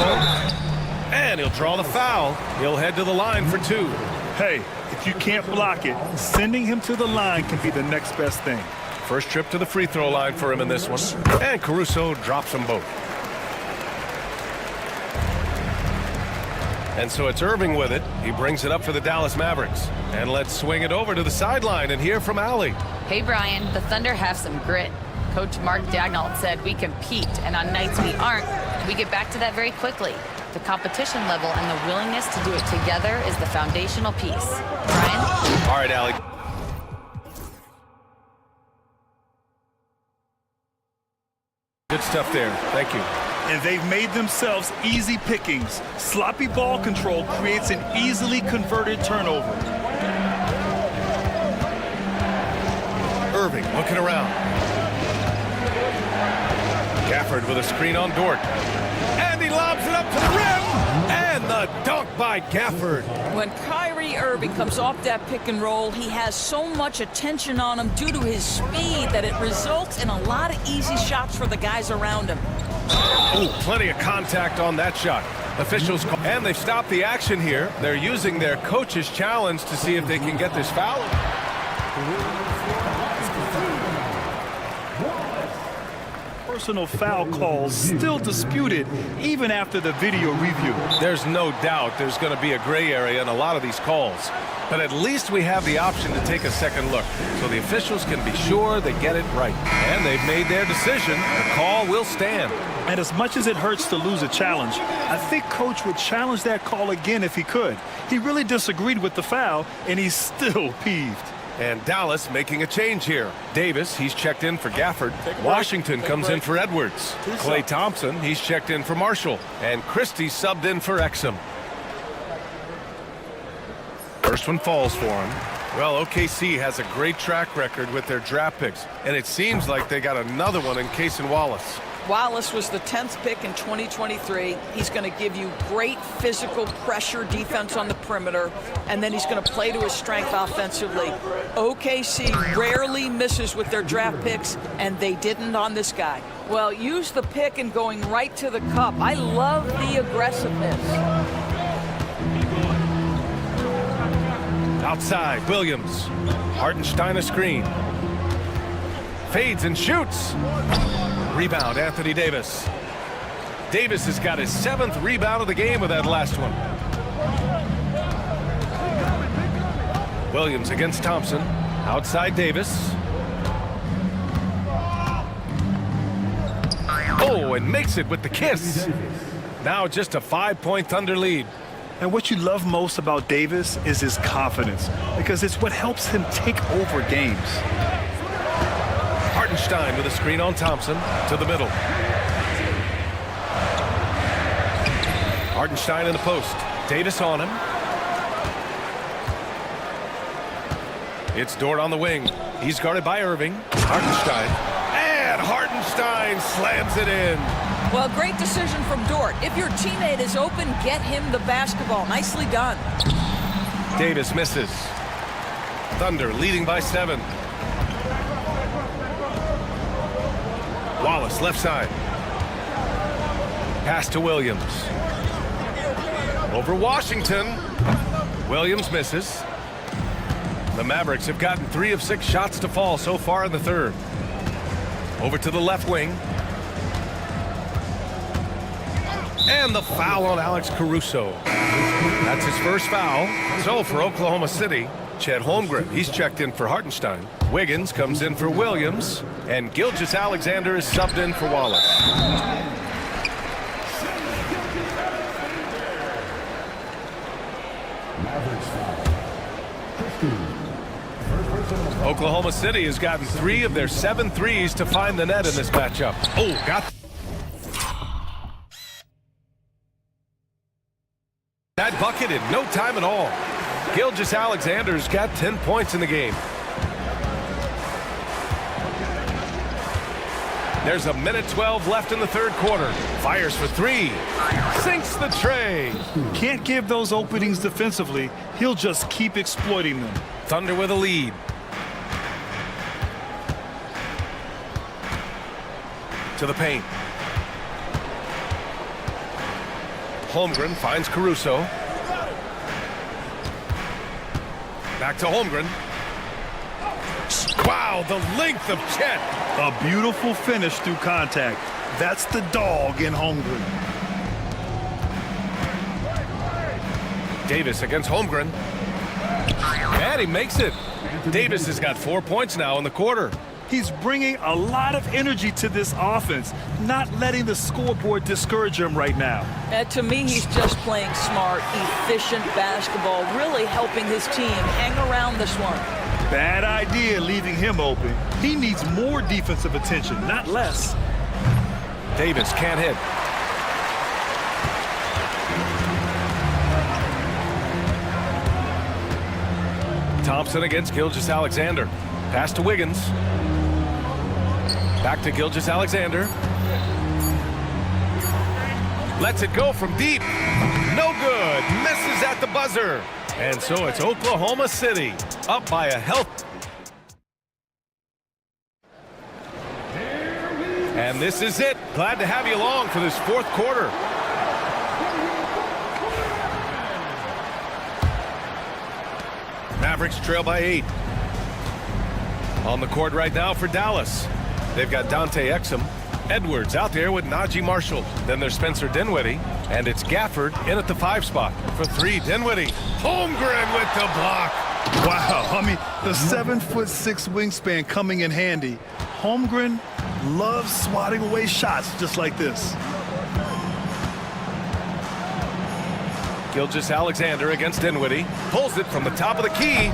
And he'll draw the foul. He'll head to the line for 2. Hey, if you can't block it, sending him to the line can be the next best thing. First trip to the free throw line for him in this one. And Caruso drops them both. And so it's Irving with it. He brings it up for the Dallas Mavericks. And let's swing it over to the sideline and hear from Allie. Hey, Brian, the Thunder have some grit. Coach Mark Daigneault said we compete, and on nights we aren't, we get back to that very quickly. The competition level and the willingness to do it together is the foundational piece. Brian? All right, Allie. Good stuff there. Thank you. and they've made themselves easy pickings. Sloppy ball control creates an easily converted turnover. Irving looking around. Gafford with a screen on Dort. And he lobs it up to the rim. And the dunk by Gafford. When Kyrie Irving comes off that pick and roll, he has so much attention on him due to his speed that it results in a lot of easy shots for the guys around him. Oh, plenty of contact on that shot. Officials call, and they've stopped the action here. They're using their coach's challenge to see if they can get this foul. Personal foul calls still disputed even after the video review. There's no doubt there's going to be a gray area in a lot of these calls. But at least we have the option to take a second look, so the officials can be sure they get it right. And they've made their decision. The call will stand. And as much as it hurts to lose a challenge, I think Coach would challenge that call again if he could. He really disagreed with the foul, and he's still peeved. And Dallas making a change here. Davis, he's checked in for Gafford. Washington comes in for Edwards. Klay Thompson, he's checked in for Marshall. And Christie subbed in for Exum. First one falls for him. Well, OKC has a great track record with their draft picks. And it seems like they got another one in Cason Wallace. Wallace was the 10th pick in 2023. He's going to give you great physical pressure defense on the perimeter, and then he's going to play to his strength offensively. OKC rarely misses with their draft picks, and they didn't on this guy. Well, use the pick and going right to the cup. I love the aggressiveness. Outside, Williams. Hartenstein a screen. Fades and shoots. Rebound, Anthony Davis. Davis has got his 7th rebound of the game with that last one. Williams against Thompson. Outside Davis. Oh, and makes it with the kiss. Now just a 5-point Thunder lead. And what you love most about Davis is his confidence, because it's what helps him take over games. Hartenstein with a screen on Thompson to the middle. Hartenstein in the post. Davis on him. It's Dort on the wing. He's guarded by Irving. Hartenstein. And Hartenstein slams it in. Well, great decision from Dort. If your teammate is open, get him the basketball. Nicely done. Davis misses. Thunder leading by 7. Wallace left side. Pass to Williams. Over Washington. Williams misses. The Mavericks have gotten 3 of 6 shots to fall so far in the third. Over to the left wing. And the foul on Alex Caruso. That's his first foul. So for Oklahoma City, Chet Holmgren, he's checked in for Hartenstein. Wiggins comes in for Williams. And Gilgeous-Alexander is subbed in for Wallace. Oklahoma City has gotten 3 of their 7 threes to find the net in this matchup. Oh, got that bucket in no time at all. Gilgeous-Alexander's got 10 points in the game. There's 1:12 left in the third quarter. Fires for 3. Sinks the tray. Can't give those openings defensively. He'll just keep exploiting them. Thunder with a lead. To the paint. Holmgren finds Caruso. Back to Holmgren. Wow, the length of Chet. A beautiful finish through contact. That's the dog in Holmgren. Davis against Holmgren. And he makes it. Davis has got 4 points now in the quarter. He's bringing a lot of energy to this offense, not letting the scoreboard discourage him right now. To me, he's just playing smart, efficient basketball, really helping his team hang around this one. Bad idea leaving him open. He needs more defensive attention, not less. Davis can't hit. Thompson against Gilgeous-Alexander. Pass to Wiggins. Back to Gilgeous-Alexander. Lets it go from deep. No good. Misses at the buzzer. And so it's Oklahoma City up by a health. And this is it. Glad to have you along for this fourth quarter. Mavericks trail by 8. On the court right now for Dallas. They've got Dante Exum. Edwards out there with Najee Marshall. Then there's Spencer Dinwiddie. And it's Gafford in at the 5 spot. For 3, Dinwiddie. Holmgren with the block. Wow, I mean, the 7'6" wingspan coming in handy. Holmgren loves swatting away shots just like this. Gilgeous-Alexander against Dinwiddie. Pulls it from the top of the key.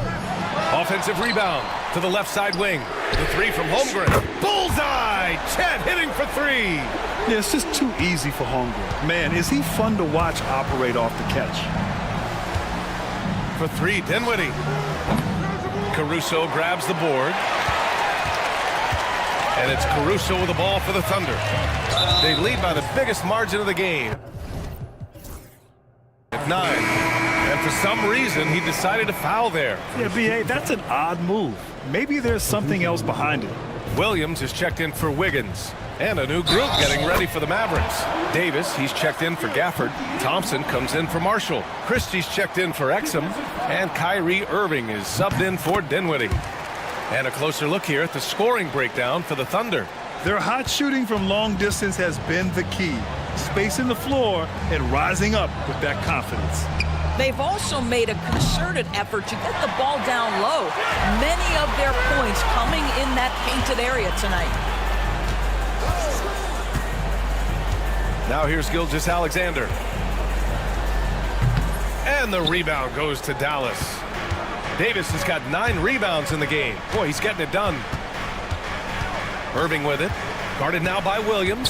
Offensive rebound to the left side wing. The 3 from Holmgren. Bullseye! Chet hitting for 3. Yeah, it's just too easy for Holmgren. Man, is he fun to watch operate off the catch. For 3, Dinwiddie. Caruso grabs the board. And it's Caruso with the ball for the Thunder. They lead by the biggest margin of the game. 9. And for some reason, he decided to foul there. Yeah, B.A., that's an odd move. Maybe there's something else behind it. Williams is checked in for Wiggins. And a new group getting ready for the Mavericks. Davis, he's checked in for Gafford. Thompson comes in for Marshall. Christie's checked in for Exum. And Kyrie Irving is subbed in for Dinwiddie. And a closer look here at the scoring breakdown for the Thunder. Their hot shooting from long distance has been the key. Spacing the floor and rising up with that confidence. They've also made a concerted effort to get the ball down low. Many of their points coming in that painted area tonight. Now here's Gilgeous-Alexander. And the rebound goes to Dallas. Davis has got 9 rebounds in the game. Boy, he's getting it done. Irving with it. Guarded now by Williams.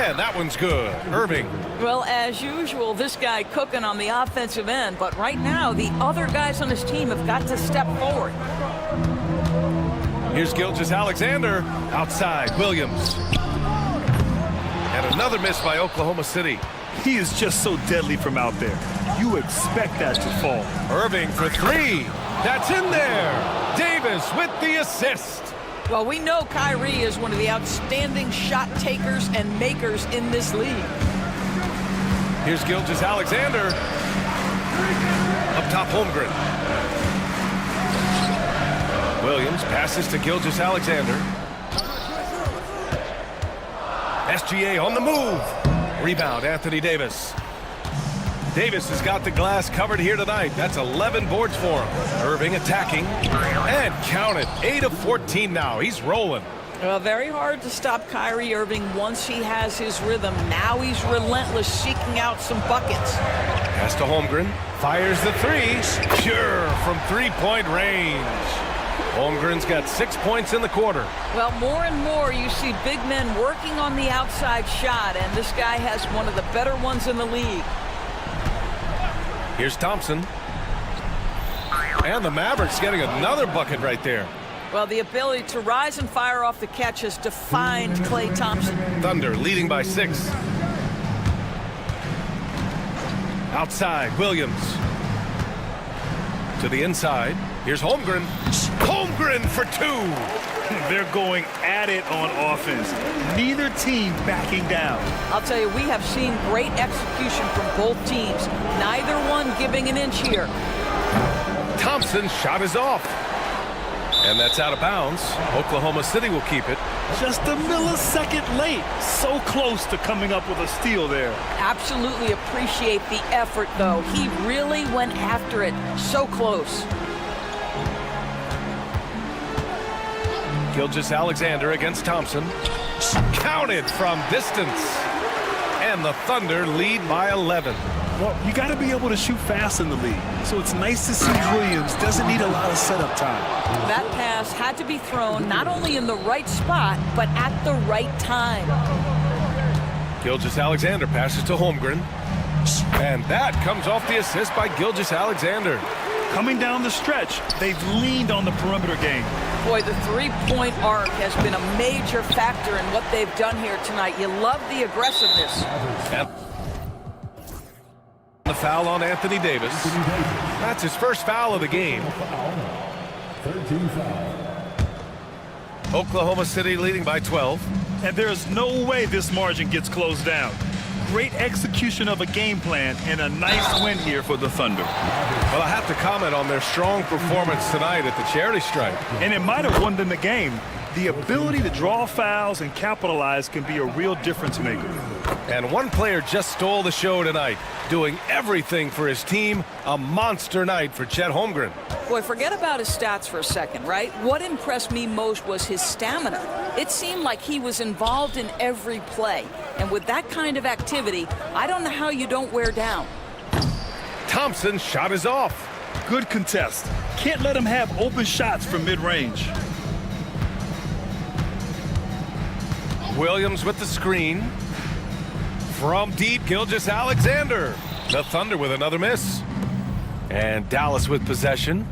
And that one's good. Irving. Well, as usual, this guy cooking on the offensive end. But right now, the other guys on his team have got to step forward. Here's Gilgeous-Alexander. Outside, Williams. And another miss by Oklahoma City. He is just so deadly from out there. You expect that to fall. Irving for 3. That's in there. Davis with the assist. Well, we know Kyrie is one of the outstanding shot takers and makers in this league. Here's Gilgeous-Alexander. Up top, Holmgren. Williams passes to Gilgeous-Alexander. SGA on the move. Rebound, Anthony Davis. Davis has got the glass covered here tonight. That's 11 boards for him. Irving attacking. And count it. 8 of 14 now. He's rolling. Well, very hard to stop Kyrie Irving once he has his rhythm. Now he's relentless, seeking out some buckets. Pass to Holmgren. Fires the 3. Pure from three-point range. Holmgren's got 6 points in the quarter. Well, more and more you see big men working on the outside shot, and this guy has one of the better ones in the league. Here's Thompson. And the Mavericks getting another bucket right there. Well, the ability to rise and fire off the catch has defined Klay Thompson. Thunder leading by 6. Outside, Williams. To the inside. Here's Holmgren. Holmgren for 2. They're going at it on offense. Neither team backing down. I'll tell you, we have seen great execution from both teams. Neither one giving an inch here. Thompson's shot is off. And that's out of bounds. Oklahoma City will keep it. Just a millisecond late. So close to coming up with a steal there. Absolutely appreciate the effort, though. He really went after it. So close. Gilgeous-Alexander against Thompson. Counted from distance. And the Thunder lead by 11. Well, you got to be able to shoot fast in the league. So it's nice to see Williams doesn't need a lot of setup time. That pass had to be thrown not only in the right spot, but at the right time. Gilgeous-Alexander passes to Holmgren. Mavericks. And that comes off the assist by Gilgeous-Alexander. Coming down the stretch, they've leaned on the perimeter game. Boy, the three-point arc has been a major factor in what they've done here tonight. You love the aggressiveness. And the foul on Anthony Davis. That's his first foul of the game. 13 foul. Oklahoma City leading by 12. And there's no way this margin gets closed down. Great execution of a game plan and a nice win here for the Thunder. Well, I have to comment on their strong performance tonight at the charity stripe. And it might have won them the game. The ability to draw fouls and capitalize can be a real difference maker. And one player just stole the show tonight, doing everything for his team. A monster night for Chet Holmgren. Boy, forget about his stats for a second, right? What impressed me most was his stamina. It seemed like he was involved in every play. And with that kind of activity, I don't know how you don't wear down. Thompson's shot is off. Good contest. Can't let him have open shots from mid-range. Williams with the screen. From deep, Gilgeous-Alexander. The Thunder with another miss. And Dallas with possession.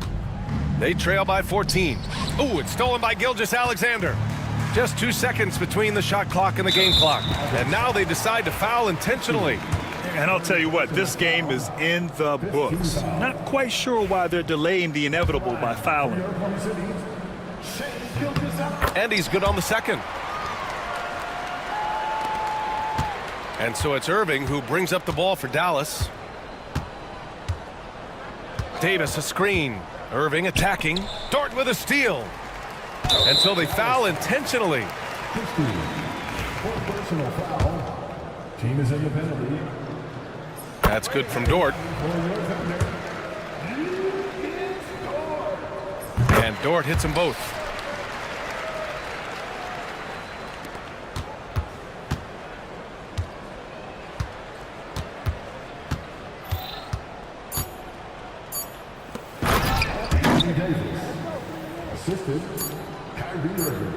They trail by 14. Ooh, it's stolen by Gilgeous-Alexander. Just 2 seconds between the shot clock and the game clock. And now they decide to foul intentionally. And I'll tell you what, this game is in the books. Not quite sure why they're delaying the inevitable by fouling. And he's good on the second. And so it's Irving who brings up the ball for Dallas. Davis a screen. Irving attacking. Dort with a steal. And so they foul intentionally. Personal foul. Team is in the penalty. That's good from Dort. And Dort hits them both. Assisted, Kyrie Irving.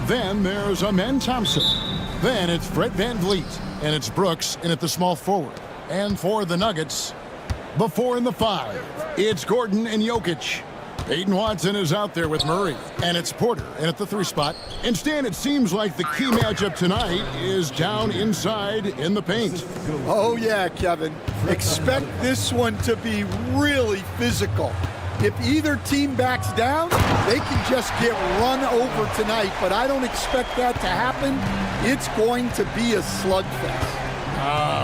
Then there's Amen Thompson. Then it's Fred VanVleet. And it's Brooks in at the small forward. And for the Nuggets, the 4 and the 5, it's Gordon and Jokic. Peyton Watson is out there with Murray. And it's Porter in at the 3 spot. And Stan, it seems like the key matchup tonight is down inside in the paint. Oh, yeah, Kevin. Expect this one to be really physical. If either team backs down, they can just get run over tonight, but I don't expect that to happen. It's going to be a slugfest.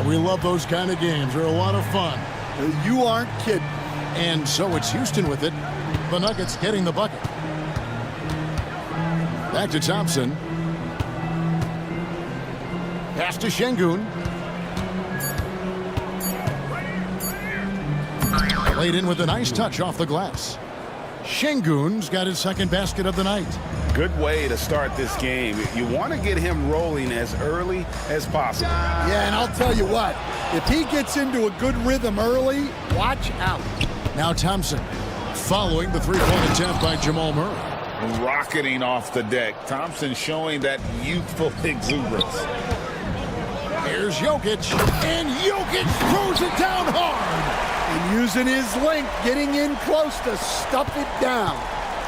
We love those kind of games. They're a lot of fun. You aren't kidding. And so it's Houston with it. The Nuggets getting the bucket. Back to Thompson. Pass to Şengün. Laid in with a nice touch off the glass. Şengün's got his second basket of the night. Good way to start this game. You want to get him rolling as early as possible. Yeah, and I'll tell you what, if he gets into a good rhythm early, watch out. Now Thompson, following the three-point attempt by Jamal Murray. Rocketing off the deck. Thompson showing that youthful exuberance. Here's Jokic, and Jokic throws it down hard. And using his length, getting in close to stuff it down.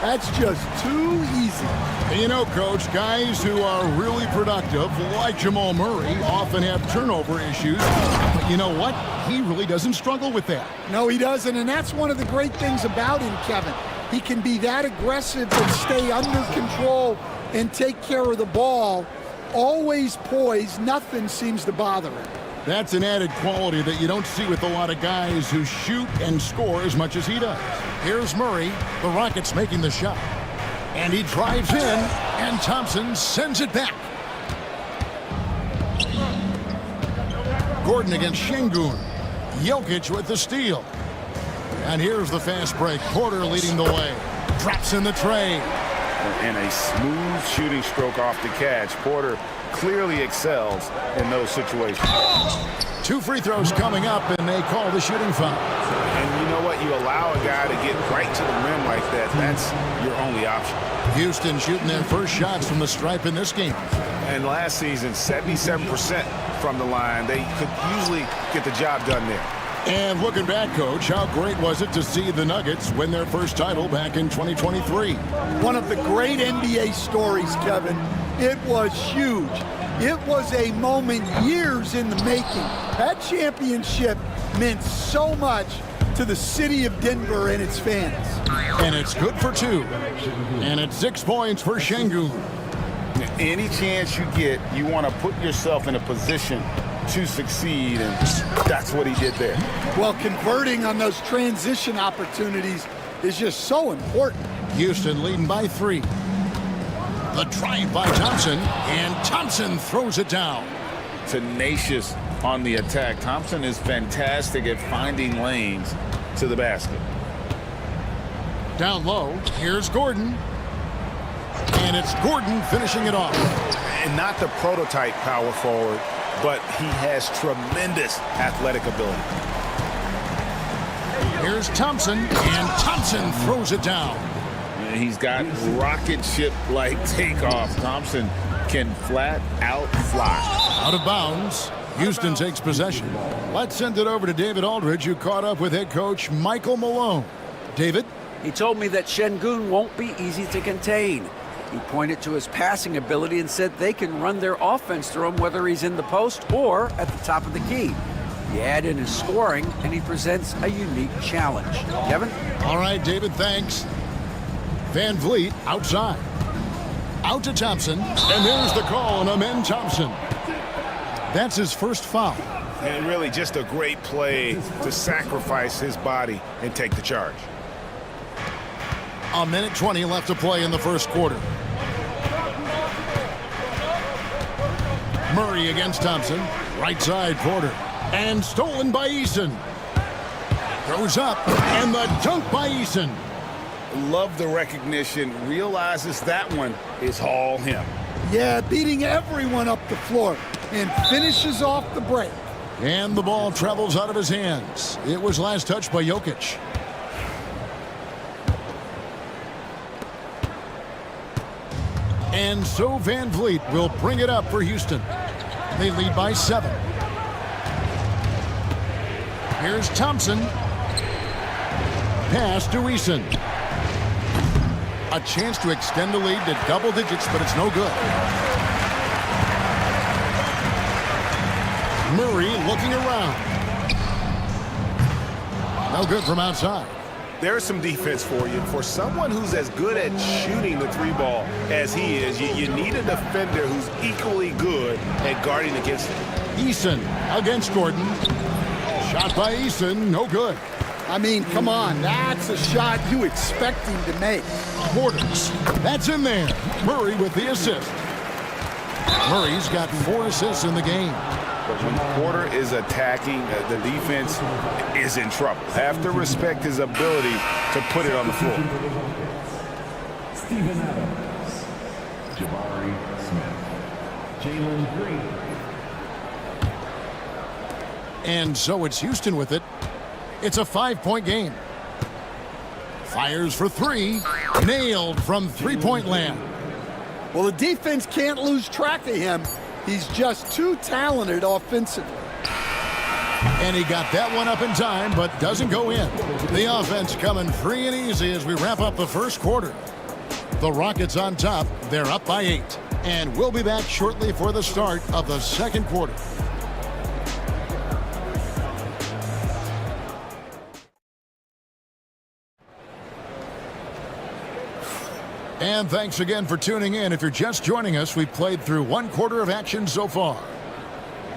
That's just too easy. You know, Coach, guys who are really productive, like Jamal Murray, often have turnover issues. But you know what? He really doesn't struggle with that. No, he doesn't, and that's one of the great things about him, Kevin. He can be that aggressive and stay under control and take care of the ball. Always poised, nothing seems to bother him. That's an added quality that you don't see with a lot of guys who shoot and score as much as he does. Here's Murray, the Rockets making the shot. And he drives in, and Thompson sends it back. Gordon against Şengün. Jokic with the steal. And here's the fast break. Porter leading the way. Drops in the tray. And a smooth shooting stroke off the catch. Porter clearly excels in those situations. 2 free throws coming up, and they call the shooting foul. And you know what? You allow a guy to get right to the rim like that. That's your only option. Houston shooting their first shots from the stripe in this game. And last season, 77% from the line. They could usually get the job done there. And looking back, Coach, how great was it to see the Nuggets win their first title back in 2023? One of the great NBA stories, Kevin. It was huge. It was a moment years in the making. That championship meant so much to the city of Denver and its fans. And it's good for 2. And it's 6 points for Şengün. Any chance you get, you want to put yourself in a position to succeed, and that's what he did there. Well, converting on those transition opportunities is just so important. Houston leading by 3. The drive by Thompson, and Thompson throws it down. Tenacious on the attack. Thompson is fantastic at finding lanes to the basket. Down low, here's Gordon. And it's Gordon finishing it off. And not the prototype power forward, but he has tremendous athletic ability. Here's Thompson, and Thompson throws it down. And he's got rocket ship-like takeoff. Thompson can flat out fly. Out of bounds. Houston takes possession. Let's send it over to David Aldridge, who caught up with head coach Michael Malone. David? He told me that Şengün won't be easy to contain. He pointed to his passing ability and said they can run their offense through him whether he's in the post or at the top of the key. You add in his scoring, and he presents a unique challenge. Kevin? All right, David, thanks. VanVleet outside. Out to Thompson, and there's the call on Amen Thompson. That's his first foul. And really just a great play to sacrifice his body and take the charge. 1:20 left to play in the first quarter. Murray against Thompson. Right side, Porter. And stolen by Eason. Goes up, and the dunk by Eason. Love the recognition. Realizes that one is all him. Yeah, beating everyone up the floor and finishes off the break. And the ball travels out of his hands. It was last touched by Jokic. And so Van Vliet will bring it up for Houston. They lead by 7. Here's Thompson. Pass to Eason. A chance to extend the lead to double digits, but it's no good. Murray looking around. No good from outside. There's some defense for you. For someone who's as good at shooting the 3-ball as he is, you need a defender who's equally good at guarding against him. Eason against Gordon. Shot by Eason, no good. I mean, come on, that's a shot you expect him to make. Porters, that's in there. Murray with the assist. Murray's got 4 assists in the game. But when Porter is attacking, the defense is in trouble. Have to respect his ability to put it on the floor. Steven Adams, Jabari Smith, Jalen Green. And so it's Houston with it. It's a 5-point game. Fires for 3. Nailed from 3-point land. Well, the defense can't lose track of him. He's just too talented offensively. And he got that one up in time, but doesn't go in. The offense coming free and easy as we wrap up the first quarter. The Rockets on top. They're up by 8. And we'll be back shortly for the start of the second quarter. And thanks again for tuning in. If you're just joining us, we've played through 1 quarter of action so far.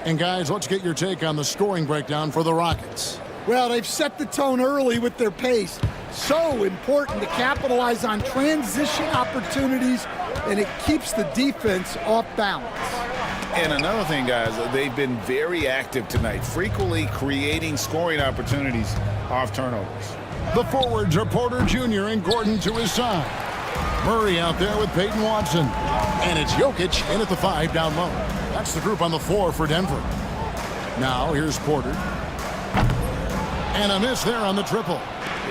And guys, let's get your take on the scoring breakdown for the Rockets. Well, they've set the tone early with their pace. So important to capitalize on transition opportunities, and it keeps the defense off balance. And another thing, guys, they've been very active tonight, frequently creating scoring opportunities off turnovers. The forwards are Porter Jr. and Gordon to his side. Murray out there with Peyton Watson. And it's Jokic in at the 5 down low. That's the group on the floor for Denver. Now here's Porter. And a miss there on the triple.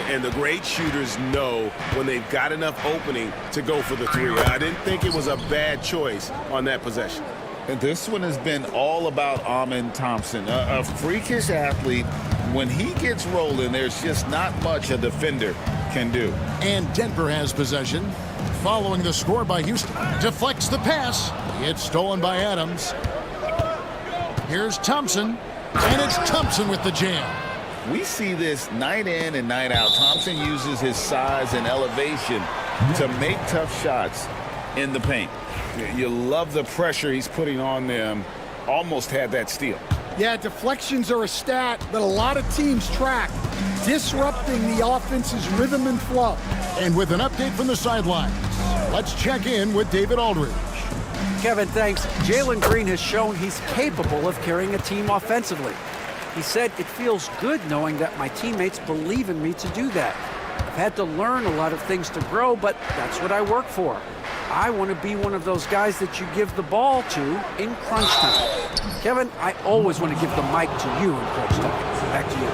And the great shooters know when they've got enough opening to go for the 3. I didn't think it was a bad choice on that possession. And this one has been all about Amen Thompson, a freakish athlete. When he gets rolling, there's just not much a defender can do. And Denver has possession. Following the score by Houston. Deflects the pass. It's stolen by Adams. Here's Thompson. And it's Thompson with the jam. We see this night in and night out. Thompson uses his size and elevation to make tough shots in the paint. You love the pressure he's putting on them. Almost had that steal. Yeah, deflections are a stat that a lot of teams track, disrupting the offense's rhythm and flow. And with an update from the sidelines, let's check in with David Aldridge. Kevin, thanks. Jalen Green has shown he's capable of carrying a team offensively. He said, it feels good knowing that my teammates believe in me to do that. I've had to learn a lot of things to grow, but that's what I work for. I want to be one of those guys that you give the ball to in crunch time. Kevin, I always want to give the mic to you in crunch time. Back to you.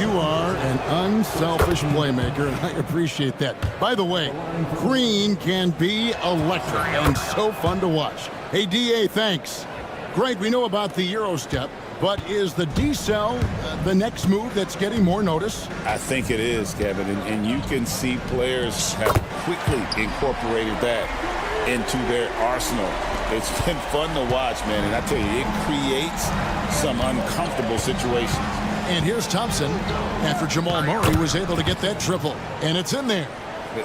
You are an unselfish playmaker, and I appreciate that. By the way, Green can be electric and so fun to watch. Hey, DA, thanks. Greg, we know about the Euro step, but is the D-cell the next move that's getting more notice? I think it is, Kevin, and you can see players have quickly incorporated that into their arsenal. It's been fun to watch, man, and I tell you, it creates some uncomfortable situations. And here's Thompson after Jamal Murray was able to get that triple, and it's in there.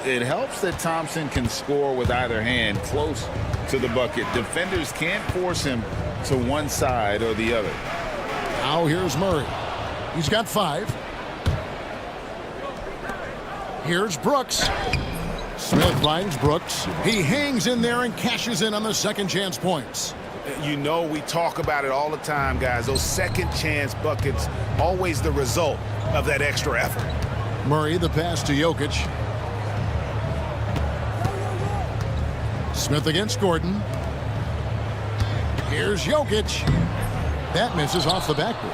It helps that Thompson can score with either hand close to the bucket. Defenders can't force him to one side or the other. Now here's Murray. He's got 5. Here's Brooks. Smith finds Brooks. He hangs in there and cashes in on the second chance points. You know, we talk about it all the time, guys. Those second chance buckets, always the result of that extra effort. Murray, the pass to Jokic. Smith against Gordon. Here's Jokic. That misses off the backboard.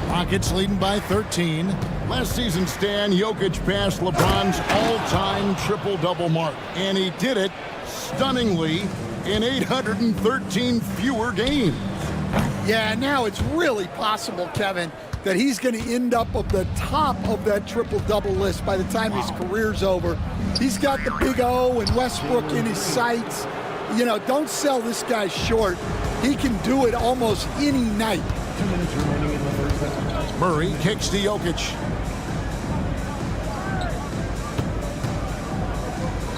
Rockets leading by 13. Last season, Stan, Jokic passed LeBron's all-time triple-double mark. And he did it stunningly in 813 fewer games. Yeah, now it's really possible, Kevin, that he's going to end up at the top of that triple-double list by the time his career's over. He's got the big O and Westbrook in his sights. You know, don't sell this guy short. He can do it almost any night. 2 minutes remaining in the first half. Murray kicks to Jokic.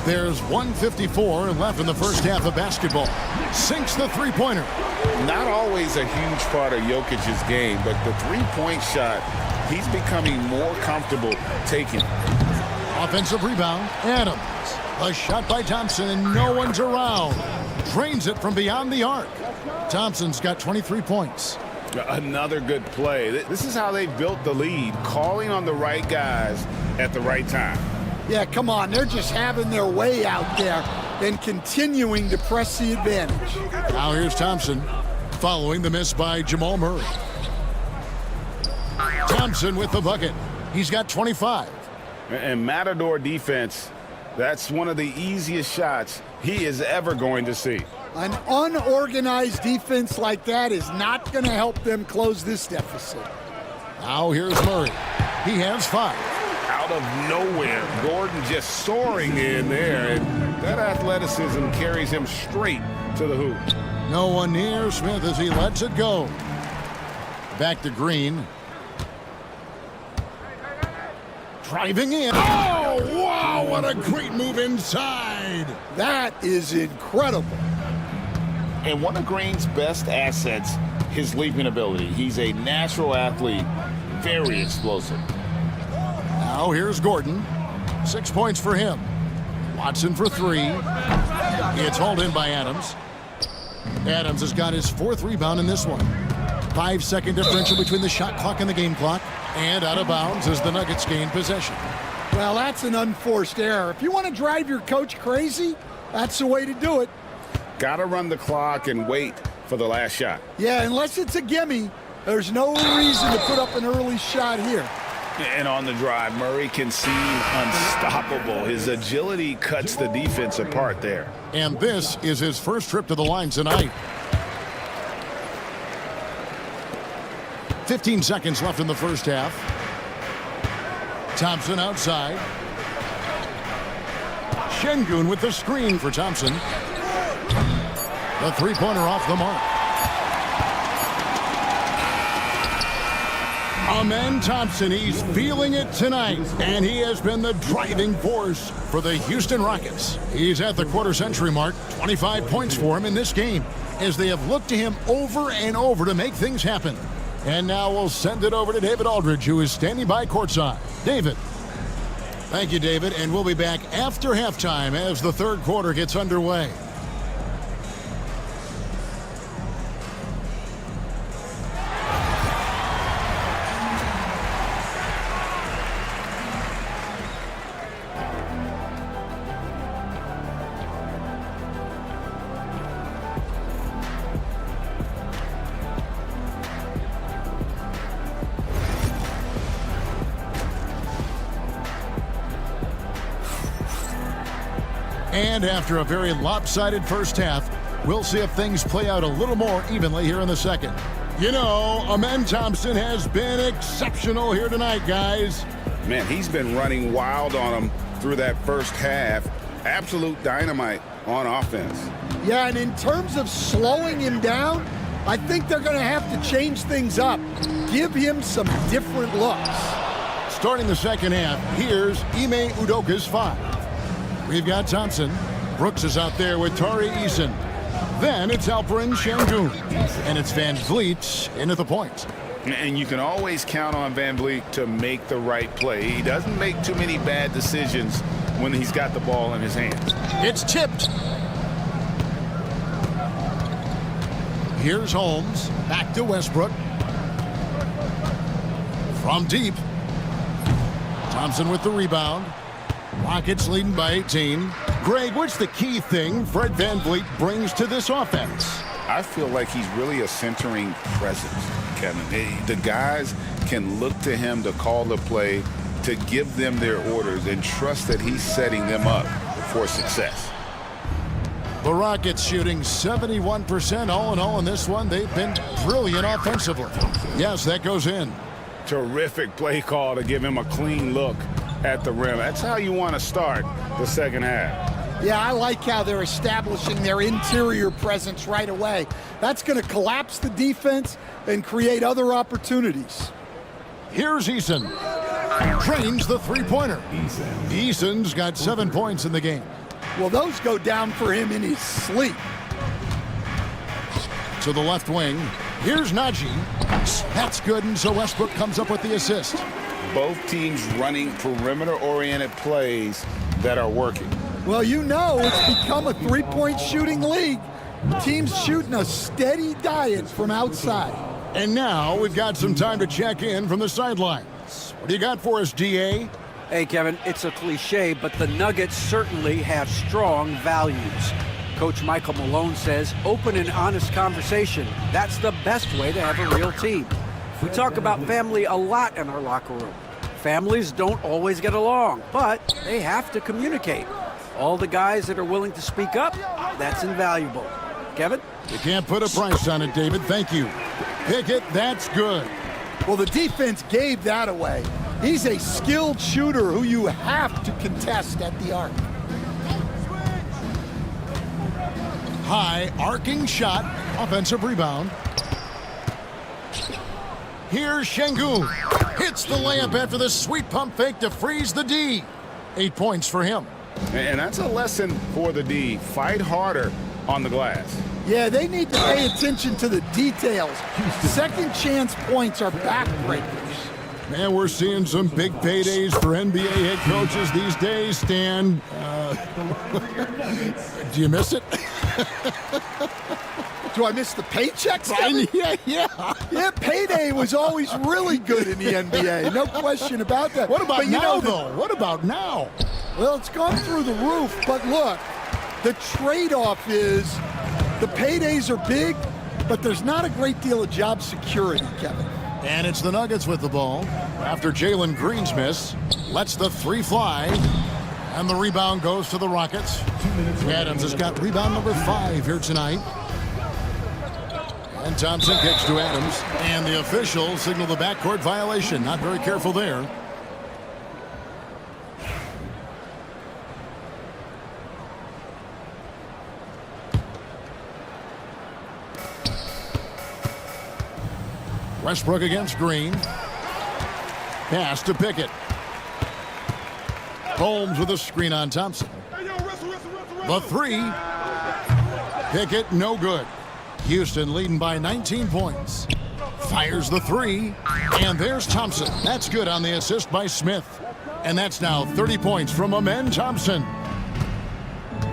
There's 1:54 left in the first half of basketball. Sinks the three-pointer. Not always a huge part of Jokic's game, but the three-point shot, he's becoming more comfortable taking. Offensive rebound, Adams. A shot by Thompson, and no one's around. Drains it from beyond the arc. Thompson's got 23 points. Another good play. This is how they built the lead, calling on the right guys at the right time. Yeah, come on. They're just having their way out there and continuing to press the advantage. Now here's Thompson, following the miss by Jamal Murray. Thompson with the bucket. He's got 25. And Matador defense, that's one of the easiest shots he is ever going to see. An unorganized defense like that is not going to help them close this deficit. Now here's Murray. He has 5. Out of nowhere, Gordon just soaring in there, and that athleticism carries him straight to the hoop. No one near Smith as he lets it go. Back to Green. Driving in. Oh, wow, what a great move inside. That is incredible. And one of Green's best assets, his leaping ability. He's a natural athlete, very explosive. Now here's Gordon. 6 points for him. Watson for 3. It's hauled in by Adams. Adams has got his 4th rebound in this one. 5-second differential between the shot clock and the game clock. And out of bounds as the Nuggets gain possession. Well, that's an unforced error. If you want to drive your coach crazy, that's the way to do it. Got to run the clock and wait for the last shot. Yeah, unless it's a gimme, there's no reason to put up an early shot here. And on the drive, Murray can seem unstoppable. His agility cuts the defense apart there. And this is his first trip to the line tonight. 15 seconds left in the first half. Thompson outside. Şengün with the screen for Thompson. The three-pointer off the mark. Amen Thompson, he's feeling it tonight, and he has been the driving force for the Houston Rockets. He's at the quarter-century mark, 25 points for him in this game, as they have looked to him over and over to make things happen. And now we'll send it over to David Aldridge, who is standing by courtside. David. Thank you, David, and we'll be back after halftime as the third quarter gets underway. And after a very lopsided first half, we'll see if things play out a little more evenly here in the second. You know, Amen Thompson has been exceptional here tonight, guys. Man, he's been running wild on them through that first half. Absolute dynamite on offense. Yeah, and in terms of slowing him down, I think they're going to have to change things up. Give him some different looks. Starting the second half, here's Ime Udoka's 5. We've got Thompson. Brooks is out there with Tari Eason. Then it's Alperen Şengün. And it's Van Vliet into the point. And you can always count on Van Vliet to make the right play. He doesn't make too many bad decisions when he's got the ball in his hands. It's tipped. Here's Holmes. Back to Westbrook. From deep. Thompson with the rebound. Rockets leading by 18. Greg, what's the key thing Fred VanVleet brings to this offense? I feel like he's really a centering presence, Kevin. The guys can look to him to call the play, to give them their orders, and trust that he's setting them up for success. The Rockets shooting 71% all in all in this one. They've been brilliant offensively. Yes, that goes in. Terrific play call to give him a clean look at the rim. That's how you want to start the second half. Yeah, I like how they're establishing their interior presence right away. That's going to collapse the defense and create other opportunities. Here's Eason. Trains the three-pointer. Eason's got 7 points in the game. Well, those go down for him in his sleep. To the left wing. Here's Najee. That's good, and so Westbrook comes up with the assist. Both teams running perimeter-oriented plays that are working. Well, you know it's become a three-point shooting league. Teams shooting a steady diet from outside. And now we've got some time to check in from the sidelines. What do you got for us, DA? Hey, Kevin, it's a cliche, but the Nuggets certainly have strong values. Coach Michael Malone says open and honest conversation. That's the best way to have a real team. We talk about family a lot in our locker room. Families don't always get along, but they have to communicate. All the guys that are willing to speak up, that's invaluable. Kevin? You can't put a price on it, David. Thank you. Pickett, that's good. Well, the defense gave that away. He's a skilled shooter who you have to contest at the arc. High arcing shot, offensive rebound. Here's Şengün. Hits the layup after the sweet pump fake to freeze the D. 8 points for him. And that's a lesson for the D. Fight harder on the glass. Yeah, they need to pay attention to the details. Second chance points are backbreakers. Man, we're seeing some big paydays for NBA head coaches these days, Stan. Do you miss it? Do I miss the paychecks? Yeah, payday was always really good in the NBA. No question about that. What about now, though? What about now? Well, it's gone through the roof. But look, the trade-off is the paydays are big, but there's not a great deal of job security, Kevin. And it's the Nuggets with the ball. After Jalen Green's miss, lets the three fly. And the rebound goes to the Rockets. Adams has got rebound number 5 here tonight. And Thompson kicks to Adams. And the officials signal the backcourt violation. Not very careful there. Westbrook against Green. Pass to Pickett. Holmes with a screen on Thompson. The three. Pickett, no good. Houston leading by 19 points. Fires the three. And there's Thompson. That's good on the assist by Smith. And that's now 30 points from Amen Thompson.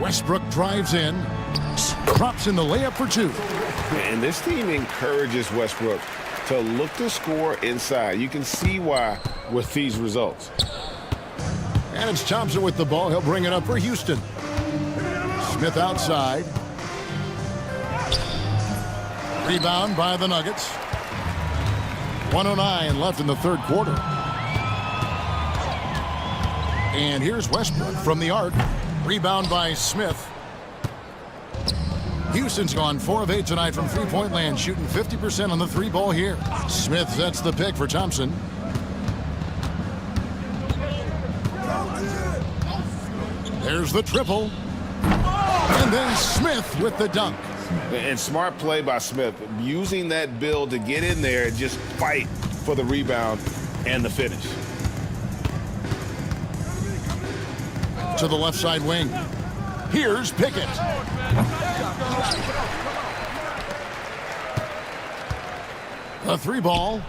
Westbrook drives in. Drops in the layup for 2. And this team encourages Westbrook to look to score inside. You can see why with these results. And it's Thompson with the ball. He'll bring it up for Houston. Smith outside. Rebound by the Nuggets. 1:09 left in the third quarter. And here's Westbrook from the arc. Rebound by Smith. Houston's gone 4 of 8 tonight from three-point land, shooting 50% on the three ball here. Smith sets the pick for Thompson. There's the triple. And then Smith with the dunk. And smart play by Smith, using that build to get in there and just fight for the rebound and the finish. To the left side wing. Here's Pickett. The three ball.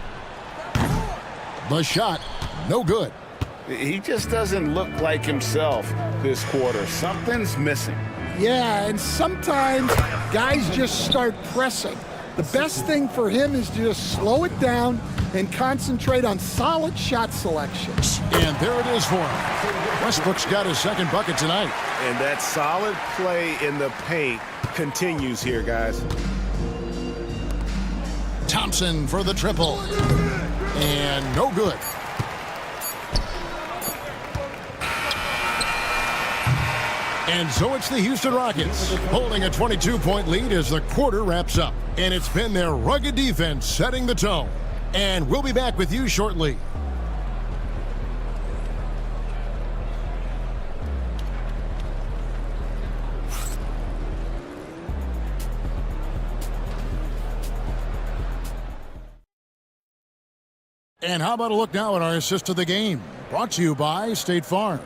The shot, no good. He just doesn't look like himself this quarter. Something's missing. Yeah, and sometimes guys just start pressing. The best thing for him is to just slow it down and concentrate on solid shot selection. And there it is for him. Westbrook's got his second bucket tonight. And that solid play in the paint continues here, guys. Thompson for the triple. And no good. And so it's the Houston Rockets holding a 22-point lead as the quarter wraps up. And it's been their rugged defense setting the tone. And we'll be back with you shortly. And how about a look now at our assist of the game? Brought to you by State Farm.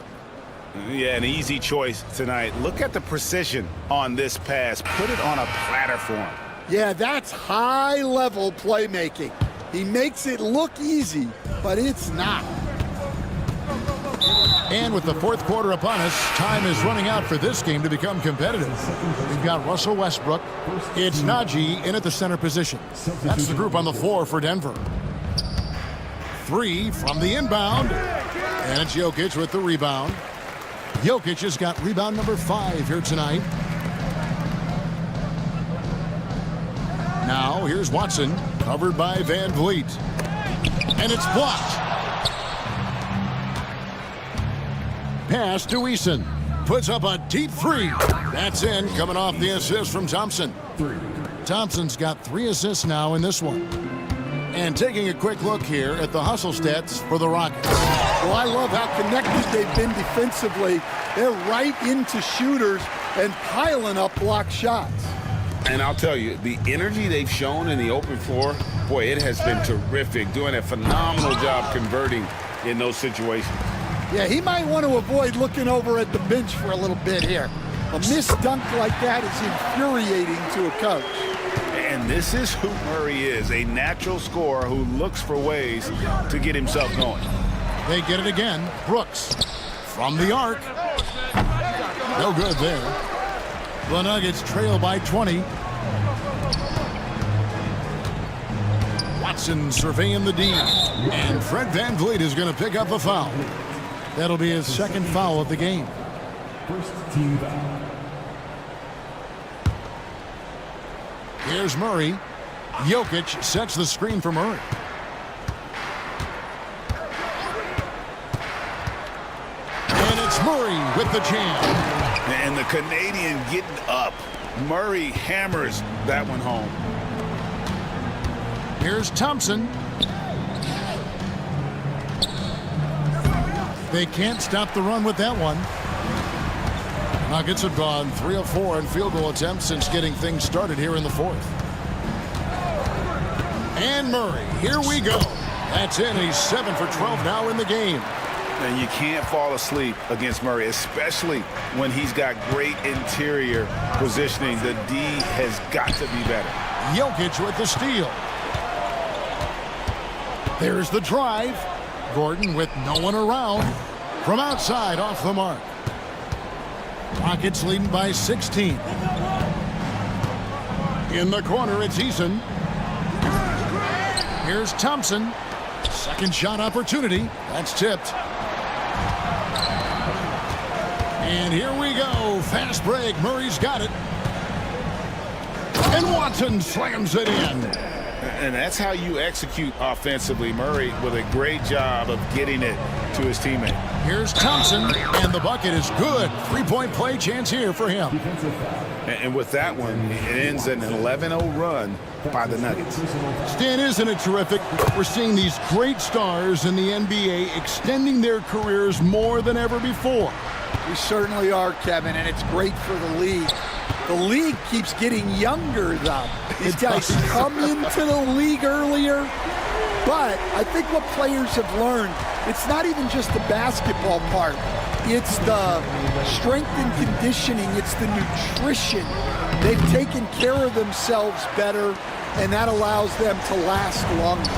Yeah, an easy choice tonight. Look at the precision on this pass. Put it on a platter for him. Yeah, that's high-level playmaking. He makes it look easy, but it's not. And with the fourth quarter upon us, time is running out for this game to become competitive. We've got Russell Westbrook. It's Najee in at the center position. That's the group on the floor for Denver. 3 from the inbound. And it's Jokic with the rebound. Jokic has got rebound number 5 here tonight. Now here's Watson, covered by Van Vliet. And it's blocked. Pass to Eason. Puts up a deep 3. That's in, coming off the assist from Thompson. Thompson's got 3 assists now in this one. And taking a quick look here at the hustle stats for the Rockets. Well, I love how connected they've been defensively. They're right into shooters and piling up block shots. And I'll tell you, the energy they've shown in the open floor, boy, it has been terrific. Doing a phenomenal job converting in those situations. Yeah, he might want to avoid looking over at the bench for a little bit here. A missed dunk like that is infuriating to a coach. And this is who Murray is, a natural scorer who looks for ways to get himself going. They get it again. Brooks from the arc. No good there. The Nuggets trail by 20. Watson surveying the D. And Fred Van Vliet is going to pick up a foul. That'll be his second foul of the game. First team foul. Here's Murray. Jokic sets the screen for Murray. And it's Murray with the jam. And the Canadian getting up. Murray hammers that one home. Here's Thompson. They can't stop the run with that one. Nuggets have gone 3 of 4 in field goal attempts since getting things started here in the fourth. And Murray, here we go. That's in. He's 7 for 12 now in the game. And you can't fall asleep against Murray, especially when he's got great interior positioning. The D has got to be better. Jokic with the steal. There's the drive. Gordon with no one around. From outside, off the mark. Rockets leading by 16. In the corner, it's Eason. Here's Thompson. Second shot opportunity. That's tipped. And here we go. Fast break. Murray's got it. And Watson slams it in. And that's how you execute offensively. Murray with a great job of getting it to his teammate. Here's Thompson, and the bucket is good. 3-point play chance here for him. And with that one, it ends an 11-0 run by the Nuggets. Stan, isn't it terrific? We're seeing these great stars in the NBA extending their careers more than ever before. We certainly are, Kevin, and it's great for the league. The league keeps getting younger, though. These guys come into the league earlier, but I think what players have learned, it's not even just the basketball part. It's the strength and conditioning. It's the nutrition. They've taken care of themselves better, and that allows them to last longer.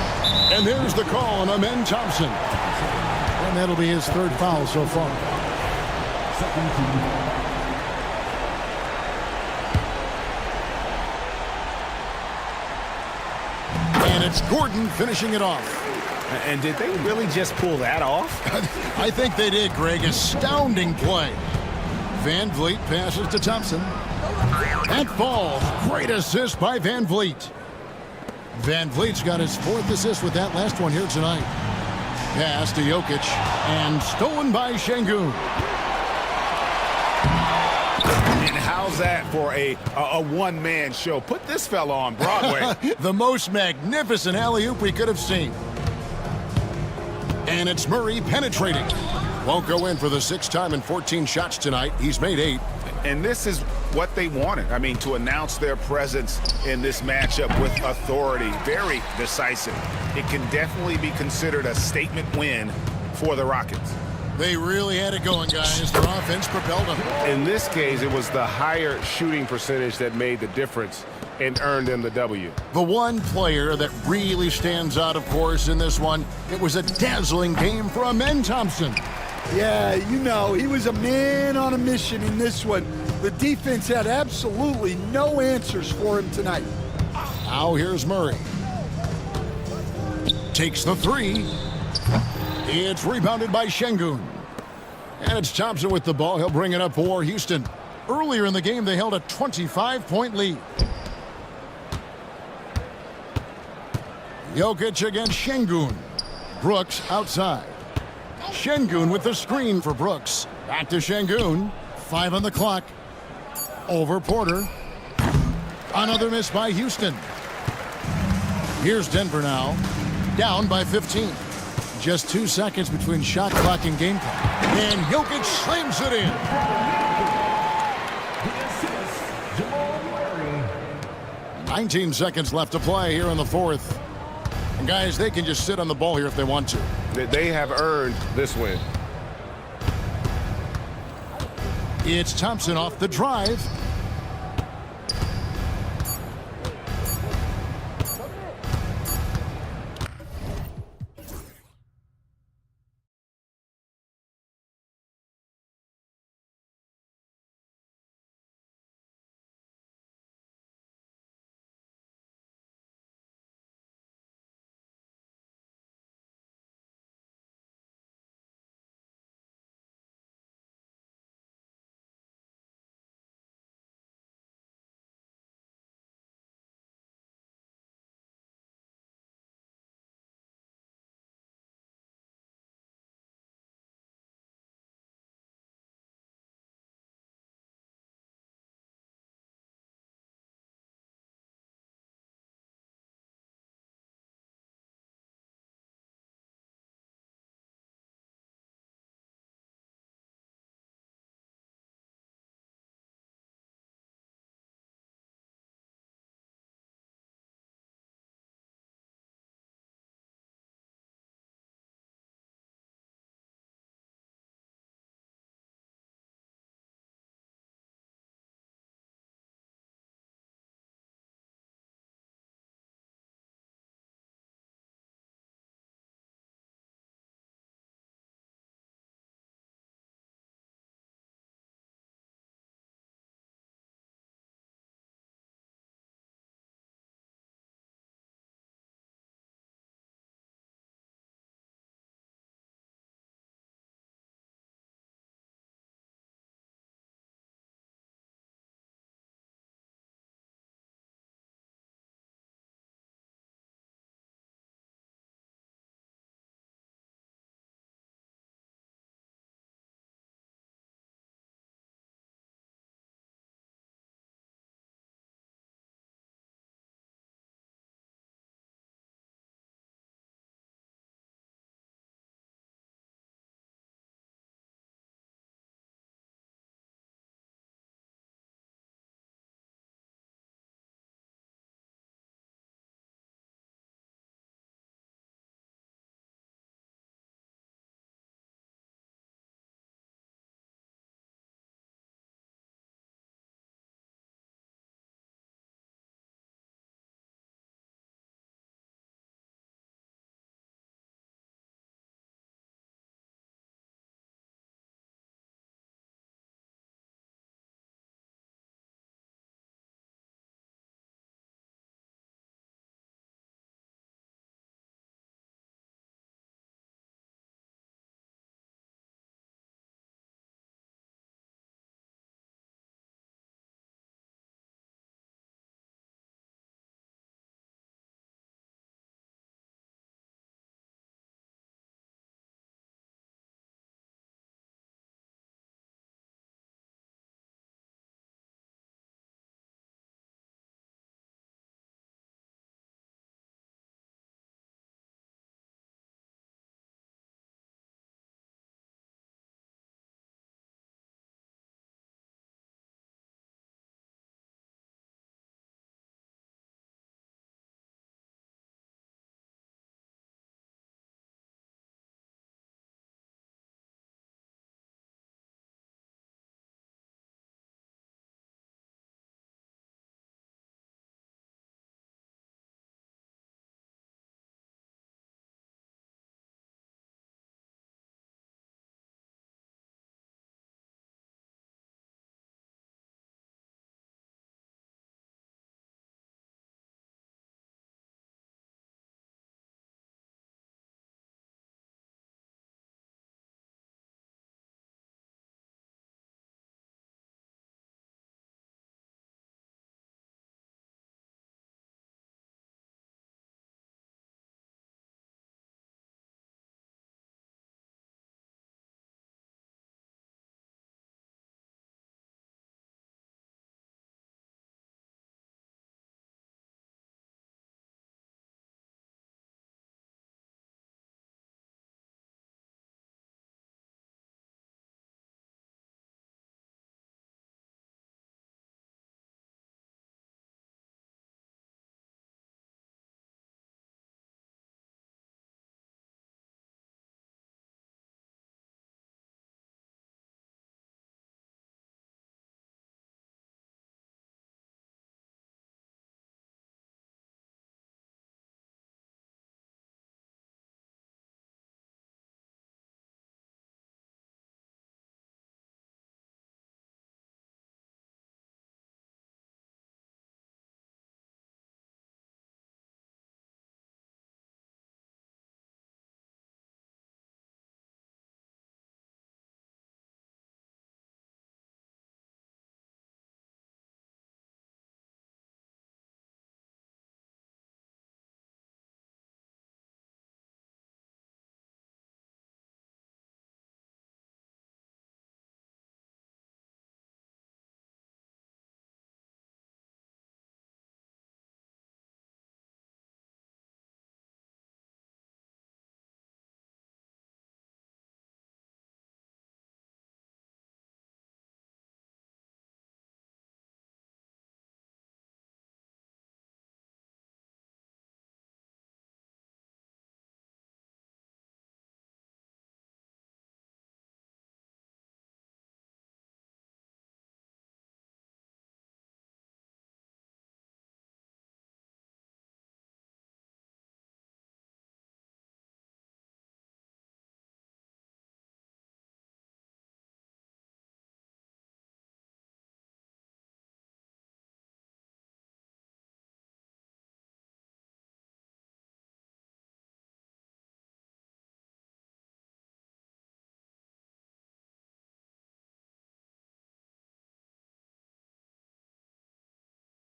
And there's the call on Amen Thompson. And that'll be his third foul so far. Second team. And it's Gordon finishing it off. And did they really just pull that off? I think they did, Greg. Astounding play. Van Vliet passes to Thompson. That falls. Great assist by Van Vliet. Van Vliet's got his 4th assist with that last one here tonight. Pass to Jokic. And stolen by Şengün. How's that for a one-man show? Put this fella on Broadway. The most magnificent alley-oop we could have seen. And it's Murray penetrating. Won't go in for the 6th time in 14 shots tonight. He's made 8. And this is what they wanted. I mean, to announce their presence in this matchup with authority. Very decisive. It can definitely be considered a statement win for the Rockets. They really had it going, guys. Their offense propelled them. In this case, it was the higher shooting percentage that made the difference and earned them the W. The one player that really stands out, of course, in this one, it was a dazzling game for Amen Thompson. Yeah, you know, he was a man on a mission in this one. The defense had absolutely no answers for him tonight. Now here's Murray. Takes the 3. It's rebounded by Şengün. And it's Thompson with the ball. He'll bring it up for Houston. Earlier in the game, they held a 25-point lead. Jokic against Şengün. Brooks outside. Şengün with the screen for Brooks. Back to Şengün. 5 on the clock. Over Porter. Another miss by Houston. Here's Denver now. Down by 15. Just 2 seconds between shot clock and game clock. And Jokic slams it in. The assist, Jamal Murray. 19 seconds left to play here in the 4th. And guys, they can just sit on the ball here if they want to. They have earned this win. It's Thompson off the drive.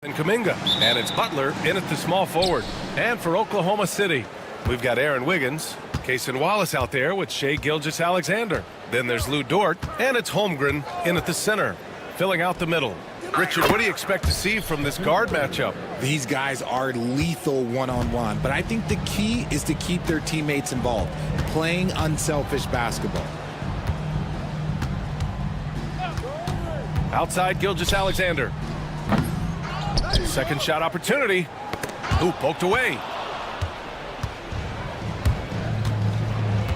And Kuminga, and it's Butler in at the small forward. And for Oklahoma City, we've got Aaron Wiggins, Cason Wallace out there with Shai Gilgeous-Alexander. Then there's Lou Dort, and it's Holmgren in at the center, filling out the middle. Richard, what do you expect to see from this guard matchup? These guys are lethal one-on-one, but I think the key is to keep their teammates involved, playing unselfish basketball. Outside Gilgeous-Alexander. Second shot opportunity. Ooh, poked away.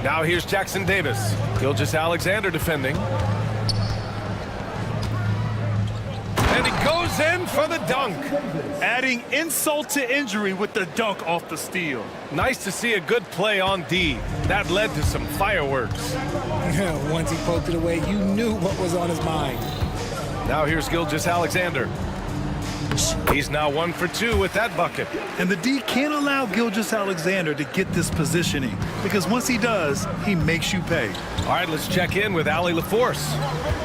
Now here's Jackson Davis. Gilgeous-Alexander defending. And he goes in for the dunk. Adding insult to injury with the dunk off the steal. Nice to see a good play on D. That led to some fireworks. Once he poked it away, you knew what was on his mind. Now here's Gilgeous-Alexander. He's now 1 for 2 with that bucket. And the D can't allow Gilgeous-Alexander to get this positioning, because once he does, he makes you pay. All right, let's check in with Allie LaForce.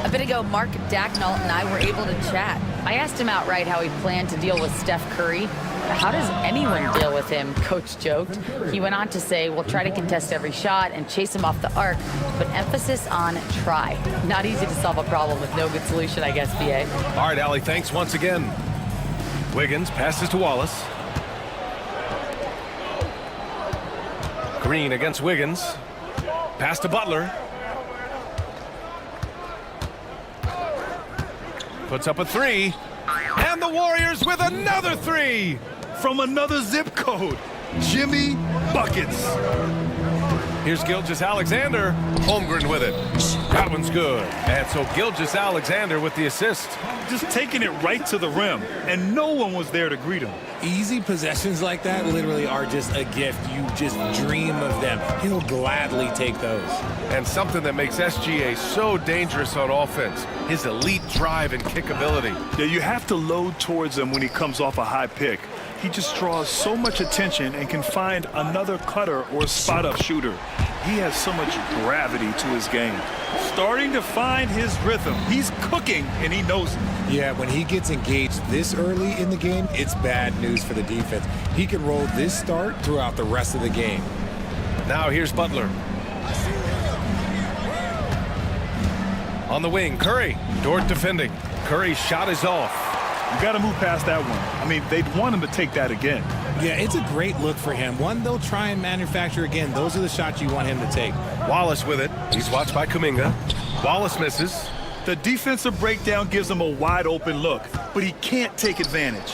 A bit ago, Mark Dagnall and I were able to chat. I asked him outright how he planned to deal with Steph Curry. How does anyone deal with him? Coach joked. He went on to say, we'll try to contest every shot and chase him off the arc, but emphasis on try. Not easy to solve a problem with no good solution, I guess, BA. All right, Allie, thanks once again. Wiggins passes to Wallace. Green against Wiggins. Pass to Butler. Puts up a three. And the Warriors with another three. From another zip code. Jimmy Buckets. Here's Gilgeous-Alexander. Holmgren with it. That one's good. And so Gilgeous-Alexander with the assist. Just taking it right to the rim, and no one was there to greet him. Easy possessions like that literally are just a gift. You just dream of them. He'll gladly take those. And something that makes SGA so dangerous on offense, his elite drive and kickability. Yeah, you have to load towards him when he comes off a high pick. He just draws so much attention and can find another cutter or spot-up shooter. He has so much gravity to his game. Starting to find his rhythm. He's cooking, and he knows it. Yeah, when he gets engaged this early in the game, it's bad news for the defense. He can roll this start throughout the rest of the game. Now here's Butler. On the wing, Curry. Dort defending. Curry's shot is off. You got to move past that one. I mean, they'd want him to take that again. Yeah, it's a great look for him. One they'll try and manufacture again. Those are the shots you want him to take. Wallace with it. He's watched by Kuminga. Wallace misses. The defensive breakdown gives him a wide open look, but he can't take advantage.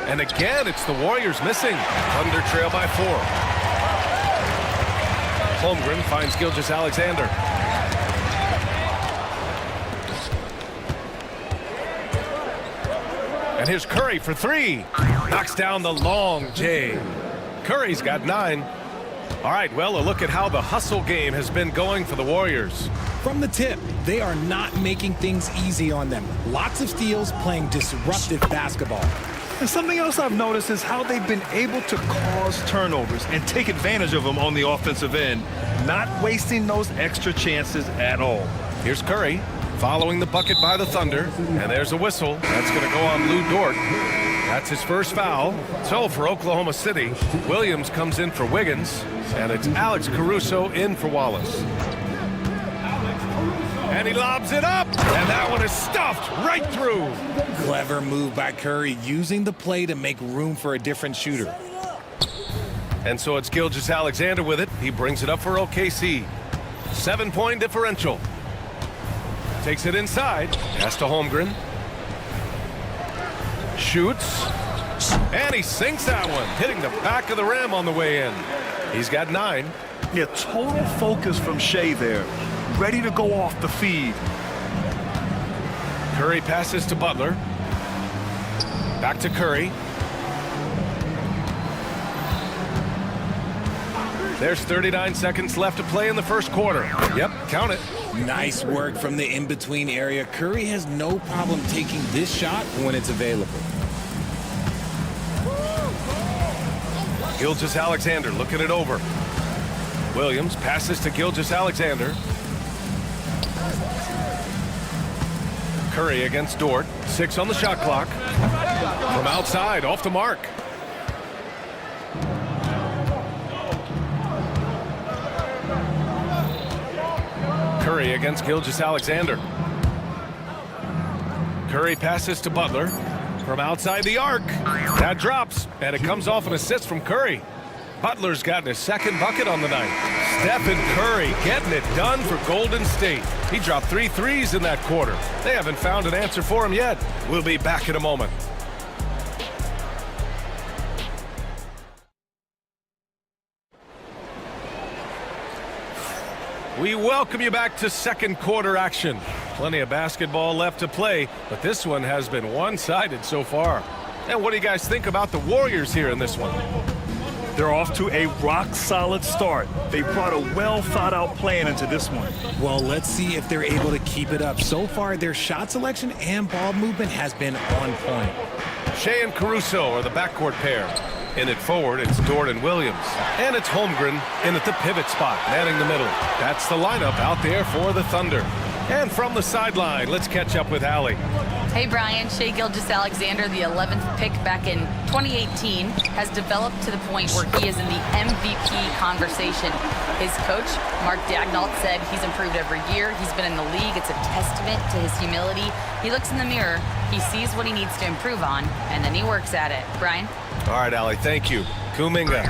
And again, it's the Warriors missing. Thunder trail by 4. Holmgren finds Gilgeous-Alexander. And here's Curry for 3. Knocks down the long J. Curry's got 9. All right, well, a look at how the hustle game has been going for the Warriors. From the tip, they are not making things easy on them. Lots of steals, playing disruptive basketball. And something else I've noticed is how they've been able to cause turnovers and take advantage of them on the offensive end, not wasting those extra chances at all. Here's Curry following the bucket by the Thunder, and there's a whistle. That's going to go on Lou Dort. That's his first foul. So for Oklahoma City, Williams comes in for Wiggins, and it's Alex Caruso in for Wallace. And he lobs it up, and that one is stuffed right through. Clever move by Curry, using the play to make room for a different shooter. And so it's Gilgeous-Alexander with it. He brings it up for OKC. 7-point differential. Takes it inside. Pass to Holmgren. Shoots. And he sinks that one, hitting the back of the rim on the way in. He's got 9. Yeah, total focus from Shai there. Ready to go off the feed. Curry passes to Butler. Back to Curry. There's 39 seconds left to play in the first quarter. Yep, count it. Nice work from the in-between area. Curry has no problem taking this shot when it's available. Gilgeous-Alexander looking it over. Williams passes to Gilgeous-Alexander. Curry against Dort. 6 on the shot clock. From outside, off the mark. Curry against Gilgeous-Alexander. Curry passes to Butler. From outside the arc. That drops, and it comes off an assist from Curry. Butler's gotten his second bucket on the night. Stephen Curry getting it done for Golden State. He dropped 3 threes in that quarter. They haven't found an answer for him yet. We'll be back in a moment. We welcome you back to second quarter action. Plenty of basketball left to play, but this one has been one-sided so far. And what do you guys think about the Warriors here in this one? They're off to a rock-solid start. They brought a well-thought-out plan into this one. Well, let's see if they're able to keep it up. So far, their shot selection and ball movement has been on point. Shea and Caruso are the backcourt pair. In it forward, it's Dort and Williams. And it's Holmgren in at the pivot spot, manning the middle. That's the lineup out there for the Thunder. And from the sideline, let's catch up with Allie. Hey, Brian. Shea Gilgeous-Alexander, the 11th pick back in 2018, has developed to the point where he is in the MVP conversation. His coach, Mark Daigneault, said he's improved every year. He's been in the league. It's a testament to his humility. He looks in the mirror, he sees what he needs to improve on, and then he works at it. Brian? All right, Allie, thank you. Kuminga.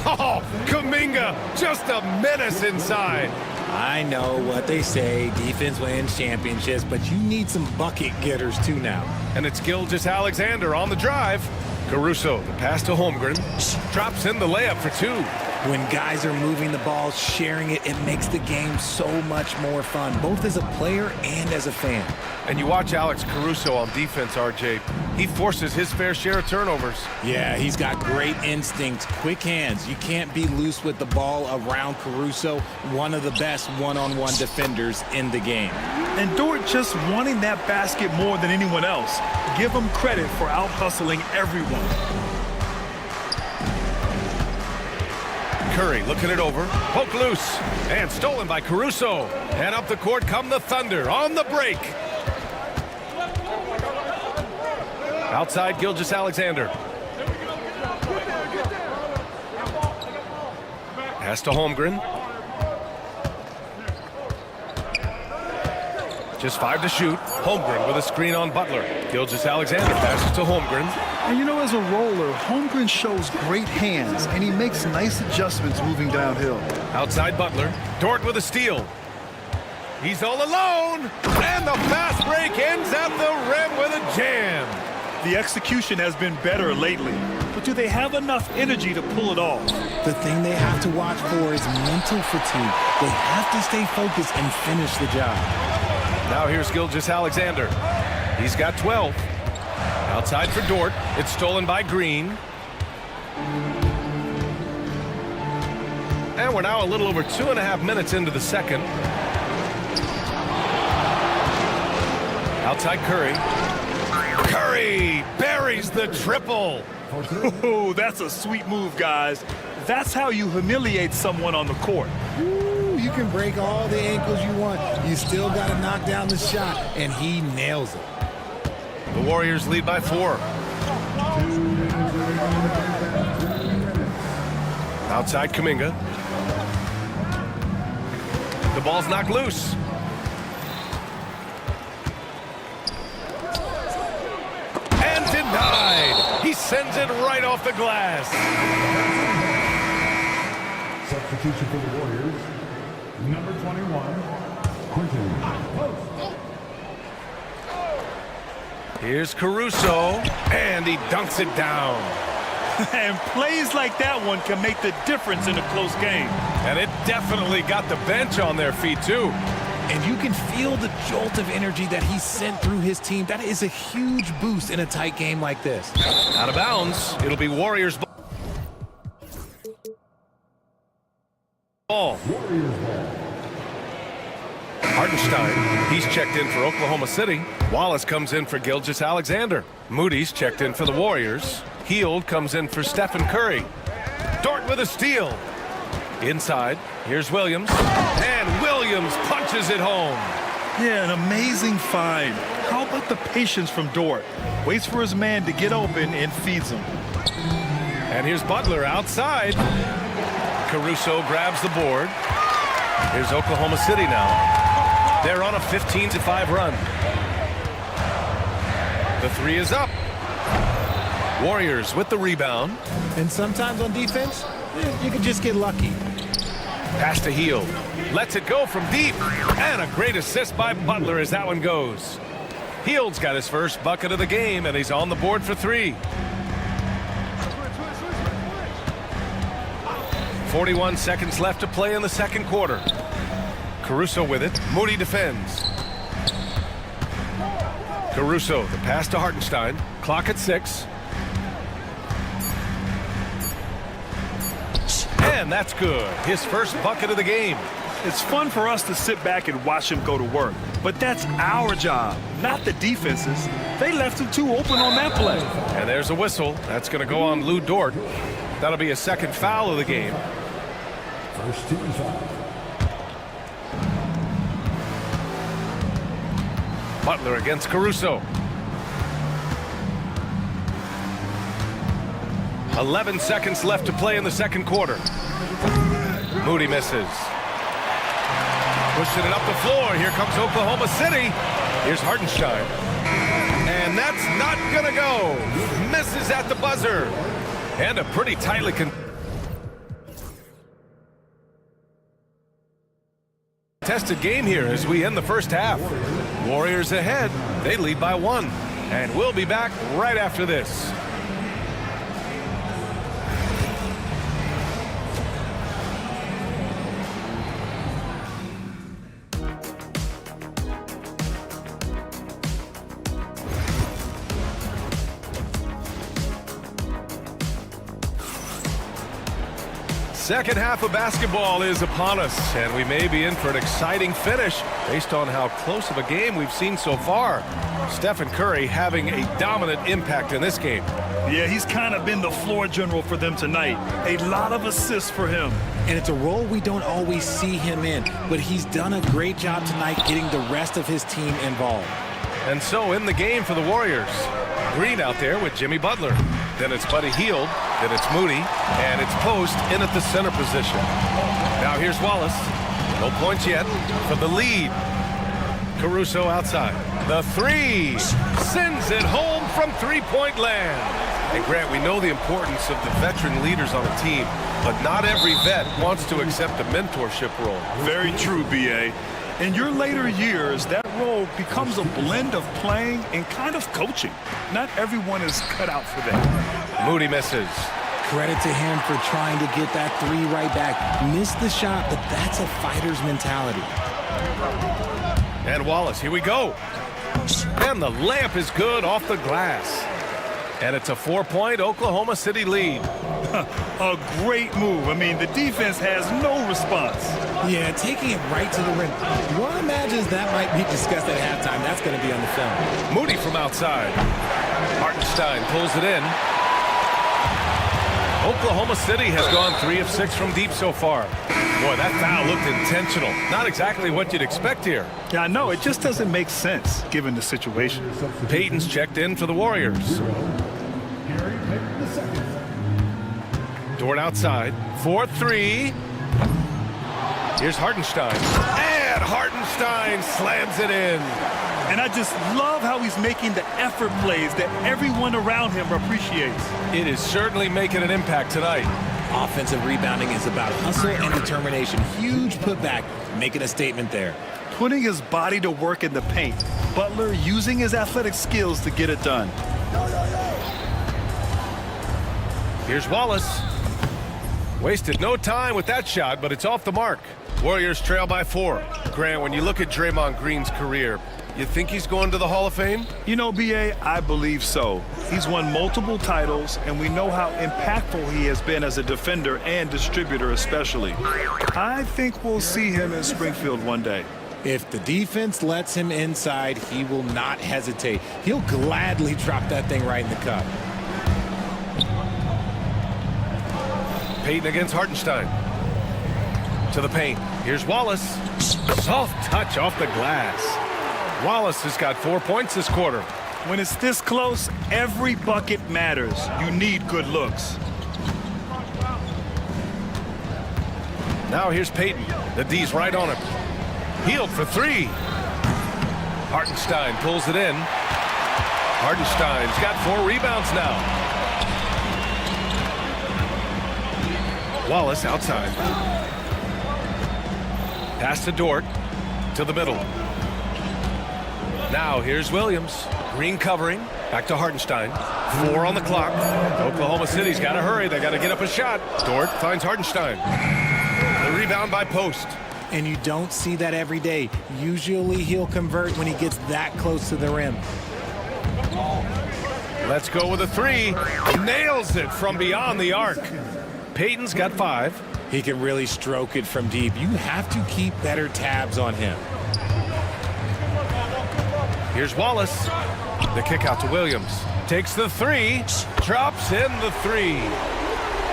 Oh, Kuminga, just a menace inside. I know what they say, defense wins championships, but you need some bucket getters too now. And it's Gilgeous-Alexander on the drive. Caruso, the pass to Holmgren. Drops in the layup for 2. When guys are moving the ball, sharing it, it makes the game so much more fun, both as a player and as a fan. And you watch Alex Caruso on defense, RJ. He forces his fair share of turnovers. Yeah, he's got great instincts, quick hands. You can't be loose with the ball around Caruso, one of the best one-on-one defenders in the game. And Dort just wanting that basket more than anyone else. Give him credit for out-hustling everyone. Curry looking it over. Poke loose. And stolen by Caruso. And up the court come the Thunder on the break. Outside Gilgeous-Alexander. Pass to Holmgren. Just 5 to shoot. Holmgren with a screen on Butler. Gilgeous-Alexander passes to Holmgren. And you know, as a roller, Holmgren shows great hands, and he makes nice adjustments moving downhill. Outside Butler. Dort with a steal. He's all alone. And the fast break ends at the rim with a jam. The execution has been better lately, but do they have enough energy to pull it off? The thing they have to watch for is mental fatigue. They have to stay focused and finish the job. Now here's Gilgeous-Alexander. He's got 12. Outside for Dort. It's stolen by Green. And we're now a little over 2.5 minutes into the second. Outside Curry. Curry buries the triple. Oh, that's a sweet move, guys. That's how you humiliate someone on the court. Ooh, you can break all the ankles you want. You still got to knock down the shot, and he nails it. The Warriors lead by 4. Outside Kuminga. The ball's knocked loose. And denied. He sends it right off the glass. Substitution for the Warriors, number 21, Quentin. Here's Caruso, and he dunks it down. And plays like that one can make the difference in a close game. And it definitely got the bench on their feet, too. And you can feel the jolt of energy that he sent through his team. That is a huge boost in a tight game like this. Out of bounds, it'll be Warriors ball. Hartenstein, he's checked in for Oklahoma City. Wallace comes in for Gilgeous-Alexander. Moody's checked in for the Warriors. Hield comes in for Stephen Curry. Dort with a steal. Inside, here's Williams. And Williams punches it home. Yeah, an amazing find. How about the patience from Dort? Waits for his man to get open and feeds him. And here's Butler outside. Caruso grabs the board. Here's Oklahoma City now. They're on a 15-5 run. The three is up. Warriors with the rebound. And sometimes on defense, you can just get lucky. Pass to Hield. Lets it go from deep. And a great assist by Butler as that one goes. Hield's got his first bucket of the game, and he's on the board for 3. 41 seconds left to play in the second quarter. Caruso with it. Moody defends. Caruso, the pass to Hartenstein. Clock at 6. And that's good. His first bucket of the game. It's fun for us to sit back and watch him go to work, but that's our job, not the defense's. They left him too open on that play. And there's a whistle. That's going to go on Lou Dort. That'll be a second foul of the game. First team foul. Butler against Caruso. 11 seconds left to play in the second quarter. Moody misses. Pushing it up the floor. Here comes Oklahoma City. Here's Hartenstein. And that's not going to go. Misses at the buzzer. And a pretty tightly contested game here as we end the first half. Warriors ahead. They lead by 1. And we'll be back right after this. Second half of basketball is upon us, and we may be in for an exciting finish based on how close of a game we've seen so far. Stephen Curry having a dominant impact in this game. Yeah, he's kind of been the floor general for them tonight. A lot of assists for him. And it's a role we don't always see him in, but he's done a great job tonight getting the rest of his team involved. And so in the game for the Warriors, Green out there with Jimmy Butler. Then it's Buddy Hield. Then it's Moody. And it's Post in at the center position. Now here's Wallace. No points yet for the lead. Caruso outside. The three. Sends it home from three-point land. And Grant, we know the importance of the veteran leaders on a team, but not every vet wants to accept a mentorship role. Very true, B.A. In your later years, that role becomes a blend of playing and kind of coaching. Not everyone is cut out for that. Moody misses. Credit to him for trying to get that three right back. Missed the shot, but that's a fighter's mentality. And Wallace, here we go. And the layup is good off the glass. And it's a 4-point Oklahoma City lead. A great move. I mean, the defense has no response. Yeah, taking it right to the rim. One imagines that might be discussed at halftime. That's going to be on the film. Moody from outside. Hartenstein pulls it in. Oklahoma City has gone 3 of 6 from deep so far. Boy, that foul looked intentional. Not exactly what you'd expect here. Yeah, I know. It just doesn't make sense given the situation. Payton's checked in for the Warriors. Dort outside. 4-3. Here's Hartenstein. And Hartenstein slams it in. And I just love how he's making the effort plays that everyone around him appreciates. It is certainly making an impact tonight. Offensive rebounding is about hustle and determination. Huge putback, making a statement there. Putting his body to work in the paint. Butler using his athletic skills to get it done. Here's Wallace. Wasted no time with that shot, but it's off the mark. Warriors trail by 4. Grant, when you look at Draymond Green's career, you think he's going to the Hall of Fame? You know, B.A., I believe so. He's won multiple titles, and we know how impactful he has been as a defender and distributor especially. I think we'll see him in Springfield one day. If the defense lets him inside, he will not hesitate. He'll gladly drop that thing right in the cup. Payton against Hartenstein. To the paint. Here's Wallace. Soft touch off the glass. Wallace has got 4 points this quarter. When it's this close, every bucket matters. You need good looks. Now here's Payton. The D's right on him. Healed for three. Hartenstein pulls it in. Hartenstein's got 4 rebounds now. Wallace outside. Pass to Dort. To the middle. Now here's Williams. Green covering. Back to Hartenstein. 4 on the clock. Oklahoma City's got to hurry. They got to get up a shot. Dort finds Hartenstein. The rebound by Post. And you don't see that every day. Usually he'll convert when he gets that close to the rim. Let's go with a 3. Nails it from beyond the arc. Payton's got 5. He can really stroke it from deep. You have to keep better tabs on him. Here's Wallace. The kick out to Williams. Takes the 3. Drops in the 3.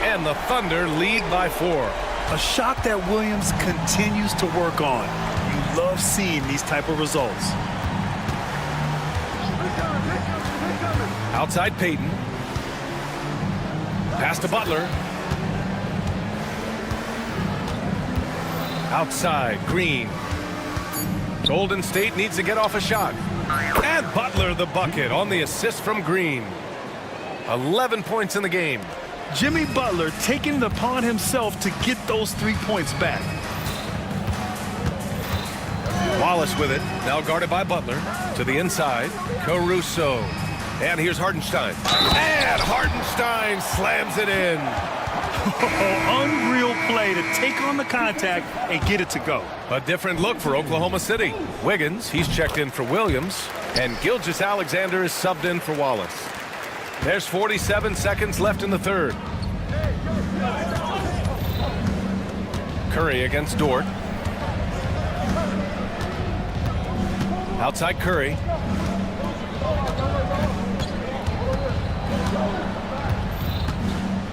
And the Thunder lead by 4. A shot that Williams continues to work on. You love seeing these type of results. Outside Payton. Pass to Butler. Outside Green. Golden State needs to get off a shot. And Butler the bucket on the assist from Green. 11 points in the game. Jimmy Butler taking it upon himself to get those 3 points back. Wallace with it. Now guarded by Butler. To the inside. Caruso. And here's Hartenstein. And Hartenstein slams it in. Unreal play to take on the contact and get it to go. A different look for Oklahoma City. Wiggins, he's checked in for Williams. And Gilgeous-Alexander is subbed in for Wallace. There's 47 seconds left in the third. Curry against Dort. Outside Curry.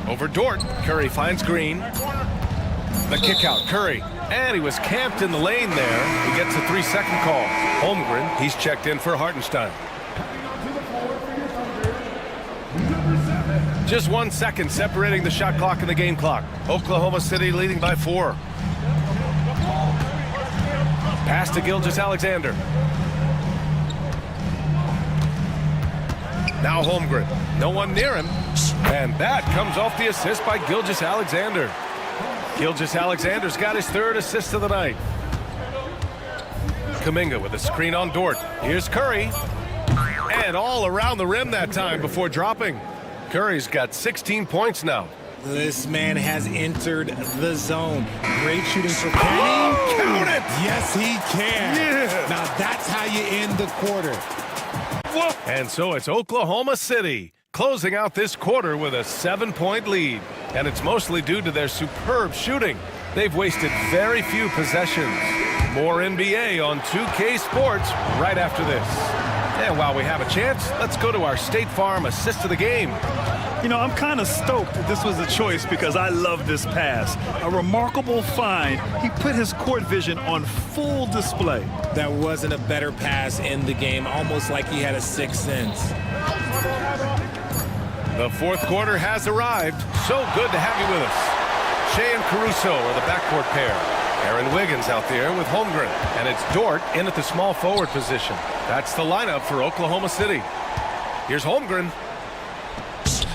Over Dort. Curry finds Green. The kick out. Curry. And he was camped in the lane there. He gets a 3-second call. Holmgren, he's checked in for Hartenstein. Just 1 second separating the shot clock and the game clock. Oklahoma City leading by 4. Pass to Gilgeous-Alexander. Now Holmgren. No one near him. And that comes off the assist by Gilgeous-Alexander. Gilgeous-Alexander's got his 3rd assist of the night. Kuminga with a screen on Dort. Here's Curry. And all around the rim that time before dropping. Curry's got 16 points now. This man has entered the zone. Great shooting for Penny. Oh, count it! Yes, he can. Yeah. Now that's how you end the quarter. Whoa. And so it's Oklahoma City closing out this quarter with a 7-point lead. And it's mostly due to their superb shooting. They've wasted very few possessions. More NBA on 2K Sports right after this. And while we have a chance, let's go to our State Farm assist of the game. You know, I'm kind of stoked that this was a choice because I love this pass. A remarkable find. He put his court vision on full display. That wasn't a better pass in the game, almost like he had a 6th sense. The 4th quarter has arrived. So good to have you with us. Shea and Caruso are the backcourt pair. Aaron Wiggins out there with Holmgren. And it's Dort in at the small forward position. That's the lineup for Oklahoma City. Here's Holmgren.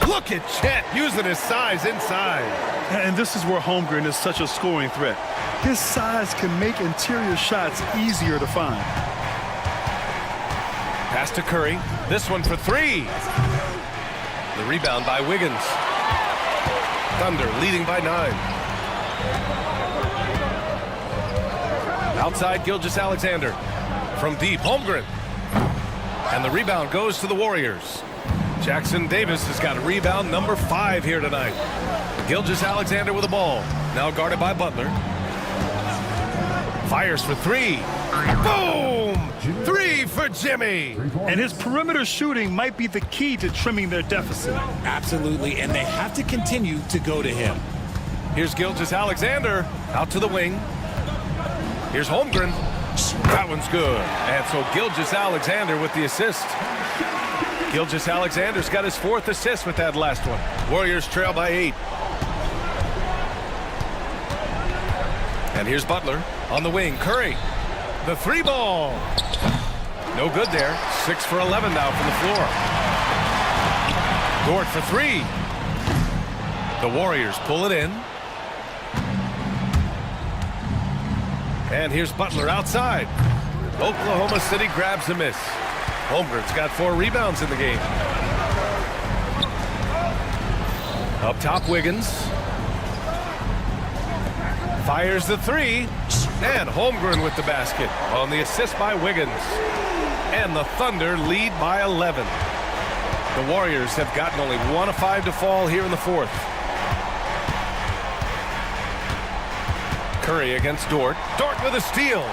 Look at Chet using his size inside. And this is where Holmgren is such a scoring threat. His size can make interior shots easier to find. Pass to Curry. This one for 3. The rebound by Wiggins. Thunder leading by 9. Outside Gilgeous-Alexander. From deep, Holmgren. And the rebound goes to the Warriors. Jackson Davis has got a rebound number 5 here tonight. Gilgeous-Alexander with the ball. Now guarded by Butler. Fires for 3. Boom! 3 for Jimmy. And his perimeter shooting might be the key to trimming their deficit. Absolutely, and they have to continue to go to him. Here's Gilgeous-Alexander out to the wing. Here's Holmgren. That one's good. And so Gilgeous-Alexander with the assist. Gilgeous-Alexander's got his 4th assist with that last one. Warriors trail by 8. And here's Butler on the wing. Curry, the 3 ball. No good there. 6 for 11 now from the floor. Dort for 3. The Warriors pull it in. And here's Butler outside. Oklahoma City grabs the miss. Holmgren's got 4 rebounds in the game. Up top, Wiggins. Fires the 3. And Holmgren with the basket on the assist by Wiggins. And the Thunder lead by 11. The Warriors have gotten only 1 of 5 to fall here in the 4th. Curry against Dort. Dort with a steal.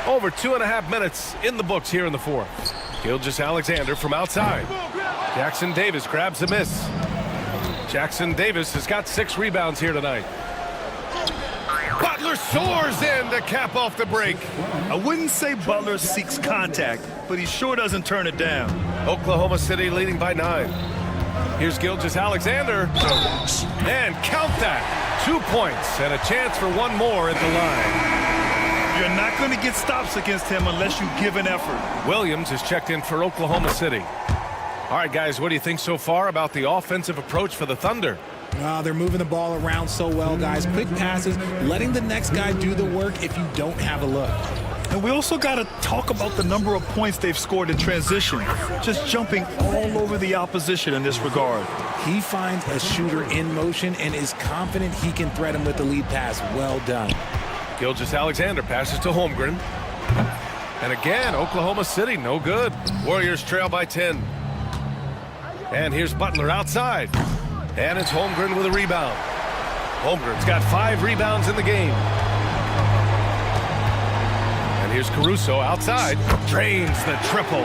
Over 2.5 minutes in the books here in the 4th. Gilgeous-Alexander from outside. Jackson Davis grabs the miss. Jackson Davis has got 6 rebounds here tonight. Butler soars in to cap off the break. I wouldn't say Butler seeks contact, but he sure doesn't turn it down. Oklahoma City leading by 9. Here's Gilgeous-Alexander. And count that. 2 points and a chance for 1 more at the line. You're not going to get stops against him unless you give an effort. Williams has checked in for Oklahoma City. All right, guys, what do you think so far about the offensive approach for the Thunder? They're moving the ball around so well, guys. Quick passes, letting the next guy do the work if you don't have a look. And we also got to talk about the number of points they've scored in transition. Just jumping all over the opposition in this regard. He finds a shooter in motion and is confident he can thread him with the lead pass. Well done. Gilgeous-Alexander passes to Holmgren. And again, Oklahoma City, no good. Warriors trail by 10. And here's Butler outside. And it's Holmgren with a rebound. Holmgren's got 5 rebounds in the game. And here's Caruso outside. Drains the triple.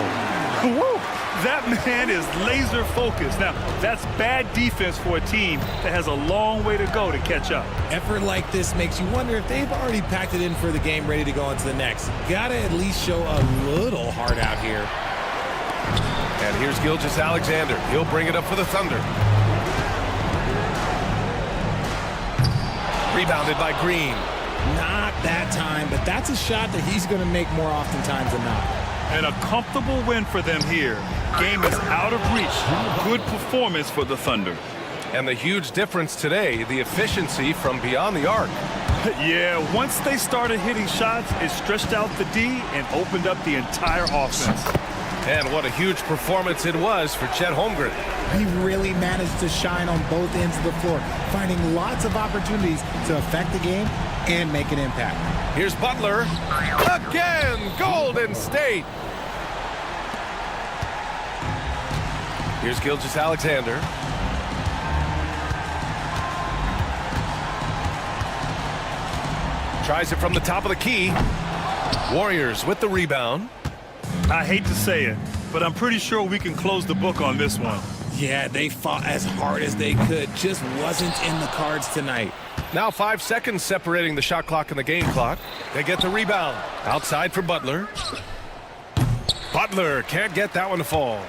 Woo! That man is laser focused. Now, that's bad defense for a team that has a long way to go to catch up. Effort like this makes you wonder if they've already packed it in for the game, ready to go into the next. Gotta at least show a little heart out here. And here's Gilgeous-Alexander. He'll bring it up for the Thunder. Rebounded by Green. Not that time, but that's a shot that he's going to make more oftentimes than not. And a comfortable win for them here. Game is out of reach. Good performance for the Thunder. And the huge difference today, the efficiency from beyond the arc. Yeah, once they started hitting shots, it stretched out the D and opened up the entire offense. And what a huge performance it was for Chet Holmgren. He really managed to shine on both ends of the floor, finding lots of opportunities to affect the game and make an impact. Here's Butler. Again, Golden State. Here's Gilgeous-Alexander. Tries it from the top of the key. Warriors with the rebound. I hate to say it, but I'm pretty sure we can close the book on this one. Yeah, they fought as hard as they could. Just wasn't in the cards tonight. Now 5 seconds separating the shot clock and the game clock. They get the rebound. Outside for Butler. Butler can't get that one to fall.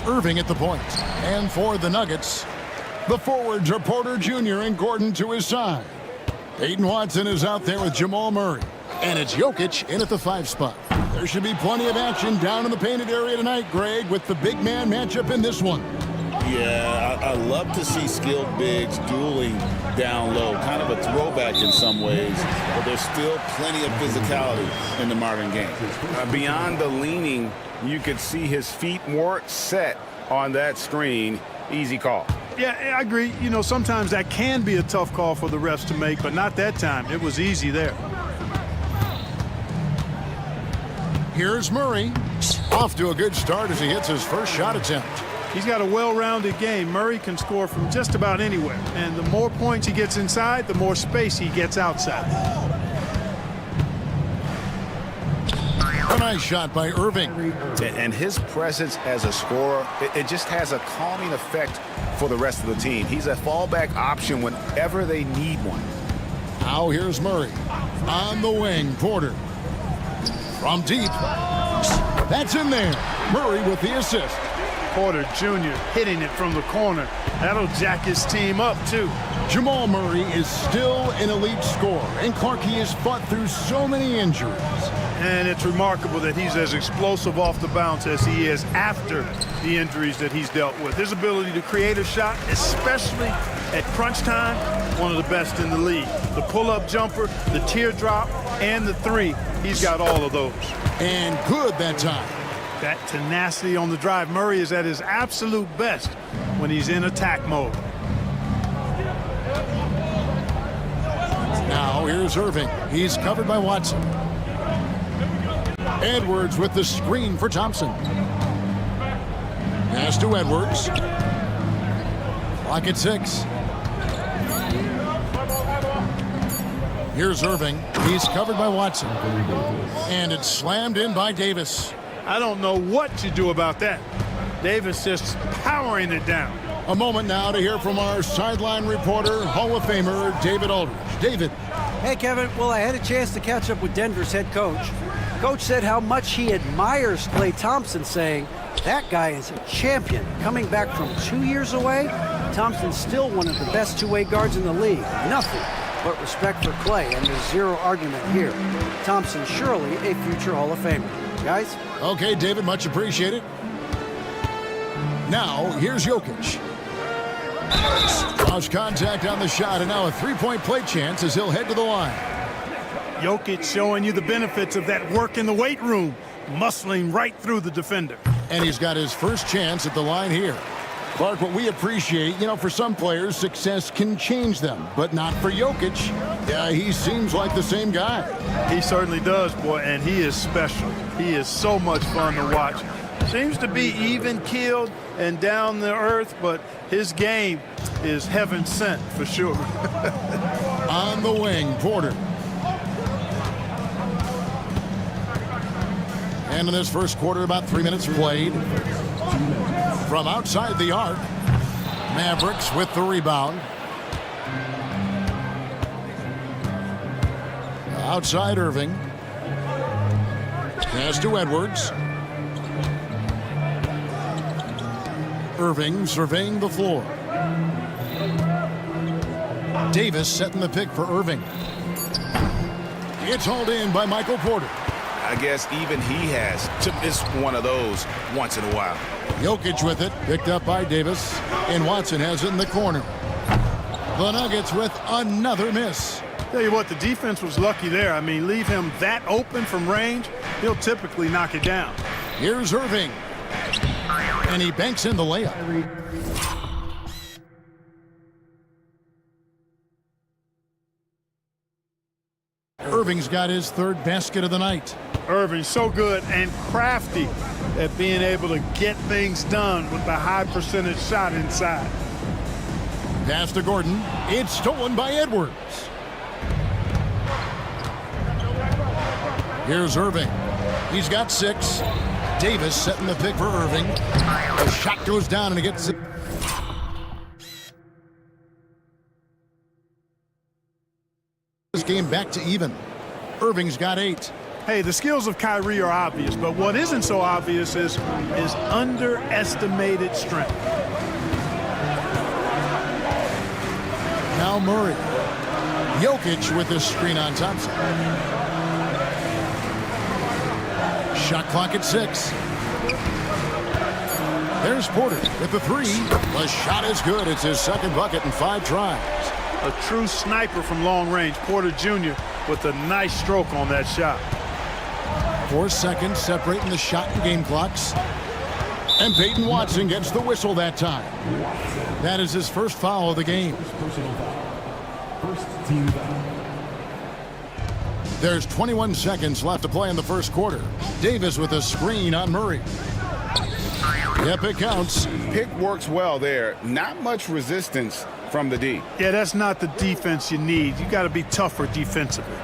It's Irving at the point. And for the Nuggets, the forwards are Porter Jr. and Gordon to his side. Peyton Watson is out there with Jamal Murray. And it's Jokic in at the 5 spot. There should be plenty of action down in the painted area tonight, Greg, with the big man matchup in this one. Yeah, I love to see skilled bigs dueling down low. Kind of a throwback in some ways, but there's still plenty of physicality in the modern game. Beyond the leaning, you could see his feet weren't set on that screen. Easy call. Yeah, I agree. You know, sometimes that can be a tough call for the refs to make, but not that time. It was easy there. Here's Murray. Off to a good start as he hits his first shot attempt. He's got a well-rounded game. Murray can score from just about anywhere. And the more points he gets inside, the more space he gets outside. A nice shot by Irving. And his presence as a scorer, it just has a calming effect for the rest of the team. He's a fallback option whenever they need one. Now here's Murray. On the wing, Porter. From deep. That's in there. Murray with the assist. Porter Jr. hitting it from the corner. That'll jack his team up, too. Jamal Murray is still an elite scorer, and Clark, he has fought through so many injuries. And it's remarkable that he's as explosive off the bounce as he is after the injuries that he's dealt with. His ability to create a shot, especially at crunch time, one of the best in the league. The pull-up jumper, the teardrop, and the three, he's got all of those. And good that time. That tenacity on the drive. Murray is at his absolute best when he's in attack mode. Now here's Irving. He's covered by Watson. Edwards with the screen for Thompson. Pass to Edwards. Clock at 6. Here's Irving. He's covered by Watson. And it's slammed in by Davis. I don't know what to do about that. Davis just powering it down. A moment now to hear from our sideline reporter, Hall of Famer David Aldridge. David. Hey, Kevin. Well, I had a chance to catch up with Denver's head coach. Coach said how much he admires Klay Thompson, saying, that guy is a champion. Coming back from 2 years away, Thompson's still one of the best two-way guards in the league. Nothing but respect for Klay, and there's zero argument here. Thompson surely a future Hall of Famer. Guys? Okay, David, much appreciated. Now, here's Jokic. Lost contact on the shot, and now a three-point play chance as he'll head to the line. Jokic showing you the benefits of that work in the weight room, muscling right through the defender. And he's got his first chance at the line here. Clark, what we appreciate, you know, for some players, success can change them, but not for Jokic. Yeah, he seems like the same guy. He certainly does, boy, and he is special. He is so much fun to watch. Seems to be even-keeled and down to earth, but his game is heaven sent for sure. On the wing, Porter. And in this first quarter, about 3 minutes played. From outside the arc, Mavericks with the rebound. Outside Irving. Pass to Edwards. Irving surveying the floor. Davis setting the pick for Irving. It's hauled in by Michael Porter. I guess even he has to miss one of those once in a while. Jokic with it, picked up by Davis, and Watson has it in the corner. The Nuggets with another miss. Tell you what, the defense was lucky there. I mean, leave him that open from range, he'll typically knock it down. Here's Irving. And he banks in the layup. Irving's got his third basket of the night. Irving so good and crafty at being able to get things done with the high percentage shot inside. Pass to Gordon. It's stolen by Edwards. Here's Irving. He's got 6. Davis setting the pick for Irving. The shot goes down and it gets this game back to even. Irving's got 8. Hey, the skills of Kyrie are obvious, but what isn't so obvious is his underestimated strength. Now Murray. Jokic with the screen on Thompson. Shot clock at 6. There's Porter with the 3. The shot is good. It's his second bucket in 5 tries. A true sniper from long range, Porter Jr. with a nice stroke on that shot. 4 seconds separating the shot and game clocks. And Peyton Watson gets the whistle that time. That is his first foul of the game. First team foul. There's 21 seconds left to play in the first quarter. Davis with a screen on Murray. Yep, it counts. Pick works well there. Not much resistance from the D. Yeah, that's not the defense you need. You got to be tougher defensively.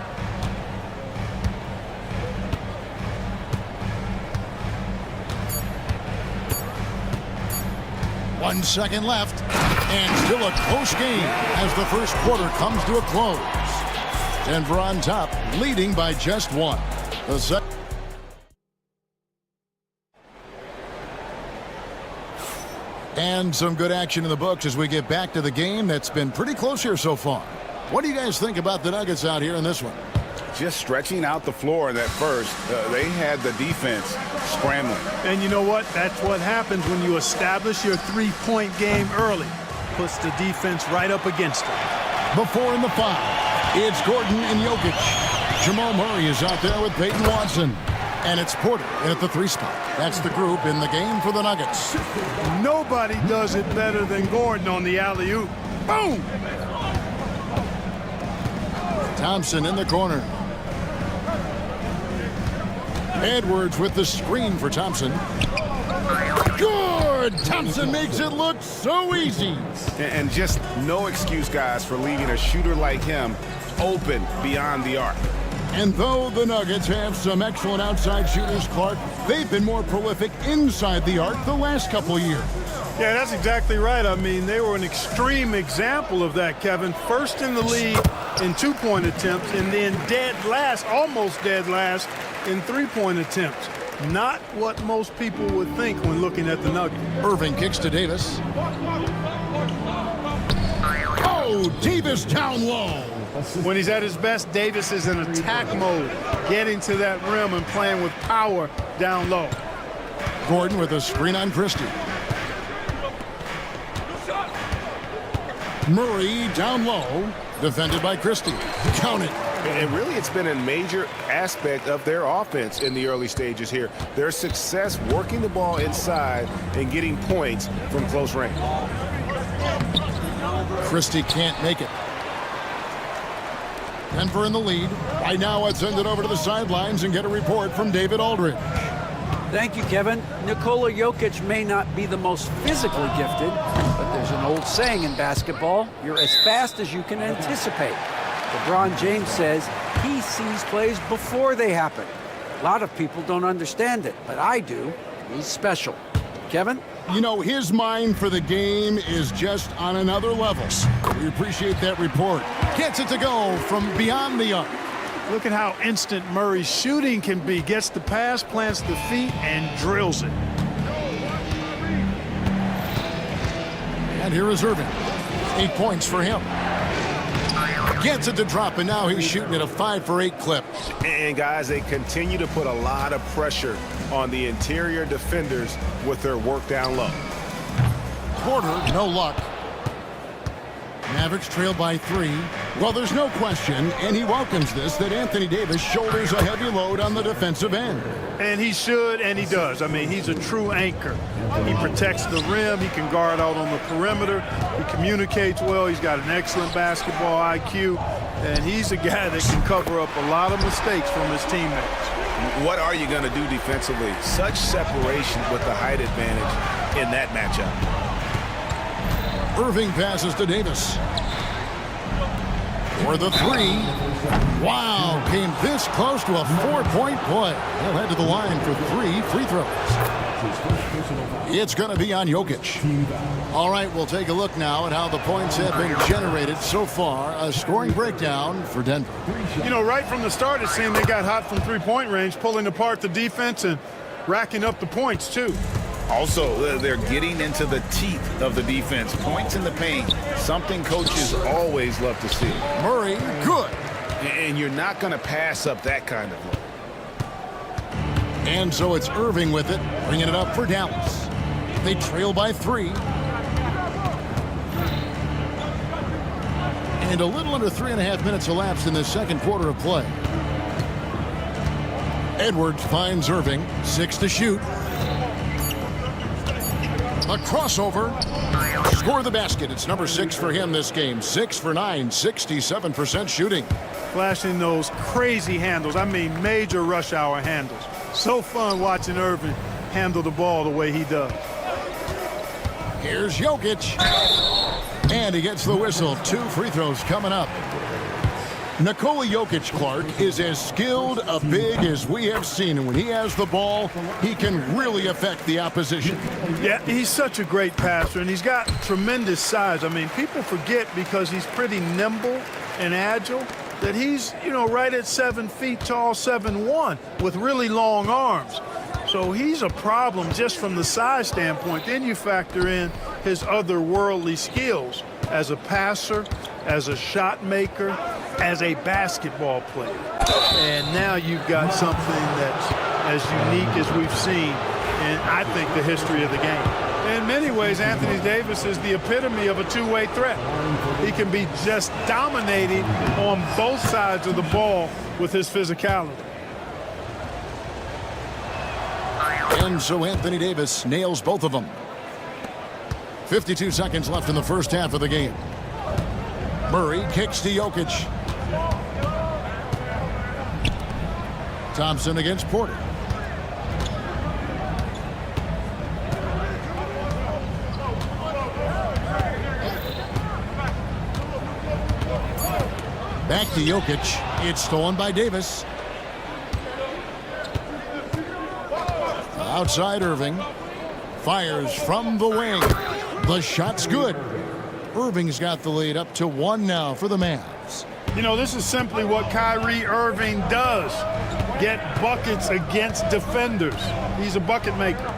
One second left, and still a close game as the first quarter comes to a close. Denver on top, leading by just 1. The second. And some good action in the books as we get back to the game that's been pretty close here so far. What do you guys think about the Nuggets out here in this one? Just stretching out the floor in that first. They had the defense scrambling. And you know what? That's what happens when you establish your three-point game early. Puts the defense right up against it. Before in the 5, it's Gordon and Jokic. Jamal Murray is out there with Peyton Watson. And it's Porter at the 3 spot. That's the group in the game for the Nuggets. Nobody does it better than Gordon on the alley-oop. Boom! Thompson in the corner. Edwards with the screen for Thompson. Good! Thompson makes it look so easy. And just no excuse, guys, for leaving a shooter like him open beyond the arc. And though the Nuggets have some excellent outside shooters, Clark, they've been more prolific inside the arc the last couple years. Yeah, that's exactly right. I mean, they were an extreme example of that, Kevin. First in the league in 2-point attempts, and then dead last, almost dead last, in 3-point attempts. Not what most people would think when looking at the Nuggets. Irving kicks to Davis. Oh, Davis down low. When he's at his best, Davis is in attack mode, getting to that rim and playing with power down low. Gordon with a screen on Christie. Murray down low, defended by Christie. Count it. And really, it's been a major aspect of their offense in the early stages here. Their success working the ball inside and getting points from close range. Christie can't make it. Denver in the lead. Right now, let's send it over to the sidelines and get a report from David Aldridge. Thank you, Kevin. Nikola Jokic may not be the most physically gifted, but there's an old saying in basketball, you're as fast as you can anticipate. LeBron James says he sees plays before they happen. A lot of people don't understand it, but I do. He's special. Kevin? You know, his mind for the game is just on another level. We appreciate that report. Gets it to go from beyond the arc. Look at how instant Murray's shooting can be. Gets the pass, plants the feet, and drills it. And here is Irving. 8 points for him. Gets it to drop, and now he's shooting at a 5-for-8 clip. And guys, they continue to put a lot of pressure on the interior defenders with their work down low. Porter, no luck. Mavericks trail by 3. Well, there's no question, and he welcomes this, that Anthony Davis shoulders a heavy load on the defensive end. And he should, and he does. I mean, he's a true anchor. He protects the rim. He can guard out on the perimeter. He communicates well. He's got an excellent basketball IQ. And he's a guy that can cover up a lot of mistakes from his teammates. What are you going to do defensively? Such separation with the height advantage in that matchup. Irving passes to Davis. For the 3. Wow, came this close to a 4-point play. He'll head to the line for 3 free throws. It's going to be on Jokic. All right, we'll take a look now at how the points have been generated so far. A scoring breakdown for Denver. You know, right from the start, it seemed they got hot from three-point range, pulling apart the defense and racking up the points, too. Also, they're getting into the teeth of the defense. Points in the paint, something coaches always love to see. Murray, good. And you're not going to pass up that kind of look. And so it's Irving with it, bringing it up for Dallas. They trail by 3. And a little under 3.5 minutes elapsed in the second quarter of play. Edwards finds Irving, 6 to shoot. A crossover. Score the basket. It's number 6 for him this game. 6 for 9, 67% shooting. Flashing those crazy handles. I mean, major rush hour handles. So fun watching Irving handle the ball the way he does. Here's Jokic. And he gets the whistle. 2 free throws coming up. Nikola Jokic, Clark, is as skilled a big as we have seen. And when he has the ball, he can really affect the opposition. Yeah, he's such a great passer, and he's got tremendous size. I mean, people forget because he's pretty nimble and agile that he's, you know, right at 7 feet tall, 7'1", with really long arms. So he's a problem just from the size standpoint. Then you factor in his otherworldly skills as a passer, as a shot maker, as a basketball player. And now you've got something that's as unique as we've seen in, I think, the history of the game. In many ways, Anthony Davis is the epitome of a two-way threat. He can be just dominating on both sides of the ball with his physicality. And so Anthony Davis nails both of them. 52 seconds left in the first half of the game. Murray kicks to Jokic. Thompson against Porter. Back to Jokic. It's stolen by Davis. Outside Irving. Fires from the wing. The shot's good. Irving's got the lead up to 1 now for the Mavs. You know, this is simply what Kyrie Irving does. Get buckets against defenders. He's a bucket maker.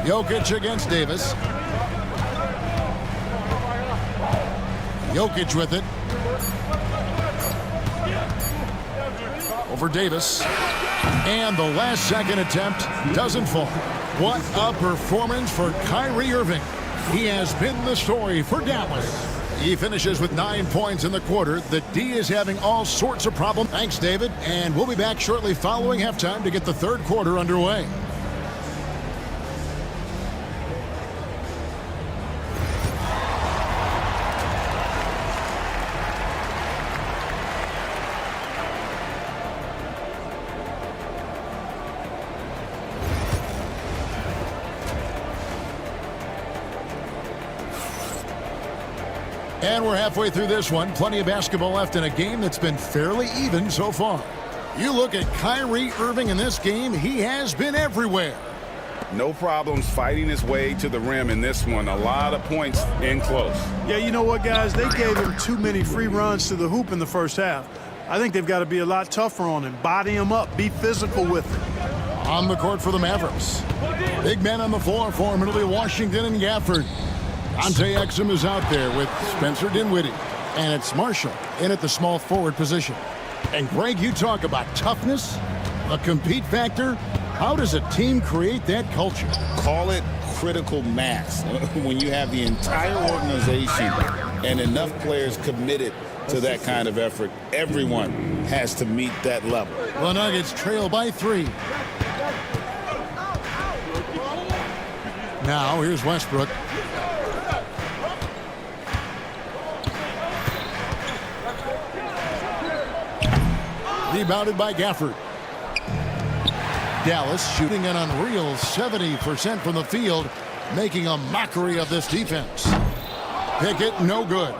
Jokic against Davis. Jokic with it. Over Davis. And the last second attempt doesn't fall. What a performance for Kyrie Irving. He has been the story for Dallas. He finishes with 9 points in the quarter. The D is having all sorts of problems. Thanks, David. And we'll be back shortly following halftime to get the third quarter underway. And we're halfway through this one. Plenty of basketball left in a game that's been fairly even so far. You look at Kyrie Irving in this game, he has been everywhere. No problems fighting his way to the rim in this one. A lot of points in close. Yeah, you know what, guys? They gave him too many free runs to the hoop in the first half. I think they've got to be a lot tougher on him. Body him up. Be physical with him. On the court for the Mavericks. Big men on the floor for him. It'll be Washington and Gafford. Dante Exum is out there with Spencer Dinwiddie. And it's Marshall in at the small forward position. And Greg, you talk about toughness, a compete factor. How does a team create that culture? Call it critical mass. When you have the entire organization and enough players committed to that kind of effort, everyone has to meet that level. The Nuggets trail by 3. Now here's Westbrook. Rebounded by Gafford. Dallas shooting an unreal 70% from the field, making a mockery of this defense. Pickett, no good.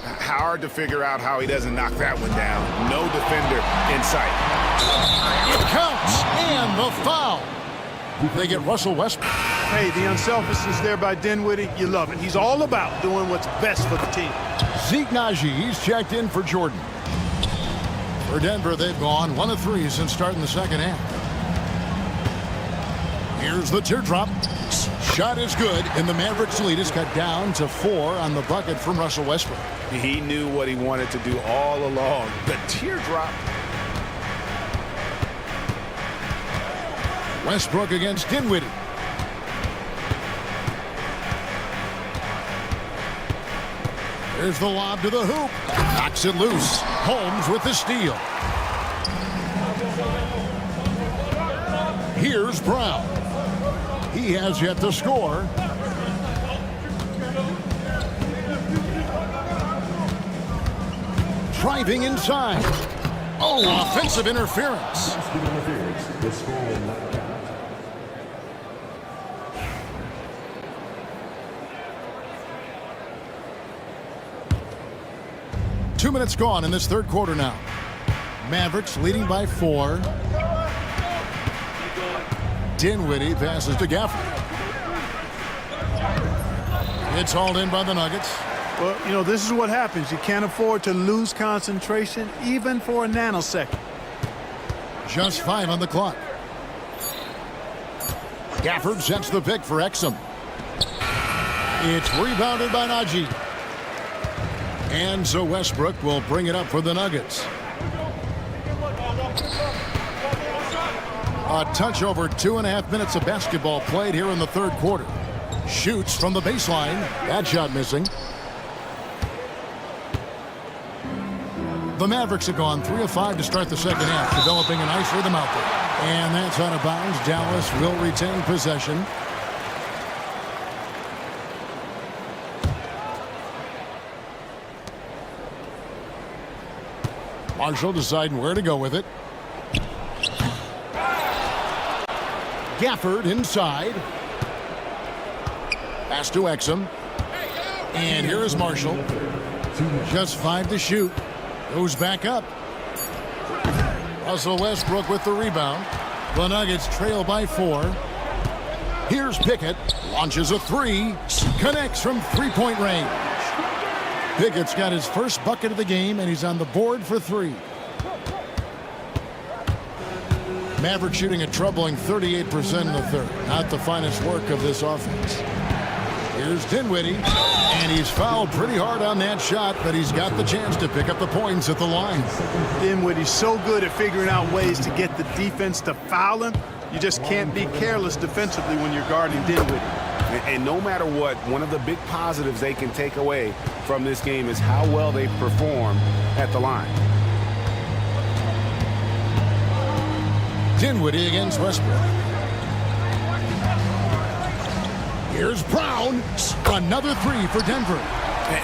Hard to figure out how he doesn't knock that one down. No defender in sight. It counts, and the foul. They get Russell Westbrook. Hey, the unselfishness there by Dinwiddie, you love it. He's all about doing what's best for the team. Zeke Naji, he's checked in for Jordan. For Denver, they've gone 1 of 3 since starting the second half. Here's the teardrop. Shot is good, and the Mavericks lead is cut down to 4 on the bucket from Russell Westbrook. He knew what he wanted to do all along. The teardrop. Westbrook against Dinwiddie. There's the lob to the hoop. Knocks it loose. Holmes with the steal. Here's Brown. He has yet to score. Driving inside. Oh, offensive interference. Two minutes gone in this third quarter now. Mavericks leading by 4. Dinwiddie passes to Gafford. It's hauled in by the Nuggets. Well, you know, this is what happens. You can't afford to lose concentration even for a nanosecond. Just 5 on the clock. Gafford sets the pick for Exum. It's rebounded by Naji. And so Westbrook will bring it up for the Nuggets. A touch over 2.5 minutes of basketball played here in the third quarter. Shoots from the baseline. That shot missing. The Mavericks have gone 3 of 5 to start the second half, developing a nice rhythm out there. And that's out of bounds. Dallas will retain possession. Marshall deciding where to go with it. Gafford inside. Pass to Exum. And here is Marshall. Just 5 to shoot. Goes back up. Russell Westbrook with the rebound. The Nuggets trail by 4. Here's Pickett. Launches a 3. Connects from three-point range. Pickett's got his first bucket of the game, and he's on the board for 3. Maverick shooting a troubling 38% in the third. Not the finest work of this offense. Here's Dinwiddie, and he's fouled pretty hard on that shot, but he's got the chance to pick up the points at the line. Dinwiddie's so good at figuring out ways to get the defense to foul him. You just can't be careless defensively when you're guarding Dinwiddie. And no matter what, one of the big positives they can take away from this game is how well they perform at the line. Dinwiddie against Westbrook. Here's Brown. Another 3 for Denver.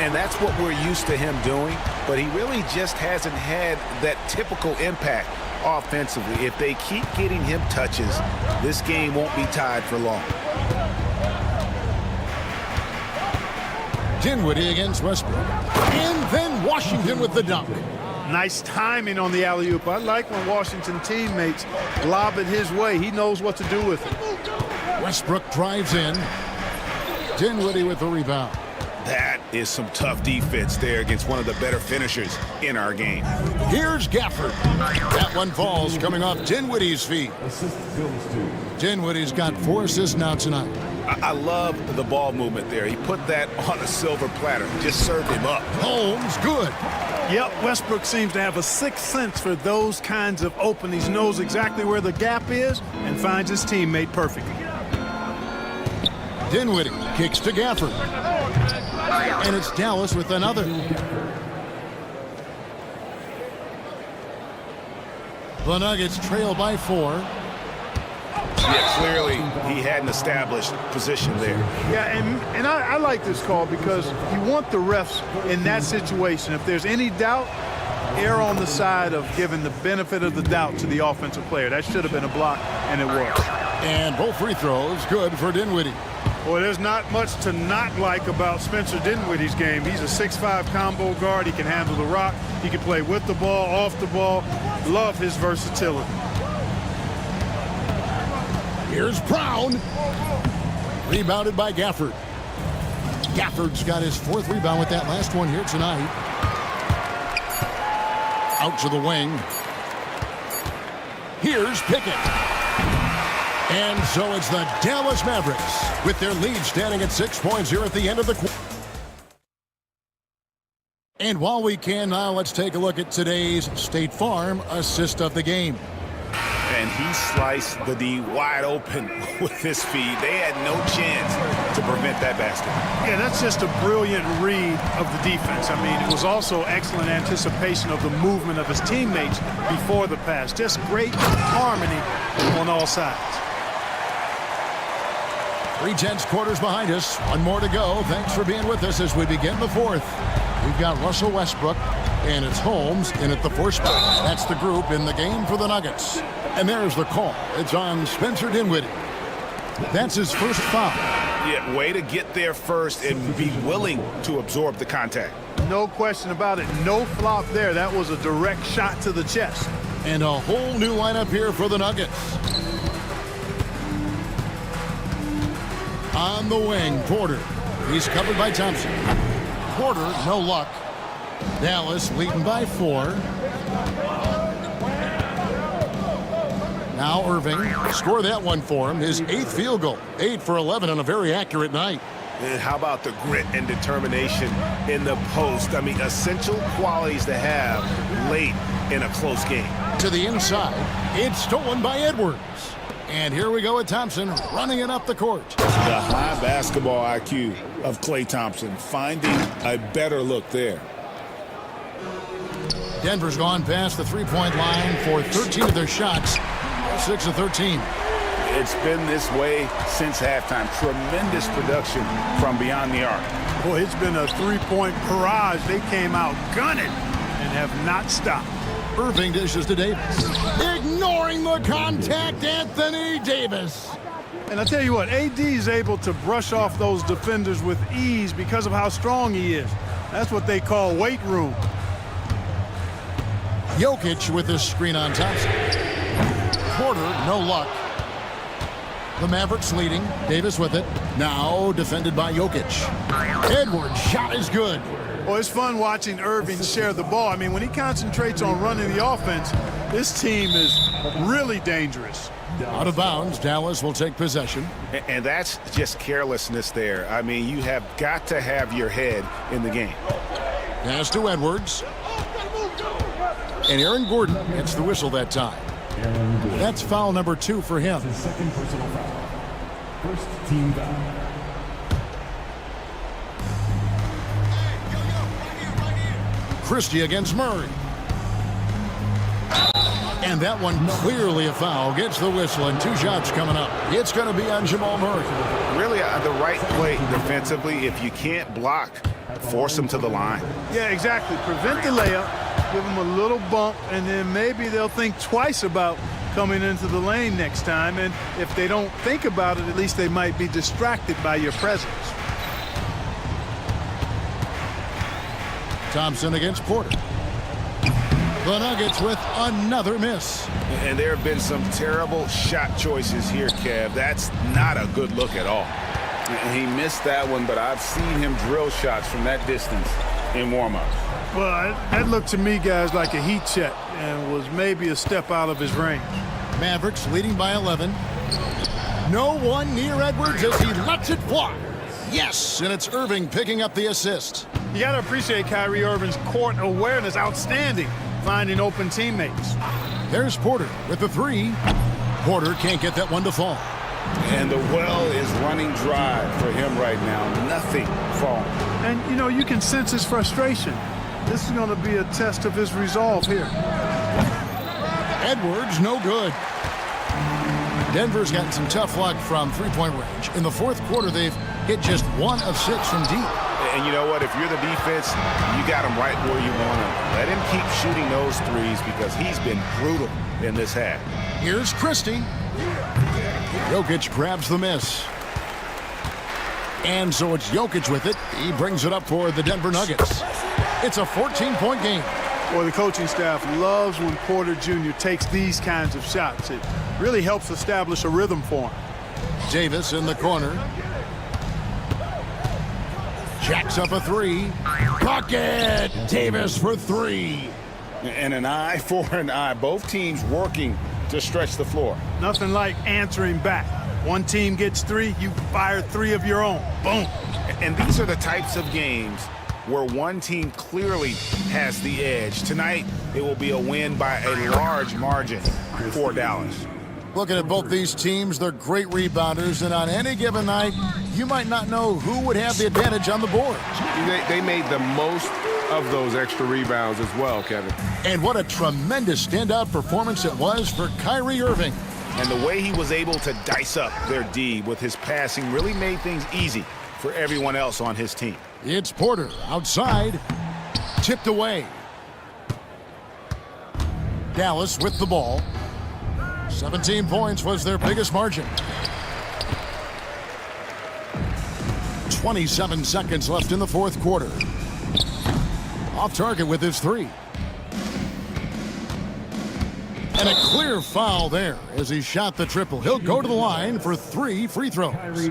And that's what we're used to him doing, but he really just hasn't had that typical impact offensively. If they keep getting him touches, this game won't be tied for long. Dinwiddie against Westbrook. And then Washington with the dunk. Nice timing on the alley-oop. I like when Washington teammates lob it his way. He knows what to do with it. Westbrook drives in. Dinwiddie with the rebound. That is some tough defense there against one of the better finishers in our game. Here's Gafford. That one falls coming off Dinwiddie's feet. Dinwiddie's got 4 assists now tonight. I love the ball movement there. He put that on a silver platter. Just served him up. Holmes, good. Yep, Westbrook seems to have a sixth sense for those kinds of openings. Knows exactly where the gap is and finds his teammate perfectly. Dinwiddie kicks to Gafford. And it's Dallas with another. The Nuggets trail by 4. Yeah, clearly he had an established position there. Yeah, and I like this call because you want the refs in that situation. If there's any doubt, err on the side of giving the benefit of the doubt to the offensive player. That should have been a block, and it was. And both free throws good for Dinwiddie. Well, there's not much to not like about Spencer Dinwiddie's game. He's a 6'5" combo guard. He can handle the rock. He can play with the ball, off the ball. Love his versatility. Here's Brown. Rebounded by Gafford. Gafford's got his 4th rebound with that last one here tonight. Out to the wing. Here's Pickett. And so it's the Dallas Mavericks with their lead standing at 6 points here at the end of the quarter. And while we can now, let's take a look at today's State Farm assist of the game. And he sliced the D wide open with his feed. They had no chance to prevent that basket. Yeah, that's just a brilliant read of the defense. I mean, it was also excellent anticipation of the movement of his teammates before the pass. Just great harmony on all sides. 3/10 quarters behind us. One more to go. Thanks for being with us as we begin the 4th. We've got Russell Westbrook, and it's Holmes in at the 4th spot. That's the group in the game for the Nuggets. And there's the call. It's on Spencer Dinwiddie. That's his first foul. Yeah, way to get there first and be willing to absorb the contact. No question about it. No flop there. That was a direct shot to the chest. And a whole new lineup here for the Nuggets. On the wing, Porter. He's covered by Thompson. Porter, no luck. Dallas leading by 4. Now Irving, score that one for him. His 8th field goal, 8 for 11 on a very accurate night. And how about the grit and determination in the post? I mean, essential qualities to have late in a close game. To the inside, it's stolen by Edwards. And here we go with Thompson running it up the court. The high basketball IQ of Klay Thompson, finding a better look there. Denver's gone past the 3-point line for 13 of their shots. 6 of 13. It's been this way since halftime. Tremendous production from beyond the arc. Boy, it's been a 3-point barrage. They came out gunning and have not stopped. Irving dishes to Davis. Ignoring the contact, Anthony Davis. And I tell you what, AD is able to brush off those defenders with ease because of how strong he is. That's what they call weight room. Jokic with his screen on Thompson. Porter, no luck. The Mavericks leading. Davis with it. Now defended by Jokic. Edwards' shot is good. Well, it's fun watching Irving share the ball. I mean, when he concentrates on running the offense, this team is really dangerous. Out of bounds, Dallas will take possession. And that's just carelessness there. I mean, you have got to have your head in the game. Pass to Edwards. And Aaron Gordon gets the whistle that time. That's foul number 2 for him. His second personal foul. First team foul. Christie against Murray. And that one clearly a foul. Gets the whistle and 2 shots coming up. It's going to be on Jamal Murray. Really the right play defensively. If you can't block, force them to the line. Yeah, exactly. Prevent the layup. Give them a little bump, and then maybe they'll think twice about coming into the lane next time. And if they don't think about it, at least they might be distracted by your presence. Thompson against Porter. The Nuggets with another miss. And there have been some terrible shot choices here, Kev. That's not a good look at all. He missed that one, but I've seen him drill shots from that distance in warm-ups. Well, that looked to me, guys, like a heat check and was maybe a step out of his range. Mavericks leading by 11. No one near Edwards as he lets it fly. Yes, and it's Irving picking up the assist. You got to appreciate Kyrie Irving's court awareness. Outstanding, finding open teammates. There's Porter with the 3. Porter can't get that one to fall. And the well is running dry for him right now. Nothing falling. And, you know, you can sense his frustration. This is going to be a test of his resolve here. Edwards, no good. Denver's gotten some tough luck from 3-point range. In the 4th quarter, they've hit just 1 of 6 from deep. And you know what? If you're the defense, you got him right where you want him. Let him keep shooting those threes because he's been brutal in this half. Here's Christie. Jokic grabs the miss. And so it's Jokic with it. He brings it up for the Denver Nuggets. It's a 14-point game. Boy, the coaching staff loves when Porter Jr. takes these kinds of shots. It really helps establish a rhythm for him. Davis in the corner. Jacks up a three. Bucket! Davis for three. And an eye for an eye. Both teams working to stretch the floor. Nothing like answering back. One team gets three, you fire three of your own. Boom. And these are the types of games where one team clearly has the edge. Tonight, it will be a win by a large margin for Dallas. Looking at both these teams, they're great rebounders, and on any given night, you might not know who would have the advantage on the board. They made the most of those extra rebounds as well, Kevin. And what a tremendous standout performance it was for Kyrie Irving. And the way he was able to dice up their D with his passing really made things easy for everyone else on his team. It's Porter outside, tipped away. Dallas with the ball. 17 points was their biggest margin. 27 seconds left in the fourth quarter. Off target with his three. And a clear foul there as he shot the triple. He'll go to the line for 3 free throws.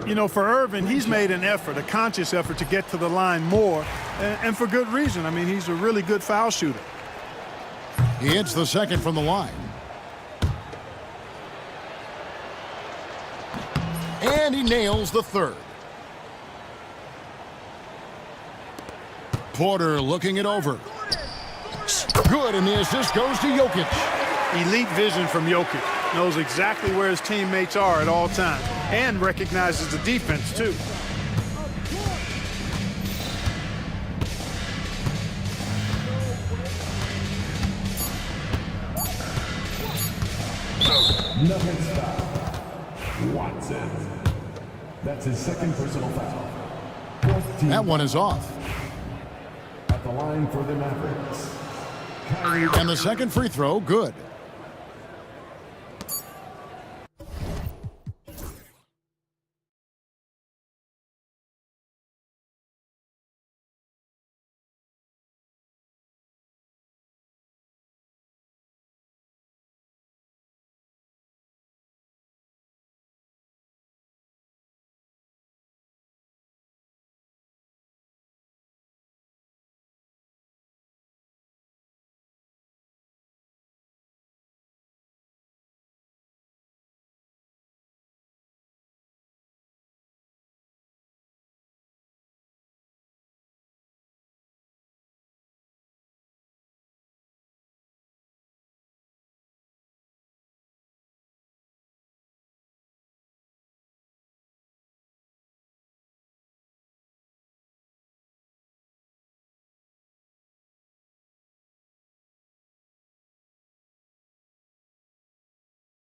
You know, for Irving, he's made an effort, a conscious effort to get to the line more, and for good reason. I mean, he's a really good foul shooter. He hits the second from the line. And he nails the third. Porter looking it over. Good, and the assist goes to Jokic. Elite vision from Jokic. Knows exactly where his teammates are at all times, and recognizes the defense, too. Nuggets foul. Watson. That's his second personal foul. That one is off. At the line for the Mavericks. And the second free throw, good.